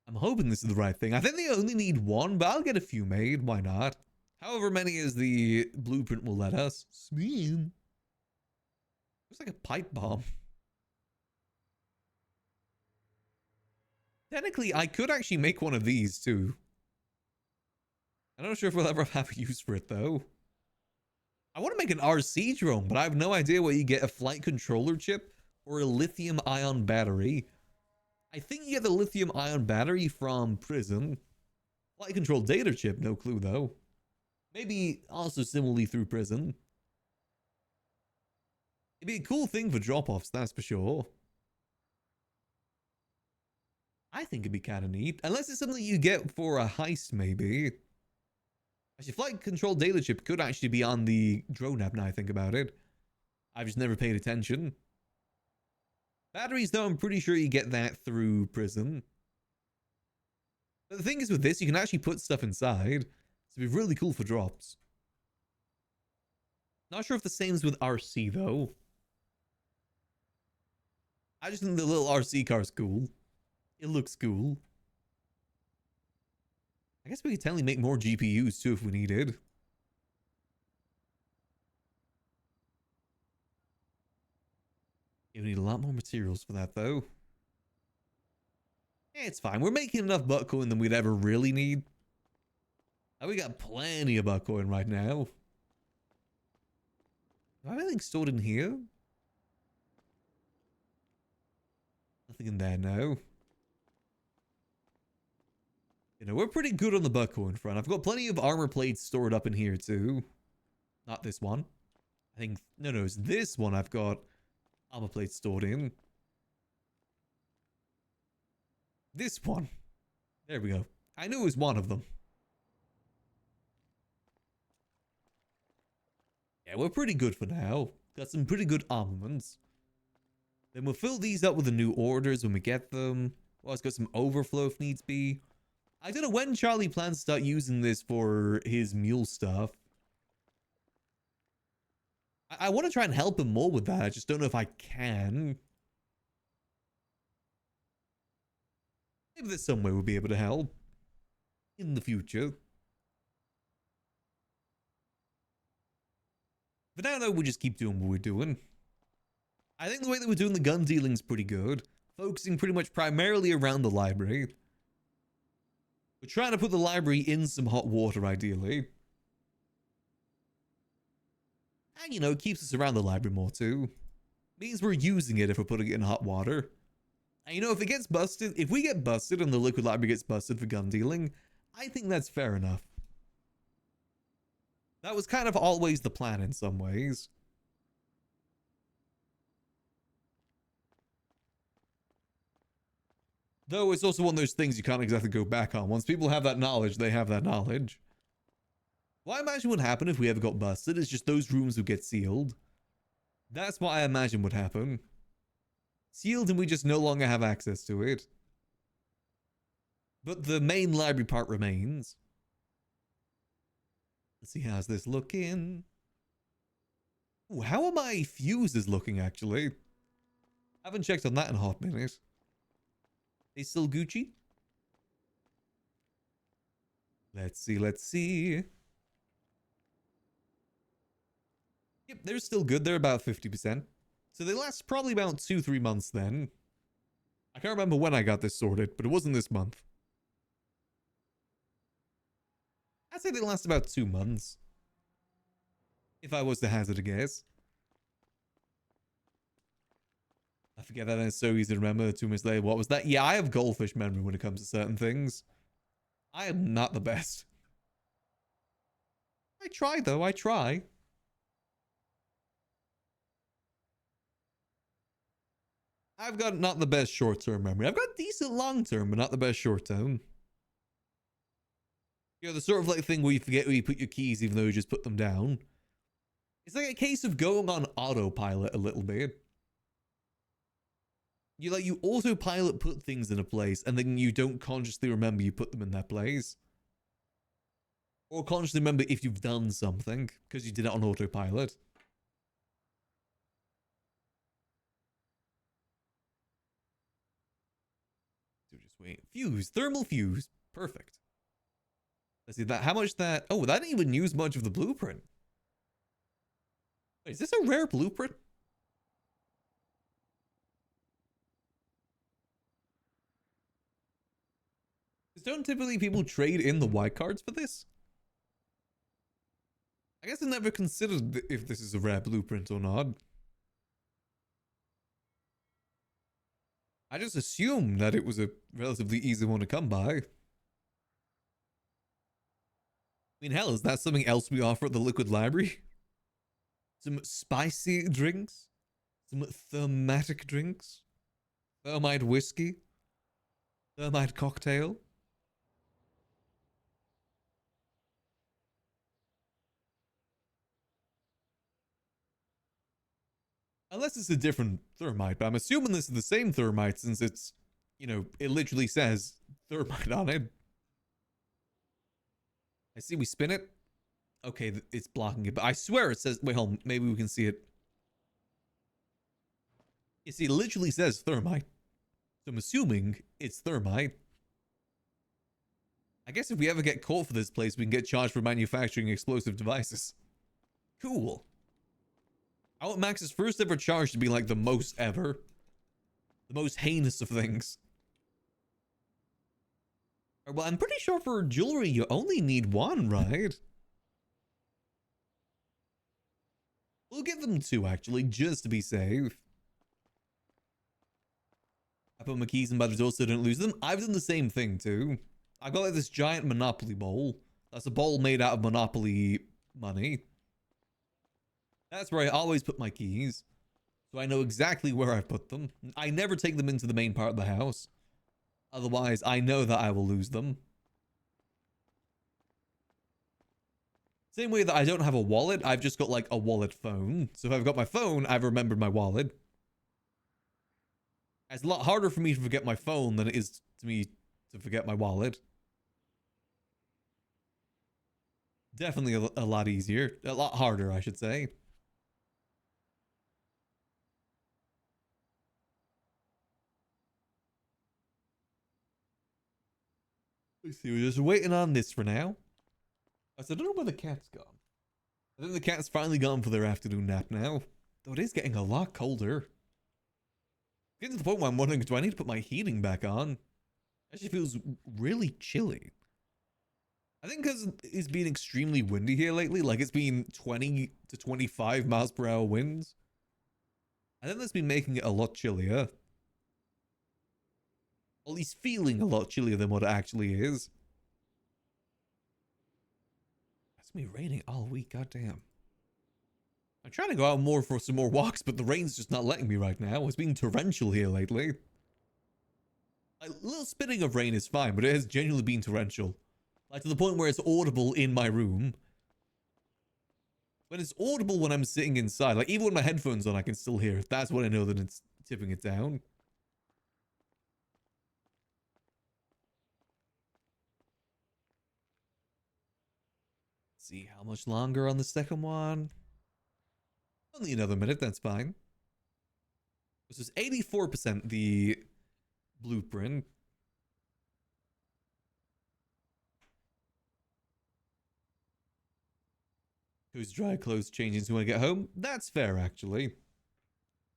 I'm hoping this is the right thing. I think they only need 1, but I'll get a few made. Why not? However many as the blueprint will let us. Smeam. Looks like a pipe bomb. Technically, I could actually make one of these too. I'm not sure if we'll ever have a use for it though. I want to make an RC drone, but I have no idea where you get a flight controller chip or a lithium ion battery. I think you get the lithium ion battery from prison. Flight control data chip, no clue though. Maybe also similarly through prison. It'd be a cool thing for drop-offs, that's for sure. I think it'd be kind of neat. Unless it's something you get for a heist, maybe. Actually, flight control data chip could actually be on the drone app now I think about it. I've just never paid attention. Batteries, though, I'm pretty sure you get that through prison. But the thing is with this, you can actually put stuff inside. So it'd be really cool for drops. Not sure if the same is with RC, though. I just think the little RC car's cool. It looks cool. I guess we could technically make more GPUs, too, if we needed. You need a lot more materials for that, though. Yeah, it's fine. We're making enough buttcoin than we'd ever really need. We got plenty of buttcoin right now. Do I have anything stored in here? Nothing in there, no. You know, we're pretty good on the buttcoin front. I've got plenty of armor plates stored up in here, too. Not this one. I think... No, it's this one I've got armor plates stored in. This one. There we go. I knew it was one of them. Yeah, we're pretty good for now. Got some pretty good armaments. Then we'll fill these up with the new orders when we get them. Well, it's got some overflow if needs be. I don't know when Charlie plans to start using this for his mule stuff. I want to try and help him more with that. I just don't know if I can. Maybe there's some way we'll be able to help in the future. For now, though, we'll just keep doing what we're doing. I think the way that we're doing the gun dealing is pretty good. Focusing pretty much primarily around the library. We're trying to put the library in some hot water, ideally. And, you know, it keeps us around the library more, too. Means we're using it if we're putting it in hot water. And, you know, if it gets busted, if we get busted and the liquid library gets busted for gun dealing, I think that's fair enough. That was kind of always the plan in some ways. Though it's also one of those things you can't exactly go back on. Once people have that knowledge, they have that knowledge. Well, I imagine would happen if we ever got busted is just those rooms would get sealed. That's what I imagine would happen. Sealed and we just no longer have access to it. But the main library part remains. Let's see, how's this looking? Ooh, how are my fuses looking, actually? I haven't checked on that in a hot minute. They still Gucci? Let's see. Yep, they're still good. They're about 50%. So they last probably about 2-3 months then. I can't remember when I got this sorted, but it wasn't this month. I'd say they last about 2 months. If I was to hazard a guess. I forget that, and it's so easy to remember 2 minutes later. What was that? Yeah, I have goldfish memory when it comes to certain things. I am not the best. I try, though. I try. I've got not the best short-term memory. I've got decent long-term, but not the best short-term. You know, the sort of like thing where you forget where you put your keys even though you just put them down. It's like a case of going on autopilot a little bit. You autopilot put things in a place and then you don't consciously remember you put them in that place. Or consciously remember if you've done something because you did it on autopilot. So just wait. Fuse. Thermal fuse. Perfect. Let's see that. How much that... Oh, that didn't even use much of the blueprint. Wait, is this a rare blueprint? Don't typically people trade in the white cards for this? I guess I never considered if this is a rare blueprint or not. I just assumed that it was a relatively easy one to come by. I mean, hell, is that something else we offer at the Liquid Library? Some spicy drinks? Some thematic drinks? Thermite whiskey? Thermite cocktail? Unless it's a different thermite, but I'm assuming this is the same thermite since it's, you know, it literally says thermite on it. I see we spin it. Okay, it's blocking it, but I swear it says, wait, hold on, maybe we can see it. You see, it literally says thermite. So I'm assuming it's thermite. I guess if we ever get caught for this place, we can get charged for manufacturing explosive devices. Cool. I want Max's first ever charge to be like the most ever. The most heinous of things. Well, I'm pretty sure for jewelry, you only need one, right? We'll give them two, actually, just to be safe. I put my keys in by the door so I don't lose them. I've done the same thing, too. I've got like this giant Monopoly bowl. That's a bowl made out of Monopoly money. That's where I always put my keys. So I know exactly where I put them. I never take them into the main part of the house. Otherwise, I know that I will lose them. Same way that I don't have a wallet, I've just got like a wallet phone. So if I've got my phone, I've remembered my wallet. It's a lot harder for me to forget my phone than it is to me to forget my wallet. Definitely a lot easier. A lot harder, I should say. Let's see, we're just waiting on this for now. I don't know where the cat's gone. I think the cat's finally gone for their afternoon nap now. Though it is getting a lot colder. Getting to the point where I'm wondering, do I need to put my heating back on? It actually feels really chilly. I think because it's been extremely windy here lately, like it's been 20 to 25 miles per hour winds. I think that's been making it a lot chillier. At least feeling a lot chillier than what it actually is. It's gonna be raining all week, goddamn. I'm trying to go out more for some more walks, but the rain's just not letting me right now. It's been torrential here lately. A little spitting of rain is fine, but it has genuinely been torrential. Like to the point where it's audible in my room. When it's audible when I'm sitting inside, like even with my headphones on, I can still hear it. That's when I know that it's tipping it down. Let's see how much longer on the second one. Only another minute, that's fine. This is 84% the blueprint. Who's dry clothes changing so when I get home? That's fair, actually.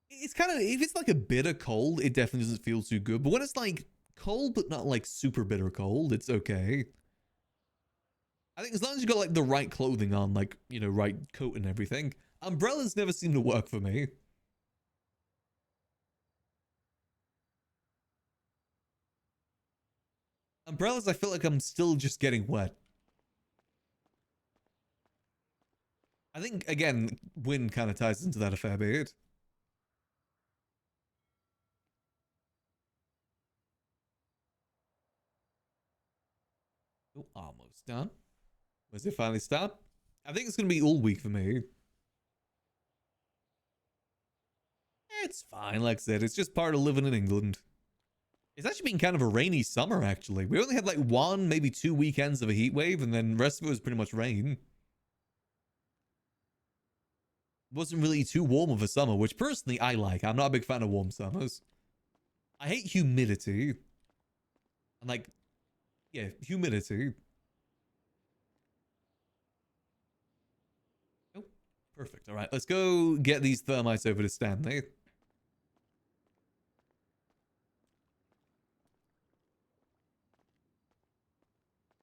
It's kind of, if it's like a bitter cold, it definitely doesn't feel too good. But when it's like cold, but not like super bitter cold, it's okay. I think as long as you got like the right clothing on, like, you know, right coat and everything. Umbrellas never seem to work for me. Umbrellas, I feel like I'm still just getting wet. I think, again, wind kind of ties into that a fair bit. Oh, almost done. Where's it finally stop? I think it's going to be all week for me. It's fine, like I said. It's just part of living in England. It's actually been kind of a rainy summer, actually. We only had like one, maybe 2 weekends of a heat wave, and then the rest of it was pretty much rain. Wasn't really too warm of a summer, which personally I like. I'm not a big fan of warm summers. I hate humidity. And like, yeah, humidity. Oh, perfect. All right, let's go get these thermites over to Stanley.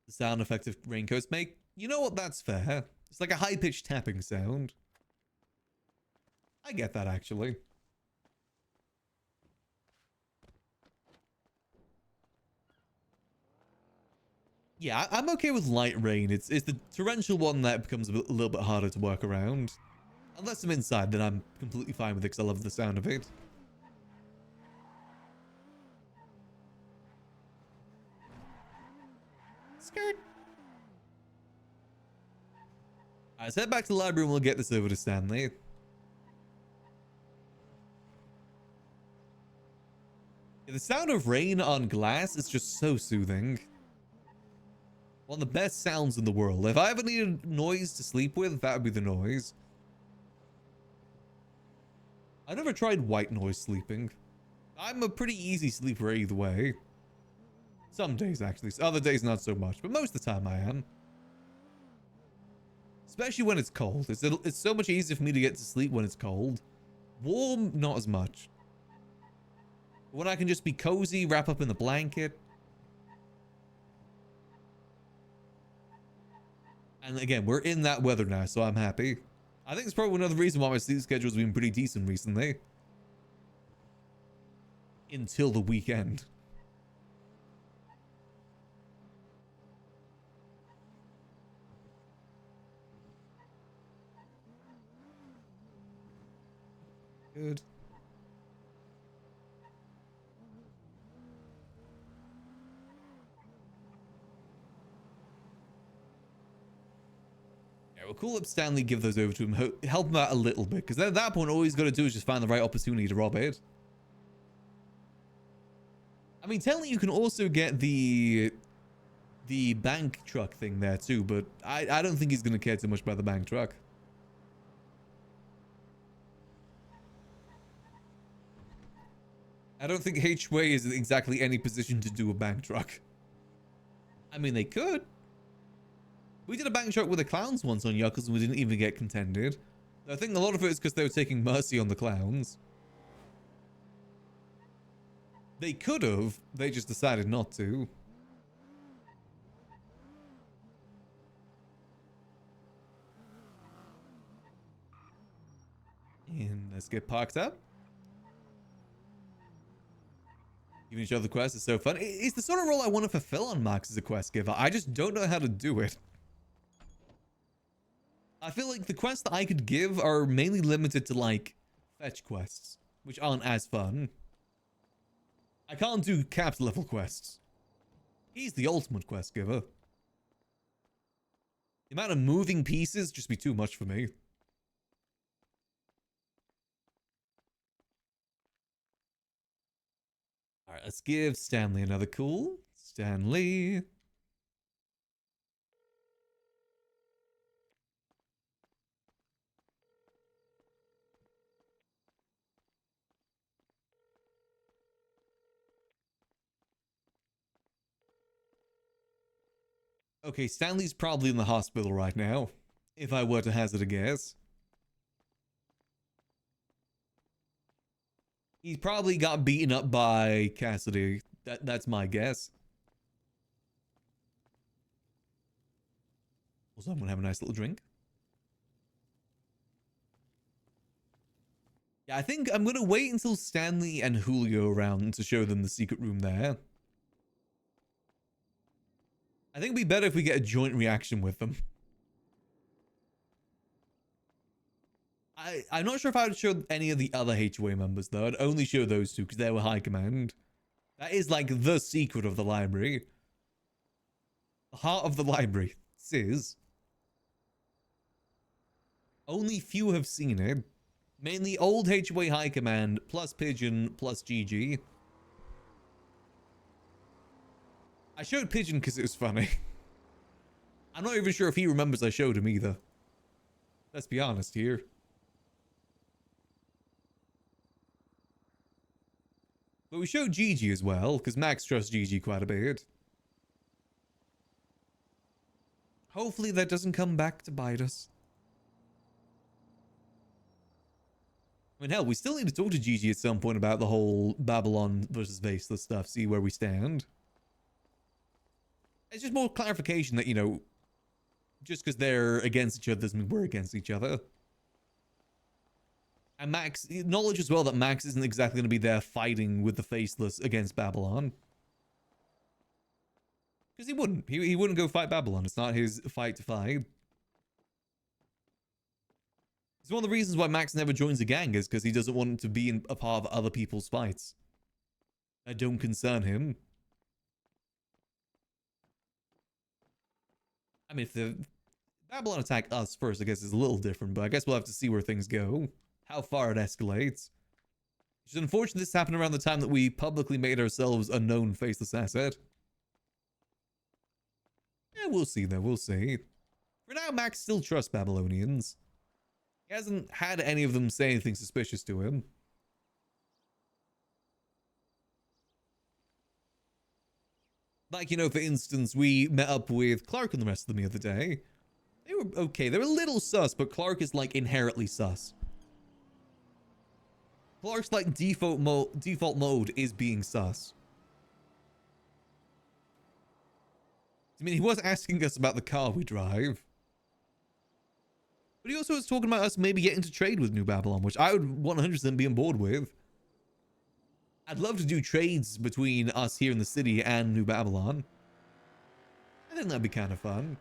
The sound effect of raincoats make. You know what? That's fair. It's like a high-pitched tapping sound. I get that, actually. Yeah, I'm okay with light rain. It's the torrential one that becomes a little bit harder to work around. Unless I'm inside, then I'm completely fine with it because I love the sound of it. Skirt. Alright, let's head back to the library and we'll get this over to Stanley. The sound of rain on glass is just so soothing. One of the best sounds in the world. If I ever needed noise to sleep with, that would be the noise. I never tried white noise sleeping. I'm a pretty easy sleeper either way. Some days, actually. Other days, not so much. But most of the time, I am. Especially when it's cold. It's so much easier for me to get to sleep when it's cold. Warm, not as much. When I can just be cozy, wrap up in the blanket. And again, we're in that weather now, so I'm happy. I think it's probably another reason why my sleep schedule's been pretty decent recently. Until the weekend. Good. Yeah, we'll call up Stanley, give those over to him, help him out a little bit, because at that point, all he's got to do is just find the right opportunity to rob it. I mean, technically, you can also get the bank truck thing there too, but I don't think he's going to care too much about the bank truck. I don't think H-Way is in exactly any position to do a bank truck. I mean, they could. We did a bank truck with the clowns once on Yuckles and we didn't even get contended. I think a lot of it is because they were taking mercy on the clowns. They could have, they just decided not to. And let's get parked up. Giving each other quests is so fun. It's the sort of role I want to fulfill on Max as a quest giver. I just don't know how to do it. I feel like the quests that I could give are mainly limited to, like, fetch quests, which aren't as fun. I can't do capped level quests. He's the ultimate quest giver. The amount of moving pieces just be too much for me. Alright, let's give Stanley another call. Stanley. Okay, Stanley's probably in the hospital right now, if I were to hazard a guess. He's probably got beaten up by Cassidy. That's my guess. Also, I'm gonna have a nice little drink. Yeah, I think I'm gonna wait until Stanley and Julio are around to show them the secret room there. I think it'd be better if we get a joint reaction with them. I'm not sure if I would show any of the other HOA members, though. I'd only show those two because they were high command. That is like the secret of the library. The heart of the library. This is. Only few have seen it. Mainly old HOA high command, plus Pigeon, plus GG. I showed Pigeon because it was funny. I'm not even sure if he remembers I showed him either. Let's be honest here. But we showed Gigi as well, because Max trusts Gigi quite a bit. Hopefully that doesn't come back to bite us. I mean, hell, we still need to talk to Gigi at some point about the whole Babylon versus Vaseless stuff, see where we stand. It's just more clarification that, you know, just because they're against each other doesn't mean we're against each other. And Max, acknowledge as well that Max isn't exactly going to be there fighting with the Faceless against Babylon. Because he wouldn't. He wouldn't go fight Babylon. It's not his fight to fight. It's one of the reasons why Max never joins a gang is because he doesn't want to be a part of other people's fights. That don't concern him. I mean, if the Babylon attack us first, I guess is a little different, but I guess we'll have to see where things go. How far it escalates. It's unfortunate this happened around the time that we publicly made ourselves a known faceless asset. Yeah, we'll see though, we'll see. For now, Max still trusts Babylonians. He hasn't had any of them say anything suspicious to him. Like, you know, for instance, we met up with Clark and the rest of them the other day. They were okay. They were a little sus, but Clark is like inherently sus. Clark's like default mode is being sus. I mean, he was asking us about the car we drive. But he also was talking about us maybe getting to trade with New Babylon, which I would 100% be on board with. I'd love to do trades between us here in the city and New Babylon. I think that'd be kind of fun.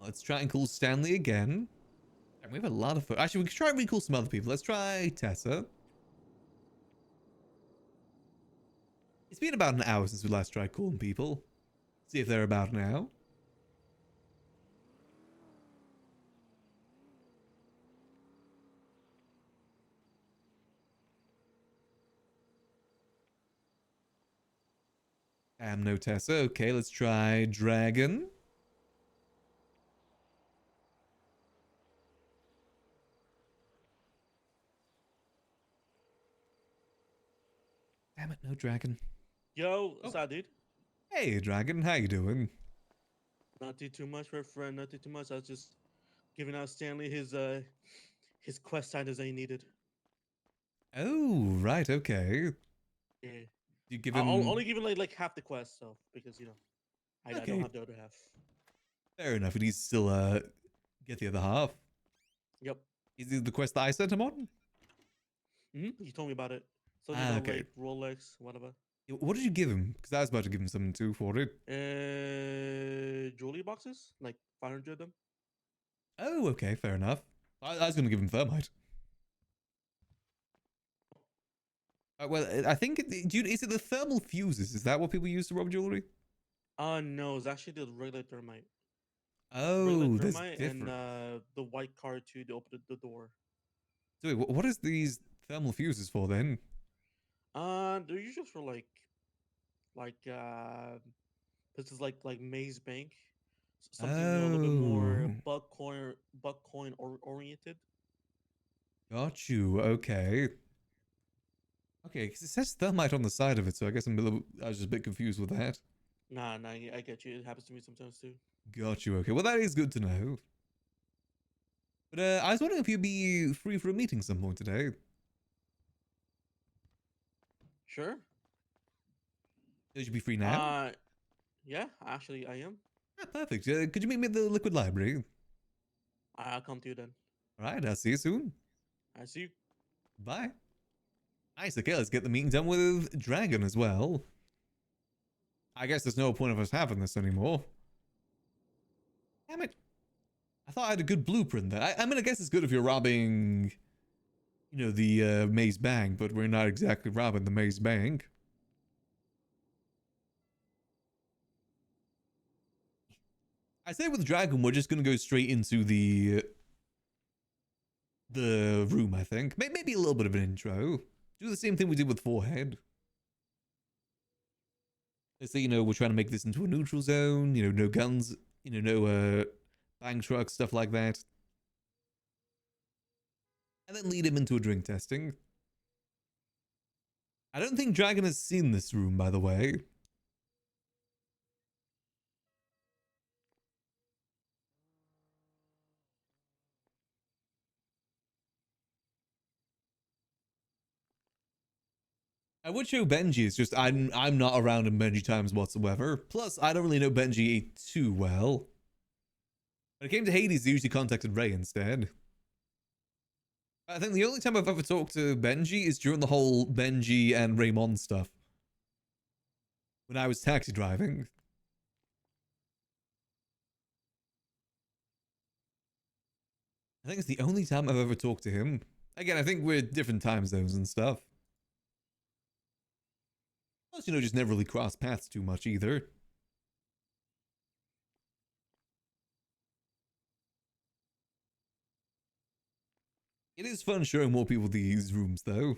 Let's try and call Stanley again. We have a lot of... Actually, we can try and recall some other people. Let's try Tessa. It's been about an hour since we last tried calling people. See if they're about now. No Tessa. Okay, let's try Dragon. Damn it, no Dragon. Yo, what's up, dude? Hey, Dragon, how you doing? Not too much, my friend. Not too much. I was just giving out Stanley his quest items that he needed. Oh, right, okay. Yeah. You give I'll him... only give him like half the quest, so because you know, I don't have the other half. Fair enough. He needs to still get the other half. Yep. Is it the quest that I sent him on? You told me about it. So Okay. like Rolex, whatever. What did you give him? Because I was about to give him something too for it. Jewelry boxes, like 500 of them. Oh, okay, fair enough. I was going to give him thermite. Well, I think is it the thermal fuses? Is that what people use to rob jewelry? No, it's actually the regular thermite. Oh, Regular there's thermite different. and the white card to open the door. So wait, what is these thermal fuses for then? They're usually for this is like Maze Bank, something you know, a little bit more buck coin oriented. Got you. Okay. Okay, because it says thermite on the side of it, so I guess I was just a bit confused with that. Nah, I get you. It happens to me sometimes too. Got you. Okay, well that is good to know. But I was wondering if you'd be free for a meeting some point today. Sure. Should you be free now? Yeah, actually I am. Ah, perfect. Could you meet me at the Liquid Library? I'll come to you then. All right, I'll see you soon. I see you. Bye. Nice. Okay, let's get the meeting done with Dragon as well. I guess there's no point of us having this anymore. Damn it. I thought I had a good blueprint there. I mean, I guess it's good if you're robbing, you know, the Maze Bank, but we're not exactly robbing the Maze Bank. I say with Dragon, we're just going to go straight into the room, I think. Maybe a little bit of an intro. Do the same thing we did with Forehead. Let's say, you know, we're trying to make this into a neutral zone. You know, no guns. You know, no bang trucks, stuff like that. And then lead him into a drink testing. I don't think Dragon has seen this room, by the way. I would show Benji. It's just I'm not around in Benji times whatsoever. Plus, I don't really know Benji too well. When it came to Hades, they usually contacted Ray instead. I think the only time I've ever talked to Benji is during the whole Benji and Raymond stuff. When I was taxi driving. I think it's the only time I've ever talked to him. Again, I think we're different time zones and stuff. Plus, you know, just never really crossed paths too much either. It is fun showing more people these rooms, though.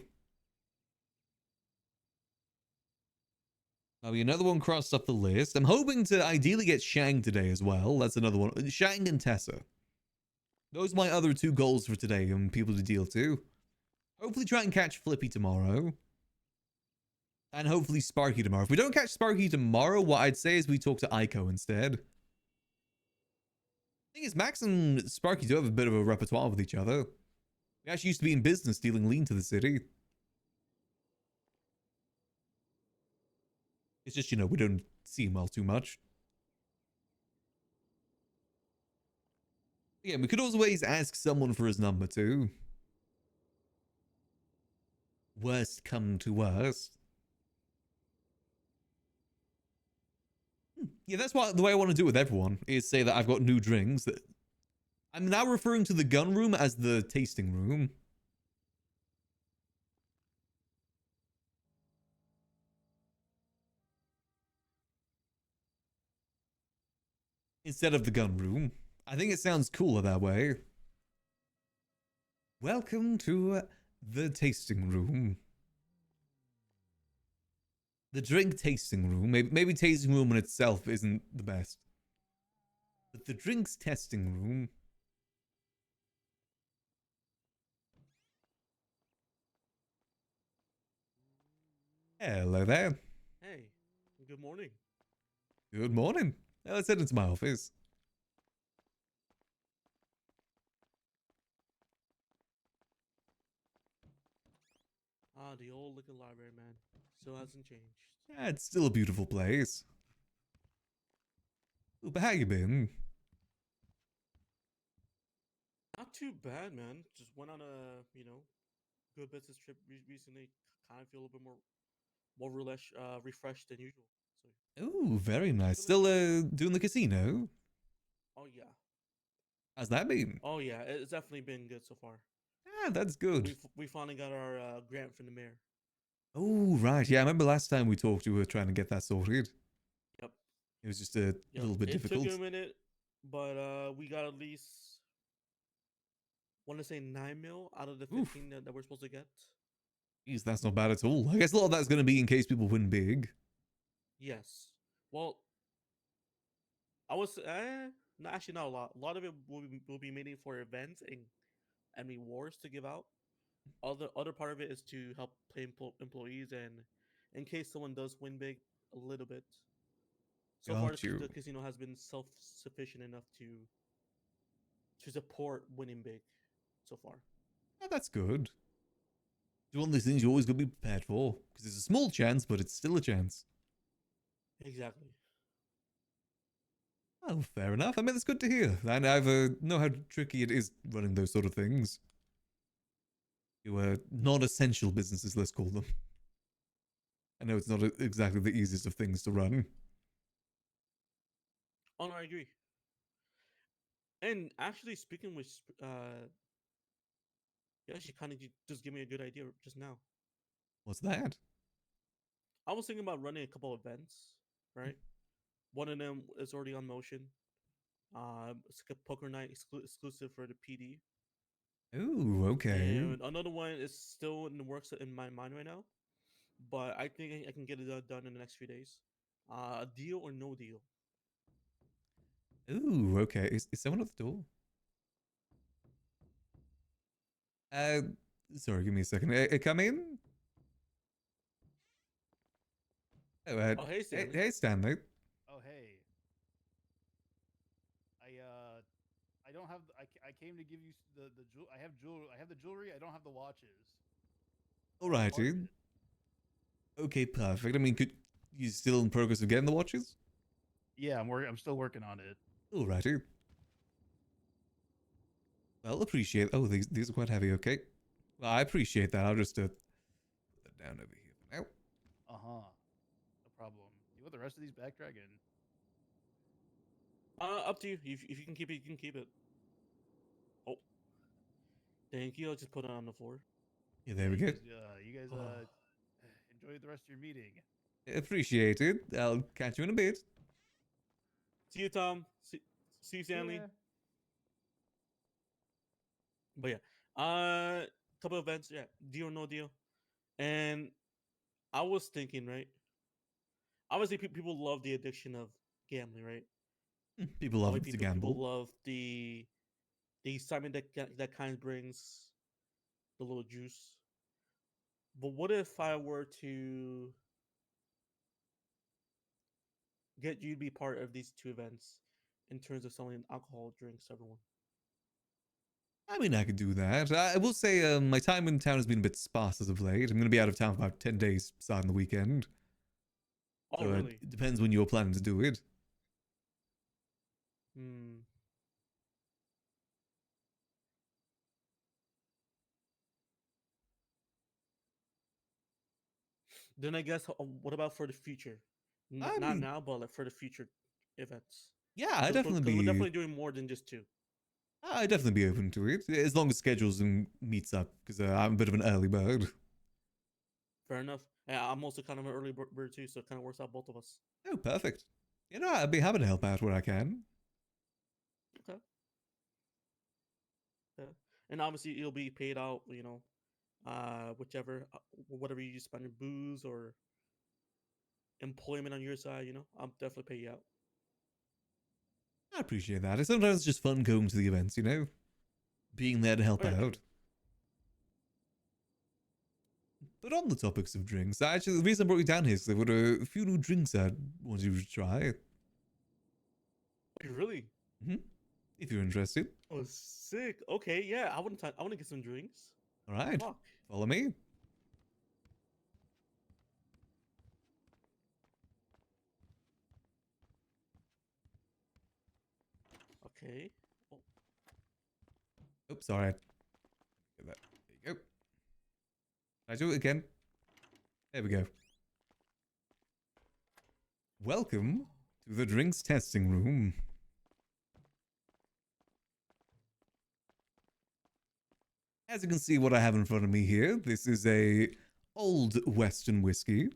Maybe another one crossed off the list. I'm hoping to ideally get Shang today as well. That's another one. Shang and Tessa. Those are my other two goals for today and people to deal to. Hopefully try and catch Flippy tomorrow. And hopefully Sparky tomorrow. If we don't catch Sparky tomorrow, what I'd say is we talk to Aiko instead. Thing is, Max and Sparky do have a bit of a repertoire with each other. We actually used to be in business dealing lean to the city. It's just, you know, we don't see him all too much. Yeah, we could always ask someone for his number too. Worst come to worst. Yeah, that's what the way I want to do it with everyone is say that I've got new drinks. That I'm now referring to the gun room as the tasting room. Instead of the gun room. I think it sounds cooler that way. Welcome to the tasting room. The drink tasting room. Maybe tasting room in itself isn't the best. But the drinks testing room. Hello there. Hey, good morning. Good morning. Let's head into my office. Ah, the old liquor library, man. Still hasn't changed. Yeah, it's still a beautiful place. Ooh, but how you been? Not too bad, man. Just went on a, good business trip recently. Kind of feel a little bit more refreshed than usual. So, Ooh, very nice. Still doing the casino? oh yeah. How's that been? Oh yeah, it's definitely been good so far. Ah, that's good. We finally got our grant from the mayor. Oh, right. Yeah, I remember last time we talked, you were trying to get that sorted. Yep. It was just a little bit difficult. It took a minute, but we got at least, want to say 9 mil out of the 15 that we're supposed to get. Jeez, that's not bad at all. I guess a lot of that's going to be in case people win big. Yes. Well, I was no, actually not a lot. A lot of it will be mainly for events and rewards to give out. Other part of it is to help pay employees and in case someone does win big a little bit. So far, Got you. the casino has been self-sufficient enough to support winning big so far. Yeah, that's good. It's one of those things you always got to be prepared for. Because it's a small chance, but it's still a chance. Exactly. Oh, fair enough. I mean, it's good to hear. And I know how tricky it is running those sort of things. You non-essential businesses, let's call them. I know it's not exactly the easiest of things to run. Oh no, I agree. And actually, speaking with, yeah, she kind of just gave me a good idea just now. What's that? I was thinking about running a couple events, right? One of them is already on motion. It's like a poker night exclusive for the PD. Ooh, okay. And another one is still in the works in my mind right now, but I think I can get it done in the next few days. A deal or no deal? Ooh, okay. Is someone at the door? Sorry, give me a second. Come in. Oh, hey, Stanley. Hey, Stanley. Oh, hey. I don't have. I came to give you the jewel. I have the jewelry. I don't have the watches. Alrighty. Okay, perfect. I mean, could you still in progress of getting the watches? Yeah, I'm still working on it. Alrighty. Well, appreciate. Oh, these are quite heavy. Okay. Well, I appreciate that. I'll just put that down over here for now. No problem. You want the rest of these back, Dragon? Up to you. If you can keep it, you can keep it. Oh, thank you. I'll just put it on the floor. Yeah, there we go. You guys enjoy the rest of your meeting. Appreciate it. I'll catch you in a bit. See you, Tom. See you, Stanley. Yeah. But yeah, Couple events, yeah, deal or no deal. And I was thinking, right? Obviously, people love the addiction of gambling, right? People love it to People gamble. love the excitement that kind brings, the little juice. But what if I were to get you to be part of these two events in terms of selling alcohol drinks to everyone? I mean, I could do that. I will say my time in town has been a bit sparse as of late. I'm going to be out of town for about 10 days starting the weekend. Oh, So really? it depends when you're planning to do it. Hmm. Then I guess, what about for the future? I Not mean, now, but like for the future events. yeah, I'd Because definitely we're be. definitely doing more than just two. I'd definitely be open to it as long as schedules and meets up because I'm a bit of an early bird. Fair enough. Yeah, I'm also kind of an early bird too, so it kind of works out both of us. Oh, perfect. You know, I'd be happy to help out where I can. Okay. Yeah. And obviously, you'll be paid out. Whichever, whatever you spend in booze or employment on your side. I'll definitely pay you out. I appreciate that. It's sometimes just fun going to the events, you know? Being there to help Oh, yeah, out. true. But on the topics of drinks, actually, the reason I brought you down here is there were a few new drinks I wanted you to try. Wait, really? If you're interested. Oh, sick. Okay, yeah. I want to get some drinks. All right. Fuck. Follow me. Okay. Oh. Oops, sorry. Get that. There you go. Can I do it again? There we go. Welcome to the drinks testing room. As you can see what I have in front of me here, this is a old Western whiskey.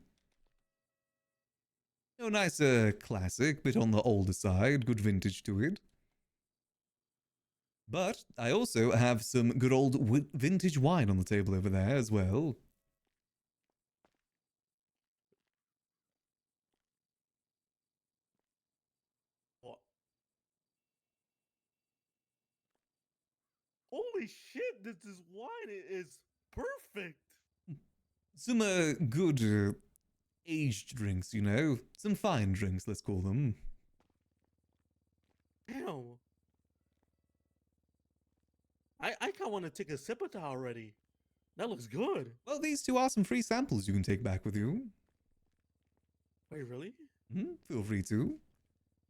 A nice classic, bit on the older side, good vintage to it. But I also have some good old vintage wine on the table over there as well. What? Holy shit! This wine is perfect. Some good aged drinks, you know. Some fine drinks, let's call them. Damn. I kind of want to take a sip of that already. That looks good. Well, these two are some free samples you can take back with you. Wait, really? Feel free to.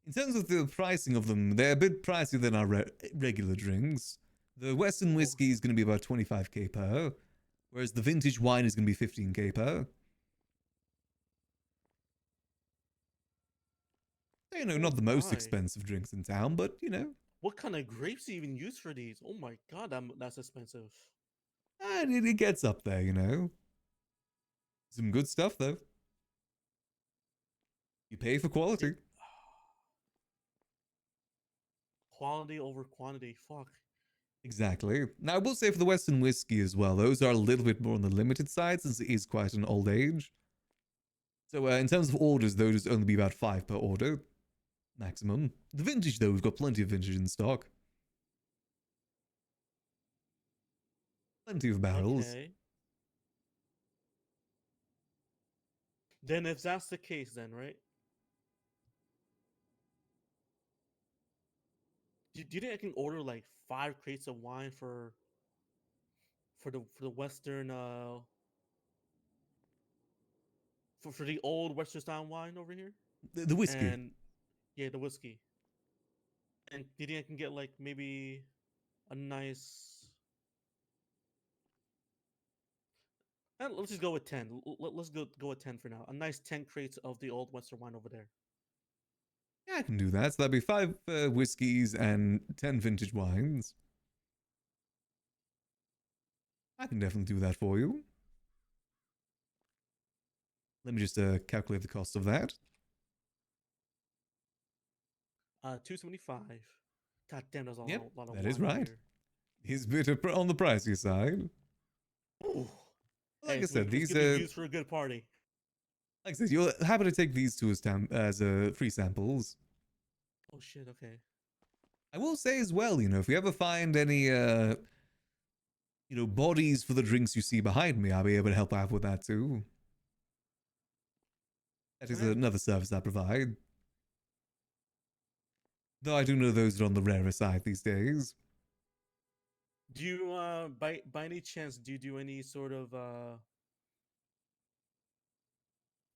In terms of the pricing of them, they're a bit pricier than our regular drinks. The Western whiskey is going to be about 25k per, whereas the vintage wine is going to be 15k per. You know, not the most expensive drinks in town, but you know. What kind of grapes do you even use for these? Oh my god, that's expensive. And it gets up there, you know. Some good stuff, though. You pay for quality. Quality over quantity. Fuck. Exactly. Now, I will say for the Western whiskey as well, those are a little bit more on the limited side since it is quite an old age. So in terms of orders, those only be about 5 per order. Maximum. The vintage, though, we've got plenty of vintage in stock. Plenty of barrels. Okay. Then if that's the case, then right? Do you think I can order like 5 crates of wine for the Western for the old Western style wine over here? The whiskey. And yeah, the whiskey. And do you think I can get like maybe a nice? Let's just go with 10. Let's go with 10 for now. A nice 10 crates of the old Western wine over there. Yeah, I can do that. So that'd be 5 whiskeys and 10 vintage wines. I can definitely do that for you. Let me just calculate the cost of that. 275. God damn, that's a Yep, lot of that wine is over right. here. He's a bit on the pricey side. Ooh. Like Hey, I said, it's these gonna be used for a good party. like I said, you're happy to take these two as free samples. Oh shit. Okay. I will say as well, if you ever find any bodies for the drinks you see behind me, I'll be able to help out with that too. That is Okay. another service I provide. Though I do know those are on the rarer side these days. Do you by any chance do you do any sort of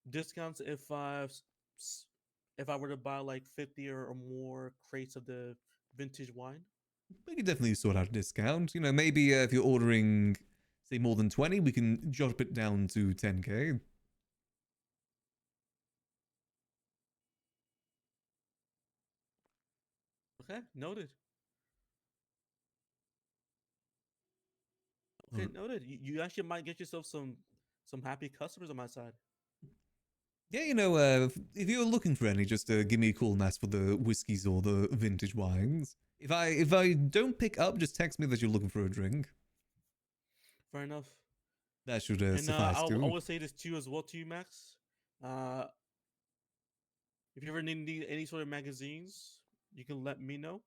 discounts if I were to buy like 50 or more crates of the vintage wine? We can definitely sort out a discount. Maybe if you're ordering, say, more than 20, we can drop it down to 10k. Okay, noted. Okay, noted. You actually might get yourself some happy customers on my side. Yeah, if you're looking for any, just give me a call and ask for the whiskeys or the vintage wines. If I don't pick up, just text me that you're looking for a drink. Fair enough. That should And suffice I too. will say this too as well to you, Max. If you ever need any sort of magazines, you can let me know.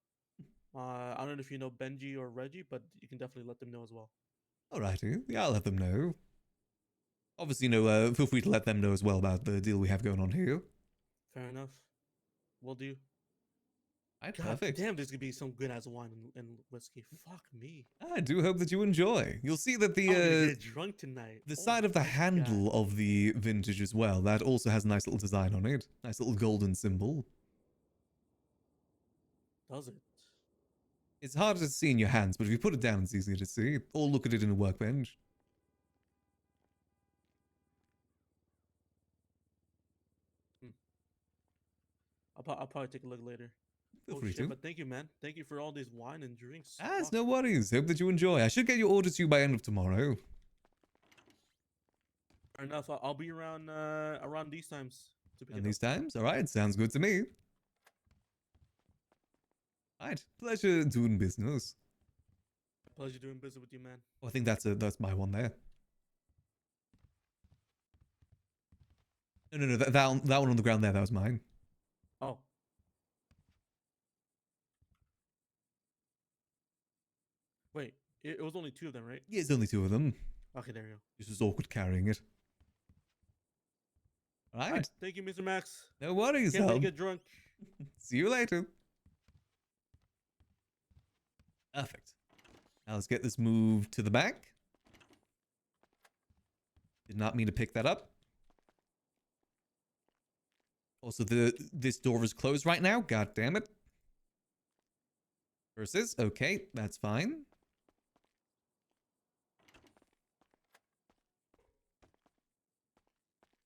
I don't know if you know Benji or Reggie, but you can definitely let them know as well. Alrighty, yeah, I'll let them know. Obviously, feel free to let them know as well about the deal we have going on here. Fair enough. Will do. Alright, God perfect. damn, there's gonna be some good ass wine and whiskey. Fuck me. I do hope that you enjoy. You'll see that I'm gonna get drunk tonight. the Oh side of the my handle God. of the vintage as well, that also has a nice little design on it. Nice little golden symbol. Does it? It's harder to see in your hands, but if you put it down, it's easier to see. Or look at it in a workbench. I'll probably take a look later. Feel Oh free shit! to. But thank you, man. Thank you for all this wine and drinks. It's Fuck. no worries. Hope that you enjoy. I should get your order to you by end of tomorrow. Fair enough. I'll be around these times to pick And it these up. times? Alright, sounds good to me. Alright, pleasure doing business. Pleasure doing business with you, man. Oh, I think that's my one there. No, that one on the ground there, that was mine. Oh. Wait, it was only two of them, right? Yeah, it's only two of them. Okay, there you go. This was awkward carrying it. Alright. Thank you, Mr. Max. No worries, Can't wait to Hub. get drunk. See you later. Perfect. Now let's get this moved to the back. Did not mean to pick that up. Also, this door is closed right now. God damn it. Versus, okay, that's fine.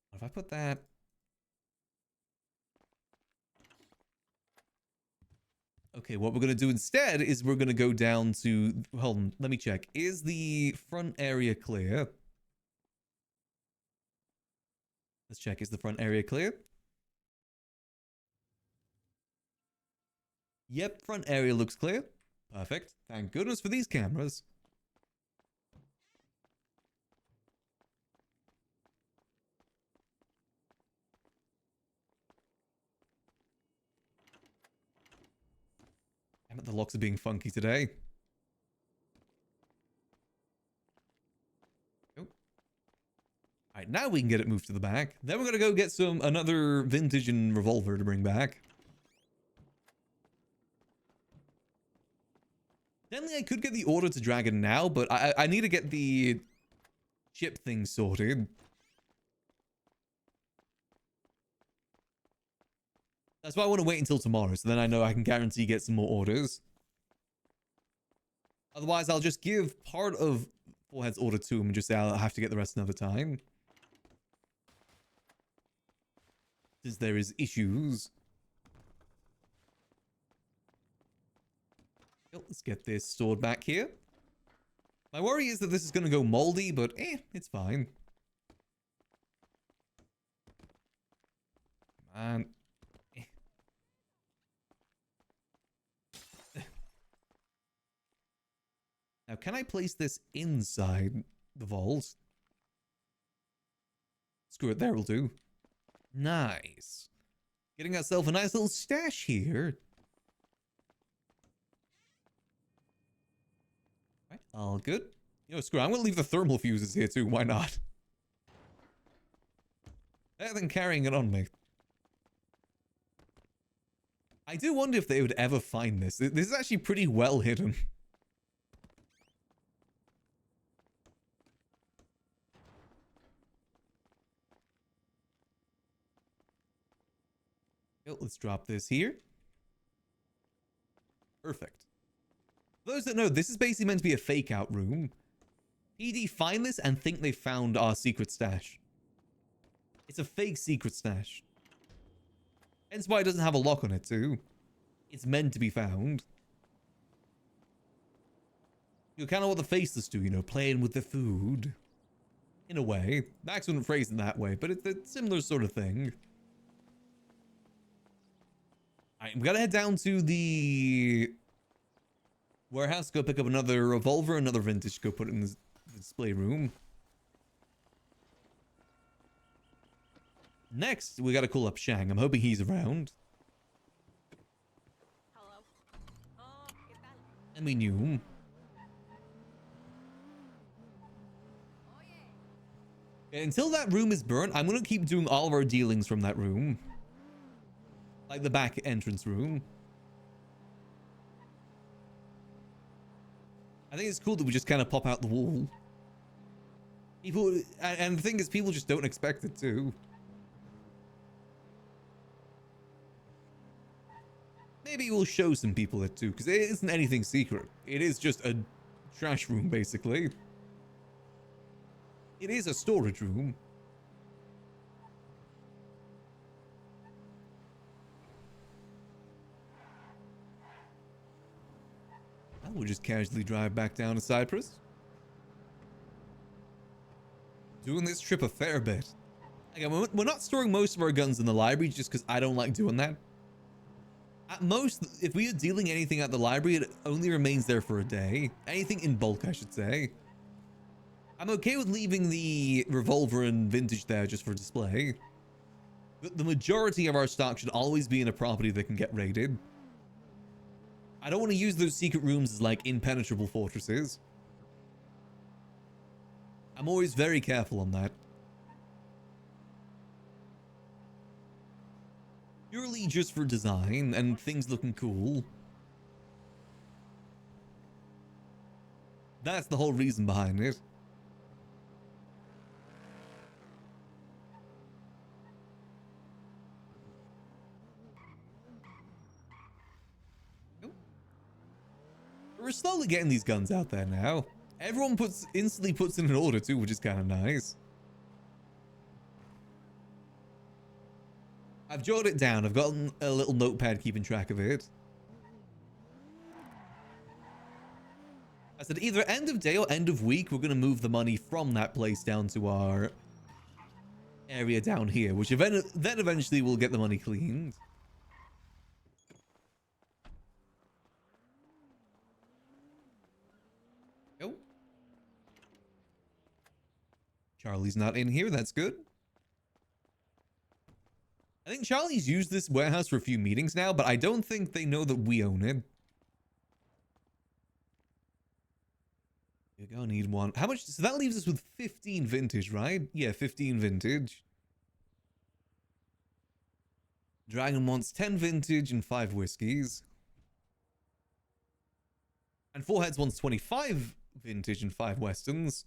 What if I put that? Okay, what we're going to do instead is we're going to go down to... Hold on, let me check. Is the front area clear? Let's check. Is the front area clear? Yep, front area looks clear. Perfect. Thank goodness for these cameras. Damn it, the locks are being funky today. Alright, now we can get it moved to the back. Then we're gonna go get another vintage and revolver to bring back. Then I could get the order to Dragon now, but I need to get the chip thing sorted. That's why I want to wait until tomorrow, so then I know I can guarantee get some more orders. Otherwise, I'll just give part of Forehead's order to him and just say I'll have to get the rest another time. Since there is issues. Let's get this stored back here. My worry is that this is going to go moldy, but it's fine. Come on. Now, can I place this inside the vault? Screw it, there will do. Nice. Getting ourselves a nice little stash here. Right, all good. You know, screw it, I'm gonna leave the thermal fuses here too, why not? Better than carrying it on me. I do wonder if they would ever find this. This is actually pretty well hidden. Let's drop this here. Perfect. For those that know, this is basically meant to be a fake out room. PD find this and think they found our secret stash. It's a fake secret stash. Hence why it doesn't have a lock on it too. It's meant to be found. You know, kind of what the faceless do, you know, playing with the food. In a way. Max wouldn't phrase it that way, but it's a similar sort of thing. Alright, we gotta head down to the warehouse, go pick up another revolver, another vintage, go put it in the display room. Next, we gotta call up Shang. I'm hoping he's around. Hello. ¿Qué tal? And we knew him. Until that room is burnt, I'm gonna keep doing all of our dealings from that room. Like the back entrance room. I think it's cool that we just kind of pop out the wall. People, and the thing is, people just don't expect it to. Maybe we'll show some people it too, because it isn't anything secret. It is just a trash room, basically. It is a storage room. We'll just casually drive back down to Cyprus. Doing this trip a fair bit. Again, we're not storing most of our guns in the library just because I don't like doing that. At most, if we are dealing anything at the library, it only remains there for a day. Anything in bulk, I should say. I'm okay with leaving the revolver and vintage there just for display. But the majority of our stock should always be in a property that can get raided. I don't want to use those secret rooms as like impenetrable fortresses. I'm always very careful on that. Purely just for design and things looking cool. That's the whole reason behind it. We're slowly getting these guns out there now. Everyone instantly puts in an order too, which is kind of nice. I've jotted it down. I've got a little notepad keeping track of it. I said either end of day or end of week, we're going to move the money from that place down to our area down here, which then eventually we'll get the money cleaned. Oh. Charlie's not in here. That's good. I think Charlie's used this warehouse for a few meetings now, but I don't think they know that we own it. You're gonna need one. How much? So that leaves us with 15 vintage, right? Yeah, 15 vintage. Dragon wants 10 vintage and 5 whiskeys. And Foreheads wants 25 vintage and 5 westerns.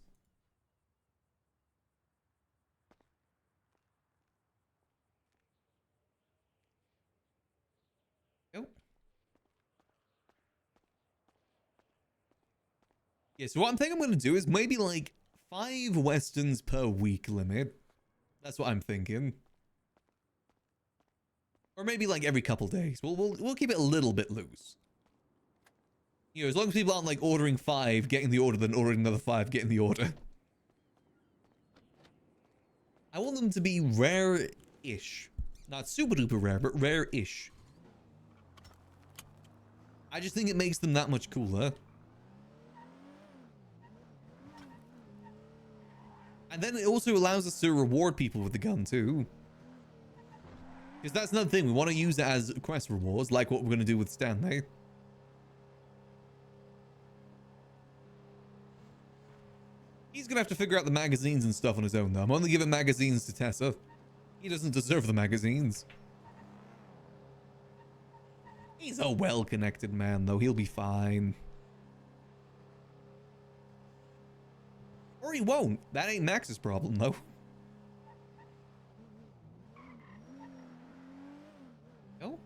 Oh. Yeah, so what I'm thinking I'm going to do is maybe like 5 westerns per week limit. That's what I'm thinking. Or maybe like every couple days. We'll keep it a little bit loose. You know, as long as people aren't like ordering 5, getting the order, then ordering another 5, getting the order. I want them to be rare-ish. Not super duper rare, but rare-ish. I just think it makes them that much cooler. And then it also allows us to reward people with the gun too. Because that's another thing. We want to use it as quest rewards, like what we're going to do with Stanley. He's going to have to figure out the magazines and stuff on his own, though. I'm only giving magazines to Tessa. He doesn't deserve the magazines. He's a well-connected man, though. He'll be fine. Or he won't. That ain't Max's problem, though. No?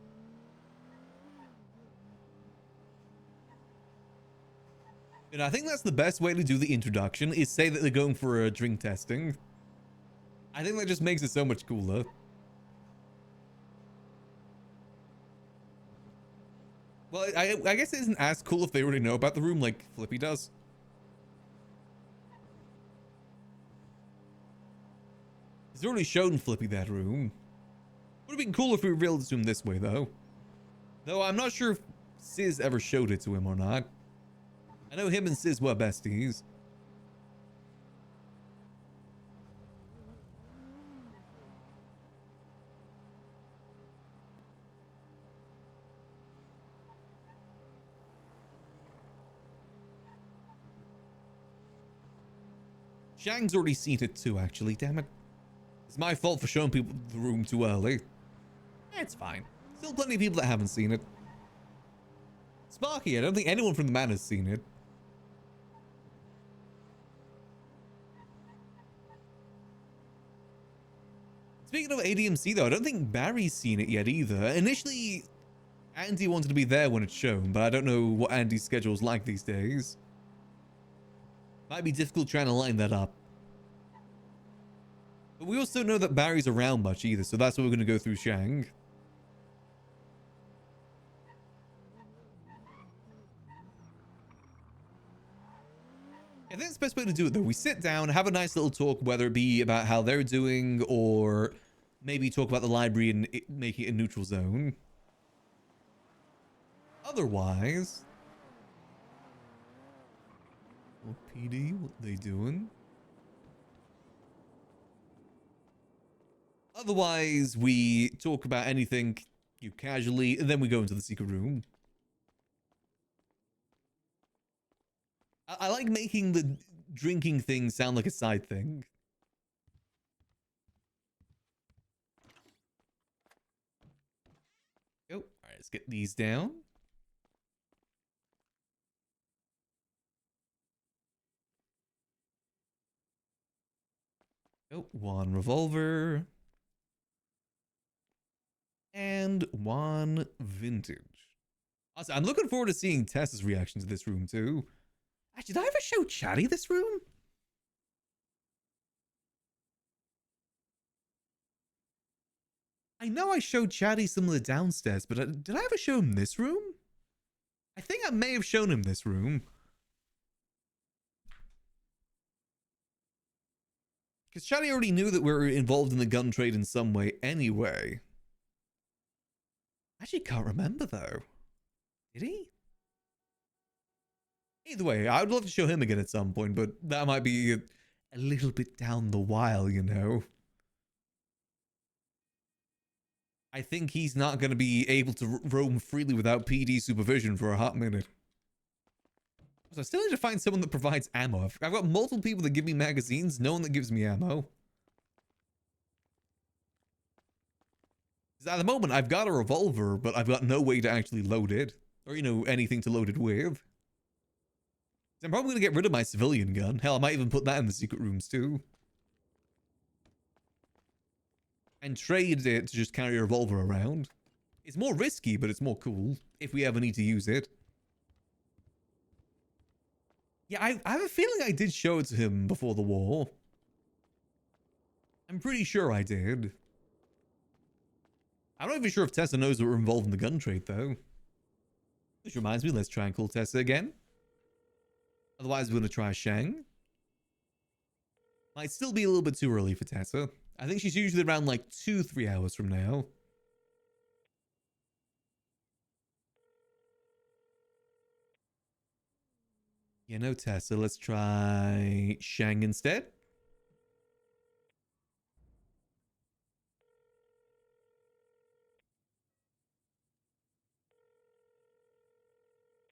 And I think that's the best way to do the introduction, is say that they're going for a drink testing. I think that just makes it so much cooler. Well, I guess it isn't as cool if they already know about the room like Flippy does. He's already shown Flippy that room. Would have been cool if we revealed it to him this way, though. Though I'm not sure if Sis ever showed it to him or not. I know him and Sis were besties. Shang's already seen it too, actually. Damn it. It's my fault for showing people the room too early. It's fine. Still plenty of people that haven't seen it. Sparky, I don't think anyone from the man has seen it. Speaking of ADMC though, I don't think Barry's seen it yet either. Initially, Andy wanted to be there when it's shown, but I don't know what Andy's schedule's like these days. Might be difficult trying to line that up. But we also know that Barry's around much either, so that's why we're going to go through Shang. I think it's the best way to do it though. We sit down, have a nice little talk, whether it be about how they're doing or maybe talk about the library and make it a neutral zone. Otherwise... Oh, PD, what they doing? Otherwise, we talk about anything casually, and then we go into the secret room. I like making the drinking thing sound like a side thing. Oh, all right, let's get these down. Oh, one revolver. And one vintage. Also, I'm looking forward to seeing Tessa's reaction to this room too. Actually, did I ever show Chatty this room? I know I showed Chatty some of the downstairs, but did I ever show him this room? I think I may have shown him this room. Because Chatty already knew that we were involved in the gun trade in some way anyway. I actually can't remember though. Did he? Either way, I would love to show him again at some point, but that might be a little bit down the while, you know. I think he's not going to be able to roam freely without PD supervision for a hot minute. So I still need to find someone that provides ammo. I've got multiple people that give me magazines, no one that gives me ammo. At the moment, I've got a revolver, but I've got no way to actually load it. Or, you know, anything to load it with. I'm probably going to get rid of my civilian gun. Hell, I might even put that in the secret rooms too. And trade it to just carry a revolver around. It's more risky, but it's more cool if we ever need to use it. Yeah, I have a feeling I did show it to him before the war. I'm pretty sure I did. I'm not even sure if Tessa knows that we're involved in the gun trade, though. Which reminds me, let's try and call Tessa again. Otherwise, we're going to try Shang. Might still be a little bit too early for Tessa. I think she's usually around like 2-3 hours from now. Yeah, no Tessa. Let's try Shang instead.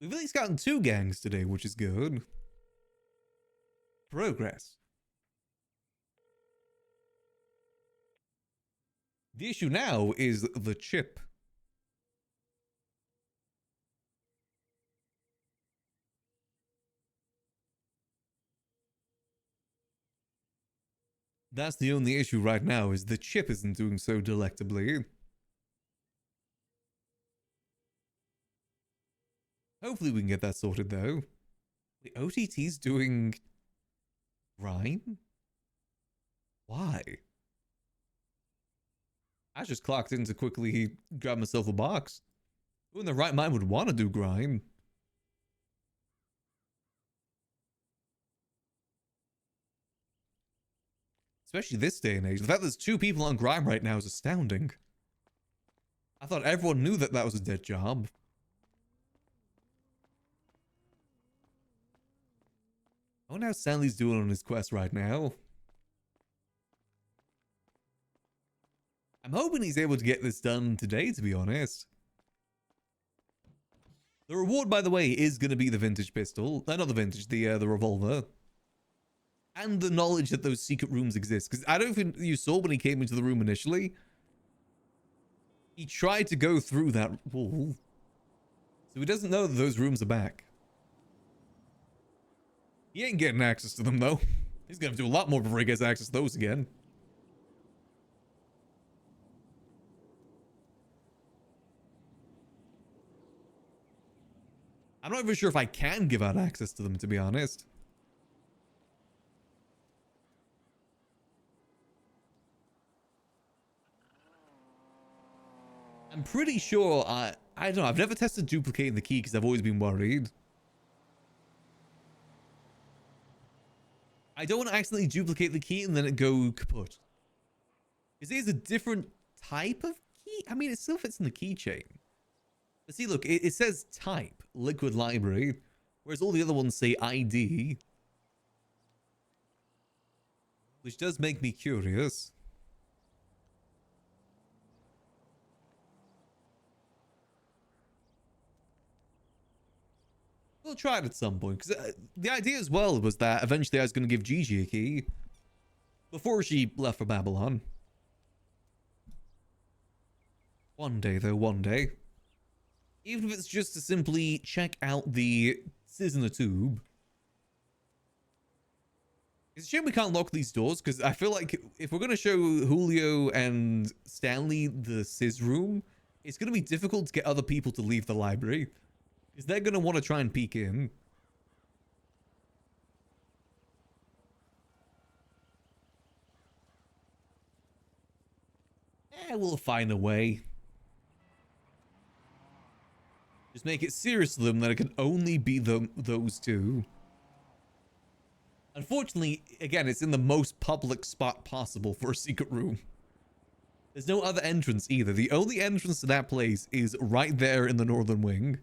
We've at least gotten 2 gangs today, which is good. Progress. The issue now is the chip. That's the only issue right now, is the chip isn't doing so delectably. Hopefully we can get that sorted though. The OTT's doing grime? Why? I just clocked in to quickly grab myself a box. Who in the right mind would want to do grime? Especially this day and age. The fact there's 2 people on grime right now is astounding. I thought everyone knew that that was a dead job. I wonder how Stanley's doing on his quest right now. I'm hoping he's able to get this done today, to be honest. The reward, by the way, is going to be the vintage pistol. Not the vintage, the revolver. And the knowledge that those secret rooms exist. Because I don't think you saw when he came into the room initially. He tried to go through that wall. So he doesn't know that those rooms are back. He ain't getting access to them, though. He's going to do a lot more before he gets access to those again. I'm not even sure if I can give out access to them, to be honest. I'm pretty sure I don't know. I've never tested duplicating the key because I've always been worried. I don't want to accidentally duplicate the key and then it go kaput. Because it is a different type of key. I mean, it still fits in the keychain. But see, look, it says type, liquid library, whereas all the other ones say ID. Which does make me curious. We'll try it at some point, because the idea as well was that eventually I was going to give Gigi a key before she left for Babylon. One day, though, one day. Even if it's just to simply check out the Sizz in the Tube. It's a shame we can't lock these doors, because I feel like if we're going to show Julio and Stanley the Sizz room, it's going to be difficult to get other people to leave the library. Because they're going to want to try and peek in. We'll find a way. Just make it serious to them that it can only be those 2. Unfortunately, again, it's in the most public spot possible for a secret room. There's no other entrance either. The only entrance to that place is right there in the northern wing.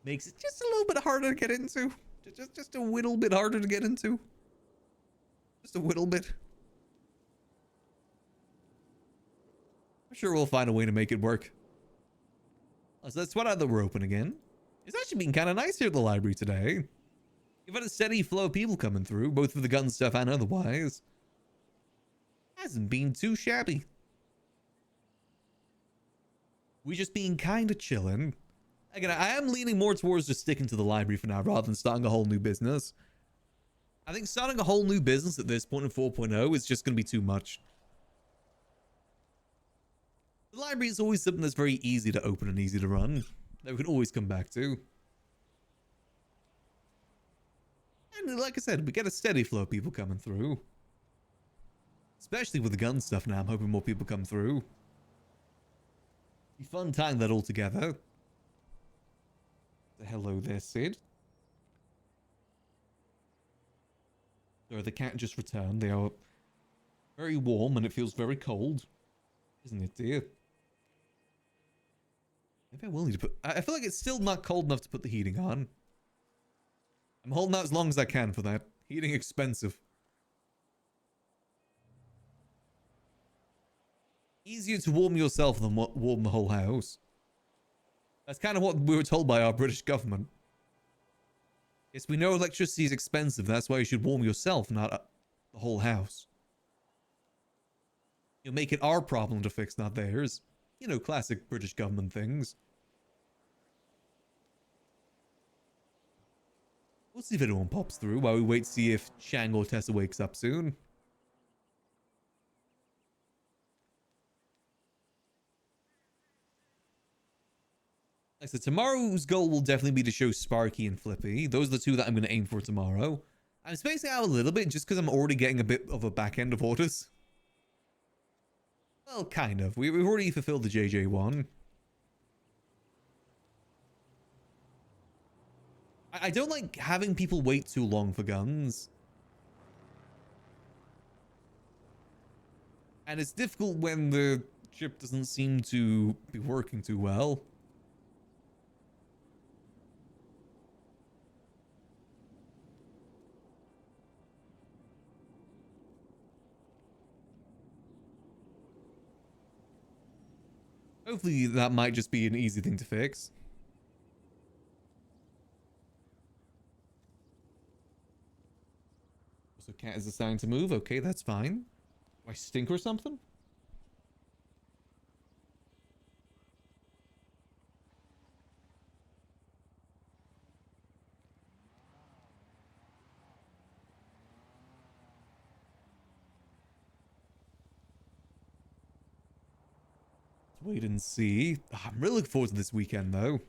Makes it just a little bit harder to get into. Just a little bit harder to get into. Just a little bit. I'm sure we'll find a way to make it work. So let's sweat out that we're open again. It's actually been kind of nice here at the library today. You've had a steady flow of people coming through, both for the gun stuff and otherwise. Hasn't been too shabby. We just been kind of chilling. Again, I am leaning more towards just sticking to the library for now rather than starting a whole new business. I think starting a whole new business at this point in 4.0 is just going to be too much. The library is always something that's very easy to open and easy to run, that we can always come back to. And like I said, we get a steady flow of people coming through. Especially with the gun stuff now, I'm hoping more people come through. Be fun tying that all together. Hello there, Sid. So the cat just returned. They are very warm and it feels very cold. Isn't it, dear? Maybe I will need to put... I feel like it's still not cold enough to put the heating on. I'm holding out as long as I can for that. Heating expensive. Easier to warm yourself than warm the whole house. That's kind of what we were told by our British government. Yes, we know electricity is expensive. That's why you should warm yourself, not the whole house. You'll make it our problem to fix, not theirs. You know, classic British government things. We'll see if anyone pops through while we wait to see if Shang or Tessa wakes up soon. Like I said, tomorrow's goal will definitely be to show Sparky and Flippy. Those are the two that I'm going to aim for tomorrow. I'm spacing out a little bit just because I'm already getting a bit of a back end of orders. Well, kind of. We've already fulfilled the JJ one. I don't like having people wait too long for guns. And it's difficult when the chip doesn't seem to be working too well. Hopefully that might just be an easy thing to fix. So cat is assigned to move. Okay, that's fine. Do I stink or something? Let's wait and see. I'm really looking forward to this weekend, though.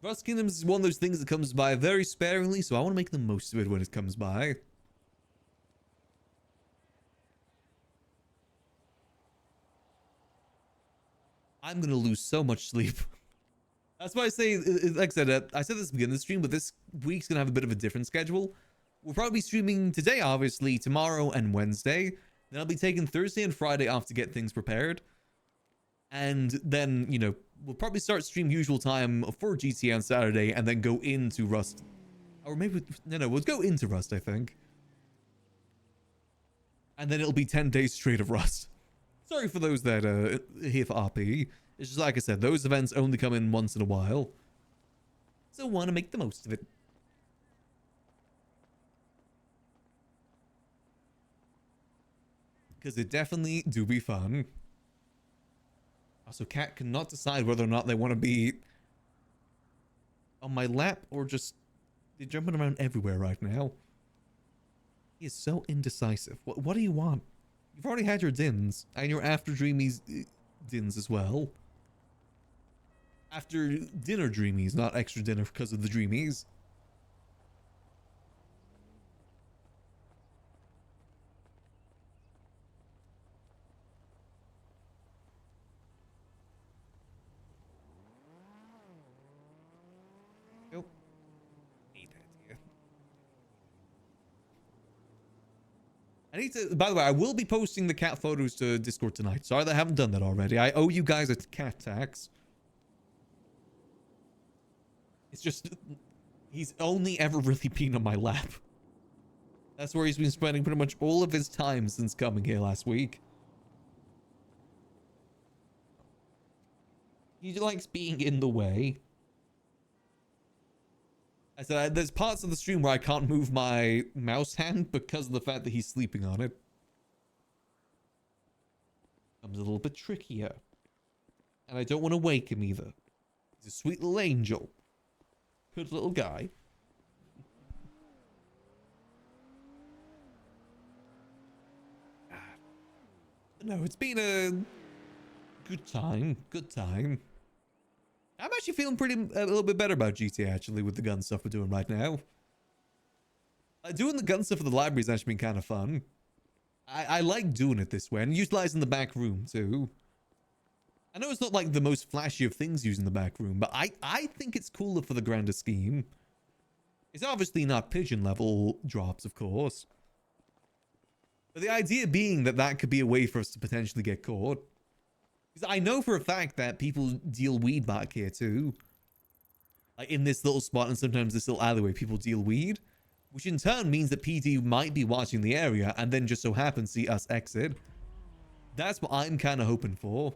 Rust Kingdoms is one of those things that comes by very sparingly, so I want to make the most of it when it comes by. I'm going to lose so much sleep. That's why I say, like I said this at the beginning of the stream, but this week's going to have a bit of a different schedule. We'll probably be streaming today, obviously, tomorrow and Wednesday. Then I'll be taking Thursday and Friday off to get things prepared. And then, you know, we'll probably start stream usual time for GTA on Saturday and then go into Rust. Or maybe, no, we'll go into Rust, I think. And then it'll be 10 days straight of Rust. Sorry for those that are here for RP. It's just like I said, those events only come in once in a while. So want to make the most of it. Because it definitely do be fun. Also, Cat cannot decide whether or not they want to be on my lap or just... They're jumping around everywhere right now. He is so indecisive. What do you want? You've already had your dins. And your after dreamies dins as well. After dinner dreamies, not extra dinner because of the dreamies. Nope. Hate idea. I need to, by the way, I will be posting the cat photos to Discord tonight. Sorry that I haven't done that already. I owe you guys a cat tax. It's just, he's only ever really been on my lap. That's where he's been spending pretty much all of his time since coming here last week. He likes being in the way. I said, there's parts of the stream where I can't move my mouse hand because of the fact that he's sleeping on it. Comes a little bit trickier. And I don't want to wake him either. He's a sweet little angel. Good little guy. No, it's been a good time. Good time. I'm actually feeling a little bit better about GTA actually with the gun stuff we're doing right now. Doing the gun stuff for the library has actually been kind of fun. I like doing it this way and utilizing the back room too. I know it's not like the most flashy of things using the back room, but I think it's cooler for the grander scheme. It's obviously not pigeon level drops, of course. But the idea being that that could be a way for us to potentially get caught. Because I know for a fact that people deal weed back here too. Like in this little spot and sometimes this little alleyway, people deal weed. Which in turn means that PD might be watching the area and then just so happen to see us exit. That's what I'm kind of hoping for.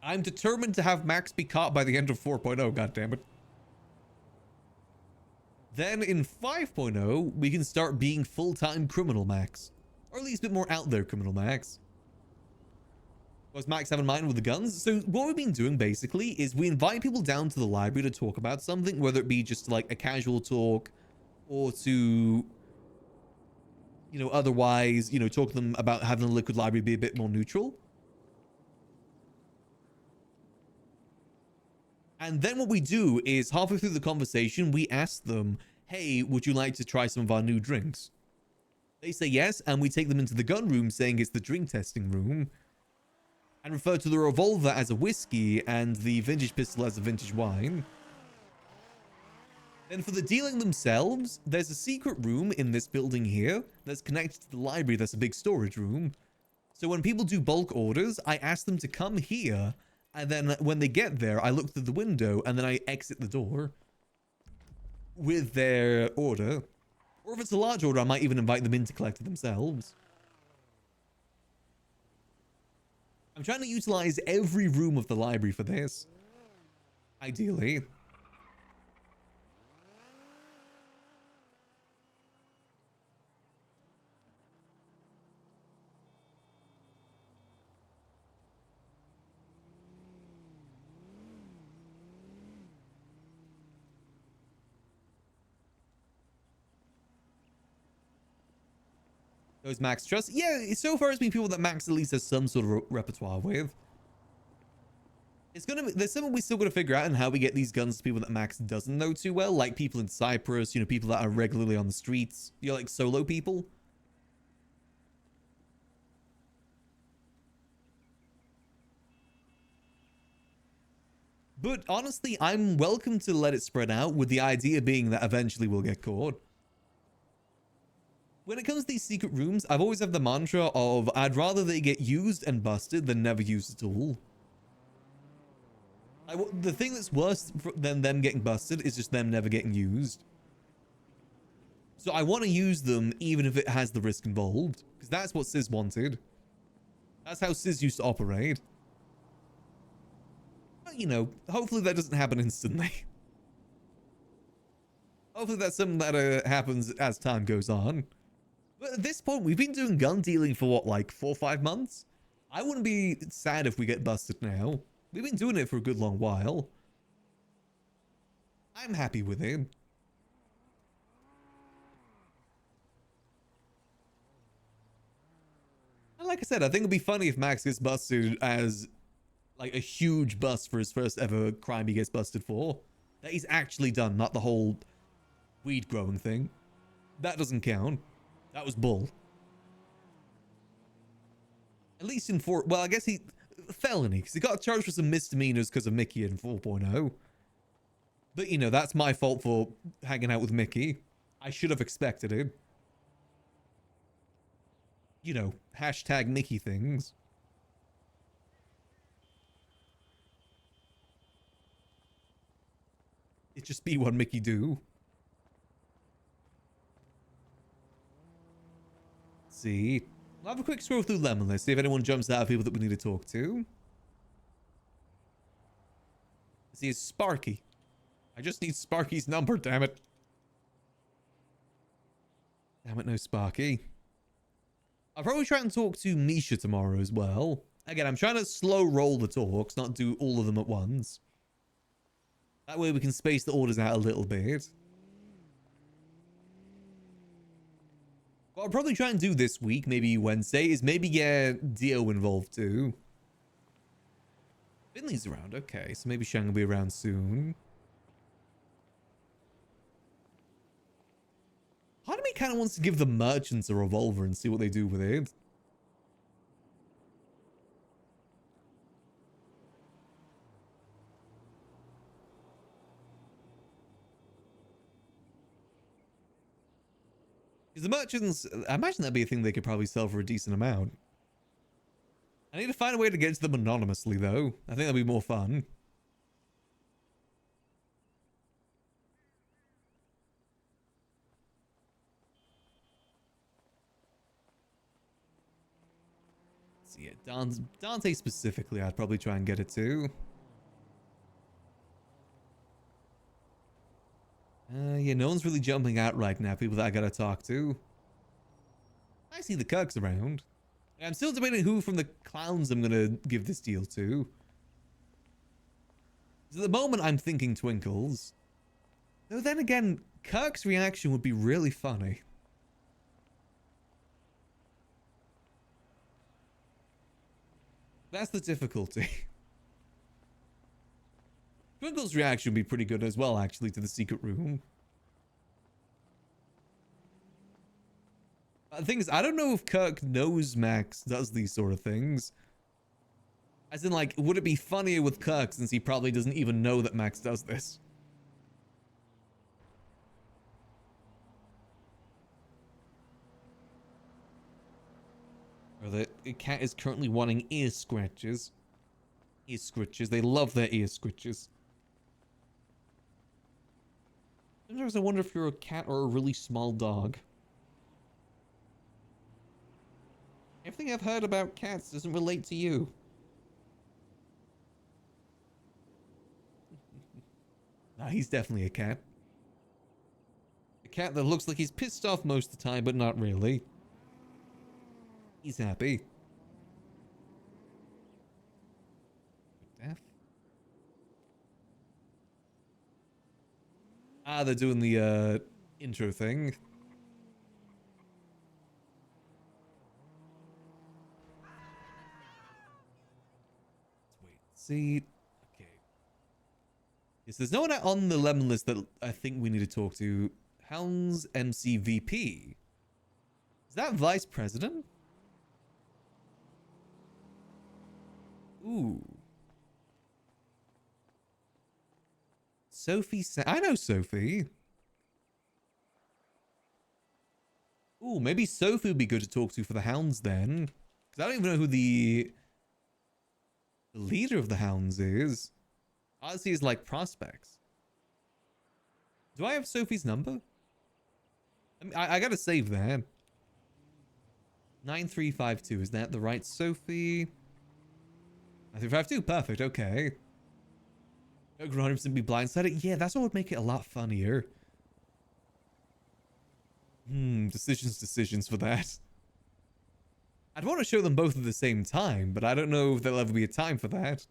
I'm determined to have Max be caught by the end of 4.0, goddammit. Then in 5.0, we can start being full-time criminal Max. Or at least a bit more out there criminal Max. What does Max have in mind with the guns? So what we've been doing basically is we invite people down to the library to talk about something, whether it be just like a casual talk or to, you know, otherwise, you know, talk to them about having the liquid library be a bit more neutral. And then what we do is halfway through the conversation, we ask them, hey, would you like to try some of our new drinks? They say yes, and we take them into the gun room saying it's the drink testing room and refer to the revolver as a whiskey and the vintage pistol as a vintage wine. Then for the dealing themselves, there's a secret room in this building here that's connected to the library. That's a big storage room. So when people do bulk orders, I ask them to come here, and then when they get there, I look through the window and then I exit the door with their order. Or if it's a large order, I might even invite them in to collect it themselves. I'm trying to utilize every room of the library for this. Ideally. Those Max trust? Yeah, so far it's been people that Max at least has some sort of repertoire with. It's gonna be, there's something we still gotta figure out on how we get these guns to people that Max doesn't know too well, like people in Cyprus, you know, people that are regularly on the streets, you know, like solo people. But honestly, I'm welcome to let it spread out, with the idea being that eventually we'll get caught. When it comes to these secret rooms, I've always had the mantra of I'd rather they get used and busted than never used at all. The thing that's worse than them getting busted is just them never getting used. So I want to use them even if it has the risk involved, because that's what Sis wanted. That's how Sis used to operate. But, you know, hopefully that doesn't happen instantly. Hopefully that's something that happens as time goes on. But at this point, we've been doing gun dealing for what, like 4 or 5 months? I wouldn't be sad if we get busted now. We've been doing it for a good long while. I'm happy with it. And like I said, I think it'd be funny if Max gets busted as like a huge bust for his first ever crime he gets busted for. That he's actually done, not the whole weed growing thing. That doesn't count. That was bull. At least in 4... Well, I guess he... Felony, because he got charged for some misdemeanors because of Mickey in 4.0. But, you know, that's my fault for hanging out with Mickey. I should have expected it. You know, hashtag Mickey things. It just be what Mickey do. Let's see. I'll have a quick scroll through Lemon List, see if anyone jumps out of people that we need to talk to. Let's see, it's Sparky. I just need Sparky's number, damn it. Damn it, no Sparky. I'll probably try and talk to Misha tomorrow as well. Again, I'm trying to slow roll the talks, not do all of them at once. That way we can space the orders out a little bit. What I'll probably try and do this week, maybe Wednesday, is maybe get Dio involved too. Finley's around, okay, so maybe Shang will be around soon. Part of me kind of wants to give the merchants a revolver and see what they do with it. Because the merchants, I imagine that'd be a thing they could probably sell for a decent amount. I need to find a way to get to them anonymously, though. I think that'd be more fun. So yeah, Dante specifically, I'd probably try and get it too. Yeah, no one's really jumping out right now. People that I gotta talk to. I see the Kirks around. I'm still debating who from the clowns I'm gonna give this deal to. At the moment, I'm thinking Twinkles. Though then again, Kirk's reaction would be really funny. That's the difficulty. Twinkle's reaction would be pretty good as well, actually, to the secret room. The thing is, I don't know if Kirk knows Max does these sort of things. As in, like, would it be funnier with Kirk since he probably doesn't even know that Max does this? Or that the cat is currently wanting ear scratches. Ear scratches. They love their ear scratches. Sometimes I wonder if you're a cat or a really small dog. Everything I've heard about cats doesn't relate to you. Nah, he's definitely a cat. A cat that looks like he's pissed off most of the time, but not really. He's happy. Death. Ah, they're doing the intro thing. Let's wait. See. Okay. Yes, there's no one on the lemon list that I think we need to talk to. Hounds MCVP. Is that Vice President? Ooh. Sophie. I know Sophie. Ooh, maybe Sophie would be good to talk to for the Hounds then. Because I don't even know who the leader of the Hounds is. All I see is like prospects. Do I have Sophie's number? I mean, I gotta save that. 9352. Is that the right Sophie? 9352. Perfect. Okay. Could 100% be blindsided. Yeah, that's what would make it a lot funnier. Decisions for that. I'd want to show them both at the same time, but I don't know if there'll ever be a time for that.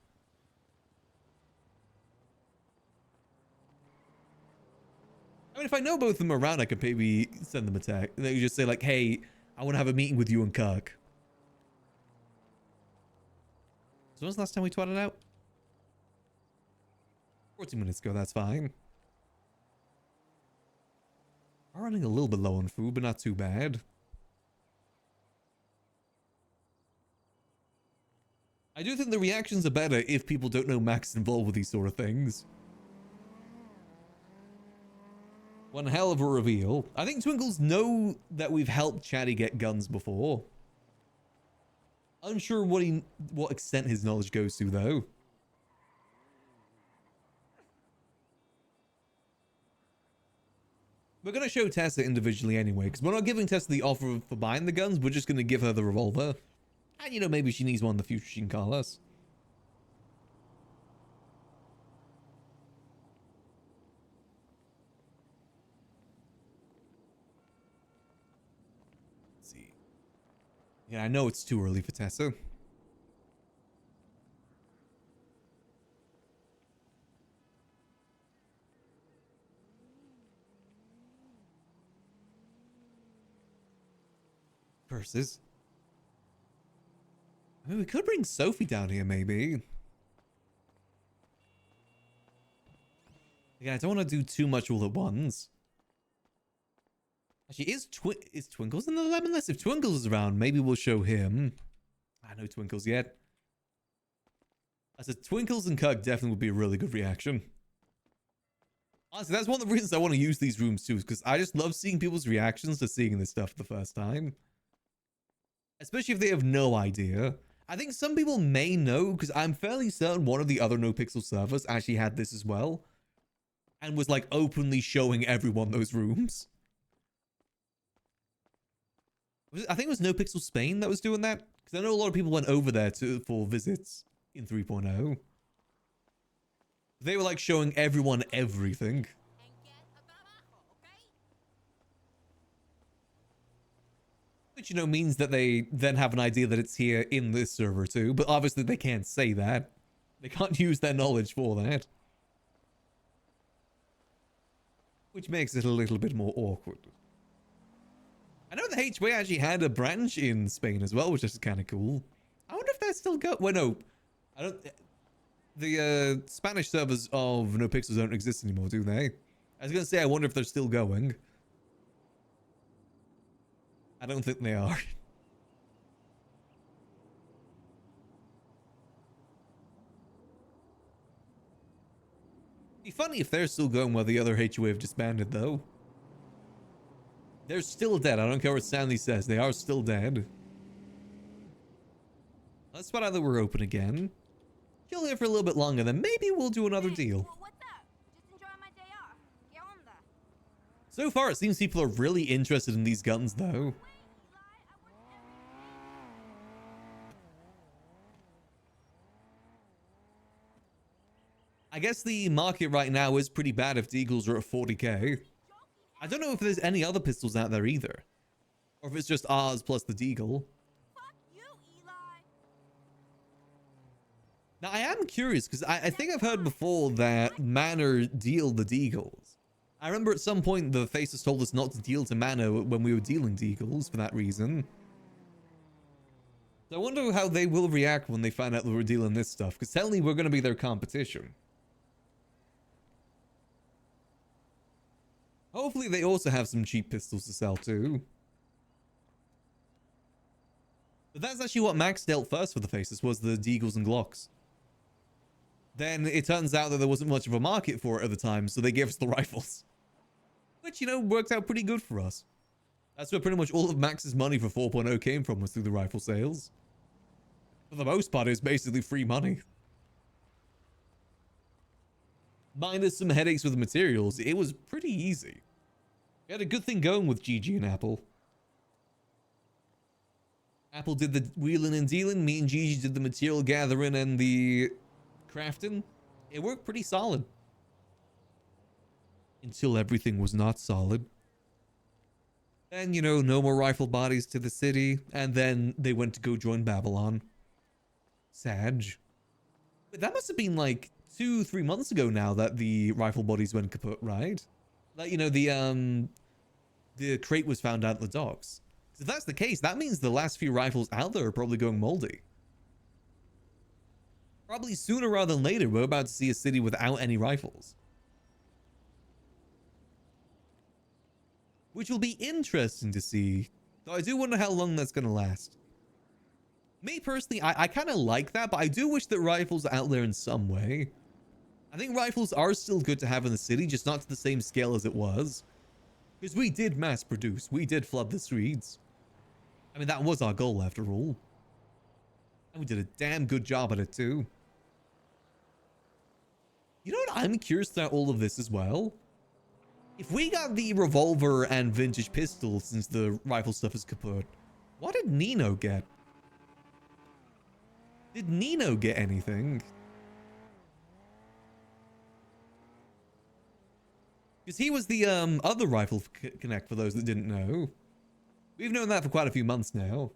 I mean, if I know both of them are around, I could maybe send them a text. They just say like, hey, I want to have a meeting with you and Kirk. So when's the last time we twatted out? 14 minutes ago, that's fine. I'm running a little bit low on food, but not too bad. I do think the reactions are better if people don't know Max is involved with these sort of things. One hell of a reveal. I think Twinkles know that we've helped Chatty get guns before. Unsure what extent his knowledge goes to, though. We're going to show Tessa individually anyway, because we're not giving Tessa the offer for buying the guns. We're just going to give her the revolver. And, you know, maybe she needs one in the future. She can call us. Let's see. Yeah, I know it's too early for Tessa. Versus. I mean, we could bring Sophie down here, maybe. Again, I don't want to do too much all at once. Actually, is Twinkles in the lemon list? If Twinkles is around, maybe we'll show him. I know Twinkles yet. I said Twinkles and Kirk definitely would be a really good reaction. Honestly, that's one of the reasons I want to use these rooms too, because I just love seeing people's reactions to seeing this stuff for the first time. Especially if they have no idea. I think some people may know, because I'm fairly certain one of the other NoPixel servers actually had this as well. And was like openly showing everyone those rooms. I think it was NoPixel Spain that was doing that. Because I know a lot of people went over there for visits in 3.0. They were like showing everyone everything. Which, you know, means that they then have an idea that it's here in this server too. But obviously they can't say that. They can't use their knowledge for that. Which makes it a little bit more awkward. I know the HWA actually had a branch in Spain as well, which is kind of cool. I wonder if they're still going. Well, no. I don't... The Spanish servers of NoPixel don't exist anymore, do they? I was going to say, I wonder if they're still going. I don't think they are. It'd be funny if they're still going while the other HOA have disbanded, though. They're still dead. I don't care what Stanley says. They are still dead. Let's spot out that we're open again. Chill here for a little bit longer, then maybe we'll do another deal. So far, it seems people are really interested in these guns, though. I guess the market right now is pretty bad if Deagles are at 40k. I don't know if there's any other pistols out there either. Or if it's just ours plus the Deagle. Now, I am curious, because I think I've heard before that Manor deal the Deagles. I remember at some point the faces told us not to deal to Manor when we were dealing Deagles for that reason. So I wonder how they will react when they find out that we're dealing this stuff, because technically we're going to be their competition. Hopefully they also have some cheap pistols to sell too. But that's actually what Max dealt first for the faces, was the Deagles and Glocks. Then it turns out that there wasn't much of a market for it at the time, so they gave us the rifles. Which, you know, worked out pretty good for us. That's where pretty much all of Max's money for 4.0 came from, was through the rifle sales. For the most part, it was basically free money. Minus some headaches with the materials, it was pretty easy. We had a good thing going with GG and Apple. Apple did the wheeling and dealing, me and Gigi did the material gathering and the crafting. It worked pretty solid. Until everything was not solid. And, you know, no more rifle bodies to the city, and then they went to go join Babylon. Sad. But that must have been like 2-3 months ago now that the rifle bodies went kaput, right? Like, you know, the crate was found out at the docks. So if that's the case, that means the last few rifles out there are probably going moldy. Probably sooner rather than later, we're about to see a city without any rifles. Which will be interesting to see. Though I do wonder how long that's going to last. Me personally, I kind of like that, but I do wish that rifles are out there in some way. I think rifles are still good to have in the city, just not to the same scale as it was. Because we did mass produce. We did flood the streets. I mean, that was our goal after all. And we did a damn good job at it too. You know what? I'm curious about all of this as well. If we got the revolver and vintage pistol since the rifle stuff is kaput, what did Nino get? Did Nino get anything? Because he was the other rifle connect for those that didn't know. We've known that for quite a few months now.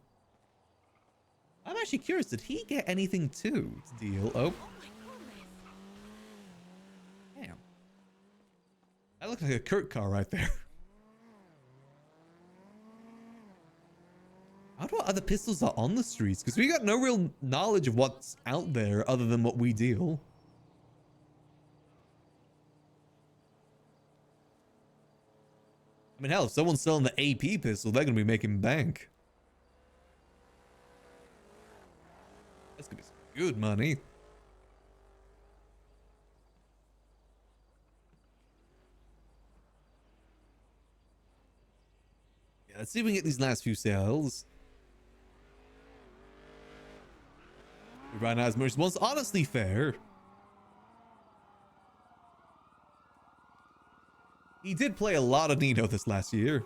I'm actually curious, did he get anything too to deal? Oh. Damn. That looked like a Kurt car right there. I wonder what other pistols are on the streets, because we got no real knowledge of what's out there other than what we deal. I mean, hell, if someone's selling the AP pistol, they're going to be making bank. That's going to be some good money. Yeah, let's see if we can get these last few sales. We ran out as much as once. Honestly fair. He did play a lot of Nino this last year.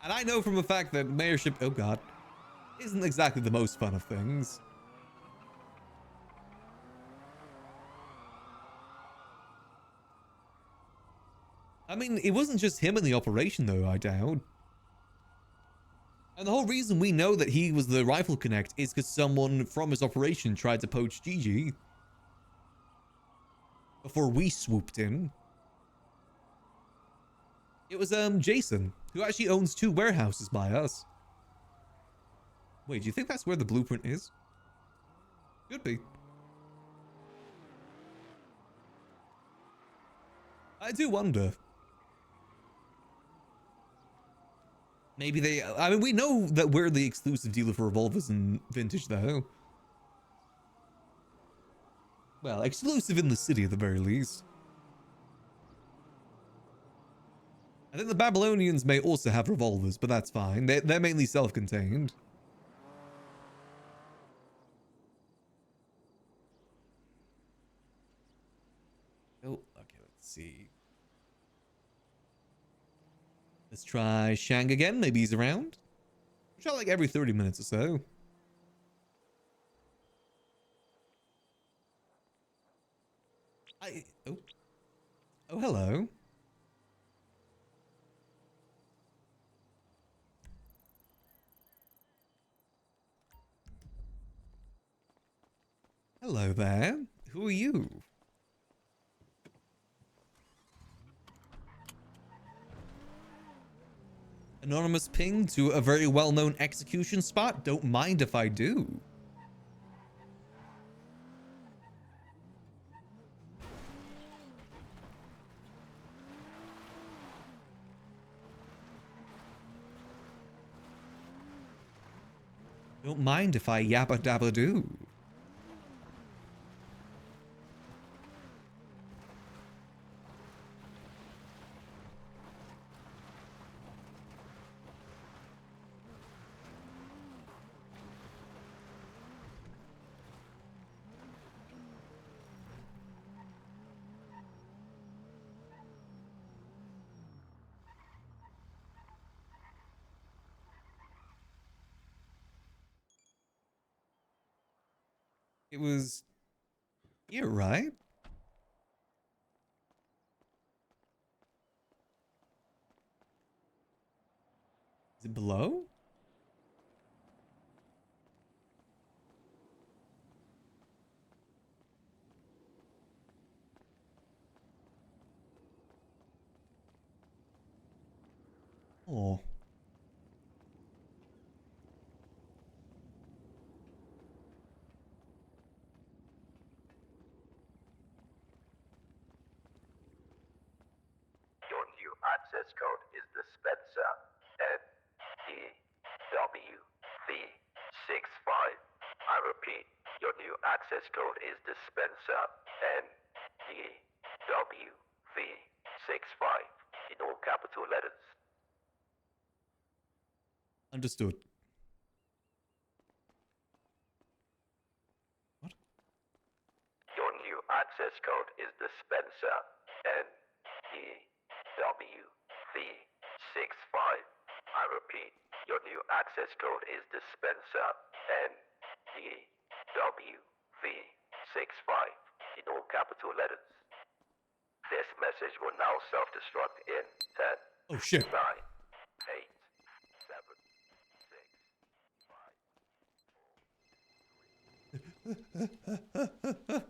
And I know from a fact that mayorship, oh god, isn't exactly the most fun of things. I mean, it wasn't just him in the operation though, I doubt. And the whole reason we know that he was the Rifle Connect is because someone from his operation tried to poach Gigi before we swooped in. It was Jason, who actually owns 2 warehouses by us. Wait, do you think that's where the blueprint is? Could be. I do wonder. Maybe they... I mean, we know that we're the exclusive dealer for revolvers and vintage, though. Well, exclusive in the city at the very least. I think the Babylonians may also have revolvers, but that's fine. They're mainly self-contained. Oh, okay, let's see. Let's try Shang again. Maybe he's around. Try like every 30 minutes or so. Oh. Oh, hello. Hello there. Who are you? Anonymous ping to a very well-known execution spot? Don't mind if I do. Don't mind if I yappa dabba do. It was here, right? Is it below? Oh. Your new access code is dispenser NEWV65. I repeat, your new access code is dispenser NEWV65 in all capital letters. Understood. What? Your new access code is dispenser NEWV65. I repeat, your new access code is dispenser NEWV65 in all capital letters. This message will now self-destruct in 10, Oh shit. 9, 8, 7, 6, 5, 4.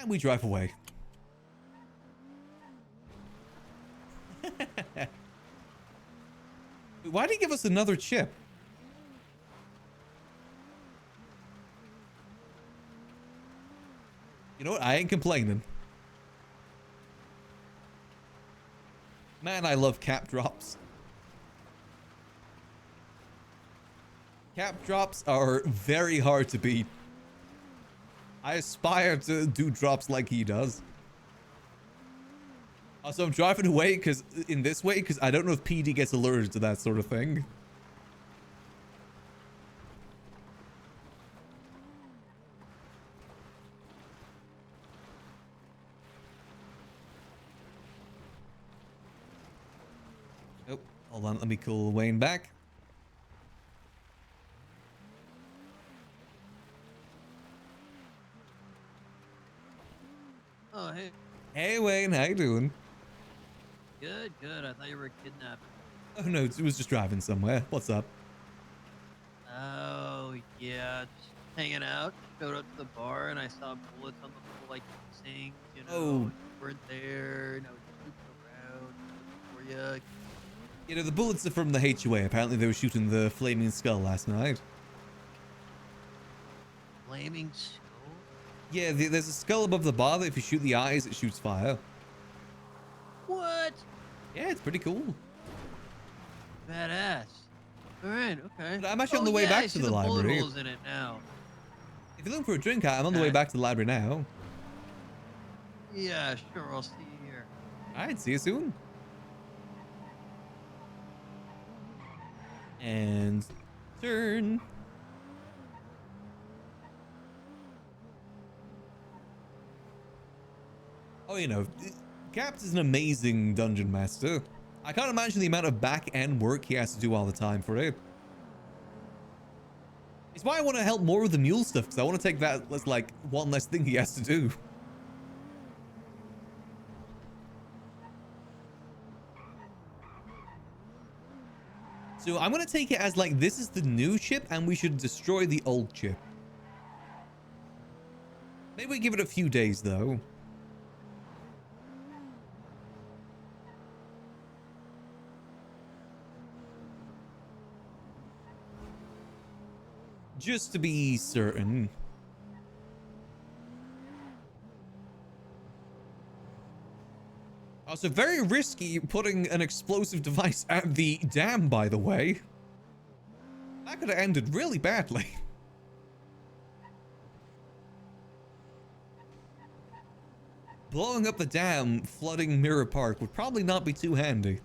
And we drive away. Why did he give us another chip? You know what? I ain't complaining. Man, I love cap drops. Cap drops are very hard to beat. I aspire to do drops like he does. Also, I'm driving away because I don't know if PD gets alerted to that sort of thing. Oh, hold on. Let me call Wayne back. Oh, hey. Hey, Wayne. How you doing? Good, good. I thought you were kidnapped. Oh, no. It was just driving somewhere. What's up? Oh, yeah. Just hanging out. Showed up to the bar and I saw bullets on the little, like, sink, you know. Oh. You weren't there. And I was snooping around looking for you. You know, the bullets are from the HUA. Apparently they were shooting the Flaming Skull last night. Flaming skull? Yeah, there's a skull above the bar that if you shoot the eyes, it shoots fire. What? Yeah, it's pretty cool. Badass. All right, okay. But I'm actually on the way back I to see the bullet library. holes in it now. If you're looking for a drink, I'm on the way back to the library now. Yeah, sure. I'll see you here. Alright, see you soon. And turn. Oh, you know, Capt is an amazing dungeon master. I can't imagine the amount of back-end work he has to do all the time for it. It's why I want to help more with the mule stuff, because I want to take that as, like, one less thing he has to do. So I'm going to take it as, like, this is the new chip, and we should destroy the old chip. Maybe we give it a few days, though. Just to be certain. Also, very risky putting an explosive device at the dam, by the way. That could have ended really badly. Blowing up the dam, flooding Mirror Park would probably not be too handy.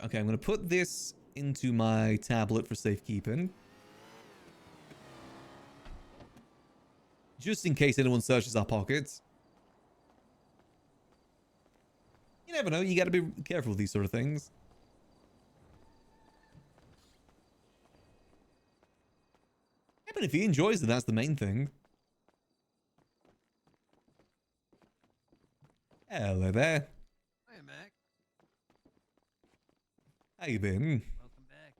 Okay, I'm going to put this into my tablet for safekeeping. Just in case anyone searches our pockets. You never know, you gotta be careful with these sort of things. Yeah, but if he enjoys it, that's the main thing. Hello there. Hey, Mac. How you been? Welcome back.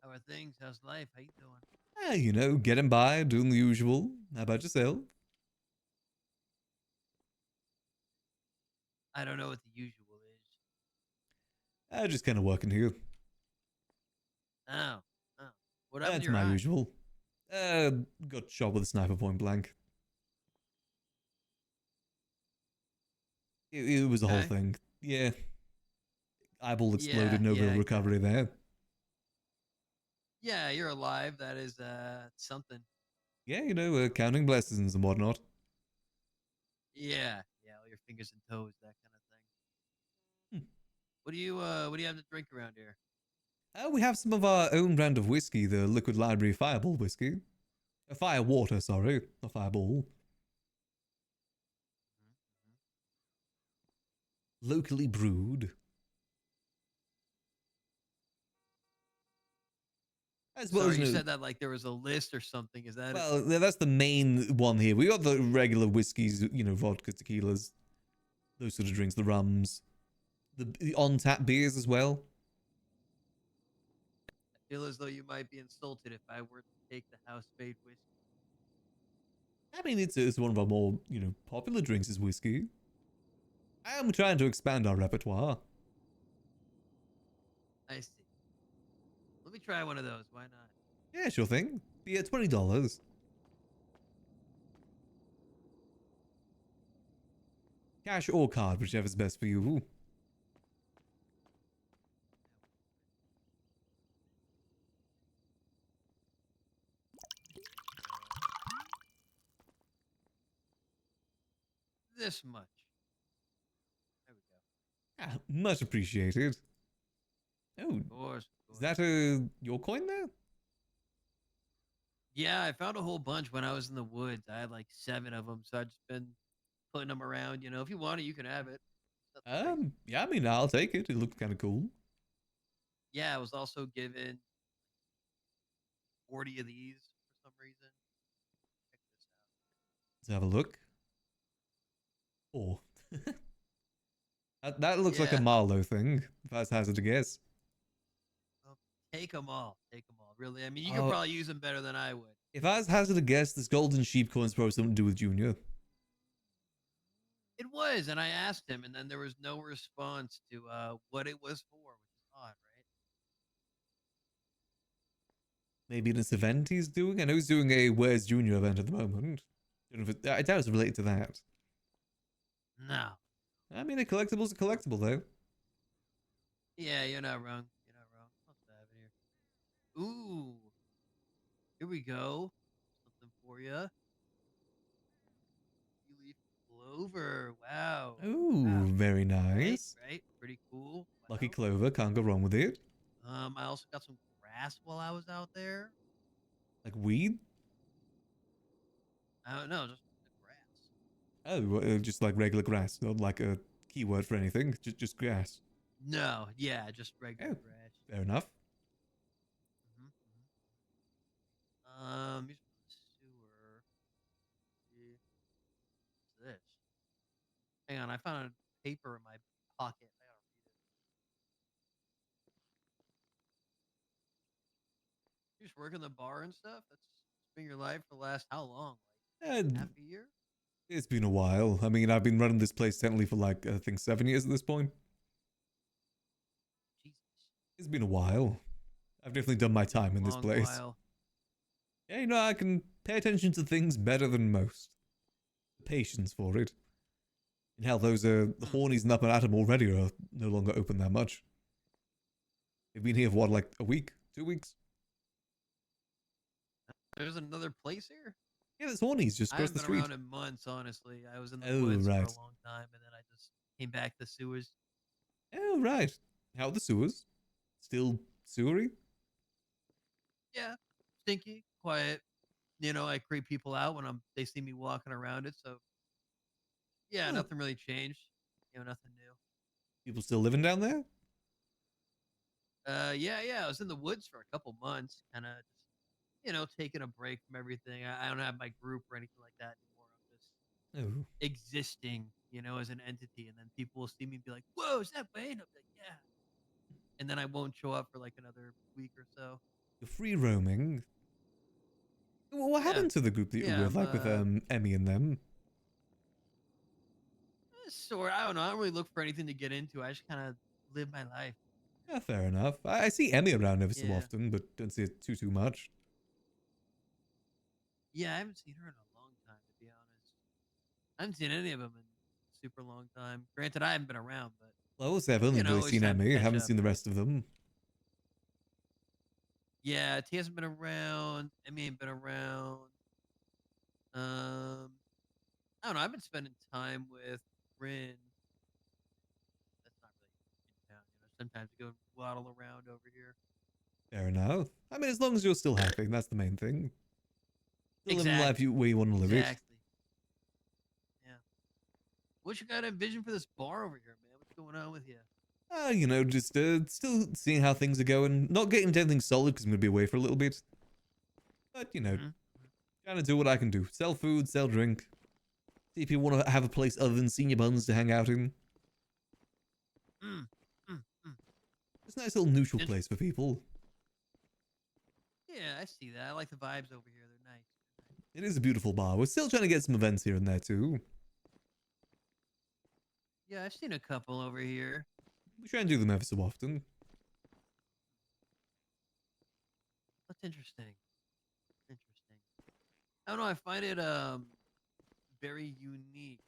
How are things? How's life? How you doing? You know, getting by, doing the usual. How about yourself? I don't know what the usual is. Just kind of working here. Oh. What happened That's to your my eye? usual. Got shot with a sniper point blank. It was a whole Okay. thing. Yeah. Eyeball exploded, no real recovery there. Yeah, you're alive. That is something. Yeah, you know, counting blessings and whatnot. Yeah, all your fingers and toes, that kind of thing. What do you have to drink around here? We have some of our own brand of whiskey, the Liquid Library Fireball whiskey. Fire water, sorry, not fireball. Locally brewed. As well Sorry, as you said that like there was a list or something. Is that well, that's the main one here. We got the regular whiskeys, you know, vodka, tequilas, those sort of drinks, the rums, the on-tap beers as well. I feel as though you might be insulted if I were to take the house made whiskey. I mean, it's one of our more, you know, popular drinks is whiskey. I am trying to expand our repertoire. I see. Let me try one of those. Why not? Yeah, sure thing. Be at $20. Cash or card, whichever's best for you. This much. There we go. Much appreciated. Oh, Of course. is that your coin there? Yeah, I found a whole bunch when I was in the woods. I had like 7 of them, so I've just been putting them around. You know, if you want it, you can have it. Nothing crazy. Yeah, I mean, I'll take it. It looks kind of cool. Yeah, I was also given 40 of these for some reason. Check this out. Let's have a look. Oh. That looks like a Yeah. Marlowe thing, if I was hazard to guess. Take them all. Take them all. Really, I mean, you could Oh. probably use them better than I would. If I was hazard to guess, this golden sheep coin's probably something to do with Junior. It was, and I asked him, and then there was no response to what it was for, which is odd, right? Maybe this event he's doing? I know he's doing a Where's Junior event at the moment. I doubt it's related to that. No. I mean, a collectible's a collectible, though. Yeah, you're not wrong. You're not wrong. What's that here? Ooh. Here we go. Something for you. Leaf clover. Wow. Ooh, Wow. very nice. Right? Pretty cool. Lucky clover, can't go wrong with it. I also got some grass while I was out there. Like weed? I don't know, just the grass. Oh, just like regular grass, not like a keyword for anything, just grass. No, yeah, just regular grass. Fair enough. Here's the sewer. What's this? Hang on, I found a paper in my pocket. I gotta read it. You just work in the bar and stuff? That's been your life for the last how long? Like half a year? It's been a while. I mean, I've been running this place technically for like, I think 7 years at this point. Jesus. It's been a while. I've definitely done my time in this Long place. while. Yeah, you know, I can pay attention to things better than most. Patience for it. And hell, those the hornies in Upper Atom already are no longer open that much. They've been here for what, like a week? 2 weeks? There's another place here? Yeah, there's hornies just I across the haven't been street. around in months, honestly. I was in the Oh, woods for right. a long time, and then I just came back to sewers. Oh, right. How are the sewers? Still sewery? Yeah, stinky, quiet. You know, I creep people out when they see me walking around it. So, yeah, Oh. nothing really changed. You know, nothing new. People still living down there? Yeah. I was in the woods for a couple months, kind of just, you know, taking a break from everything. I don't have my group or anything like that anymore. I'm just Oh. existing, you know, as an entity, and then people will see me and be like, "Whoa, is that Wayne?" I'll be like, "Yeah," and then I won't show up for like another week or so. You're free roaming. Well, what Yeah. happened to the group that you Yeah, were with, like with Emmy and them? Sort. I don't know. I don't really look for anything to get into. I just kind of live my life. Yeah, fair enough. I see Emmy around every so Yeah. often, but don't see it too much. Yeah, I haven't seen her in a long time, to be honest. I haven't seen any of them in a super long time. Granted, I haven't been around, but Well, also, I've only you know, really always seen time to Emmy. I catch haven't up. seen the rest of them. Yeah, T hasn't been around. Emmy ain't been around. I don't know. I've been spending time with Rin. That's not really in town, you know. Sometimes we go waddle around over here. Fair enough. I mean, as long as you're still happy, that's the main thing. Still living life Exactly. where you want to live it. Exactly. Yeah. What you got to envision for this bar over here, man? What's going on with you? You know, just still seeing how things are going. Not getting into anything solid because I'm going to be away for a little bit. But, you know, trying to do what I can do. Sell food, sell drink. See if you want to have a place other than Senior Buns to hang out in. It's a nice little neutral place for people. Yeah, I see that. I like the vibes over here. They're nice. It is a beautiful bar. We're still trying to get some events here and there too. Yeah, I've seen a couple over here. We try and do them ever so often. That's interesting. Interesting. I don't know. I find it very unique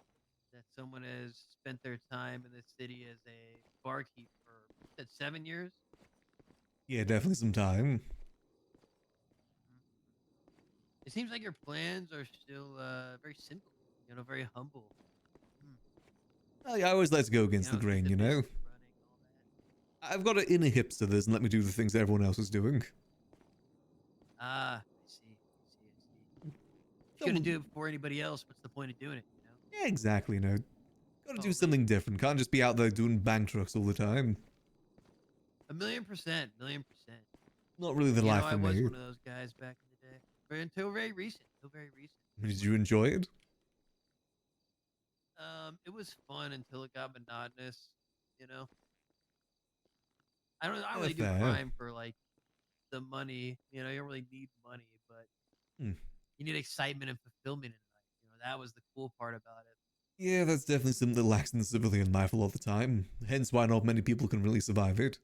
that someone has spent their time in this city as a barkeep for you said 7 years. Yeah, definitely some time. It seems like your plans are still very simple. You know, very humble. I always like to go against You know, the grain, keep you the know. business running, all I've got an inner hipster that doesn't let me do the things everyone else is doing. Ah, I see. If you Don't- couldn't do it before anybody else, what's the point of doing it? You know? Yeah, exactly, no. Gotta do Totally. something different. Can't just be out there doing bank trucks all the time. 1,000,000%. Not really the You life know, I for was me. one of those guys back in the day. Or until very recent. Did you enjoy it? It was fun until it got monotonous. You know, I don't Yeah, really do fair. crime for like the money. You know, you don't really need money, but Hmm. you need excitement and fulfillment in life. You know, that was the cool part about it. Yeah, that's definitely something that lacks in the civilian life a lot of the time. Hence why not many people can really survive it.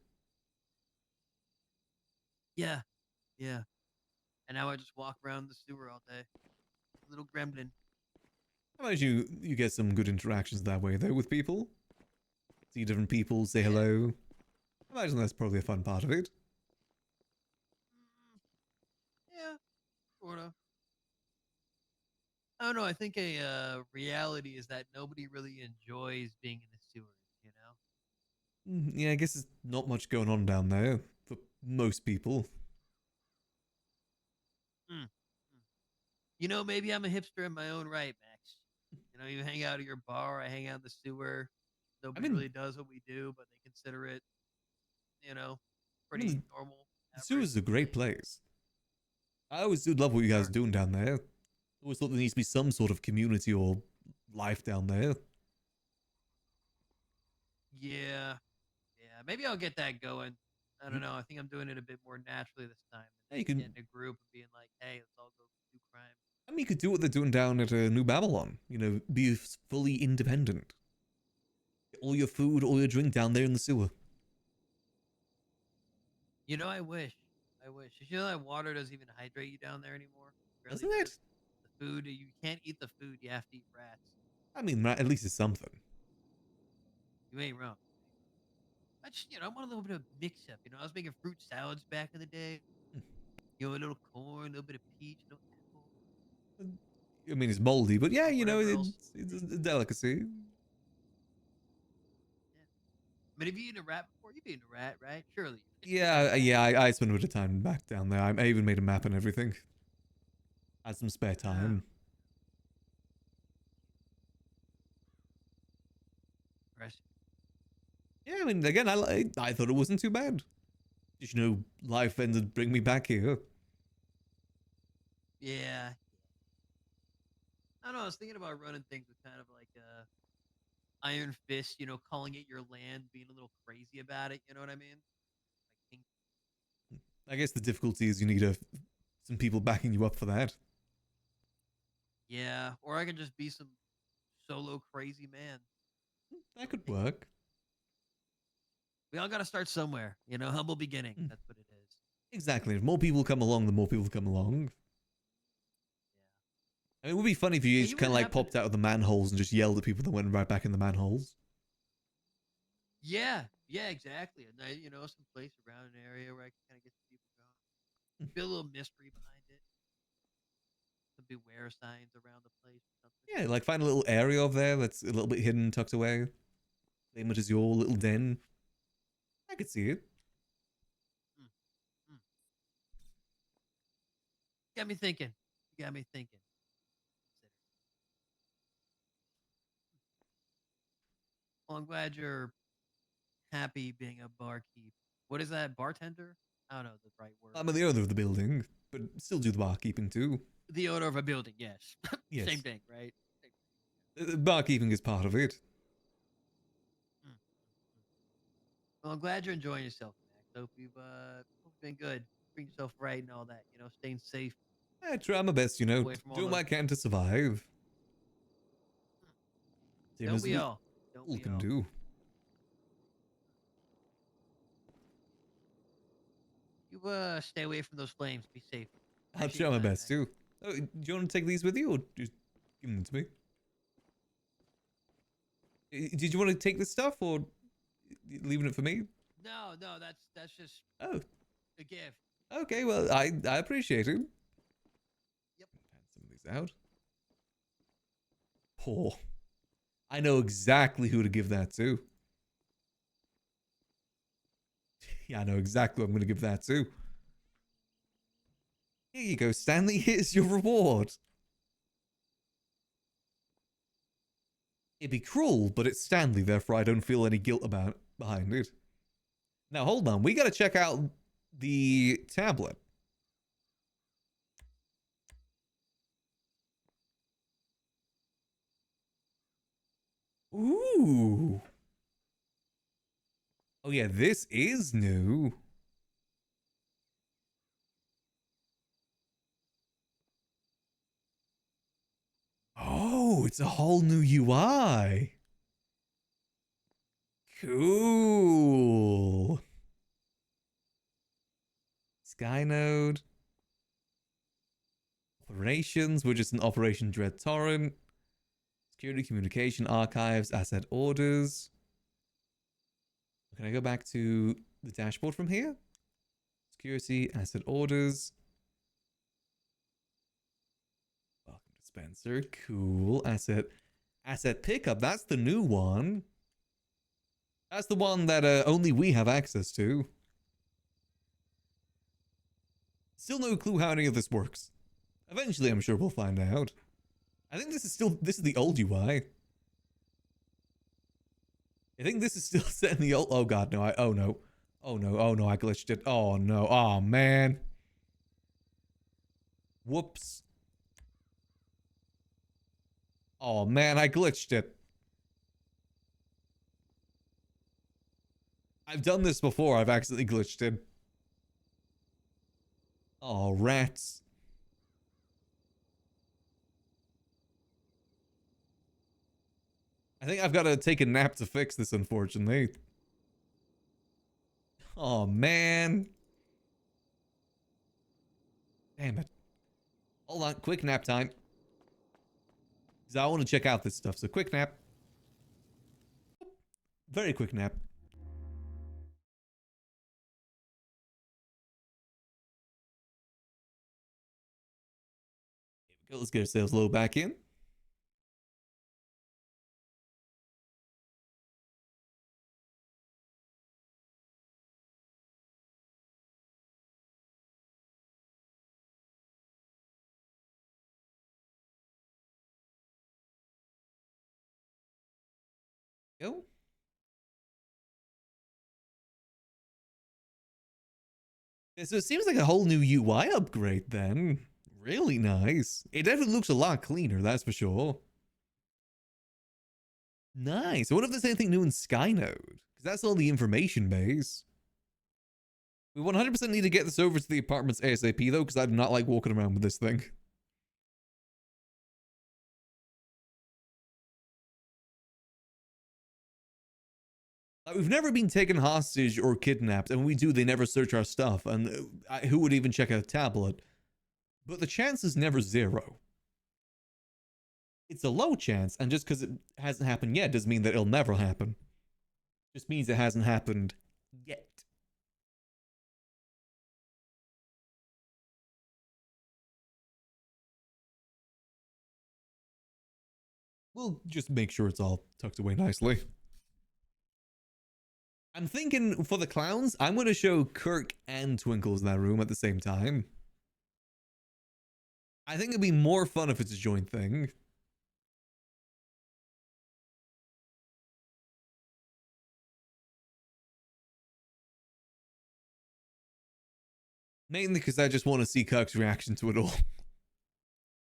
Yeah, yeah. And now I just walk around the sewer all day, little gremlin. How about you get some good interactions that way though with people? See different people, say hello. I imagine that's probably a fun part of it. Yeah, sort of. I don't know. I think a reality is that nobody really enjoys being in the sewers. You know. Yeah, I guess there's not much going on down there for most people. Mm. You know, maybe I'm a hipster in my own right, Max. You know, you hang out at your bar, I hang out in the sewer. Nobody really does what we do, but they consider it, you know, pretty normal. The sewer's a great place. I always do love what you guys are doing down there. Always thought there needs to be some sort of community or life down there. Yeah, yeah. Maybe I'll get that going. I don't know. I think I'm doing it a bit more naturally this time. Yeah, you can. Getting a group and being like, "Hey, let's all go do crime." I mean, you could do what they're doing down at New Babylon. You know, be fully independent. Get all your food, all your drink down there in the sewer. You know, I wish. Did you know that water doesn't even hydrate you down there anymore? Really Doesn't it? The food, you can't eat the food. You have to eat rats. I mean, at least it's something. You ain't wrong. I just, I want a little bit of mix up. You know, I was making fruit salads back in the day. You know, a little corn, a little bit of peach, a little apple. I mean, it's moldy, but yeah, you know, Whatever else. it's a delicacy. But have you eaten a rat before? You've eaten a rat, right? Surely. Yeah, I spent a bit of time back down there. I even made a map and everything. Had some spare time. Yeah, I mean, again, I thought it wasn't too bad. Just, you know, life ended up bring me back here. Yeah. I don't know. I was thinking about running things with kind of like a iron fist, you know, calling it your land, being a little crazy about it. You know what I mean? I guess the difficulty is you need some people backing you up for that. Yeah. Or I could just be some solo crazy man. That could work. We all got to start somewhere, you know, humble beginning. That's what it is. Exactly. If more people come along, the more people come along. I mean, it would be funny if you each kind of like popped out of the manholes and just yelled at people that went right back in the manholes. Yeah, yeah, exactly. And you know, some place around an area where I can kind of get some people going. Feel a little mystery behind it. Some beware signs around the place or something. Yeah, like find a little area over there that's a little bit hidden, tucked away. Same as your little den. I could see it. Got me thinking. You got me thinking. Well, I'm glad you're happy being a barkeep. What is that, bartender? I don't know the right word. I'm the owner of the building, but still do the barkeeping too. The owner of a building, yes. Yes. Same thing, right? Barkeeping is part of it. Well, I'm glad you're enjoying yourself, Max. Hope you've been good. Bring yourself right and all that. You know, staying safe. I try my best, you know, Away from all doing what I those- can to survive. Same Don't as we all? Don't we can all? do. You stay away from those flames. Be safe. I'll Appreciate try my your time, best too. Oh, do you want to take these with you, or just give them to me? Did you want to take this stuff, or leaving it for me? No, that's just Oh, a gift. okay. Well, I appreciate it. Yep. Hand some of these out. Poor. I know exactly who to give that to. Yeah, I know exactly what I'm going to give that to. Here you go, Stanley. Here's your reward. It'd be cruel, but it's Stanley, therefore I don't feel any guilt behind it. Now, hold on. We got to check out the tablet. Ooh. Oh, yeah, this is new. Oh, it's a whole new UI. Cool. Skynode. Operations. We're just in Operation Dread Torrent. Security, communication, archives, asset orders. Can I go back to the dashboard from here? Security, asset orders. Welcome to Spencer. Cool. Asset pickup. That's the new one. That's the one that only we have access to. Still no clue how any of this works. Eventually, I'm sure we'll find out. I think this is the old UI. I think this is still set in the old. Oh god, no! Oh no! Oh no! Oh no! I glitched it. Oh no! Oh man! Whoops! Oh man! I glitched it. I've done this before. I've accidentally glitched it. Oh rats! I think I've got to take a nap to fix this, unfortunately. Oh, man. Damn it. Hold on. Quick nap time. Because I want to check out this stuff. So, quick nap. Very quick nap. Here we go. Let's get ourselves low back in. Go. So it seems like a whole new UI upgrade then. Really nice. It definitely looks a lot cleaner, that's for sure. Nice. I wonder if there's anything new in Skynode. Because that's all the information base. We 100% need to get this over to the apartments ASAP though, because I do not like walking around with this thing. We've never been taken hostage or kidnapped, and when we do, they never search our stuff, and who would even check a tablet? But the chance is never zero. It's a low chance, and just because it hasn't happened yet doesn't mean that it'll never happen. Just means it hasn't happened yet. We'll just make sure it's all tucked away nicely. I'm thinking for the clowns, I'm going to show Kirk and Twinkles in that room at the same time. I think it'd be more fun if it's a joint thing. Mainly because I just want to see Kirk's reaction to it all.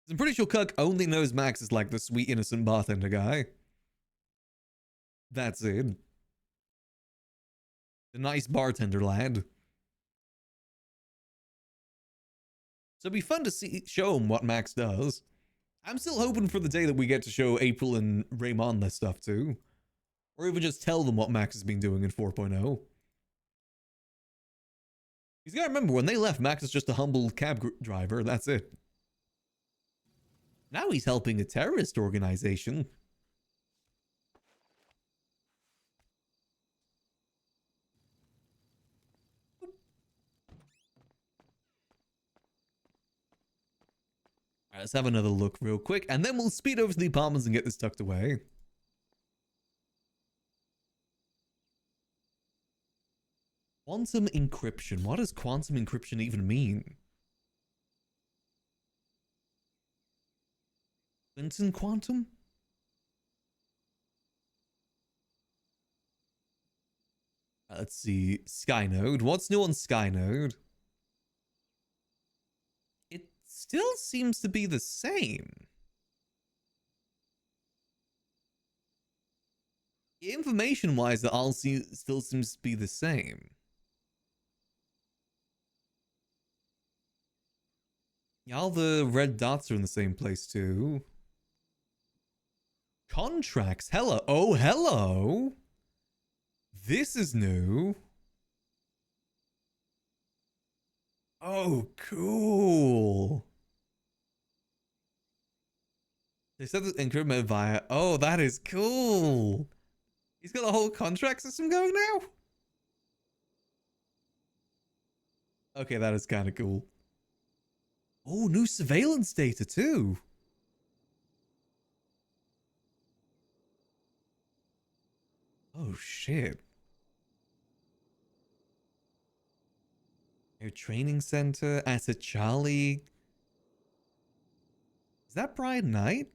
I'm pretty sure Kirk only knows Max is like the sweet innocent bartender guy. That's it. The nice bartender lad. So it'd be fun to show him what Max does. I'm still hoping for the day that we get to show April and Raymond this stuff too. Or even just tell them what Max has been doing in 4.0. He's got to remember, when they left, Max is just a humble cab driver. That's it. Now he's helping a terrorist organization. Alright, let's have another look real quick, and then we'll speed over to the apartments and get this tucked away. Quantum encryption. What does quantum encryption even mean? Quinton quantum? Let's see. Skynode. What's new on Skynode? It still seems to be the same. Information-wise, the all still seems to be the same. Yeah, all the red dots are in the same place too. Contracts. Hello. Oh, hello. This is new. Oh, cool. They said that encrypted via. Oh, that is cool. He's got a whole contract system going now. Okay, that is kind of cool. Oh, new surveillance data too. Oh, shit. Air training center, Asset Charlie. Is that Brian Knight?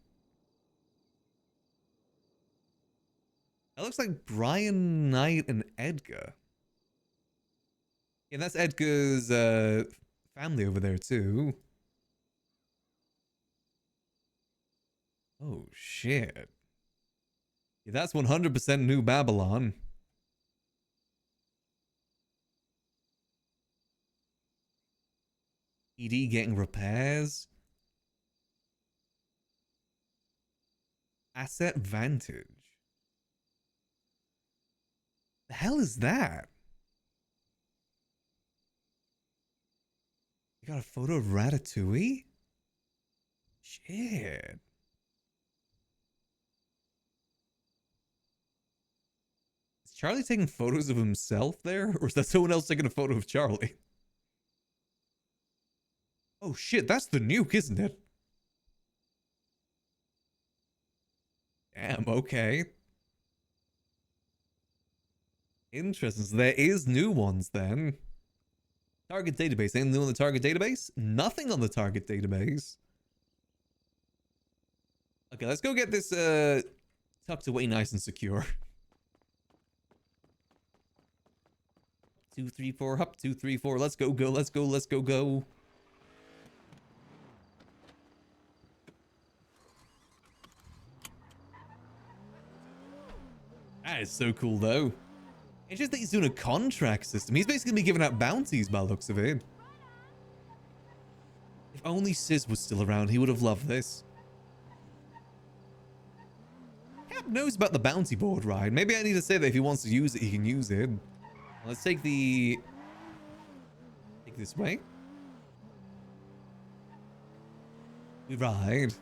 That looks like Brian Knight and Edgar. Yeah, that's Edgar's family over there too. Oh, shit. Yeah, that's 100% New Babylon. ED getting repairs. Asset Vantage. The hell is that? You got a photo of Ratatouille? Shit. Is Charlie taking photos of himself there? Or is that someone else taking a photo of Charlie? Oh shit, that's the nuke, isn't it? Damn, okay. Interesting. So there is new ones then. Target database. Anything new on the target database? Nothing on the target database. Okay, let's go get this tucked away nice and secure. 2, 3, 4, up, 2, 3, 4. Let's go, go, let's go, let's go, go. That is so cool, though. It's just that he's doing a contract system. He's basically gonna be giving out bounties by the looks of it. If only Sis was still around, he would have loved this. Cap knows about the bounty board, right? Maybe I need to say that if he wants to use it, he can use it. Let's take the... Take this way. We ride.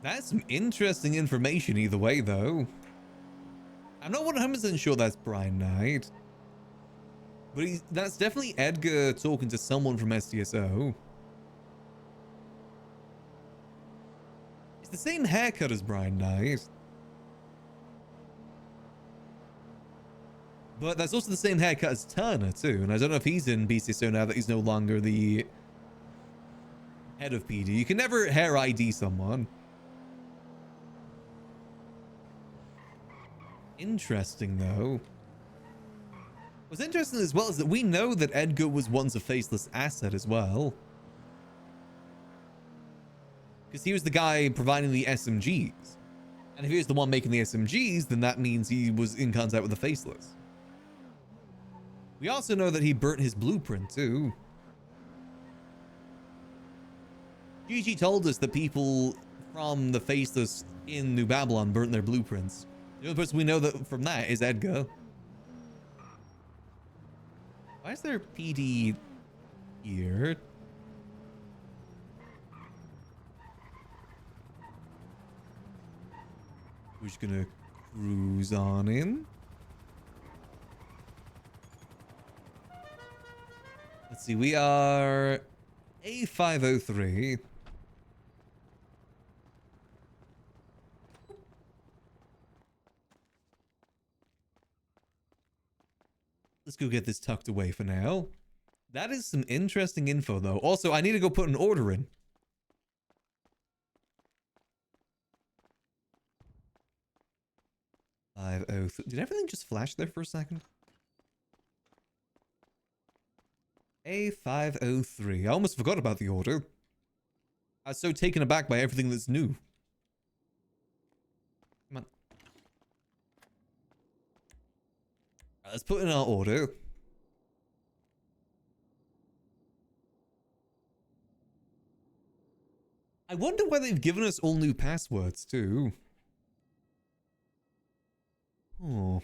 That's some interesting information either way, though. I'm not 100% sure that's Brian Knight. But that's definitely Edgar talking to someone from SDSO. It's the same haircut as Brian Knight. But that's also the same haircut as Turner, too. And I don't know if he's in BCSO now that he's no longer the head of PD. You can never hair ID someone. Interesting, though. What's interesting as well is that we know that Edgar was once a faceless asset as well. Because he was the guy providing the SMGs. And if he was the one making the SMGs, then that means he was in contact with the faceless. We also know that he burnt his blueprint, too. Gigi told us that people from the faceless in New Babylon burnt their blueprints. The only person we know that from that is Edgar. Why is there PD here? We're just gonna cruise on in. Let's see, we are A503. Let's go get this tucked away for now. That is some interesting info, though. Also, I need to go put an order in. Did everything just flash there for a second? A503. I almost forgot about the order. I was so taken aback by everything that's new. Come on. Let's put in our order. I wonder why they've given us all new passwords, too. Oh.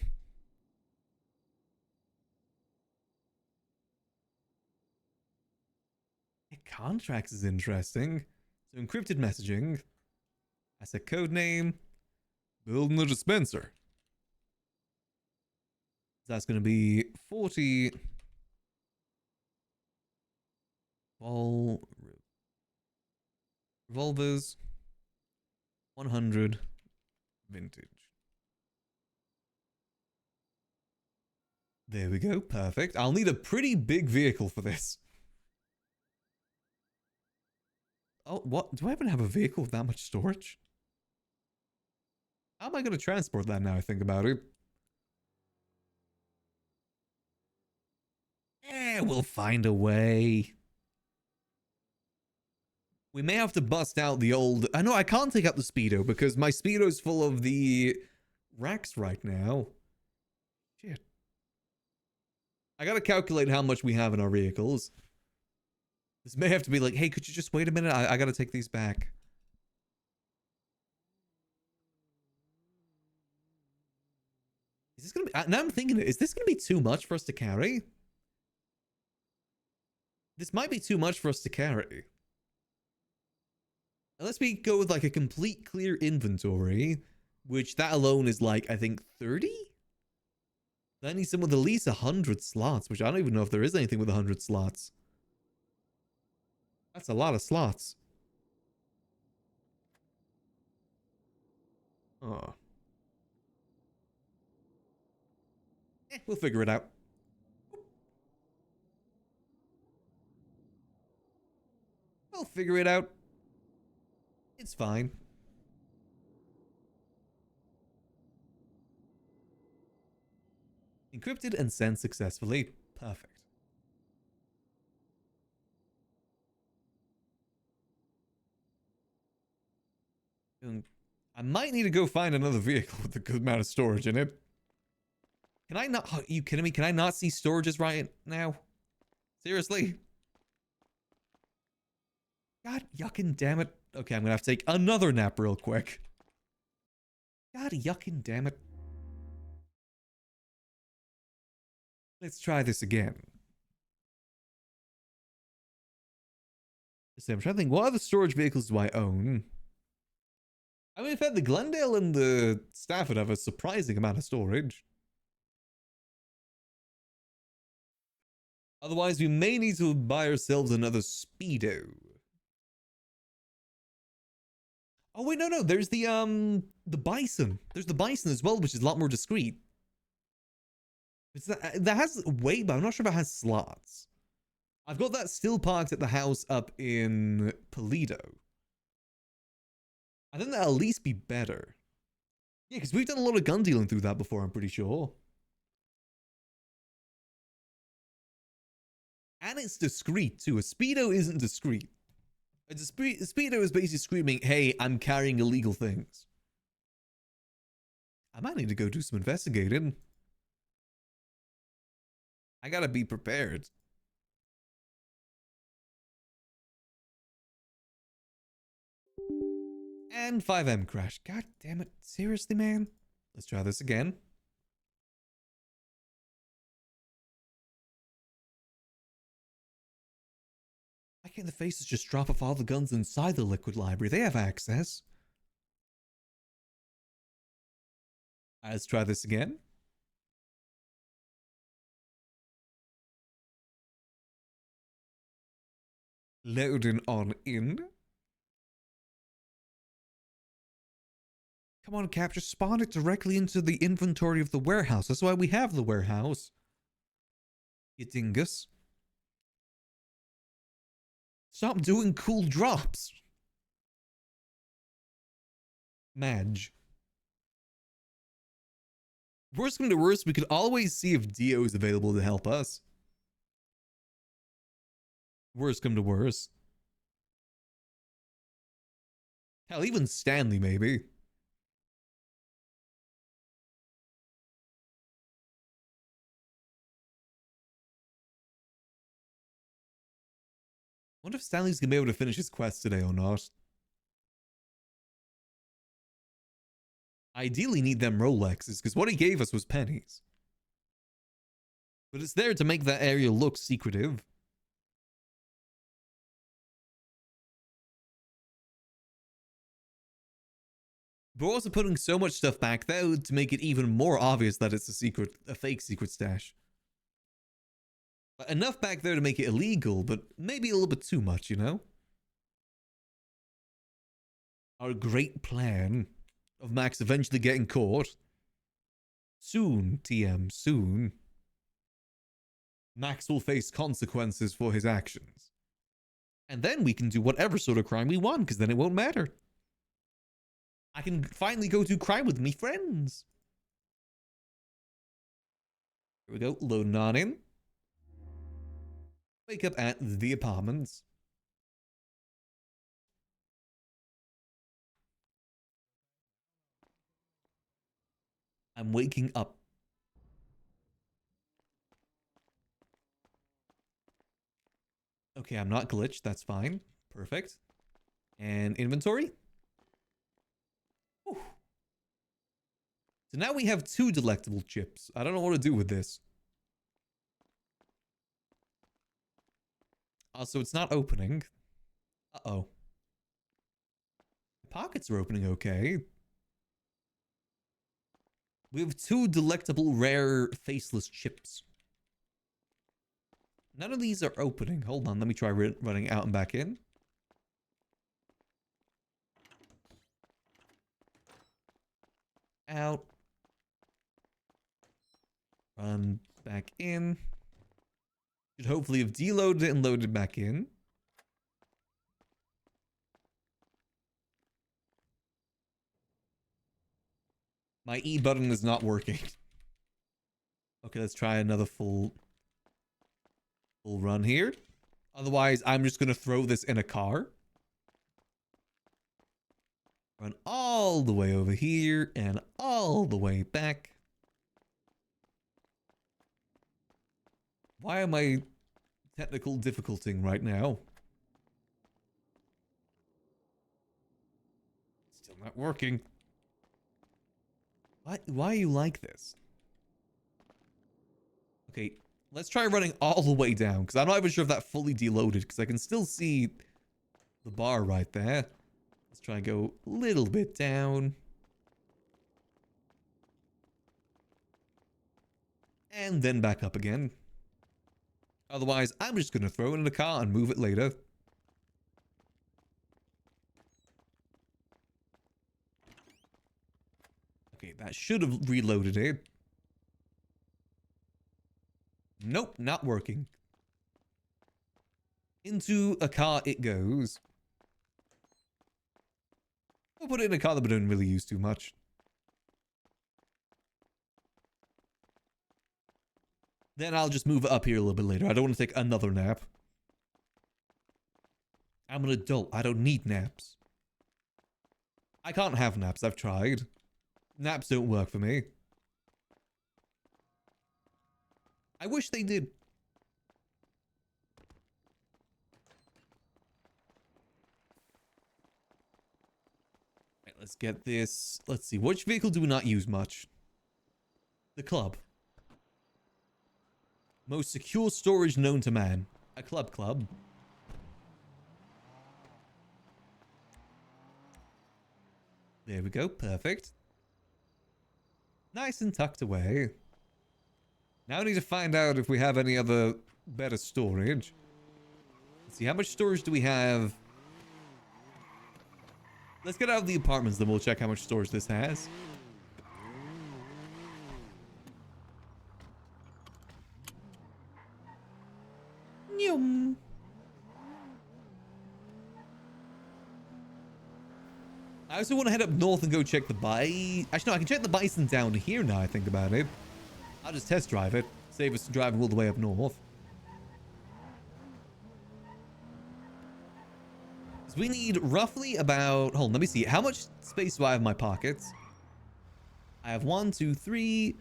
Contracts is interesting. So encrypted messaging. That's a code name. Building the dispenser. That's going to be 40. Revolvers. 100. Vintage. There we go. Perfect. I'll need a pretty big vehicle for this. Oh, what? Do I even have a vehicle with that much storage? How am I going to transport that now I think about it? We'll find a way. We may have to bust out the old... I know I can't take out the Speedo because my Speedo's full of the racks right now. Shit. I gotta calculate how much we have in our vehicles. This may have to be like, hey, could you just wait a minute? I gotta take these back. Is this gonna be... Now I'm thinking, is this gonna be too much for us to carry? This might be too much for us to carry. Unless we go with like a complete clear inventory, which that alone is like, I think 30? I need some with at least 100 slots, which I don't even know if there is anything with 100 slots. That's a lot of slots. Oh. We'll figure it out. We'll figure it out. It's fine. Encrypted and sent successfully. Perfect. I might need to go find another vehicle with a good amount of storage in it. Can I not... Are you kidding me? Can I not see storages right now? Seriously? God yucking damn it. Okay, I'm gonna have to take another nap real quick. God yucking damn it. Let's try this again. So I'm trying to think, what other storage vehicles do I own? I mean, in fact, the Glendale and the Stafford have a surprising amount of storage. Otherwise, we may need to buy ourselves another Speedo. Oh, wait, no. There's the Bison. There's the Bison as well, which is a lot more discreet. That has weight, but I'm not sure if it has slots. I've got that still parked at the house up in Toledo. I think that'll at least be better. Yeah, because we've done a lot of gun dealing through that before, I'm pretty sure. And it's discreet, too. A Speedo isn't discreet. A Speedo is basically screaming, hey, I'm carrying illegal things. I might need to go do some investigating. I gotta be prepared. And 5M crash. God damn it. Seriously, man? Let's try this again. Why can't the faces just drop off all the guns inside the liquid library? They have access. Let's try this again. Loading on in. Come on, Cap, just spawn it directly into the inventory of the warehouse. That's why we have the warehouse. You dingus. Stop doing cool drops. Madge. Worst come to worst, we could always see if Dio is available to help us. Worst come to worst. Hell, even Stanley, maybe. Wonder if Stanley's gonna be able to finish his quest today or not. Ideally need them Rolexes, because what he gave us was pennies. But it's there to make that area look secretive. But we're also putting so much stuff back there to make it even more obvious that it's a fake secret stash. Enough back there to make it illegal, but maybe a little bit too much, you know? Our great plan of Max eventually getting caught. Soon, TM, soon. Max will face consequences for his actions. And then we can do whatever sort of crime we want, because then it won't matter. I can finally go do crime with me friends. Here we go, loading on in. Wake up at the apartments. I'm waking up. Okay, I'm not glitched. That's fine. Perfect. And inventory. Whew. So now we have 2 delectable chips. I don't know what to do with this. Also, it's not opening. Uh-oh. Pockets are opening okay. We have 2 delectable rare faceless chips. None of these are opening. Hold on, let me try running out and back in. Out. Run back in. Should hopefully have deloaded it and loaded back in. My E button is not working. Okay, let's try another full run here. Otherwise, I'm just going to throw this in a car. Run all the way over here and all the way back. Why am I technical difficulting right now? Still not working. Why are you like this? Okay, let's try running all the way down, because I'm not even sure if that fully deloaded, because I can still see the bar right there. Let's try and go a little bit down. And then back up again. Otherwise, I'm just going to throw it in the car and move it later. Okay, that should have reloaded it. Nope, not working. Into a car it goes. We'll put it in a car that we don't really use too much. Then I'll just move it up here a little bit later. I don't want to take another nap. I'm an adult. I don't need naps. I can't have naps. I've tried. Naps don't work for me. I wish they did. Right, let's get this. Let's see. Which vehicle do we not use much? The club. Most secure storage known to man. A club. There we go. Perfect. Nice and tucked away. Now I need to find out if we have any other better storage. Let's see, how much storage do we have? Let's get out of the apartments, then we'll check how much storage this has. I also want to head up north and go check the bison. Actually, no, I can check the bison down here now I think about it. I'll just test drive it. Save us driving all the way up north. So we need roughly about... Hold on, let me see. How much space do I have in my pockets? I have 1, 2, 3,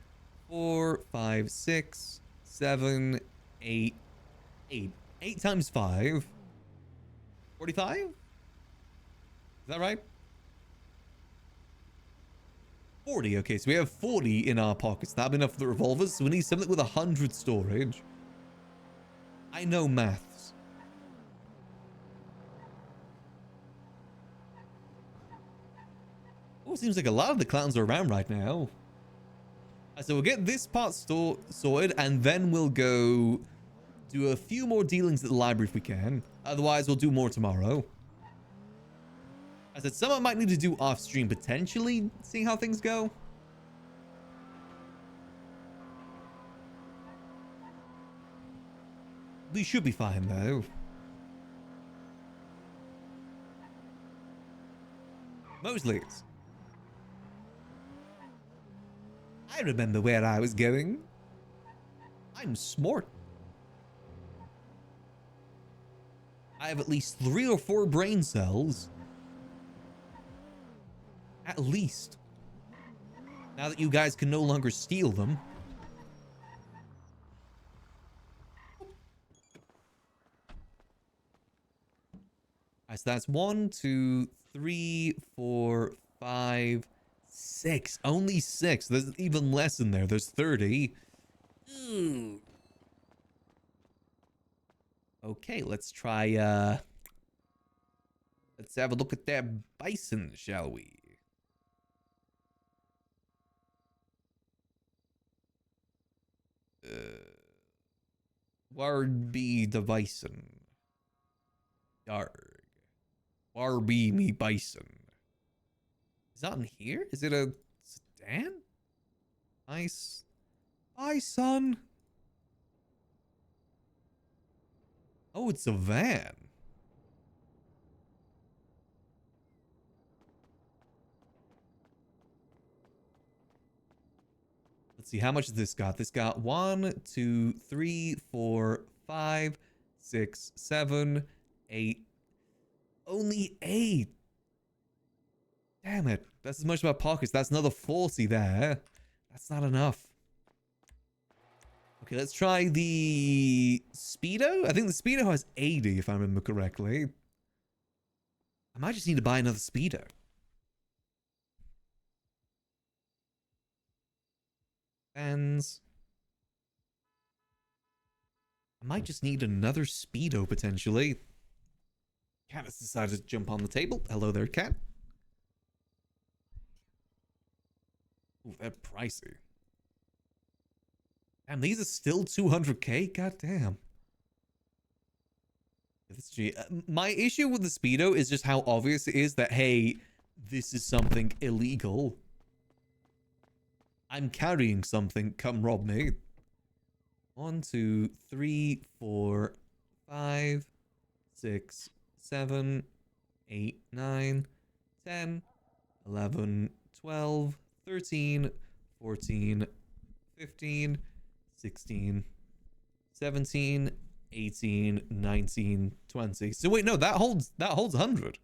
4, 5, 6, 7, 8, 8. 8 times 5. 45? Is that right? 40. Okay, so we have 40 in our pockets. That'll be enough for the revolvers. So we need something with 100 storage. I know maths. Oh, seems like a lot of the clowns are around right now. So we'll get this part sorted, and then we'll go do a few more dealings at the library if we can. Otherwise, we'll do more tomorrow. I said some I might need to do off stream potentially, seeing how things go. We should be fine though. Mosley's. I remember where I was going. I'm smart. I have at least 3 or 4 brain cells. At least. Now that you guys can no longer steal them. Alright, so that's 1, 2, 3, 4, 5, 6. Only 6. There's even less in there. There's 30. Ooh. Okay, let's try, let's have a look at that bison, shall we? Where be the bison? Yarg. Where be me bison? Is that in here? Is it a sedan? Nice. Bison. Oh, it's a van. Let's see, how much has this got? This got 1, 2, 3, 4, 5, 6, 7, 8. Only 8. Damn it. That's as much of my pockets. That's another 40 there. That's not enough. Okay, let's try the Speedo. I think the Speedo has 80, if I remember correctly. I might just need to buy another Speedo. Fans. I might just need another Speedo, potentially. Cat has decided to jump on the table. Hello there, Cat. Ooh, they're pricey. Damn, these are still 200k? God damn. My issue with the Speedo is just how obvious it is that, hey, this is something illegal. I'm carrying something. Come rob me. 1, 2, 3, 4, 5, 6, 7, 8, 9, 10, 11, 12, 13, 14, 15, 16, 17, 18, 19, 20. So wait, no, that holds 100.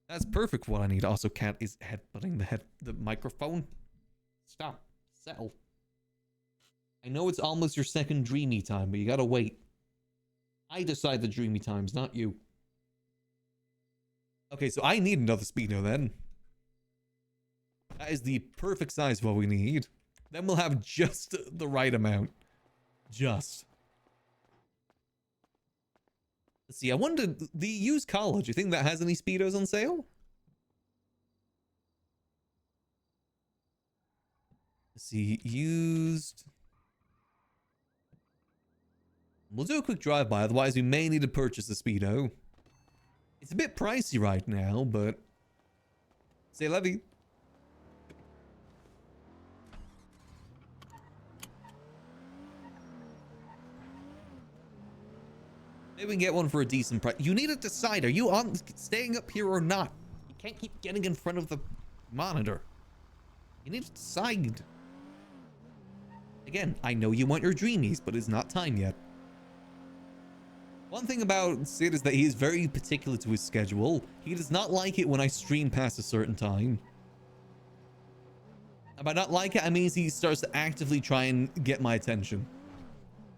That's perfect for what I need. Also, Cat is headbutting the microphone. Stop. Settle. I know it's almost your second dreamy time, but you gotta wait. I decide the dreamy times, not you. Okay, so I need another Speedo then. That is the perfect size for what we need. Then we'll have just the right amount. Just. Let's see, I wonder, the used college, you think that has any Speedos on sale? Let's see, used. We'll do a quick drive-by, otherwise we may need to purchase a Speedo. It's a bit pricey right now, but... Say levy. Maybe we can get one for a decent price. You need to decide. Are you on staying up here or not? You can't keep getting in front of the monitor. You need to decide. Again, I know you want your dreamies, but it's not time yet. One thing about Sid is that he is very particular to his schedule. He does not like it when I stream past a certain time. And by not like it, I mean he starts to actively try and get my attention.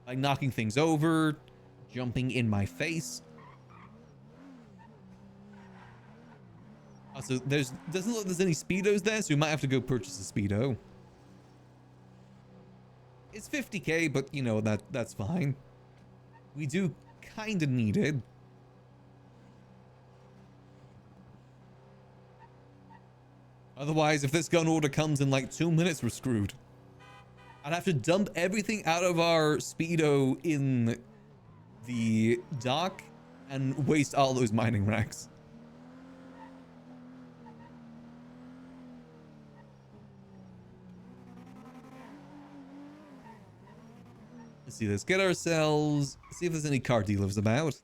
By knocking things over, jumping in my face. Also, doesn't look like there's any Speedos there, so we might have to go purchase a Speedo. It's 50k, but you know, that's fine. We do kind of need it. Otherwise, if this gun order comes in like 2 minutes, we're screwed. I'd have to dump everything out of our Speedo in the dock and waste all those mining racks. Let's see, let's get ourselves, see if there's any car dealers about.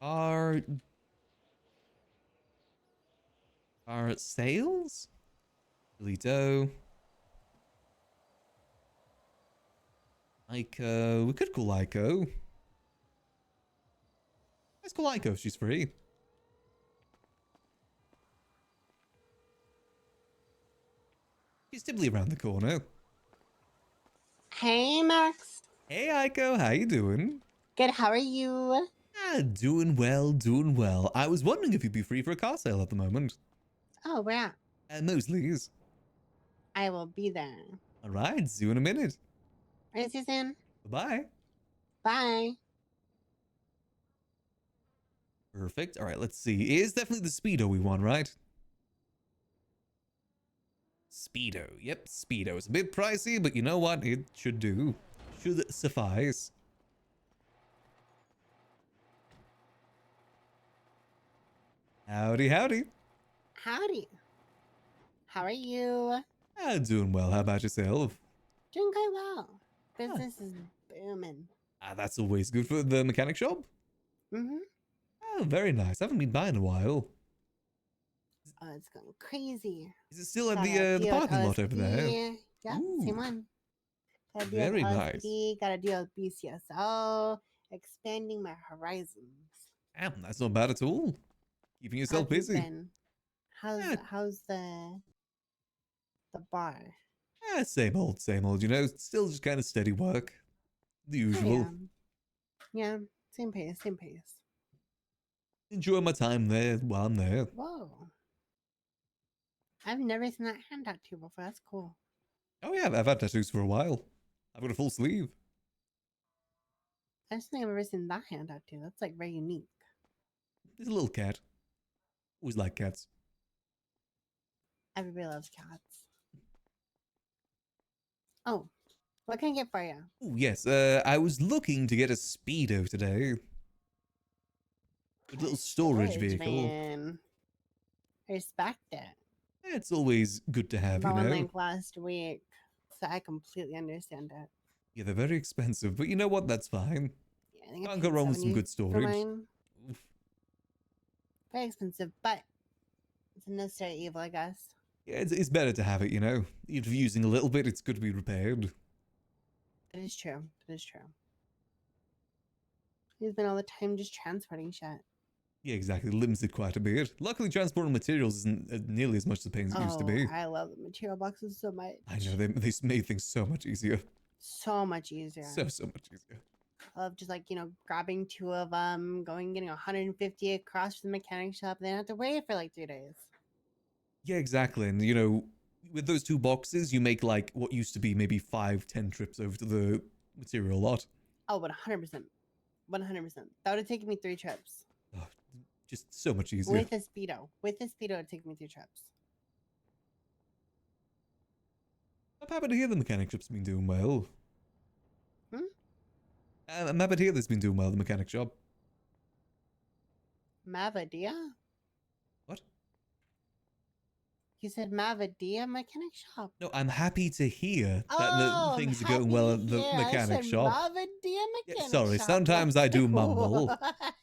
Our sales? Lito. Ico. We could call Ico. Let's call Ico, she's free. She's typically around the corner. Hey, Max. Hey, Aiko, how you doing? Good, how are you? Doing well, doing well. I was wondering if you'd be free for a car sale at the moment. Oh, where at? Mosley's. I will be there. All right, see you in a minute. All right, see you soon. Bye-bye. Bye. Perfect. All right, let's see. It is definitely the Speedo we want, right? Speedo. Yep, Speedo. It's a bit pricey, but you know what? It should do. Should suffice. Howdy, howdy. Howdy. How are you? Doing well. How about yourself? Doing quite well. Business is booming. That's always good for the mechanic shop. Mm-hmm. Oh, very nice. I haven't been by in a while. Oh, it's going crazy. Is it still at the parking lot over there? Yeah, same one. Got a deal Very with nice. LSD, got a deal with BCSO, expanding my horizons. Damn, that's not bad at all. Keeping yourself How've you busy. been? How's the bar? Same old, you know, still just kind of steady work. The usual. Yeah, same pace, same pace. Enjoy my time there while I'm there. Whoa. I've never seen that hand tattoo before. That's cool. Oh yeah, I've had tattoos for a while. I've got a full sleeve. I just think I've ever seen that hand tattoo. That's like very unique. There's a little cat. Always like cats. Everybody loves cats. Oh, what can I get for you? Oh yes, I was looking to get a Speedo today. A little storage vehicle. Man. I respect it. It's always good to have, Bought you one know. like last week, so I completely understand it. Yeah, they're very expensive, but you know what? That's fine. Yeah, I think I Can't go paid wrong with some $70 good for storage. mine. Very expensive, but it's a necessary evil, I guess. Yeah, it's better to have it, you know. If you're using a little bit, it's good to be repaired. That is true. That is true. You spend all the time just transporting shit. Yeah, exactly. Limits it quite a bit. Luckily, transporting materials isn't nearly as much a pain as it used to be. I love the material boxes so much. I know, they made things so much easier. So much easier. So much easier. I love just like, grabbing 2 of them, going getting 150 across to the mechanic shop, then have to wait for like 3 days. Yeah, exactly. And, you know, with those 2 boxes, you make like what used to be maybe 5-10 trips over to the material lot. Oh, but 100%. 100%. That would have taken me 3 trips. Oh, just so much easier. With a Speedo. With a Speedo, it would take me 3 trips. I'm happy to hear the mechanic shop's been doing well. I'm happy to hear that's been doing well, the mechanic shop. Mavadia? What? You said Mavadia mechanic shop? No, I'm happy to hear that Oh, things are I'm going well happy at to the hear. I mechanic said shop. Mavadia? mechanic Sorry, shop. sometimes I do mumble. What? That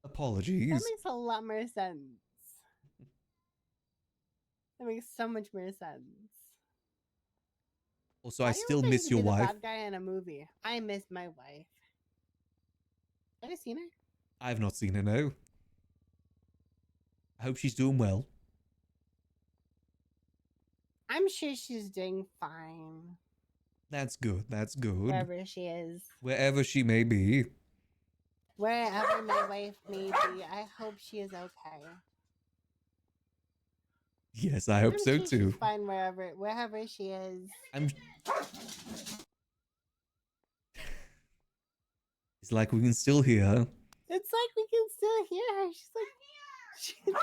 Apologies. makes a lot more sense. That makes so much more sense. Also, Why I do you still look like miss you your could be the wife. bad guy in a movie? I miss my wife. Have you seen her? I've not seen her, no. I hope she's doing well. I'm sure she's doing fine That's good. That's good. wherever she is. Wherever she may be. Wherever my wife may be, I hope she is okay. Yes, I hope I'm so sure too. she's fine wherever she is. It's like we can still hear her. It's like we can still hear her. She's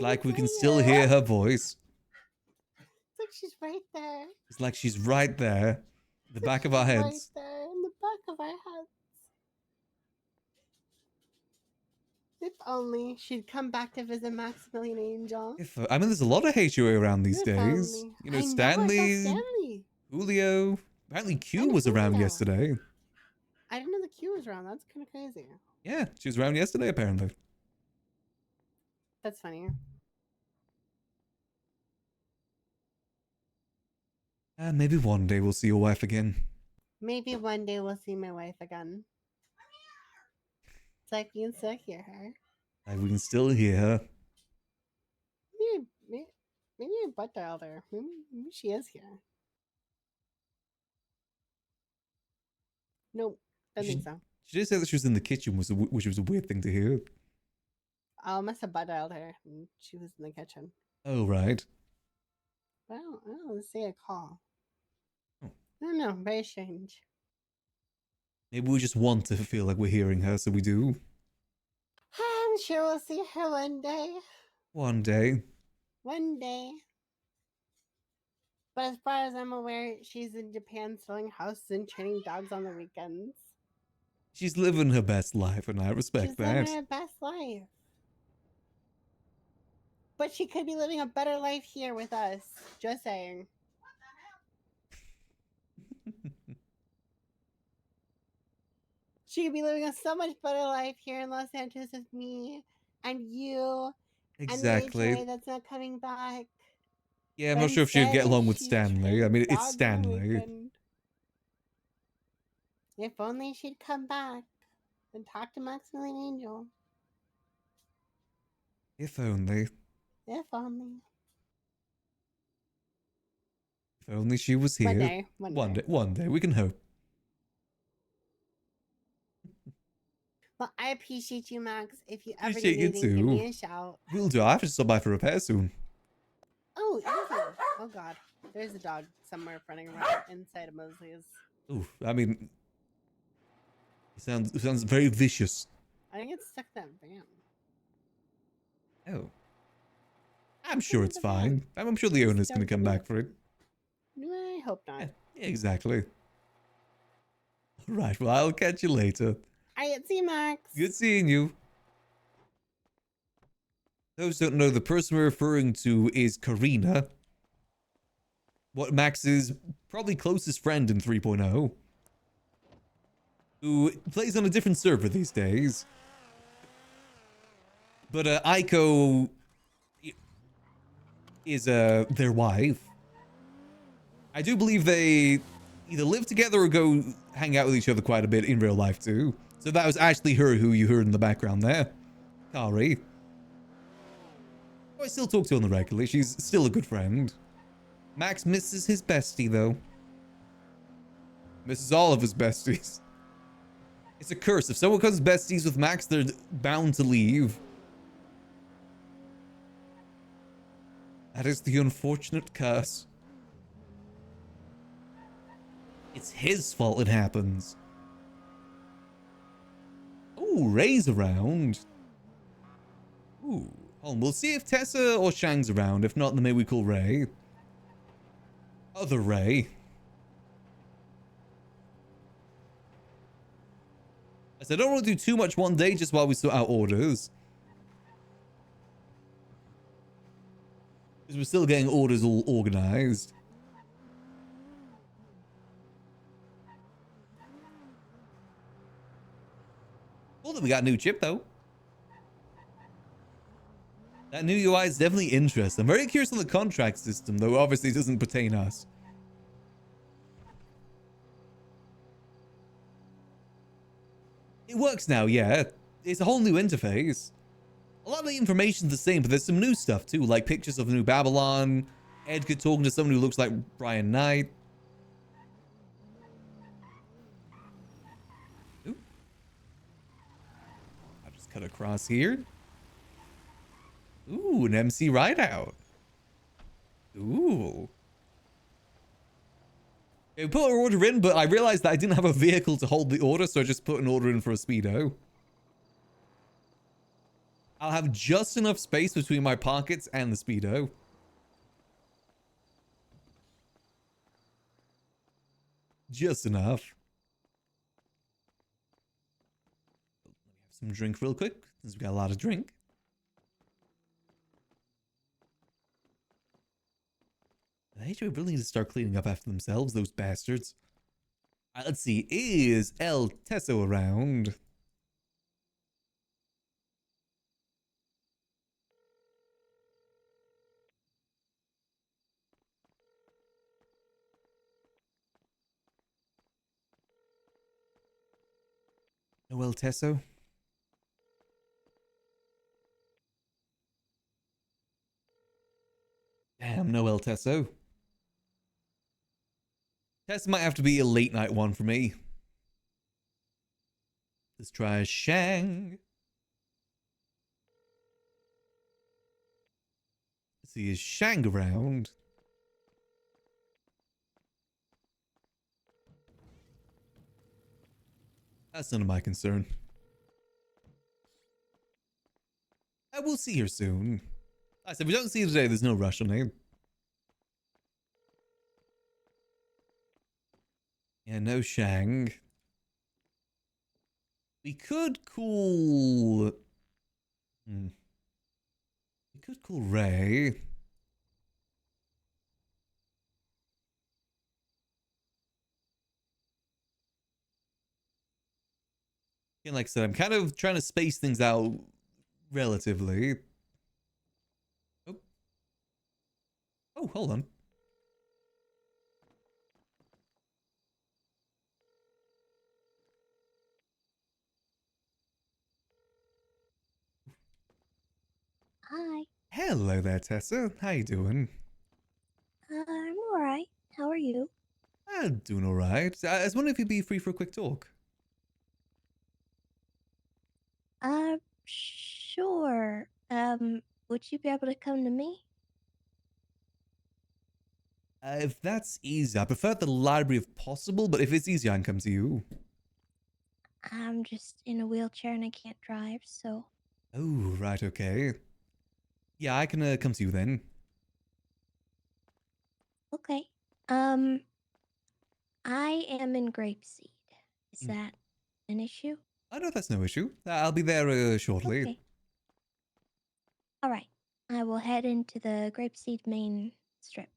Like we can still hear her voice. It's like she's right there. It's like she's right there. The back of our She's right heads. there in the back of our heads. If only she'd come back to visit Maximillian Angel. I mean, there's a lot of HOA around these If days. only. You know, I know, I saw Stanley, Stanley. Julio. Apparently Q was around Julio. yesterday. I didn't know the queue was around. That's kind of crazy. Yeah, she was around yesterday, apparently. That's funny. Maybe one day we'll see your wife again. Maybe one day we'll see my wife again. It's like we can still hear her. Like we can still hear her. Maybe I butt dialed her. Maybe she is here. Nope, don't think so. She did say that she was in the kitchen, which was a weird thing to hear. I must have butt dialed her. And she was in the kitchen. Oh, right. But I don't see a call. I don't know. Very strange. Maybe we just want to feel like we're hearing her, so we do. I'm sure we'll see her one day. One day. One day. But as far as I'm aware, she's in Japan selling houses and training dogs on the weekends. She's living her best life, and I respect She's that. living her best life. But she could be living a better life here with us. Just saying. She could be living a so much better life here in Los Angeles with me and you. Exactly. And the HOA that's not coming back. Yeah, I'm But not sure if she'd get instead, along with she's Stanley. I mean, training it's dogs on the Stanley. weekend. If only she'd come back and talk to Maximillian Angel. If only. If only. If only she was here. One day, one day. One day. We can hope. Well, I appreciate you, Max. If you ever Appreciate need you anything, give me too. a shout. Will do. I have to stop by for repair soon. Oh, easy. Oh, God. There's a dog somewhere running around inside of Mosley's. Ooh, I mean, it sounds very vicious. I think it's stuck in that van. Oh. I'm sure it's fine. I'm sure the owner's going to come back for it. No, I hope not. Yeah, exactly. Right, well, I'll catch you later. Alright, see you, Max. Good seeing you. Those who don't know, the person we're referring to is Karina. What Max's probably closest friend in 3.0. Who plays on a different server these days. But Aiko is their wife. I do believe they either live together or go hang out with each other quite a bit in real life too. So that was actually her who you heard in the background there. Kari. I still talk to her on the regular. She's still a good friend. Max misses his bestie though. Misses all of his besties. It's a curse. If someone becomes besties with Max, they're bound to leave. That is the unfortunate curse. It's his fault it happens. Ooh, Ray's around. Ooh. Hold on, we'll see if Tessa or Shang's around. If not, then maybe we call Ray. Other Ray. I said I don't want to do too much one day just while we sort out orders. Because we're still getting orders all organized. Cool that we got a new chip, though. That new UI is definitely interesting. I'm very curious on the contract system, though obviously it doesn't pertain us. It works now, yeah. It's a whole new interface. A lot of the information's the same, but there's some new stuff too, like pictures of New Babylon, Edgar talking to someone who looks like Brian Knight. Ooh. I'll just cut across here. Ooh, an MC Rideout. Ooh. Okay, we put our order in, but I realized that I didn't have a vehicle to hold the order, so I just put an order in for a Speedo. I'll have just enough space between my pockets and the Speedo. Just enough. Let me have some drink real quick, since we got a lot of drink. The HOA really need to start cleaning up after themselves, those bastards. Alright, let's see. Is El Teso around? No El Teso? Damn, no El Teso. Tess might have to be a late night one for me. Let's try Shang. Let's see, is Shang around? That's none of my concern. I will see her soon. I said, if we don't see her today, there's no rush on it. Yeah, no Shang. We could call... We could call Ray. And like I said, I'm kind of trying to space things out relatively. Oh. Oh, hold on. Hi. Hello there, Tessa. How you doing? I'm alright. How are you? I'm doing alright. I was wondering if you'd be free for a quick talk. Sure. Would you be able to come to me? If that's easy, I prefer the library if possible, but if it's easy, I can come to you. I'm just in a wheelchair and I can't drive, so. Oh, right, okay. Yeah, I can come to you then. Okay. I am in Grapeseed. Is that an issue? I know that's no issue. I'll be there shortly. Okay. Alright. I will head into the Grapeseed main strip.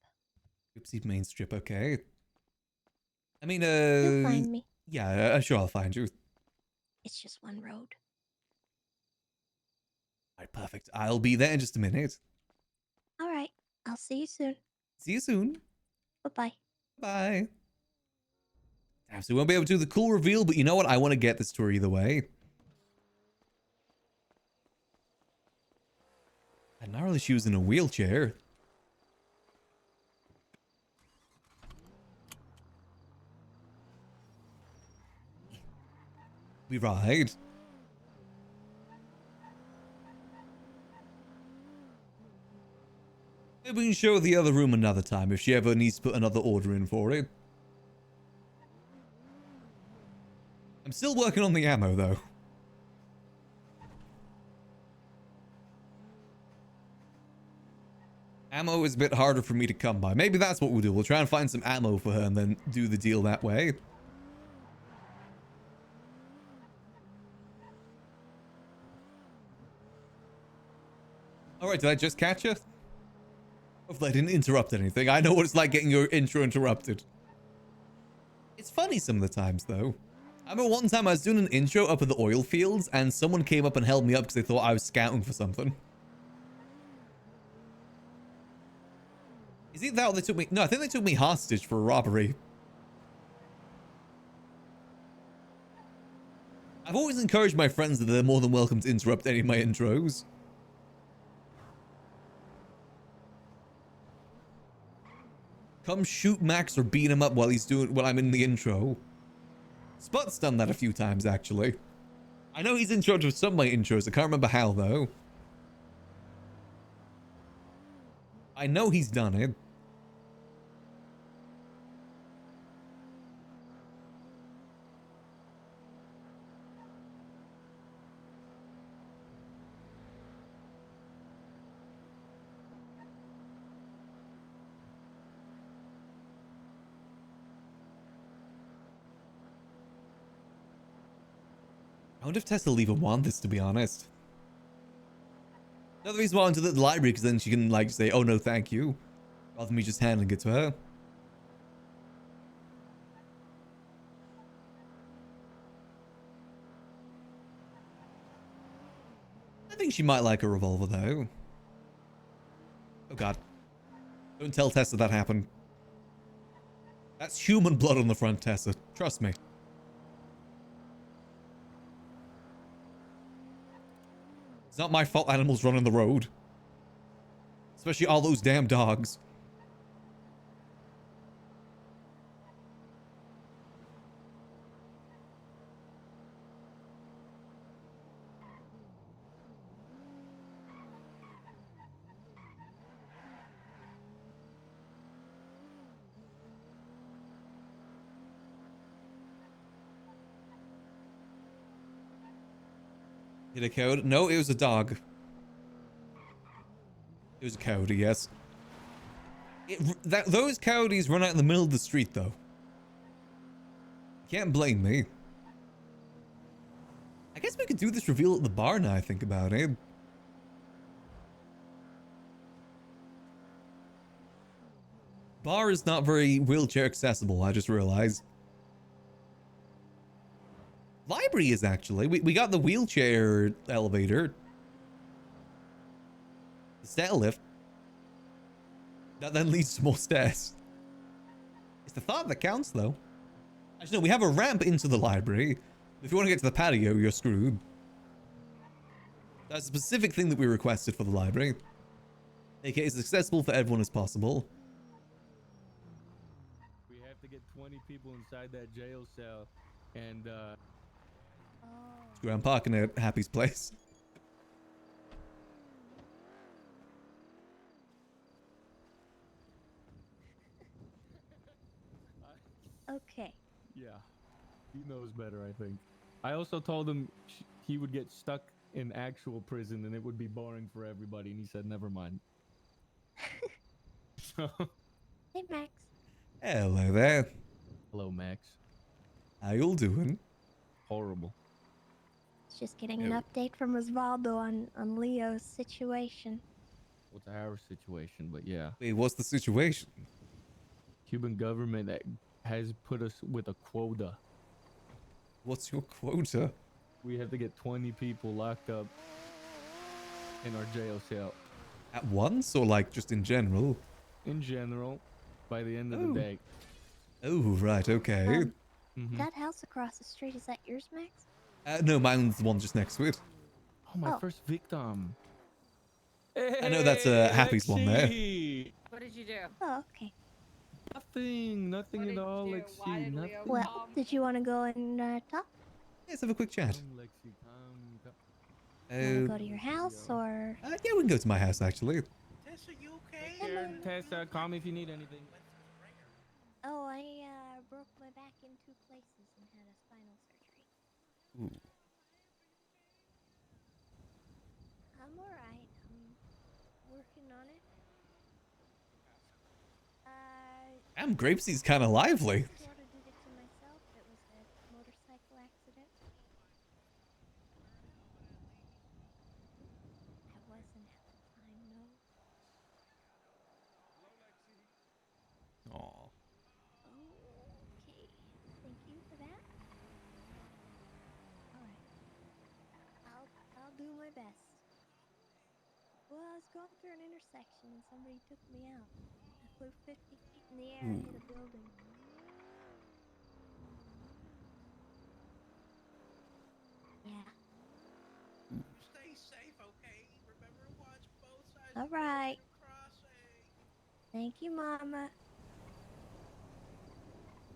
Grapeseed main strip, okay. I mean, You'll find me. Yeah, sure, I'll find you. It's just one road. Alright, perfect. I'll be there in just a minute. Alright. I'll see you soon. See you soon. Bye-bye. Bye. Damn, so we won't be able to do the cool reveal, but you know what? I want to get this tour either way. And gnarly she was in a wheelchair. We ride. Maybe we can show her the other room another time if she ever needs to put another order in for it. I'm still working on the ammo though. Ammo is a bit harder for me to come by. Maybe that's what we'll do. We'll try and find some ammo for her and then do the deal that way. Alright, did I just catch you? Hopefully I didn't interrupt anything. I know what it's like getting your intro interrupted. It's funny some of the times, though. I remember one time I was doing an intro up at the oil fields and someone came up and held me up because they thought I was scouting for something. Is it that or they took me? No, I think they took me hostage for a robbery. I've always encouraged my friends that they're more than welcome to interrupt any of my intros. Come shoot Max or beat him up while I'm in the intro. Spot's done that a few times, actually. I know he's in charge of some of my intros. I can't remember how, though. I know he's done it. I wonder if Tessa will even want this, to be honest. Another reason why I went to the library, because then she can, like, say, oh, no, thank you. Rather than me just handing it to her. I think she might like a revolver, though. Oh, God. Don't tell Tessa that happened. That's human blood on the front, Tessa. Trust me. It's not my fault animals run on the road. Especially all those damn dogs. Hit a coyote? No, it was a dog. It was a coyote, yes. Those coyotes run out in the middle of the street, though. Can't blame me. I guess we could do this reveal at the bar now I think about it. Bar is not very wheelchair accessible, I just realized. Library is actually. We got the wheelchair elevator. The stair lift. That then leads to more stairs. It's the thought that counts, though. Actually, no, we have a ramp into the library. If you want to get to the patio, you're screwed. That's a specific thing that we requested for the library. Make it as accessible for everyone as possible. We have to get 20 people inside that jail cell, and Screw, I'm parking at Happy's place. Okay. yeah, he knows better, I think. I also told him he would get stuck in actual prison, and it would be boring for everybody, and he said, never mind. So, Hey, Max. Hello there. hello, Max. How y'all doing? Horrible. Just getting an update from Osvaldo on Leo's situation. What's our situation? But yeah. Wait, what's the situation? Cuban government that has put us with a quota. What's your quota? We have to get 20 people locked up in our jail cell. At once, or like just in general? In general, by the end of the day. Oh, right, okay. That house across the street, is that yours, Max? No, mine's the one just next to it. Oh, my first victim. I know that's Happy's one there. What did you do? Oh, okay. Nothing at all, Lexi. Nothing. Well, did you want to go and talk? Let's have a quick chat. Lexi, come. Want to go to your house, or? Yeah, we can go to my house, actually. Tessa, you okay? Here, Tessa, call me if you need anything. Oh, I broke my back in 2 places and had a spinal surgery. Ooh. I'm alright. I'm working on it. Damn, Grapesy's kind of lively. Sort of did it to myself. It was a motorcycle accident. I wasn't at the time, no. Aw. Okay, thank you for that. best. Well, I was going through an intersection and somebody took me out. I flew 50 feet in the air and hit a building. Yeah. Stay safe, okay? Remember to watch both sides All of the road right. when you're crossing. Thank you, Mama.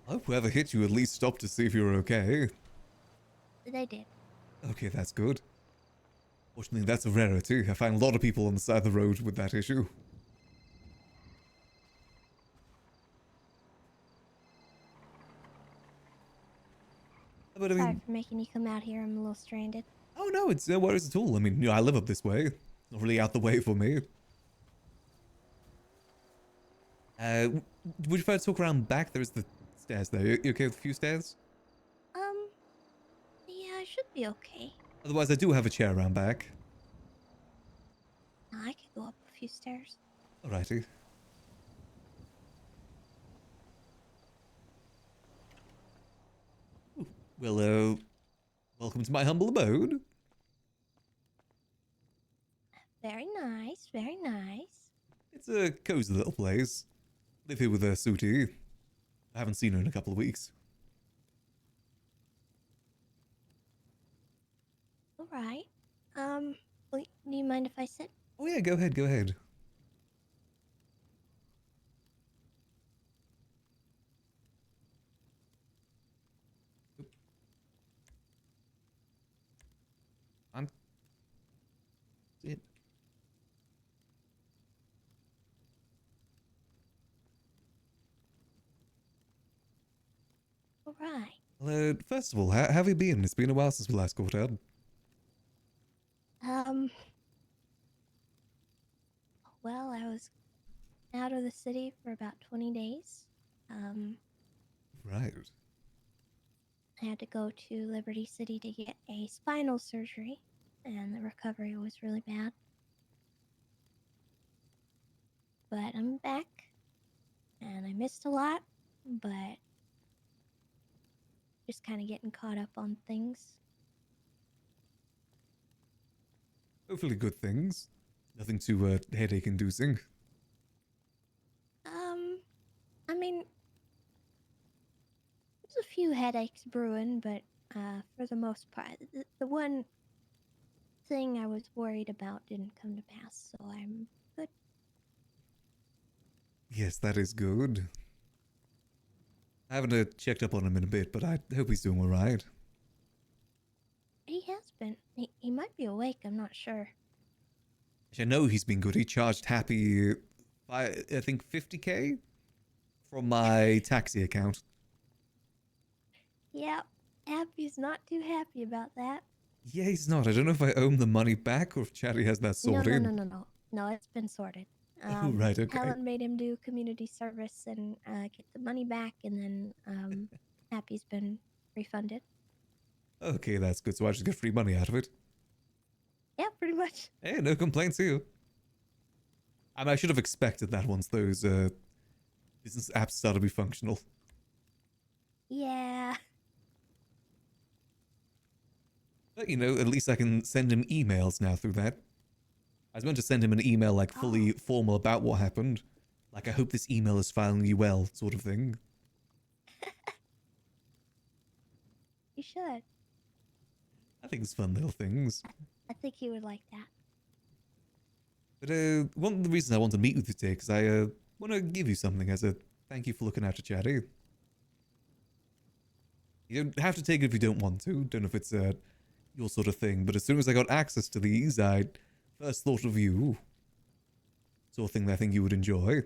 I hope whoever hit you at least stopped to see if you were okay. They did. Okay, that's good. Fortunately, that's a rarity. I find a lot of people on the side of the road with that issue. But I Sorry mean, for making you come out here. I'm a little stranded. oh no, it's no worries at all. I mean, I live up this way. Not really out the way for me. Would you prefer to talk around back? There's the stairs there. You okay with a few stairs? Yeah, I should be okay. Otherwise, I do have a chair around back. I could go up a few stairs. Alrighty. Well, welcome to my humble abode. Very nice, very nice. It's a cozy little place. Live here with Sooty. I haven't seen her in a couple of weeks. All right. Do you mind if I sit? Oh yeah, go ahead, go ahead. I'm... Sit. All right. Well, first of all, how have you been? It's been a while since we last caught up. Well, I was out of the city for about 20 days. Right. I had to go to Liberty City to get a spinal surgery, and the recovery was really bad. But I'm back, and I missed a lot, but just kind of getting caught up on things. Hopefully good things. Nothing too headache-inducing. I mean, there's a few headaches brewing, but for the most part, the one thing I was worried about didn't come to pass, so I'm good. Yes, that is good. I haven't checked up on him in a bit, but I hope he's doing alright. He has been. He might be awake, I'm not sure. I know he's been good. He charged Happy, I think 50k from my taxi account. Yeah, Happy's not too happy about that. Yeah, he's not. I don't know if I owe him the money back or if Chatty has that sorted. No. No, it's been sorted. Oh, right, okay. Helen made him do community service and get the money back, and then Happy's been refunded. Okay, that's good. So I just get free money out of it. Yeah, pretty much. Hey, no complaints here. I mean, I should have expected that once those business apps started to be functional. Yeah. But, you know, at least I can send him emails now through that. I was meant to send him an email, like, fully formal about what happened. Like, I hope this email is filing you well, sort of thing. You should. I think it's fun little things. I think he would like that. But one of the reasons I want to meet with you today, because I want to give you something as a thank you for looking after Chatty. You don't have to take it if you don't want to. Don't know if it's your sort of thing, but as soon as I got access to these, I first thought of you. Sort of thing that I think you would enjoy.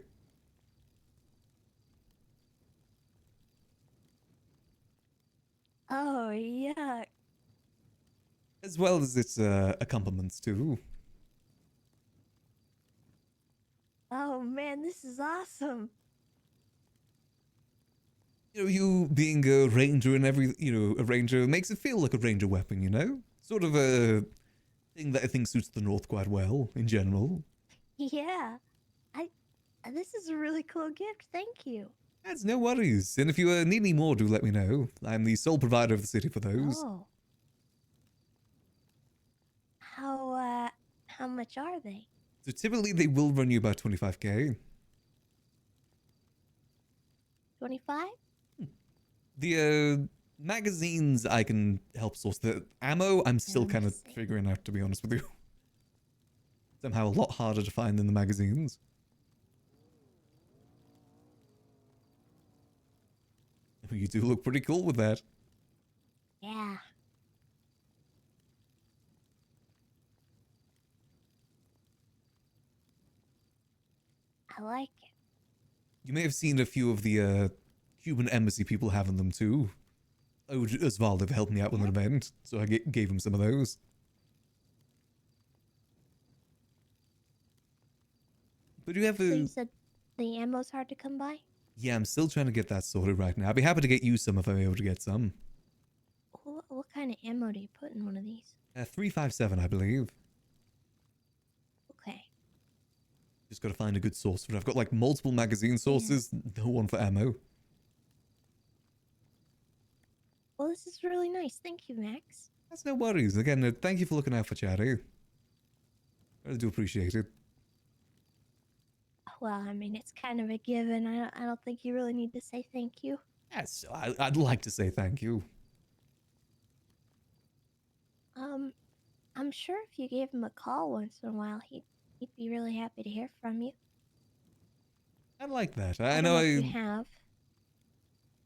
Oh, yuck. As well as its accompaniments too. Oh, man, this is awesome. You know, you being a ranger and a ranger makes it feel like a ranger weapon, you know? Sort of a thing that I think suits the North quite well, in general. Yeah. This is a really cool gift. Thank you. That's no worries. And if you need any more, do let me know. I'm the sole provider of the city for those. Oh. how much are they? So typically they will run you about 25k. 25? The magazines I can help source. The ammo I'm still kind of figuring out, to be honest with you. Somehow a lot harder to find than the magazines. You do look pretty cool with that. Yeah. I like it. You may have seen a few of the Cuban embassy people having them too. Oh, Osvaldo helped me out with an event, so I gave him some of those. But you have So you a... said the ammo's hard to come by? Yeah, I'm still trying to get that sorted right now. I'd be happy to get you some if I'm able to get some. What kind of ammo do you put in one of these? 357, I believe. Okay. Just gotta find a good source for it. I've got like multiple magazine sources, no one for ammo. Well, this is really nice. Thank you, Max. That's no worries. Again, thank you for looking out for Chatty. I do appreciate it. Well, I mean, it's kind of a given. I don't think you really need to say thank you. Yes, I'd like to say thank you. I'm sure if you gave him a call once in a while, he'd be really happy to hear from you. I like that. I I don't know if you have.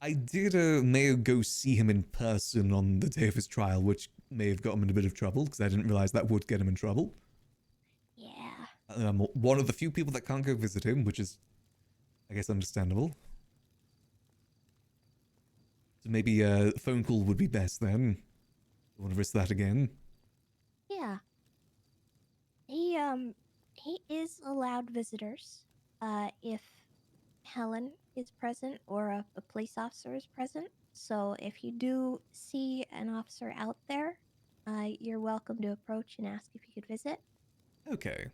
I did may go see him in person on the day of his trial, which may have got him in a bit of trouble, because I didn't realize that would get him in trouble. Yeah. I'm one of the few people that can't go visit him, which is, I guess, understandable. So maybe a phone call would be best then. I want to risk that again. Yeah. He is allowed visitors, if Helen is present or a police officer is present. So if you do see an officer out there, you're welcome to approach and ask if you could visit. Okay.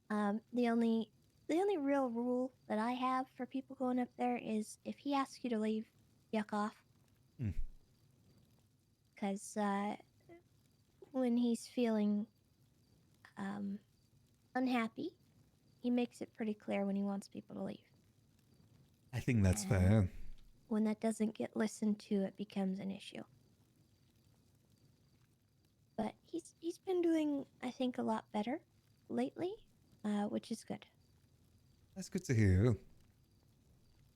The only real rule that I have for people going up there is if he asks you to leave, yuck off. Because when he's feeling unhappy, he makes it pretty clear when he wants people to leave. I think that's And fair. when that doesn't get listened to, it becomes an issue. But he's been doing, I think, a lot better lately, which is good. That's good to hear.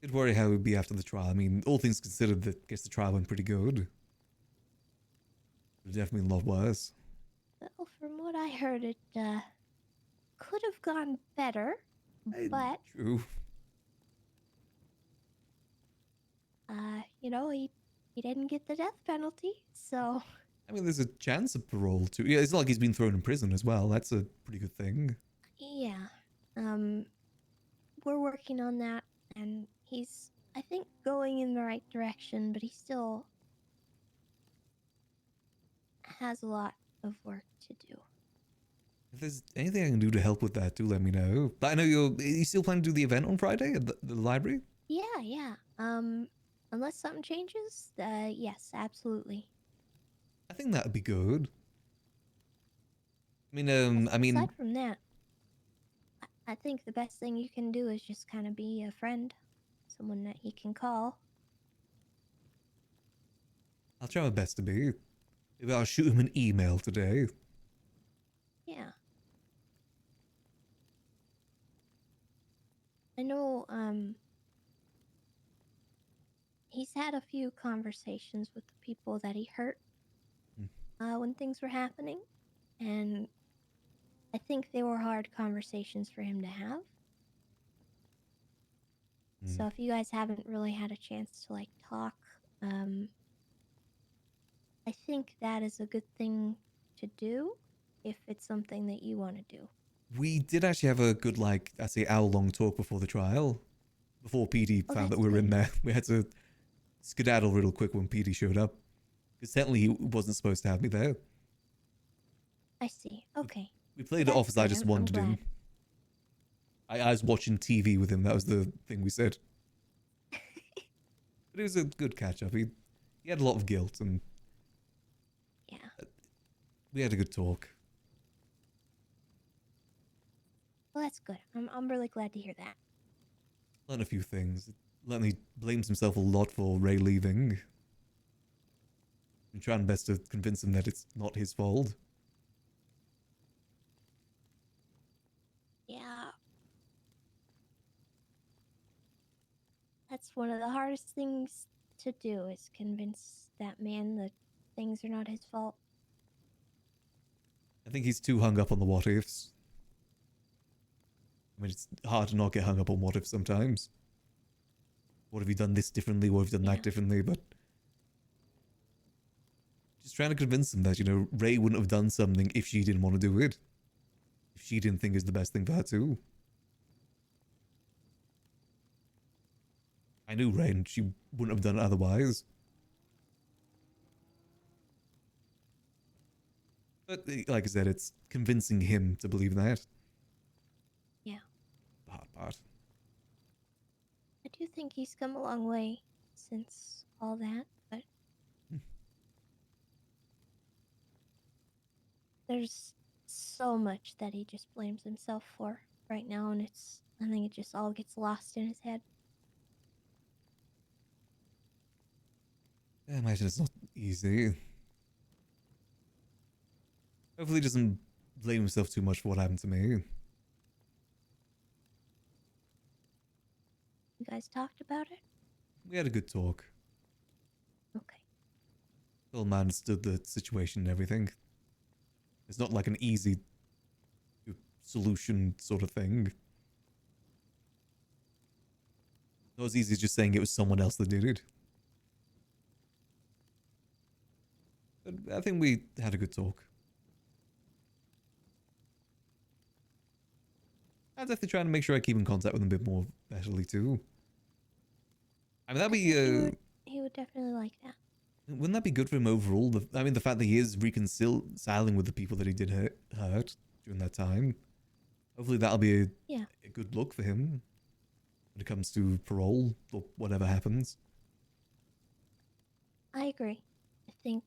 Did worry how it would be after the trial. I mean, all things considered, I guess the trial went pretty good. It definitely a lot worse. Well, from what I heard, it could have gone better, but True. you know, he didn't get the death penalty, so I mean, there's a chance of parole too. Yeah, it's not like he's been thrown in prison as well. That's a pretty good thing. yeah. We're working on that, and he's, I think, going in the right direction, but he still has a lot of work to do. If there's anything I can do to help with that, do let me know. But I know you still planning to do the event on Friday at the library? Yeah. Unless something changes, yes, absolutely. I think that would be good. Aside from that, I think the best thing you can do is just kind of be a friend, someone that he can call. I'll try my best to be. Maybe I'll shoot him an email today. Yeah. I know, he's had a few conversations with the people that he hurt when things were happening, and I think they were hard conversations for him to have. So if you guys haven't really had a chance to like talk, I think that is a good thing to do if it's something that you want to do. We did actually have a good, like, I say, hour-long talk before the trial. Before PD found that we were in there. We had to skedaddle real quick when PD showed up. Because technically he wasn't supposed to have me there. I see. Okay. We played it off as I just wandered in. glad. I was watching TV with him. That was the thing we said. But it was a good catch-up. He had a lot of guilt, and yeah, we had a good talk. Well, that's good. I'm really glad to hear that. Learned a few things. He blames himself a lot for Ray leaving. I'm trying best to convince him that it's not his fault. Yeah. That's one of the hardest things to do is convince that man that things are not his fault. I think he's too hung up on the what ifs. I mean, it's hard to not get hung up on what ifs sometimes. What have you done this differently? What have you done that differently? But just trying to convince him that, you know, Ray wouldn't have done something if she didn't want to do it. If she didn't think it's the best thing for her too. I knew Ray and she wouldn't have done it otherwise. But like I said, it's convincing him to believe that. Yeah. The hard part. I do think he's come a long way since all that, but there's so much that he just blames himself for right now, and I think it just all gets lost in his head. I imagine it's not easy. Hopefully he doesn't blame himself too much for what happened to me. You guys talked about it? We had a good talk. Okay. Well, man understood the situation and everything. It's not like an easy solution sort of thing. Not as easy as just saying it was someone else that did it. But I think we had a good talk. I'm definitely trying to make sure I keep in contact with him a bit more bettly too. I mean, that'd be He would definitely like that. wouldn't that be good for him overall? I mean, the fact that he is reconciling with the people that he did hurt during that time. Hopefully that'll be a good look for him when it comes to parole or whatever happens. I agree. I think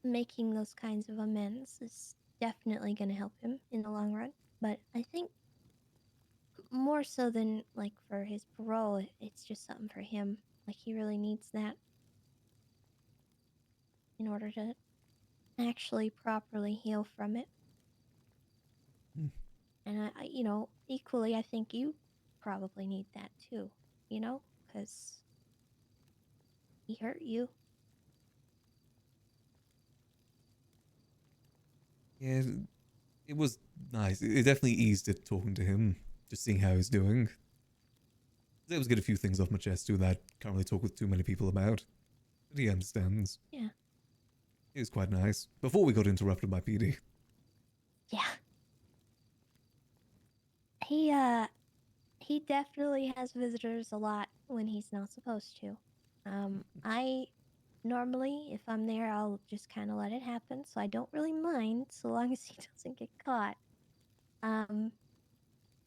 making those kinds of amends is definitely going to help him in the long run. But I think more so than like for his parole, it's just something for him. Like he really needs that in order to actually properly heal from it. And I equally, I think you probably need that too, because he hurt you. Yeah, it was nice. It definitely eased it talking to him, just seeing how he's doing. I was able to get a few things off my chest too that I can't really talk with too many people about. But he understands. Yeah. It was quite nice. Before we got interrupted by PD. Yeah. He definitely has visitors a lot when he's not supposed to. I normally, if I'm there, I'll just kind of let it happen, so I don't really mind so long as he doesn't get caught. And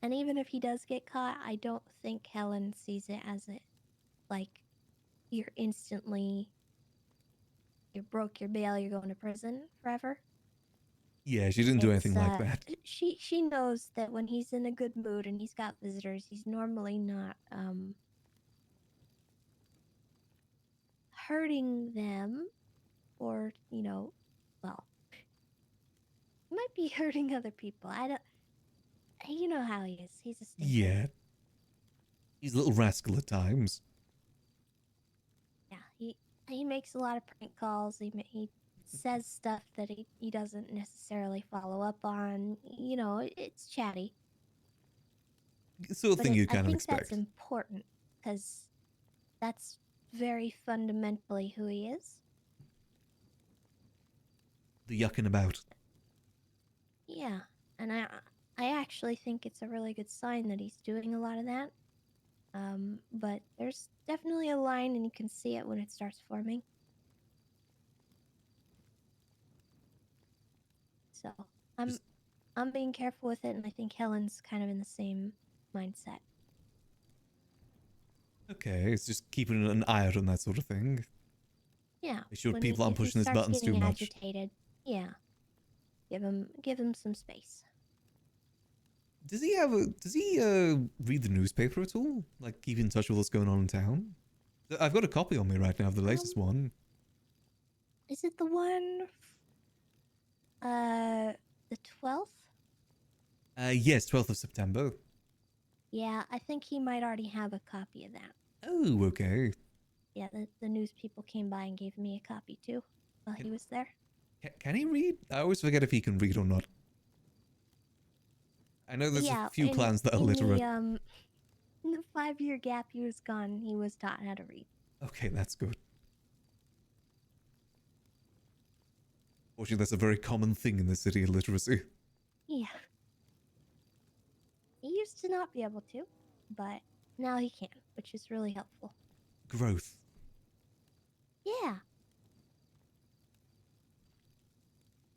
even if he does get caught, I don't think Helen sees it as you broke your bail, you're going to prison forever. Yeah, she didn't do anything like that. She knows that when he's in a good mood and he's got visitors, he's normally not hurting them, or well, he might be hurting other people. I don't. You know how he is. He's a stinker. Yeah. He's a little rascal at times. Yeah, he makes a lot of prank calls. He says stuff that he doesn't necessarily follow up on. It's chatty. Sort of thing you kind of I think expect. that's important because that's very fundamentally who he is. The yucking about. Yeah, and I actually think it's a really good sign that he's doing a lot of that. But there's definitely a line, and you can see it when it starts forming. So I'm being careful with it, and I think Helen's kind of in the same mindset. Okay, it's just keeping an eye out on that sort of thing. Yeah. Make sure when people aren't if he pushing his starts buttons too getting much. Agitated, yeah. Give him some space. Does he have a? Does he read the newspaper at all? Like keep in touch with what's going on in town? I've got a copy on me right now of the latest one. Is it the one? The 12th? Yes, 12th of September. Yeah, I think he might already have a copy of that. Oh, okay. Yeah, the news people came by and gave me a copy too while he was there. Can he read? I always forget if he can read or not. I know there's Yeah, a few clans that are literate. In the 5-year gap he was gone, he was taught how to read. Okay, that's good. Fortunately, that's a very common thing in the city, illiteracy. Yeah. He used to not be able to, but now he can, which is really helpful. Growth. Yeah.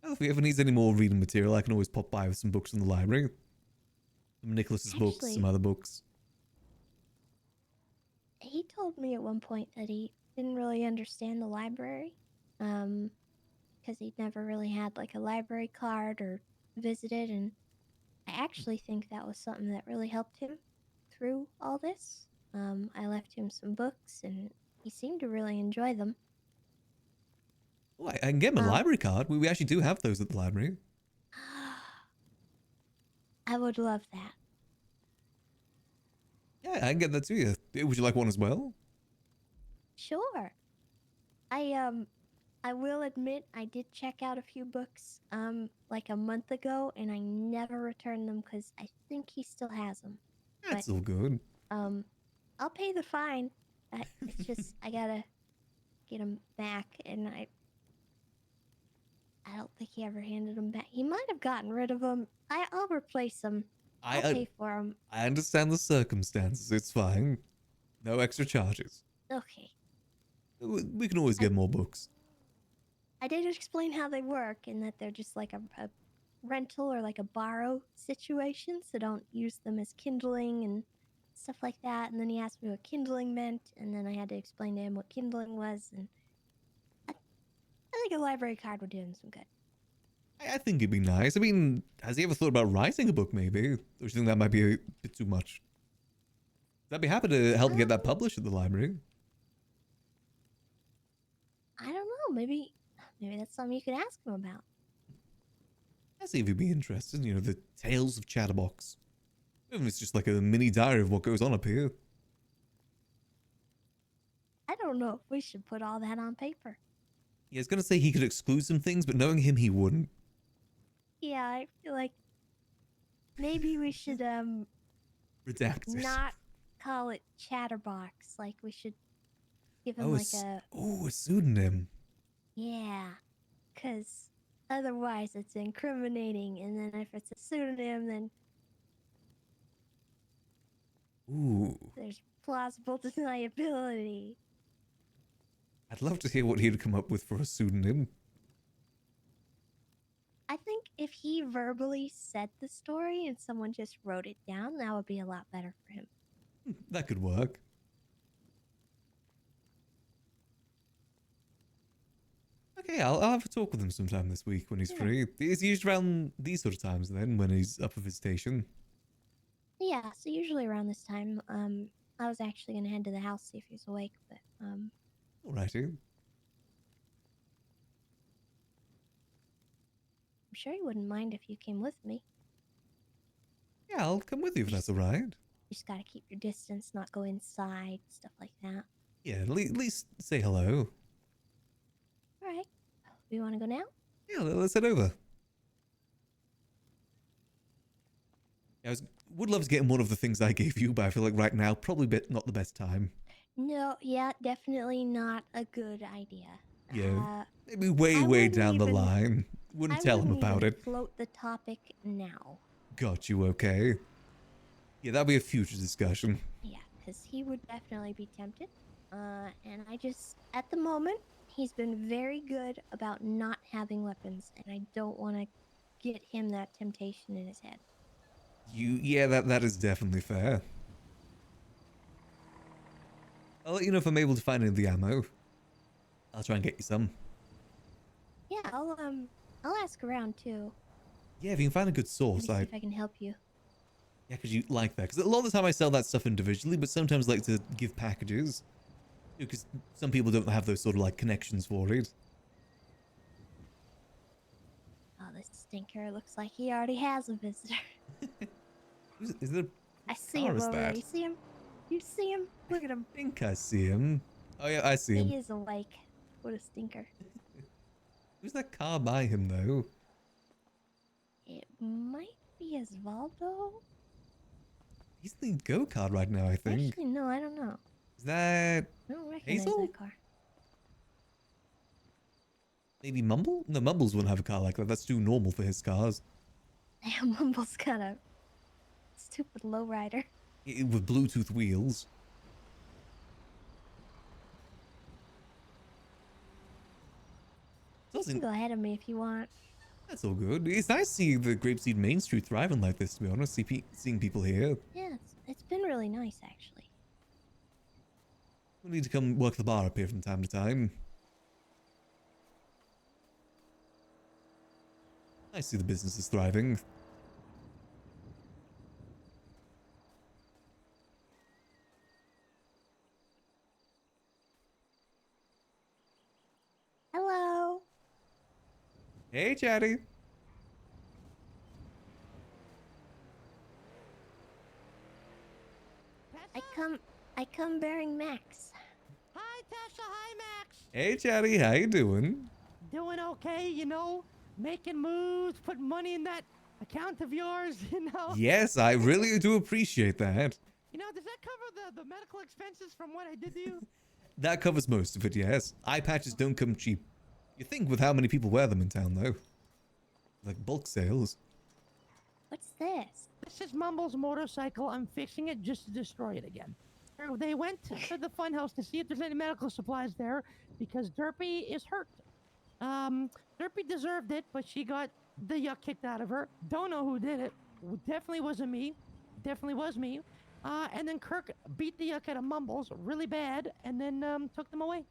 Well, if he ever needs any more reading material, I can always pop by with some books from the library. Some Nicholas's books, some other books. He told me at one point that he didn't really understand the library, because he'd never really had like a library card or visited, and I actually think that was something that really helped him through all this. I left him some books, and he seemed to really enjoy them. Oh, I can get him a library card. We actually do have those at the library. I would love that. Yeah, I can get that to you. Would you like one as well? Sure. I will admit I did check out a few books like a month ago, and I never returned them because I think he still has them. That's all good. I'll pay the fine. It's just I gotta get them back, and I don't think he ever handed them back. He might have gotten rid of them. I'll replace them. I'll pay for them. I understand the circumstances. It's fine. No extra charges. Okay. We can always get more books. I did explain how they work and that they're just like a rental or like a borrow situation, so don't use them as kindling and stuff like that. And then he asked me what kindling meant, and then I had to explain to him what kindling was, and I think a library card would do him some good. I think it'd be nice. I mean, has he ever thought about writing a book, maybe? Or do you think that might be a bit too much? I'd be happy to help get that published at the library. I don't know. Maybe that's something you could ask him about. I'd see if he'd be interested. You know, the Tales of Chatterbox. Even if it's just like a mini diary of what goes on up here. I don't know if we should put all that on paper. Yeah, I was gonna say he could exclude some things, but knowing him, he wouldn't. Yeah, I feel like maybe we should Redact it. not call it Chatterbox. Like we should give him a pseudonym. Yeah, because otherwise it's incriminating, and then if it's a pseudonym, then Ooh, there's plausible deniability. I'd love to hear what he'd come up with for a pseudonym. I think if he verbally said the story and someone just wrote it down, that would be a lot better for him. That could work. Okay, I'll have a talk with him sometime this week when he's free. Is he usually around these sort of times then, when he's up of his station? Yeah, so usually around this time, I was actually gonna head to the house, see if he's awake, but Alrighty. I'm sure he wouldn't mind if you came with me. Yeah, I'll come with you if that's alright. You just gotta keep your distance, not go inside, stuff like that. Yeah, at least say hello. Alright. We wanna go now? Yeah, let's head over. Yeah, would love to get him one of the things I gave you, but I feel like right now, probably not the best time. No, yeah, definitely not a good idea. Yeah, maybe way down the line. Wouldn't tell him about it. Float the topic now. Got you, okay. Yeah, that'll be a future discussion. Yeah, because he would definitely be tempted. And I just, at the moment, he's been very good about not having weapons, and I don't want to get him that temptation in his head. Yeah, that is definitely fair. I'll let you know if I'm able to find any of the ammo. I'll try and get you some. Yeah, I'll ask around too. Yeah, if you can find a good source, Maybe see if I can help you. Yeah, because you like that. Because a lot of the time I sell that stuff individually, but sometimes I like to give packages. Because some people don't have those sort of like connections for it. Oh, this stinker looks like he already has a visitor. Is there? I see car him is over there. that? You see him? You see him? Look at him. I think I see him. Oh yeah, I see him. He is awake. What a stinker. Who's that car by him though? It might be Osvaldo. He's in the go-kart right now, I think. Actually, no, I don't know. Is that I don't recognize Hazel? that car. Maybe Mumble? No, Mumbles wouldn't have a car like that. That's too normal for his cars. Yeah, Mumble's got a stupid lowrider. With Bluetooth wheels. You can go ahead of me if you want. That's all good. It's nice seeing the Grapeseed Main Street thriving like this, to be honest. Seeing people here. Yeah, it's been really nice, actually. We need to come work the bar up here from time to time. I see the business is thriving. Hello. Hey, Chatty. I come bearing Max. Hi, Tasha. Hi, Max. Hey, Chatty. How you doing? Doing okay, you know, making moves, putting money in that account of yours, you know. Yes, I really do appreciate that. You know, does that cover the medical expenses from what I did to you? That covers most of it, yes. Eye patches don't come cheap. You think with how many people wear them in town, though. Like bulk sales. What's this? This is Mumble's motorcycle. I'm fixing it just to destroy it again. They went to the funhouse to see if there's any medical supplies there because Derpy is hurt. Derpy deserved it, but she got the yuck kicked out of her. Don't know who did it. Definitely wasn't me. Definitely was me. And then Kirk beat the yuck out of Mumbles really bad and then took them away.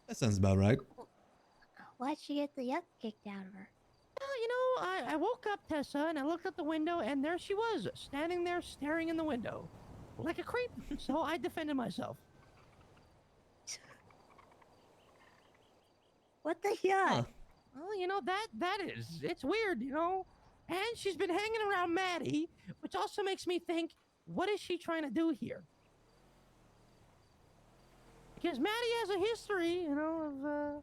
That sounds about right. Why'd she get the yuck kicked out of her? Well, you know, I woke up, Tessa, and I looked out the window, and there she was, standing there staring in the window. Like a creep. So I defended myself. What the yuck? Well, you know, it's weird, you know? And she's been hanging around Maddie, which also makes me think, what is she trying to do here? Because Maddie has a history, you know,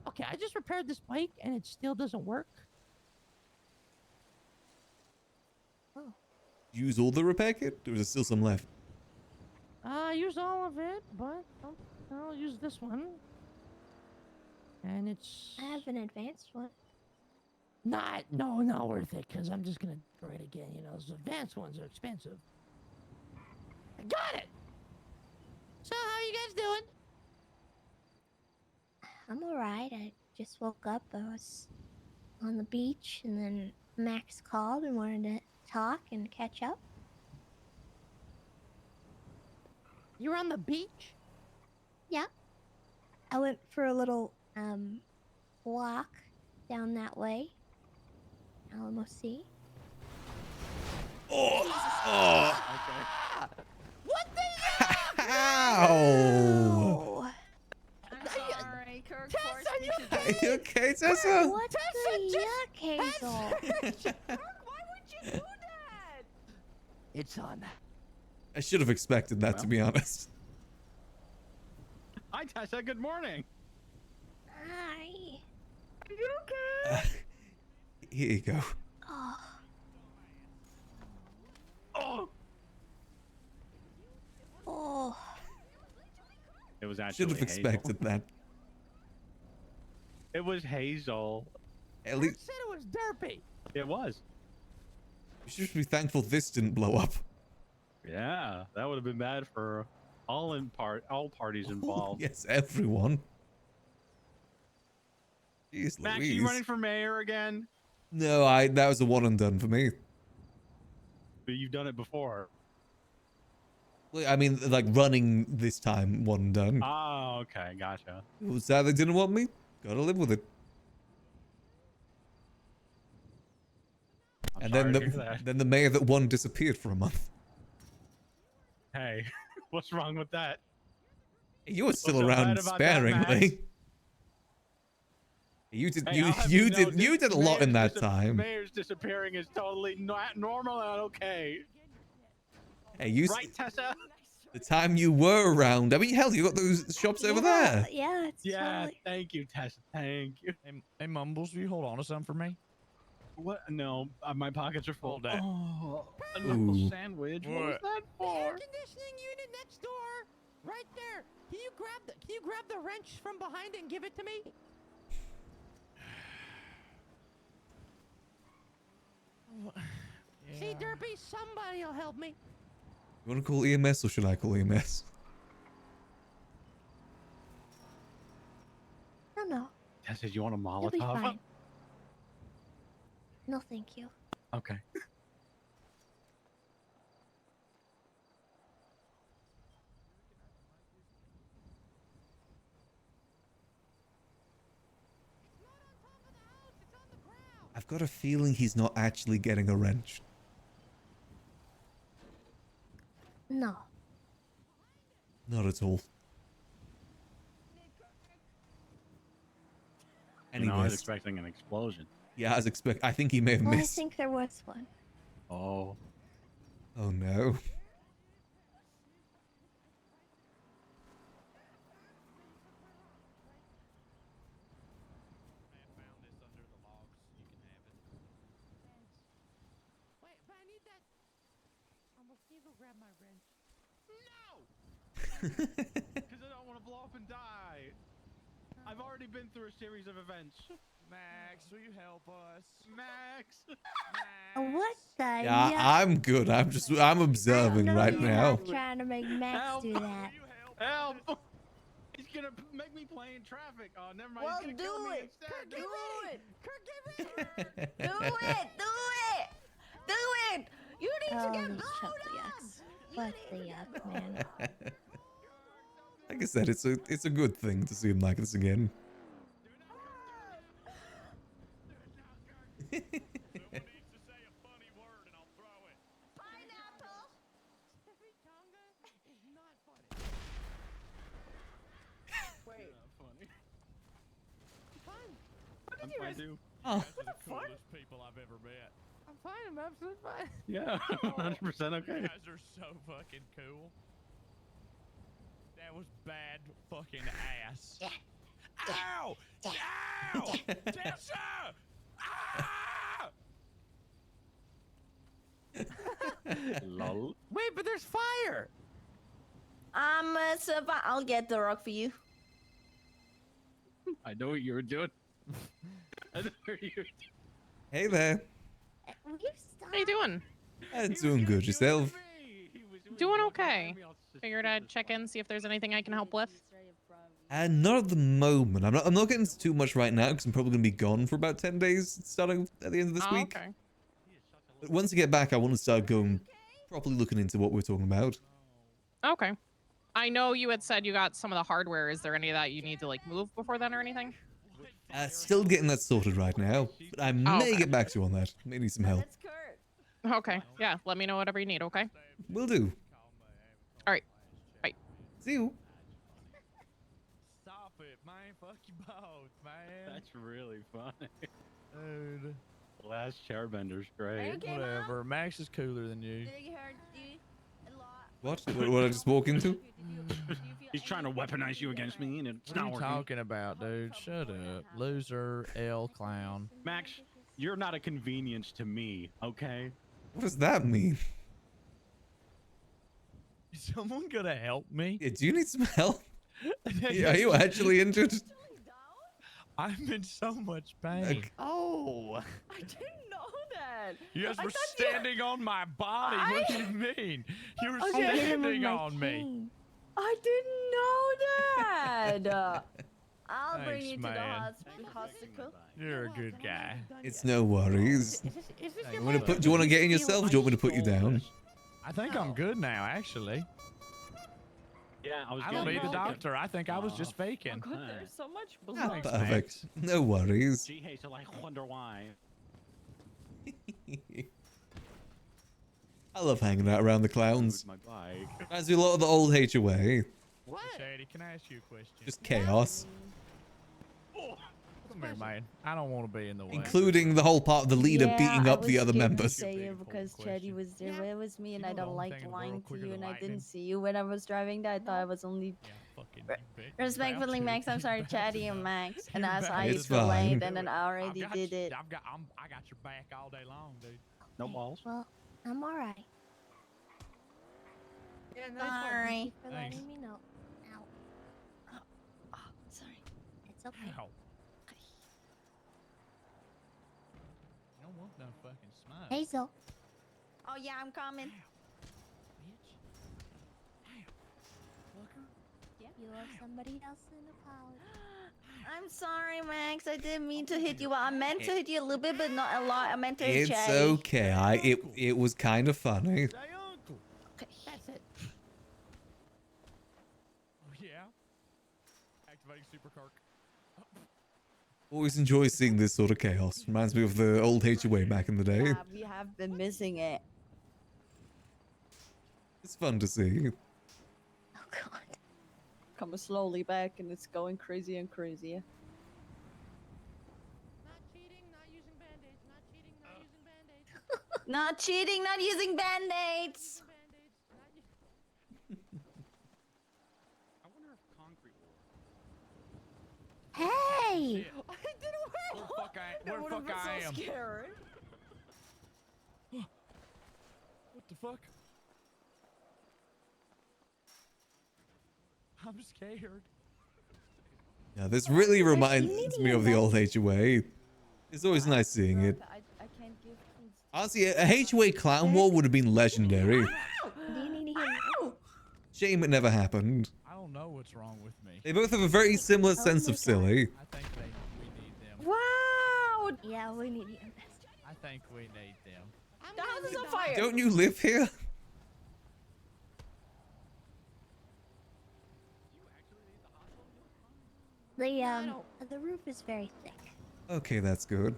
of, okay, I just repaired this bike, and it still doesn't work. Oh. Use all the repair kit? Or is there still some left? I used all of it, but I'll use this one. And it's... I have an advanced one. Not worth it, because I'm just going to destroy it again. You know, those advanced ones are expensive. I got it! So, how are you guys doing? I'm alright. I just woke up. I was on the beach, and then Max called and wanted to talk and catch up. You were on the beach? Yeah. I went for a little walk down that way. Alamo Sea. Oh! Okay. What the Ow! I'm sorry, Kirk. Tess, are you Are you okay, Tessa? What's the yuck, Hazel? Kirk, why would you do that? It's on. I should have expected that, to be honest. Hi, Tasha. Good morning. Hi. Are you okay? Here you go. Oh. Oh. Oh. It was actually Should have expected that. It was Hazel. At least said it was Derpy. It was. you should be thankful this didn't blow up. Yeah, that would have been bad for all parties involved. Yes, everyone. Jeez Max, Louise. you running for mayor again? No, that was a one and done for me. But you've done it before. Well, I mean, like running this time, one and done. Oh, okay, gotcha. It was sad they didn't want me. Gotta live with it. And sorry then to hear that. the mayor that won disappeared for a month. Hey, what's wrong with that? You were still so bad around about that, Max? sparingly. You did Hey, you I'll have you you know, did you did a lot in that time. Mayor's disappearing is totally not normal and okay. Hey, you Right, Tessa? the time you were around. I mean, hell, you got those shops over there. Yeah, it's Yeah, totally... thank you, Tessa. Thank you. Hey, Mumbles, will you hold on to something for me? What? No, my pockets are full. Hold that. Oh, a Ooh. knuckle sandwich. What was What? that The air for? conditioning unit next door, right there. Can you grab the wrench from behind and give it to me? See, Derpy, somebody'll help me. You want to call EMS or should I call EMS? No. Tessa, do you want a You'll be Molotov? fine. No, thank you. Okay. I've got a feeling he's not actually getting a wrench. No. Not at all. You know, I was Anyways, expecting an explosion. yeah, I was I think he may have Well, I missed. think there was one. Oh. Oh no. Wait, but I need that. Can you go grab my wrench? Because I don't want to blow up and die. I've already been through a series of events. Max, will you help us? Max. What the? Yeah, I'm good. I'm observing right You're now. not trying to make Max do that. Help! He's gonna make me play in traffic. Oh, never mind. Well, He's gonna do kill me it. instead. Kirk, get ready. Kirk, get ready. Do Do it. Do it. You need to get these blown chuckle yucks. What the yuck, man? Like I said, it's a good thing to see him like this again. Wait. Funny. Fine. I'm fine too. Oh. What the coolest people I've ever met. I'm fine. I'm absolutely fine. Yeah, 100% okay. You guys are so fucking cool. That was bad fucking ass. Ow! Ow! Tessa! Ah! Lol. Wait, but there's fire. I'll get the rock for you. I know what you were doing. I know what you were doing. Hey there. How you doing? I'm doing good. Yourself? Doing okay. Figured I'd check in, see if there's anything I can help with. Not at the moment. I'm not getting into too much right now because I'm probably going to be gone for about 10 days starting at the end of this Oh, week. okay. But once I get back, I want to start going properly looking into what we're talking about. Okay. I know you had said you got some of the hardware. Is there any of that you need to like move before then or anything? Still getting that sorted right now, but I may okay. get back to you on that. May need some help. Okay. Yeah. Let me know whatever you need. Okay. Will do. All right. Bye. See you. Stop it, man. Fuck you both, man. That's really funny. Dude. Last chairbender's great. okay, Whatever. Max is cooler than you. Did it hurt you a lot? What? What did I just walk into? He's trying to weaponize you against me, and it's What are not you working. talking about, dude? Shut up. Loser, L clown. Max, you're not a convenience to me, okay? What does that mean? Is someone gonna help me? Yeah, do you need some help? Are you actually injured? I'm in so much pain. Oh. I didn't know that. You guys I were thought you- standing on my body. What do you mean? You were Okay. I hit him with standing my on me. I didn't know that. I'll bring Thanks, you to man. the hospital. You're a good guy. It's no worries. Is this your Do you want to get in yourself or do you want me to put you down? I think I'm good now, actually. Yeah, I was I don't getting need the it. doctor. I think I was just faking. God, there's so much blood. Thanks, Perfect. Max. No worries. Gee, hey, so I wonder why. I love hanging out around the clowns. My bike. Reminds me a lot of the old HOA. What? Shady, can I ask you a question? Just chaos. Come here, man. I don't want to be in the way. Including the whole part of the leader Yeah, beating I up the was other scared to members. say it because Chetty was there with me, and I know the don't only like thing in the lying world to quicker you, than and I lightning? didn't see you when I was driving that. I thought I was only. Fucking Respectfully, Max, I'm sorry, Chatty and Max, and as I It's delayed, fine. and then I already did it. I got your back all day long, dude. No balls. Well, I'm alright. Yeah, Sorry. Thank you for Thanks. letting me know. Ow. Oh, sorry. It's okay. Ow. You don't want no fucking smoke. Hazel. Oh yeah, I'm coming. You owe somebody else an apology. I'm sorry, Max. I didn't mean to hit you. Well, I meant to hit you a little bit, but not a lot. I meant to hit It's Chatty. okay. It was kind of funny. That's it. Oh, yeah? Activating Super Kirk. Always enjoy seeing this sort of chaos. Reminds me of the old HOA back in the day. Yeah, we have been missing it. It's fun to see. Coming slowly back, and it's going crazier and crazier. Not cheating, not using band-aids. I wonder if concrete will work. Hey! Where the fuck I am? Scared. What the fuck? I'm scared. Yeah, this really reminds me of the old HOA. It's always nice seeing it. I can't give things. Honestly, a HOA clown war would have been legendary. Do you need to hear me? Shame it never happened. I don't know what's wrong with me. They both have a very similar sense of silly. I think we need them. Wow! Yeah, we need you. I think we need them. The house is on fire. Don't you live here? The roof is very thick. Okay, that's good.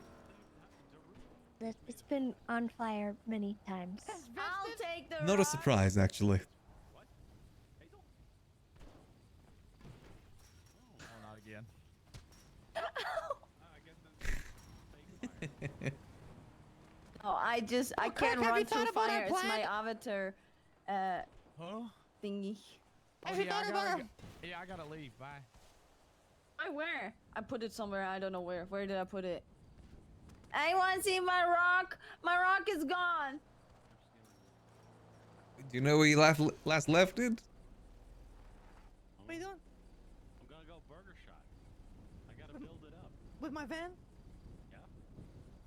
It's been on fire many times. I'll take the. Not a surprise, actually. Oh, not again. Oh, I Well, can't Kirk, have run you through thought about our fire. It's my plan? avatar Huh? thingy. Have you thought about Yeah, I gotta leave. Bye. Where? I put it somewhere. I don't know where. Where did I put it? I want to see my rock. My rock is gone. Do you know where you last left it? What are you doing? I'm gonna go burger shot. I gotta build it up. With my van? Yeah.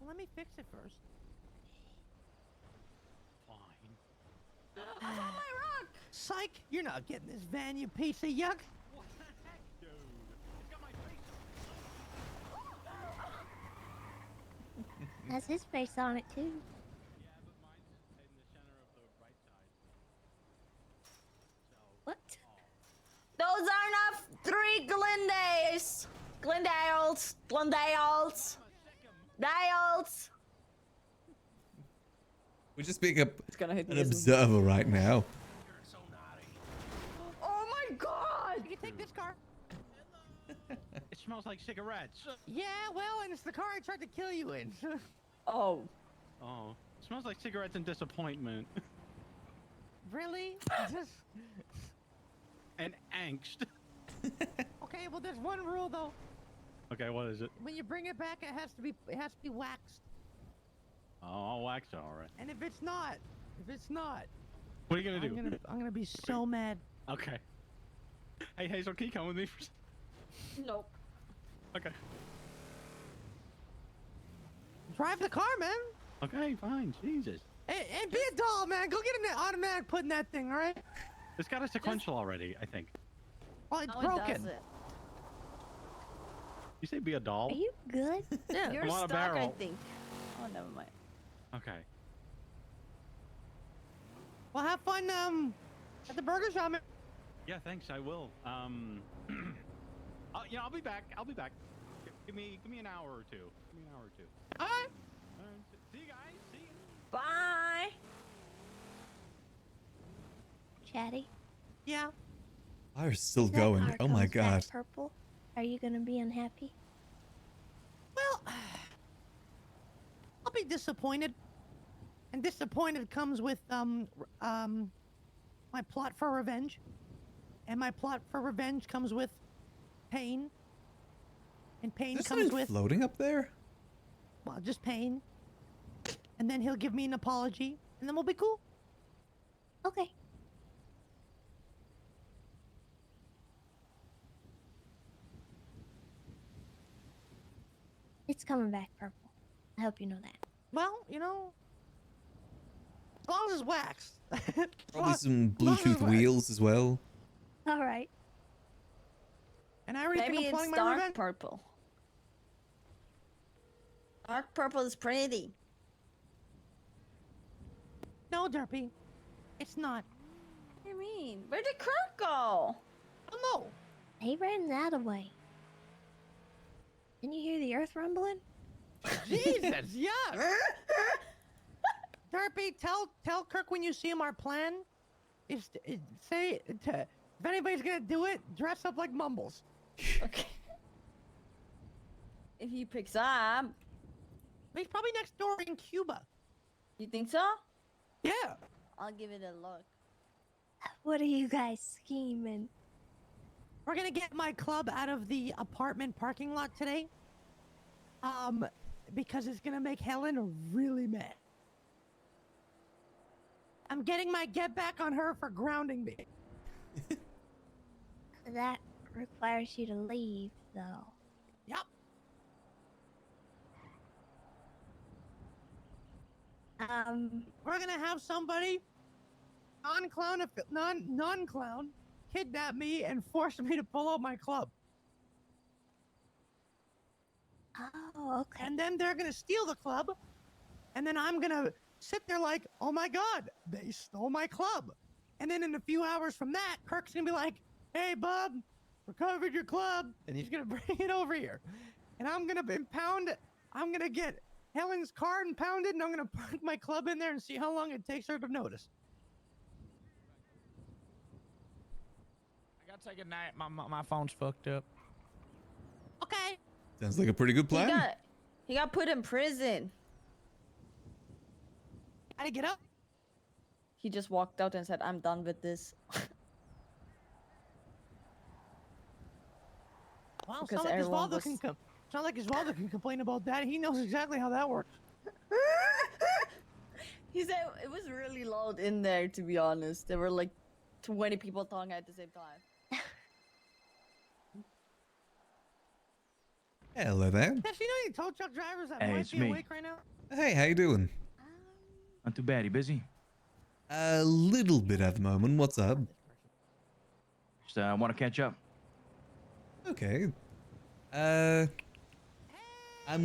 Well, let me fix it first. Fine. I found my rock. Psych! You're not getting this van, you piece of yuck. What the heck, dude? It's got my face on it. Has his face on it too. Yeah, but mine's in the center of the right side. So. What? Those are not 3 Glendales. Glendales. Glendales. Dales. We're just being an gonna hit me, isn't it? observer right now. Oh my god! You can take this car. It smells like cigarettes. Yeah, well, and it's the car I tried to kill you in. Oh. Oh, it smells like cigarettes and disappointment. Really? Just... And angst. Okay, well, there's one rule though. Okay, what is it? When you bring it back, it has to be waxed. Oh, I'll wax it, all right. And if it's not, What are you gonna do? I'm gonna be so mad. Okay. Hey, Hazel, can you come with me? Nope. Okay. Drive the car, man. Okay, fine. Jesus. And be a doll, man. Go get an automatic put in that thing, all right? It's got a sequential already, I think. Well, it's No, broken. it doesn't. You say be a doll? Are you good? Yeah, you're I'm on a stuck, I barrel. think. Oh, never mind. Okay. Well, have fun at the burger shop, man. Yeah, thanks. I will. I'll be back. I'll be back. Give me an hour or two. Give me an hour or two. All right. See you guys. See you. Bye. Chatty. Yeah. Fire's still That going. car Oh my comes back god. Purple. Are you gonna be unhappy? Well, I'll be disappointed. And disappointed comes with my plot for revenge. And my plot for revenge comes with pain. And pain Is comes something with floating up there? well, just pain. And then he'll give me an apology, and then we'll be cool. Okay. It's coming back purple. I hope you know that. Well, you know, as long as it's waxed. Probably some Bluetooth wheels as well. All right. And I already Maybe think I'm it's planning my dark revenge. purple. Dark purple is pretty. No, Derpy. It's not. What do you mean? Where did Kirk go? Oh, no. He ran that away. Didn't you hear the earth rumbling? Jesus, yeah. Derpy, tell Kirk when you see him our plan is say to, if anybody's gonna do it, dress up like Mumbles. Okay. If he picks up. He's probably next door in Cuba. You think so? Yeah. I'll give it a look. What are you guys scheming? We're gonna get my club out of the apartment parking lot today. Because it's gonna make Helen really mad. I'm getting my get back on her for grounding me. That requires you to leave, though. Yep. We're gonna have somebody non-clown kidnap me and force me to pull out my club. Oh, okay. And then they're gonna steal the club, and then I'm gonna sit there like, oh my god, they stole my club. And then in a few hours from that, Kirk's gonna be like, hey bub, recovered your club, and he's gonna bring it over here. And I'm gonna I'm gonna get Helen's car impounded, and I'm gonna park my club in there and see how long it takes her to notice. I gotta take a nap. My phone's fucked up. Okay. Sounds like a pretty good plan. He got put in prison. How'd he get up? He just walked out and said, I'm done with this. Well, Because sound like everyone Osvaldo was- can complain about that. He knows exactly how that works. He said it was really loud in there, to be honest. There were like 20 people talking at the same time. Hello there. Does you know any tow truck drivers that Hey, might it's be me. awake right now? Hey, how you doing? Not too bad. You busy? A little bit at the moment. What's up? Just want to catch up. Okay. I'm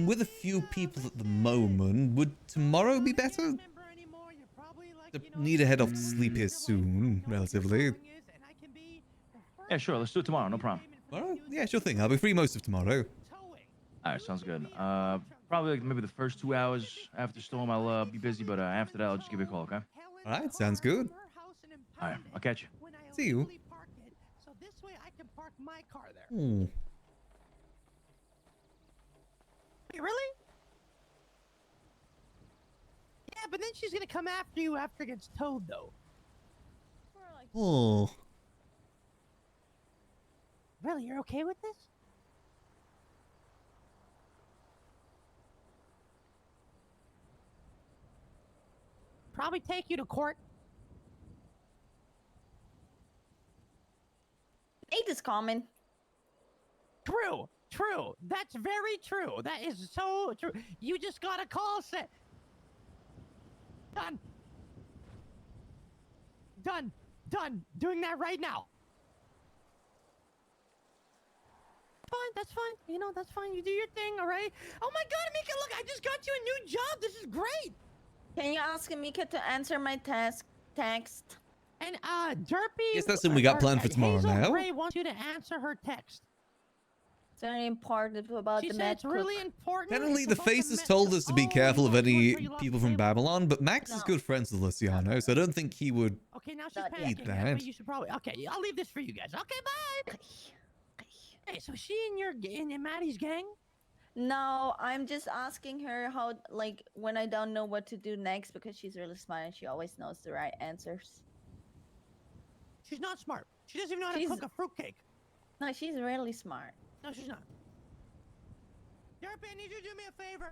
with a few people at the moment. Would tomorrow be better? Need to head off to sleep here soon, relatively. Yeah, sure. Let's do it tomorrow. No problem. Tomorrow? Yeah, sure thing. I'll be free most of tomorrow. All right, sounds good. Probably like maybe the first 2 hours after storm, I'll be busy, but after that, I'll just give you a call, okay? All right, sounds good. All right, I'll catch you. See you. So this way I can park my car there. Hmm. Wait, really? Yeah, but then she's gonna come after you after it gets towed, though. Oh. Really, you're okay with this? Probably take you to court. Hate is common. True, true. That's very true. That is so true. You just got a call set. Done. Done. Done. Doing that right now. Fine, that's fine. You know, that's fine. You do your thing, all right? Oh my god, Mika, look, I just got you a new job. This is great. Can you ask Mika to answer my text? And Derpy. Guess that's something we got planned for tomorrow Hazel now. Gray wants you to answer her text. It's very important about She the said med it's really cook. important. Apparently, it's the about faces med- told us to be Oh, careful you of want- you any want- you lost people the from table? Babylon, but Max is No. good friends with Luciano, so I don't think he would. Okay, now she's Not yet. packing. Eat Yeah, that. but you should probably. Okay, I'll leave this for you guys. Okay, bye. Hey, so she in your in Maddie's gang? No, I'm just asking her how, like, when I don't know what to do next because she's really smart and she always knows the right answers. She's not smart. She doesn't even know how to She's- cook a fruitcake. No, she's really smart. No, she's not. Derpy, I need you to do me a favor.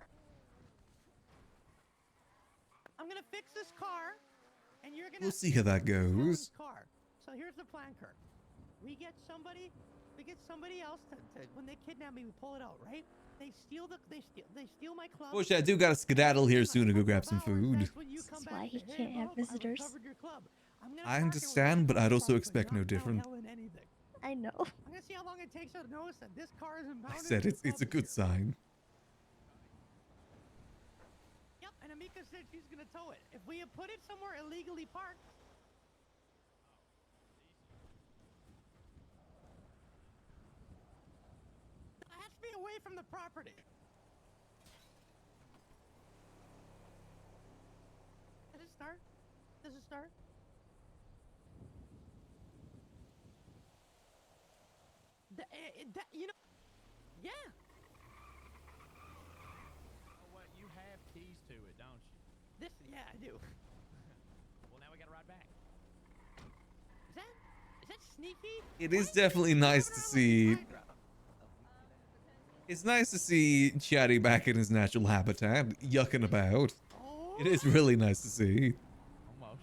I'm gonna fix this car, and you're gonna. We'll see how that sell goes. this car. So here's the plan, Kirk. We get somebody else to when they kidnap me, we pull it out, right? They steal my club. Fortunately, I do got to skedaddle here soon to go grab some food. That's why he can't have visitors. I understand, but I'd also expect no different. I know. I'm gonna see how long it takes her to notice that this car is I impounded. said it's a good sign. Yep, and Amika said she's gonna tow it. If we had put it somewhere illegally parked. It has to be away from the property. Does it start? Does it start? You know, yeah. What, you have keys to it, don't you? Yeah, I do. Well, now we gotta ride back. Is that sneaky? It is definitely nice to see. It's nice to see Chatty back in his natural habitat, yucking about. It is really nice to see. Almost.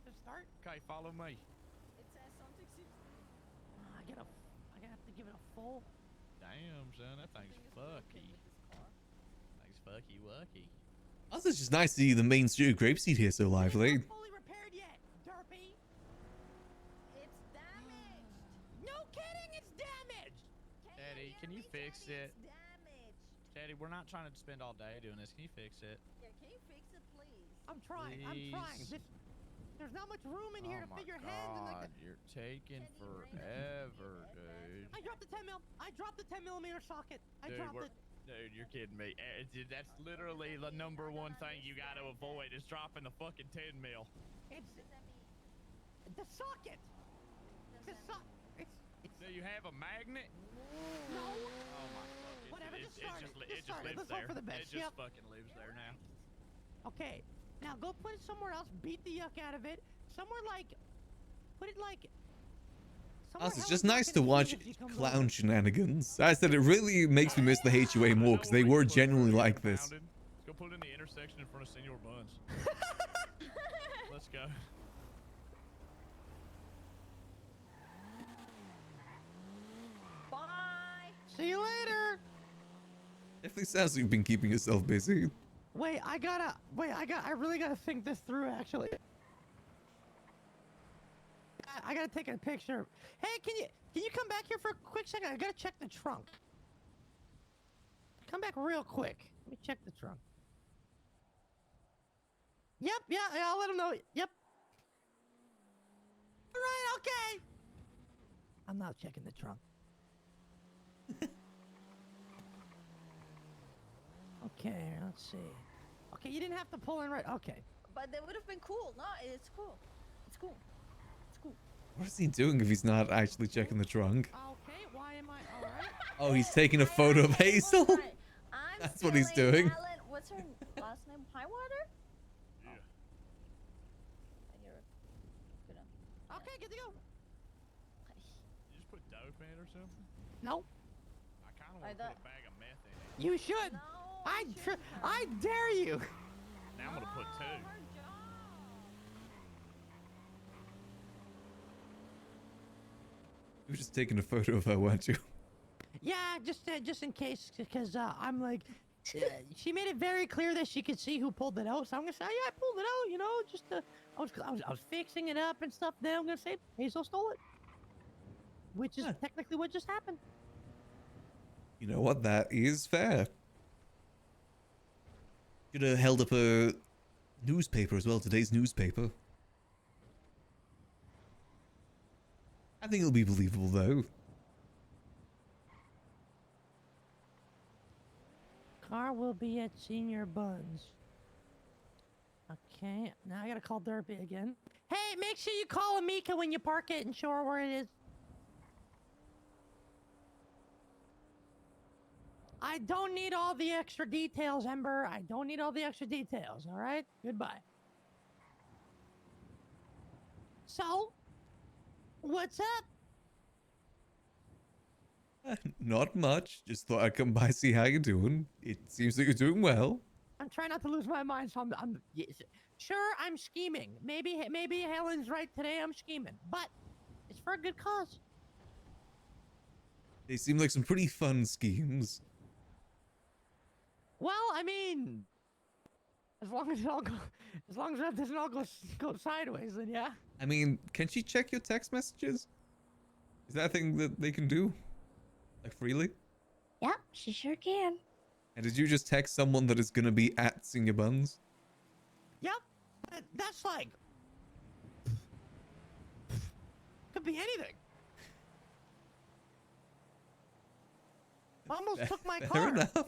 Does it start? Okay, follow me. It says something. I gotta have to give it a full. Damn, son, that thing's fucky. Thing's fucky wucky. Also, it's just nice to see the main street of Grapeseed here so lively. Fully repaired yet, Derpy? It's damaged. No kidding, it's damaged. Teddy, can you fix it? It's damaged. Teddy, we're not trying to spend all day doing this. Can you fix it? Yeah, can you fix it, please? I'm trying. Please. There's not much room in here Oh to my fit your hand. And God, you're taking forever, dude. I dropped the 10 mil. I dropped the 10 millimeter socket. I Dude, dropped we're- it. Dude, you're kidding me. Dude, that's literally the number one thing you got to avoid is dropping the fucking 10 mil. It's the socket. Do you have a magnet? No. Oh my fuck. Whatever, It just just, start it. it Just just start it. lives Let's hope there. for the best. It just Yep. fucking lives there now. Okay. Now go put it somewhere else. Beat the yuck out of it. Somewhere like, put it like. Also, it's just nice to watch clown shenanigans. I said it really makes me miss the HUA more because they were genuinely like this. Let's go put it in the intersection in front of Senor Buns. Let's go. Bye. See you later. Definitely sounds like you've been keeping yourself busy. Wait, I really gotta think this through, actually. I gotta take a picture. Hey, can you come back here for a quick second? I gotta check the trunk. Come back real quick. Let me check the trunk. Yep, yeah, I'll let him know. Yep. All right, okay. I'm not checking the trunk. Okay, let's see. Okay, you didn't have to pull in right. Okay. But that would have been cool. No, it's cool. It's cool. It's cool. What is he doing if he's not actually checking the trunk? Okay, why am I all right? Oh, he's taking a photo of Hazel? That's what he's doing. Alan, what's her last name? Highwater? Yeah. Okay, good to go. You just put dope in it or something? No. I kind of want to put a bag of meth in it. You should. I dare you. Now I'm going to put two. You were just taking a photo of her, weren't you? Yeah, just in case, because I'm like, she made it very clear that she could see who pulled it out. So I'm gonna say, yeah, I pulled it out. You know, just I was fixing it up and stuff. Then I'm gonna say Hazel stole it, which is technically what just happened. You know what? That is fair. Should have held up a Newspaper as well, today's newspaper. I think it'll be believable though. Car will be at Senior Buns. Okay, now I gotta call Derpy again. Hey, make sure you call Amika when you park it and show her where it is. I don't need all the extra details, Ember. I don't need all the extra details, alright? Goodbye. So, what's up? Not much. Just thought I'd come by see how you're doing. It seems like you're doing well. I'm trying not to lose my mind, so I'm yes, sure I'm scheming. Maybe Helen's right today. I'm scheming, but it's for a good cause. They seem like some pretty fun schemes. Well, I mean, as long as that doesn't all go sideways, then yeah. I mean, can she check your text messages? Is that a thing that they can do? Like freely? Yep, she sure can. And did you just text someone that is gonna be at Senior Buns? Yep, but that's like could be anything. Almost took my Fair car. enough.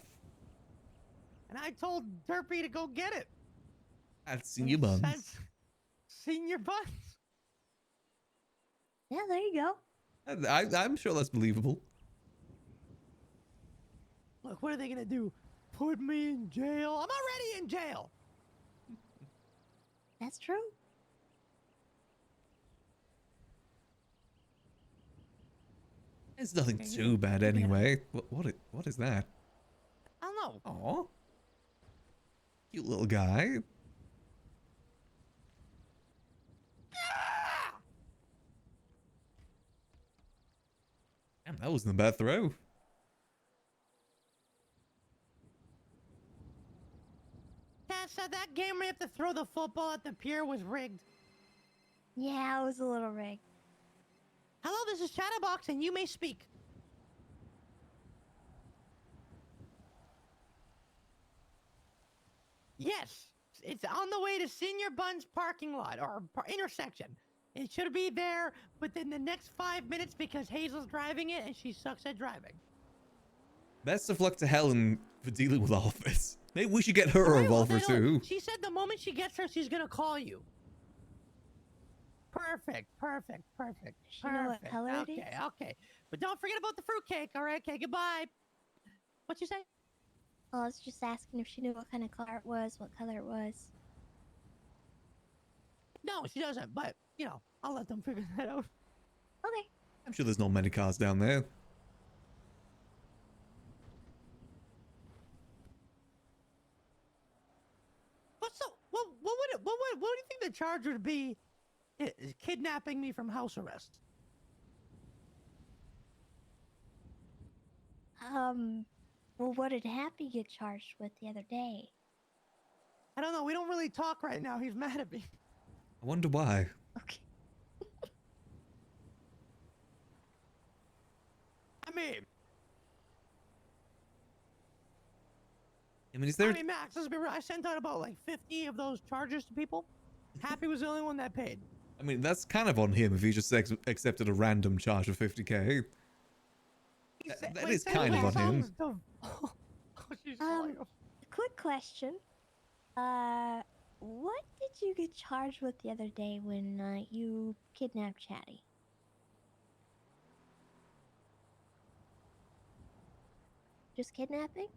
And I told Derpy to go get it. At Senior Buns. Says, Senior Buns. Yeah, there you go. I'm sure that's believable. Look, what are they gonna do? Put me in jail? I'm already in jail. That's true. It's nothing too bad anyway. What is that? I don't know. Aw. Cute little guy. Damn, that wasn't a bad throw. So that game where you have to throw the football at the pier was rigged. Yeah, it was a little rigged. Hello, this is Chatterbox, and you may speak. Yes, it's on the way to Senior Buns parking lot or intersection. It should be there within the next 5 minutes because Hazel's driving it and she sucks at driving. Best of luck to Helen for dealing with all of this. Maybe we should get her a revolver too. She said the moment she gets her, she's gonna call you. Perfect. She know what color it is? Okay. But don't forget about the fruitcake, all right? Okay, goodbye. What'd you say? Oh, I was just asking if she knew what kind of car it was, what color it was. No, she doesn't, but, you know, I'll let them figure that out. Okay. I'm sure there's not many cars down there. What do you think the charge would be? Kidnapping me from house arrest. Well, what did Happy get charged with the other day? I don't know. We don't really talk right now. He's mad at me. I wonder why. Okay. I mean, is there? I mean, Max, let's be real. I sent out about like 50 of those charges to people. Happy was the only one that paid. I mean, that's kind of on him if he just accepted a random charge of 50k. That is kind of on him. Quick question. What did you get charged with the other day when you kidnapped Chatty? Just kidnapping?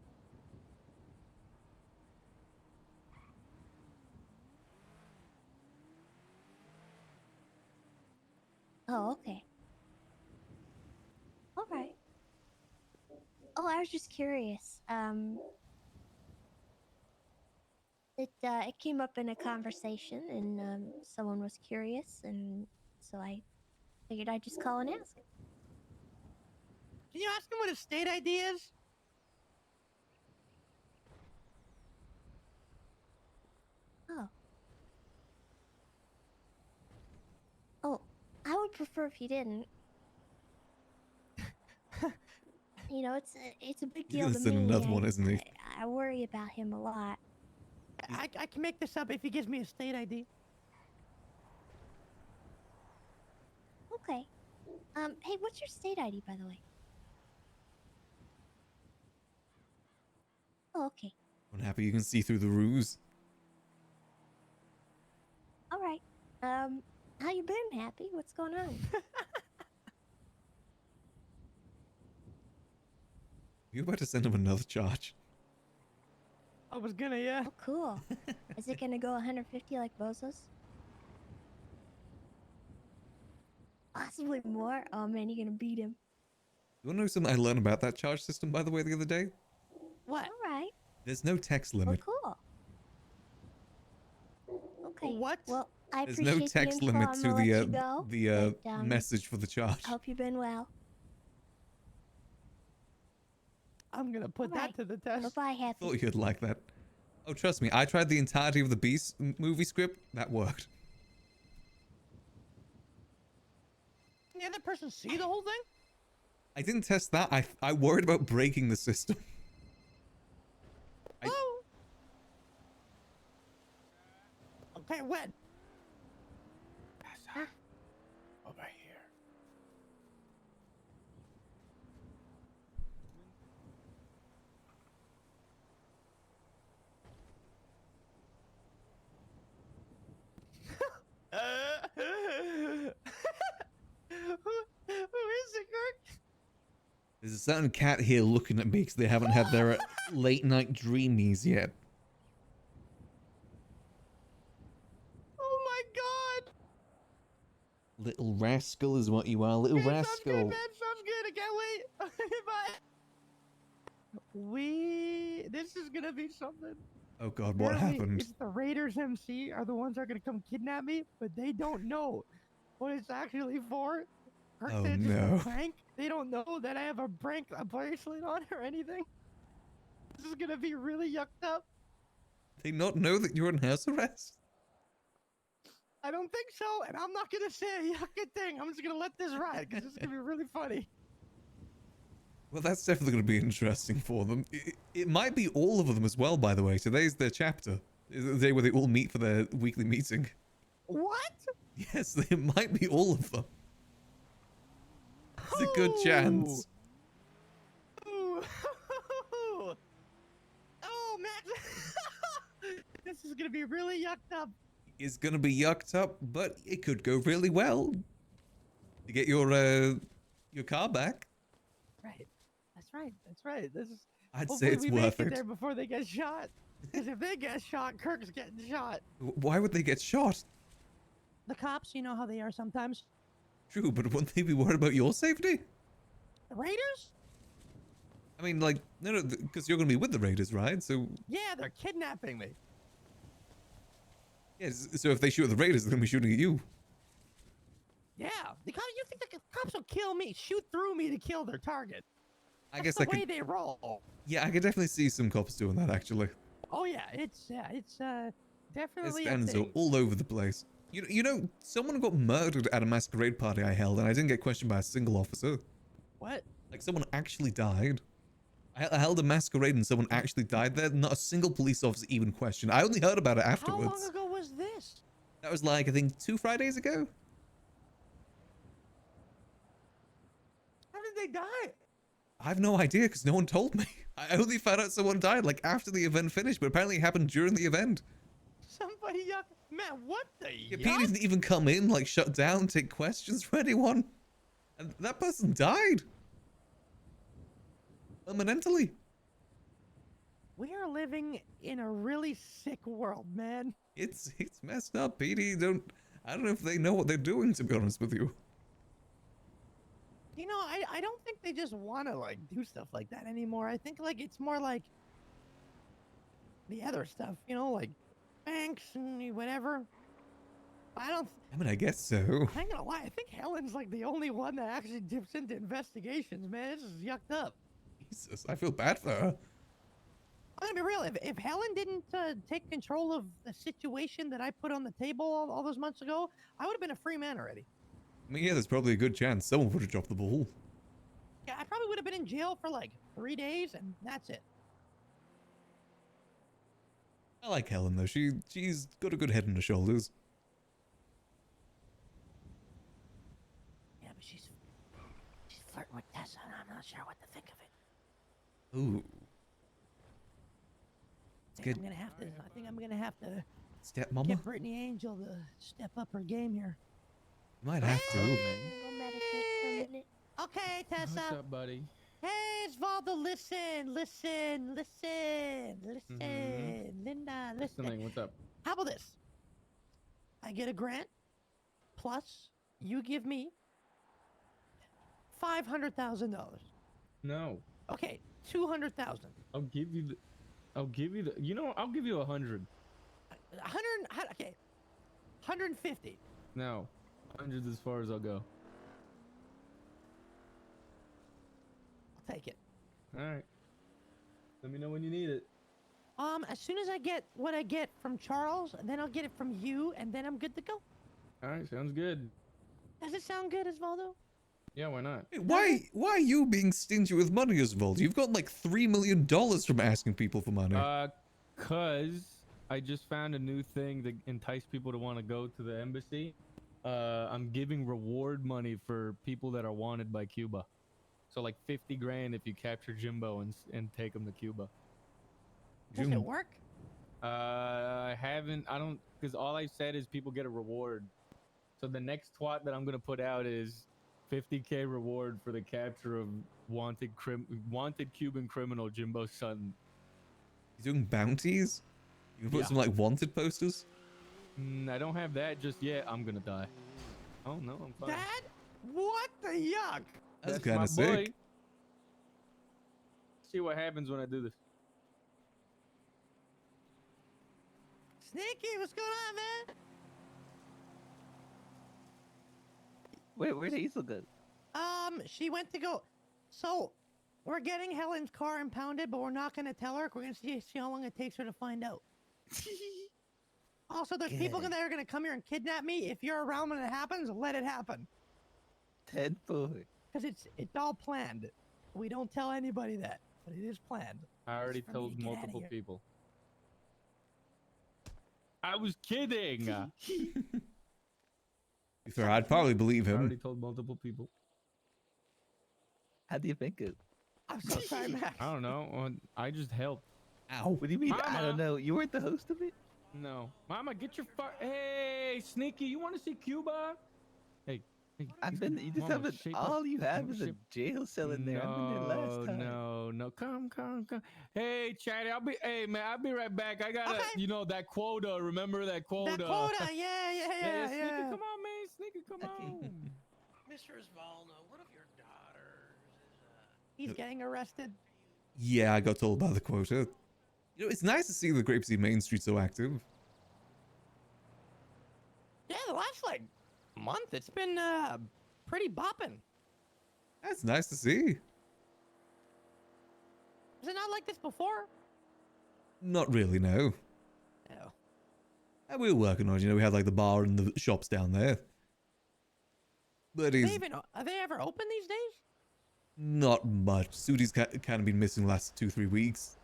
Oh, okay. All right. Oh, I was just curious. It came up in a conversation, and someone was curious, and so I figured I'd just call and ask. Can you ask him what his state ID is? Oh. Oh, I would prefer if you didn't. You know, it's a big deal to This is me. another one, isn't he? I worry about him a lot. I can make this up if he gives me a state ID. Okay. Hey, what's your state ID, by the way? Oh, okay. I'm happy you can see through the ruse. All right. How you been, Happy? What's going on? You about to send him another charge? I was gonna, yeah. Oh, cool. Is it gonna go 150 like Bozo's? Possibly more. Oh man, you're gonna beat him. You wanna know something I learned about that charge system, by the way, the other day? What? All right. There's no text Oh, limit. cool. Okay. What? Well, I There's appreciate no text the info. limit I'm to gonna let you go, the but, message for the charge. Hope you've been well. I'm gonna put All right. that to the test. Bye-bye, Happy. Thought you'd like that. Oh, trust me, I tried the entirety of the Beast movie script. That worked. Can the other person see the whole thing? I didn't test that. I worried about breaking the system. Oh. Okay, when? Over here. Who is it, Kirk? There's a certain cat here looking at me because they haven't had their late night dreamies yet. Oh my god! Little rascal is what you are, little Okay, rascal. sounds good, man. Sounds good. I can't wait. Bye. This is gonna be something. Oh god, what Apparently, happened? It's the Raiders MC are the ones that are gonna come kidnap me, but they don't know what it's actually for. Kirk Oh, said it's just no. a prank. They don't know that I have a bracelet on or anything. This is gonna be really yucked up. They not know that you're in house arrest? I don't think so, and I'm not gonna say a yucky thing. I'm just gonna let this ride because it's gonna be really funny. Well, that's definitely going to be interesting for them. It might be all of them as well, by the way. Today's their chapter. The day where they all meet for their weekly meeting. What? Yes, it might be all of them. It's a good chance. Ooh. Oh, Max. This is gonna be really yucked up. It's going to be yucked up, but it could go really well. You get your car back. Right. That's right. That's right. This is. I'd say hopefully it's we worth make it. there before they get shot. Because if they get shot, Kirk's getting shot. Why would they get shot? The cops, you know how they are sometimes. True, but wouldn't they be worried about your safety? The Raiders? I mean, like, no, because you're going to be with the Raiders, right? So, Yeah, they're kidnapping me. yes. So if they shoot at the Raiders, they're going to be shooting at you. Yeah. You think the cops will kill me, shoot through me to kill their target? I That's guess the I way could. they roll. Yeah, I could definitely see some cops doing that, actually. Oh yeah, it's There's definitely a stands thing. all over the place. You know, someone got murdered at a masquerade party I held, and I didn't get questioned by a single officer. What? Like, someone actually died. I held a masquerade and someone actually died there. Not a single police officer even questioned. I only heard about it How afterwards. long ago was this? That was like, I think, 2 Fridays ago. How did they die? I have no idea because no one told me. I only found out someone died like after the event finished, but apparently it happened during the event. Somebody yuck. Man, what the Yeah, yuck? Pete didn't even come in, like shut down, take questions from anyone. And that person died. Permanently. We are living in a really sick world, man. It's messed up, Petey. I don't know if they know what they're doing, to be honest with you. You know, I don't think they just want to like do stuff like that anymore. I think like it's more like the other stuff, you know, like banks and whatever. I mean, I guess so. I ain't gonna lie. I think Helen's like the only one that actually dips into investigations, man. This is yucked up. Jesus, I feel bad for her. I'm gonna be real. If Helen didn't take control of the situation that I put on the table all those months ago, I would have been a free man already. I mean, yeah, there's probably a good chance someone would have dropped the ball. Yeah, I probably would have been in jail for like 3 days, and that's it. I like Helen though. She's got a good head on her shoulders. Yeah, but she's flirting with Tessa, and I'm not sure what to think of it. Ooh. I think I'm gonna have to. I think I'm gonna have to Stepmama? get Brittany Angel to step up her game here. Might have to. Go meditate for a minute. Okay, Tessa. What's up, buddy? Hey, Osvaldo, listen. Linda, listen. Listening. What's up? How about this? I get a grant, plus you give me $500,000. No. Okay, 200,000. I'll give you the. You know, I'll give you 100. 100. Okay, 150. No, 100's as far as I'll go. I'll take it. All right. Let me know when you need it. As soon as I get what I get from Charles, then I'll get it from you, and then I'm good to go. All right, sounds good. Does it sound good, Osvaldo? Yeah, why not? Hey, why are you being stingy with money, Oswald? You've got like $3 million from asking people for money. Cause I just found a new thing to entice people to want to go to the embassy. I'm giving reward money for people that are wanted by Cuba. So like 50 grand if you capture Jimbo and take him to Cuba. Does it work? I don't, because all I said is people get a reward. So the next twat that I'm gonna put out is 50K reward for the capture of wanted Cuban criminal Jimbo Sutton. You're doing bounties? You can put Yeah. some like wanted posters? I don't have that just yet. I'm gonna die. Oh no, I'm fine. Dad? What the yuck? That's my kind of sick. boy. See what happens when I do this. Sneaky, what's going on, man? Where'd Hazel go? She went to go. So, we're getting Helen's car impounded, but we're not gonna tell her. We're gonna see how long it takes her to find out. Also, there's people that are gonna come here and kidnap me. If you're around when it happens, let it happen. Ted boy. Cause it's all planned. We don't tell anybody that, but it is planned. I already for me told to get outta multiple here. people. I was kidding. To be fair, I'd probably believe I already him. told multiple people. How do you think it? I'm so sorry, Max. I don't know. I just helped. Ow. What do you mean? I Mama. don't know. You weren't the host of it? No. Mama, get your Hey, Sneaky, you want to see Cuba? Hey. I've been. You just Mama, haven't. shape up. All you have is a Shape- jail cell in there. I've been there last time. No. Come. Hey, Chatty, Hey, man, I'll be right back. I gotta, that quota. Remember that quota? That quota, yeah. Sneaky, come on, man. Sneaky, come on. Mr. Osvaldo, one of your daughters is He's getting arrested. Yeah, I got told about the quota. You know, it's nice to see the Grapeseed Main Street so active. Yeah, the last like month, it's been pretty bopping. That's nice to see. Was it not like this before? Not really, no. No. We're working on it. You know, we had like the bar and the shops down there. But he's Are they ever open these days? not much. Sudi's kind of been missing the last 2-3 weeks.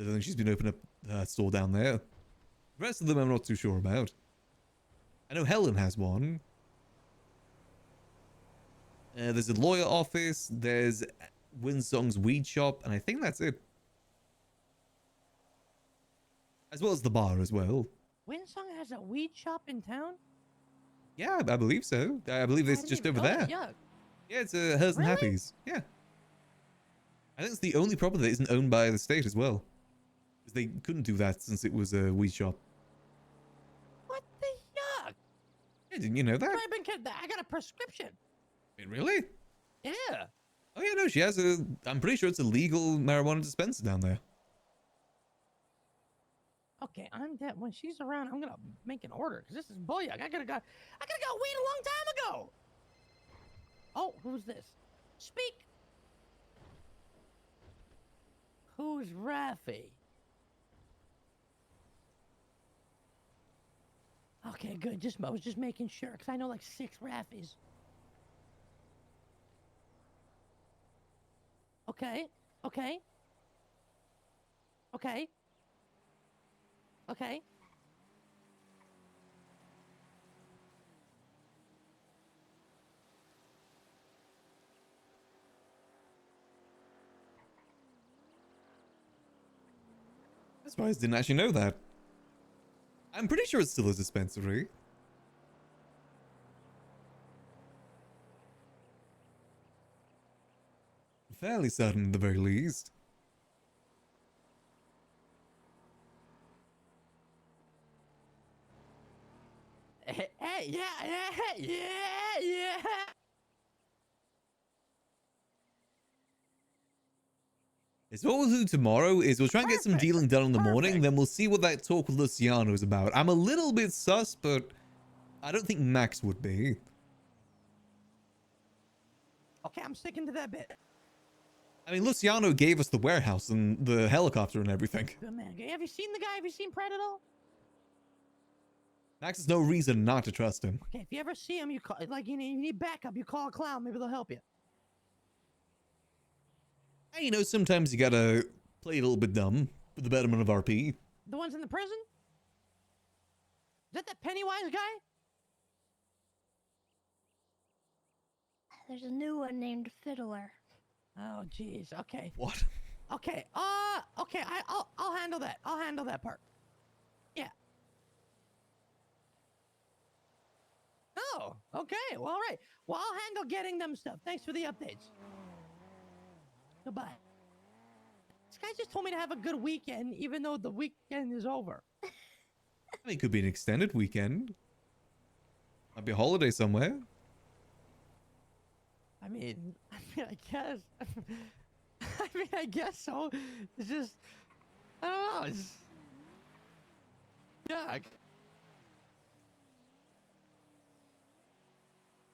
I think she's been opening up her store down there. The rest of them I'm not too sure about. I know Helen has one. There's a lawyer office. There's Winsong's weed shop, and I think that's it. As well as the bar as well. Winsong has a weed shop in town? Yeah, I believe so. I believe it's didn't just even over know there. that. Yeah. Yeah, it's Hers and Really? Happy's. Yeah. I think it's the only property that isn't owned by the state as well. Because they couldn't do that since it was a weed shop. What the yuck? Yeah, didn't you know that? I've been kidding. I got a prescription. Wait, really? Yeah. Oh yeah, no, she has I'm pretty sure it's a legal marijuana dispenser down there. Okay, I'm dead. When she's around, I'm gonna make an order because this is bullyak. I could have got weed a long time ago. Oh, who's this? Speak. Who's Raffy? Okay, good. I was just making sure because I know like 6 Raffies. Okay. Okay. I'm surprised I didn't actually know that. I'm pretty sure it's still a dispensary. Fairly certain at the very least. Hey, yeah. So what we'll do tomorrow is we'll try and get some dealing done in the morning, then we'll see what that talk with Luciano is about. I'm a little bit sus, but I don't think Max would be. Okay, I'm sticking to that bit. I mean, Luciano gave us the warehouse and the helicopter and everything. Good man. Have you seen the guy? Have you seen Predator? Max has no reason not to trust him. Okay, if you ever see him, you call like you need backup. You call a clown. Maybe they'll help you. Hey, you know, sometimes you gotta play a little bit dumb for the betterment of RP. The ones in the prison? Is that Pennywise guy? There's a new one named Fiddler. Oh, jeez. Okay. What? Okay. Okay. I'll handle that. I'll handle that part. Yeah. Oh. Okay. Well, all right. Well, I'll handle getting them stuff. Thanks for the updates. Goodbye. This guy just told me to have a good weekend, even though the weekend is over. I mean, it could be an extended weekend. Might be a holiday somewhere. I mean, I guess. I guess so. It's just, I don't know. It's, yeah.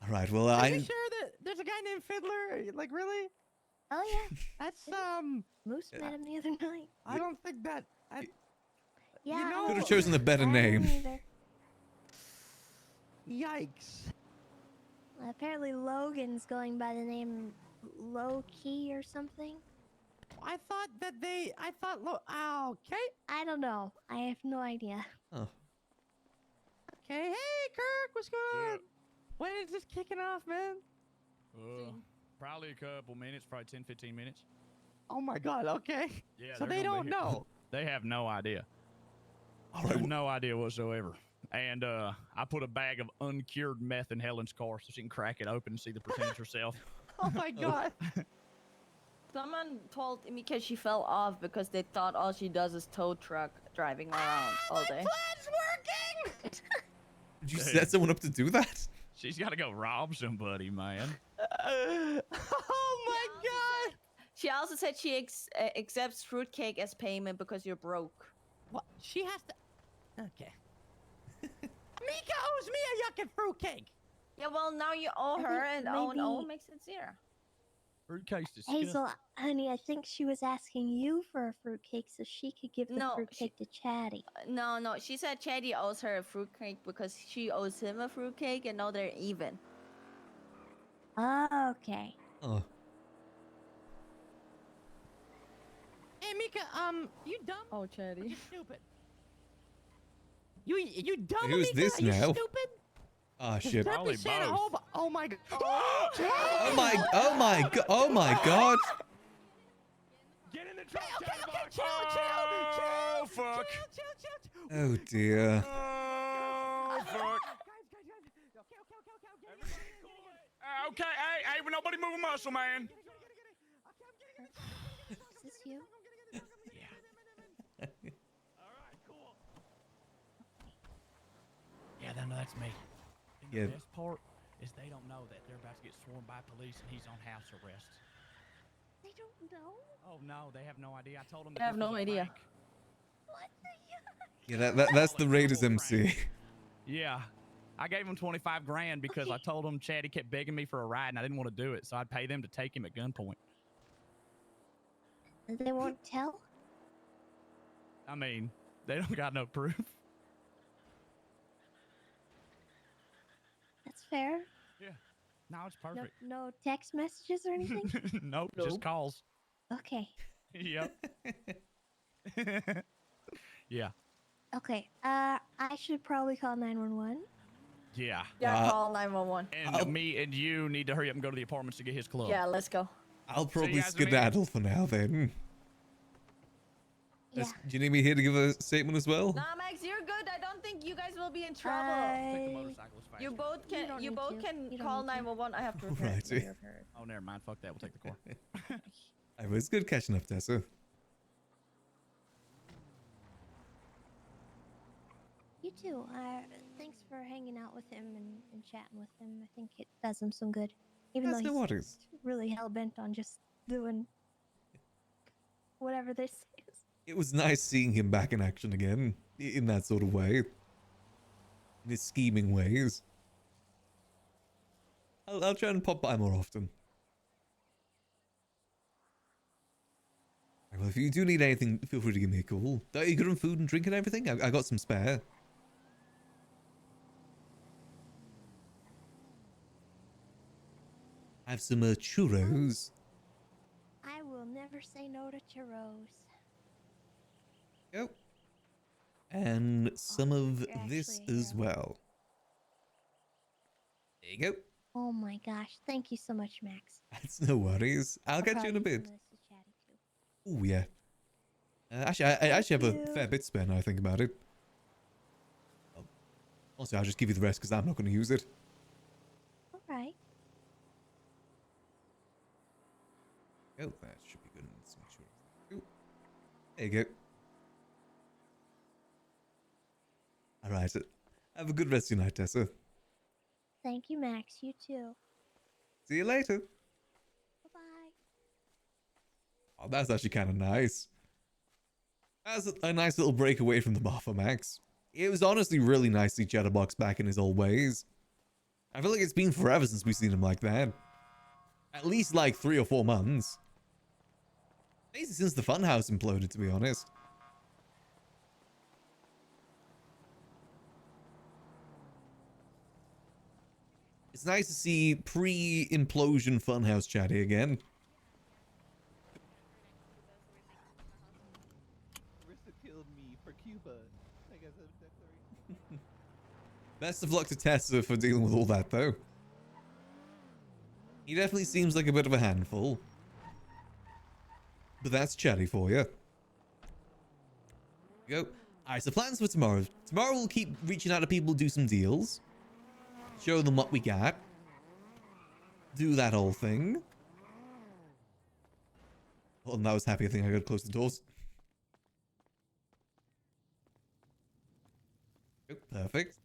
All right. Well, Are you sure that there's a guy named Fiddler? Like, really? Oh yeah. That's Moose met him the other night. I don't think that. Yeah. You know, could have chosen a better name. Yikes. Apparently Logan's going by the name Low Key or something. I thought okay. I don't know. I have no idea. Oh. Okay, hey Kirk, what's going on? When is this kicking off, man? Probably a couple minutes, probably 10, 15 minutes. Oh my god, okay. Yeah. So they're they gonna don't be here. know. They have no idea. All They have no idea whatsoever. And I put a bag of uncured meth in Helen's car so she can crack it open and see the percentage herself. Oh my god. Someone told Mika she fell off because they thought all she does is tow truck driving around all day. Plan's working! Did you set someone up to do that? She's got to go rob somebody, man. Oh my god! She also said she accepts fruitcake as payment because you're broke. What? She has to. Okay. Mika owes me a yuckin' fruitcake. Yeah, well now you owe I her, think and owe and owe maybe- makes it zero. Fruitcake's disgusting. Hazel, honey, I think she was asking you for a fruitcake so she could give the No, fruitcake to Chatty. No, she said Chatty owes her a fruitcake because she owes him a fruitcake, and now they're even. Okay. Oh. Hey Mika, you dumb? Oh, Chatty. You stupid. You dumb? Who's Mika? this Are you now? stupid? Ah, Does shit. Derpy say the whole oh my god. Oh my god. Get in the truck, Okay, chill. fuck. Chill. Oh dear. Oh, fuck. Okay, hey, nobody move a muscle, man. Is this you? Yeah, that's me. And Yeah. the best part is they don't know that they're about to get sworn by police and he's on house arrest. They don't know. Oh no, they have no idea. I told them. I have no idea. What the yuck? Yeah, that's the Raiders MC. Yeah. I gave him 25 grand because I told him Chad, he kept begging me for a ride and I didn't want to do it. So I'd pay them to take him at gunpoint. They won't tell? I mean, they don't got no proof. That's fair. Yeah. No, it's No, perfect. no text messages or anything? Nope, just calls. Okay. Yep. Yeah. Okay. I should probably call 911. Yeah. Yeah, call 911. And me and you need to hurry up and go to the apartments to get his club. Yeah, let's go. I'll you probably guys in a minute. skedaddle for now then. Yeah. Do you need me here to give a statement as well? Nah, Max, you're good. I don't think you guys will be in trouble. You both You can. don't You need both to. can You don't call need to. 911. I have to repair. Righty. it. Repair it. Oh, never mind. Fuck that. We'll take the car. It was good catching up, Tessa. You too. Thanks for hanging out with him and chatting with him. I think it does him some good. Even That's though no he's worries. really hell bent on just doing whatever this is. It was nice seeing him back in action again, in that sort of way. In his scheming ways. I'll try and pop by more often. Well, if you do need anything, feel free to give me a call. Are you good on food and drink and everything? I got some spare. I have some churros. I will never say no to churros. Yep. And some of you're this actually a as well. There you go. Oh my gosh. Thank you so much, Max. It's no worries. I'll catch you in a probably bit. use some of this to chatty too. Oh yeah. Actually, I actually have a fair bit spare now I think about it. Also, I'll just give you the rest because I'm not going to use it. Alright. Oh, that should be good. Let's make sure. Ooh. There you go. Alright. Have a good rest of your night, Tessa. Thank you, Max. You too. See you later. Bye-bye. Oh, that's actually kind of nice. That's a nice little break away from the bar for Max. It was honestly really nice to see Chatterbox back in his old ways. I feel like it's been forever since we've seen him like that. At least like 3 or 4 months. Basically since the funhouse imploded, to be honest. It's nice to see pre-implosion funhouse Chatty again. Rissa killed me for Cuba. I guess that's declaration. Best of luck to Tessa for dealing with all that, though. He definitely seems like a bit of a handful. But that's Chatty for you. Go. Alright, so plans for tomorrow. Tomorrow we'll keep reaching out to people, do some deals. Show them what we got. Do that whole thing. Oh, and that was happy. I think I gotta close the doors. Oh, perfect.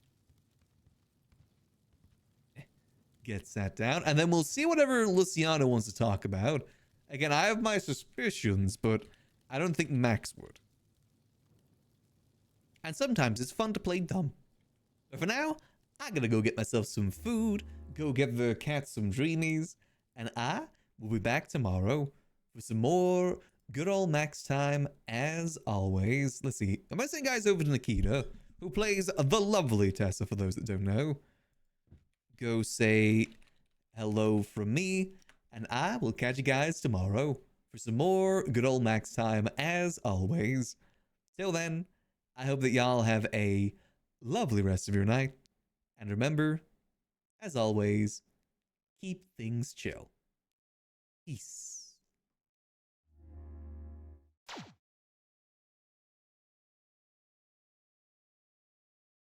Get sat down. And then we'll see whatever Luciano wants to talk about. Again, I have my suspicions, but I don't think Max would. And sometimes it's fun to play dumb. But for now, I gotta go get myself some food, go get the cat some dreamies, and I will be back tomorrow for some more good old Max time as always. Let's see. Am I saying guys over to Nikita, who plays the lovely Tessa for those that don't know? Go say hello from me, and I will catch you guys tomorrow for some more good old Max time as always. Till then, I hope that y'all have a lovely rest of your night. And remember, as always, keep things chill. Peace.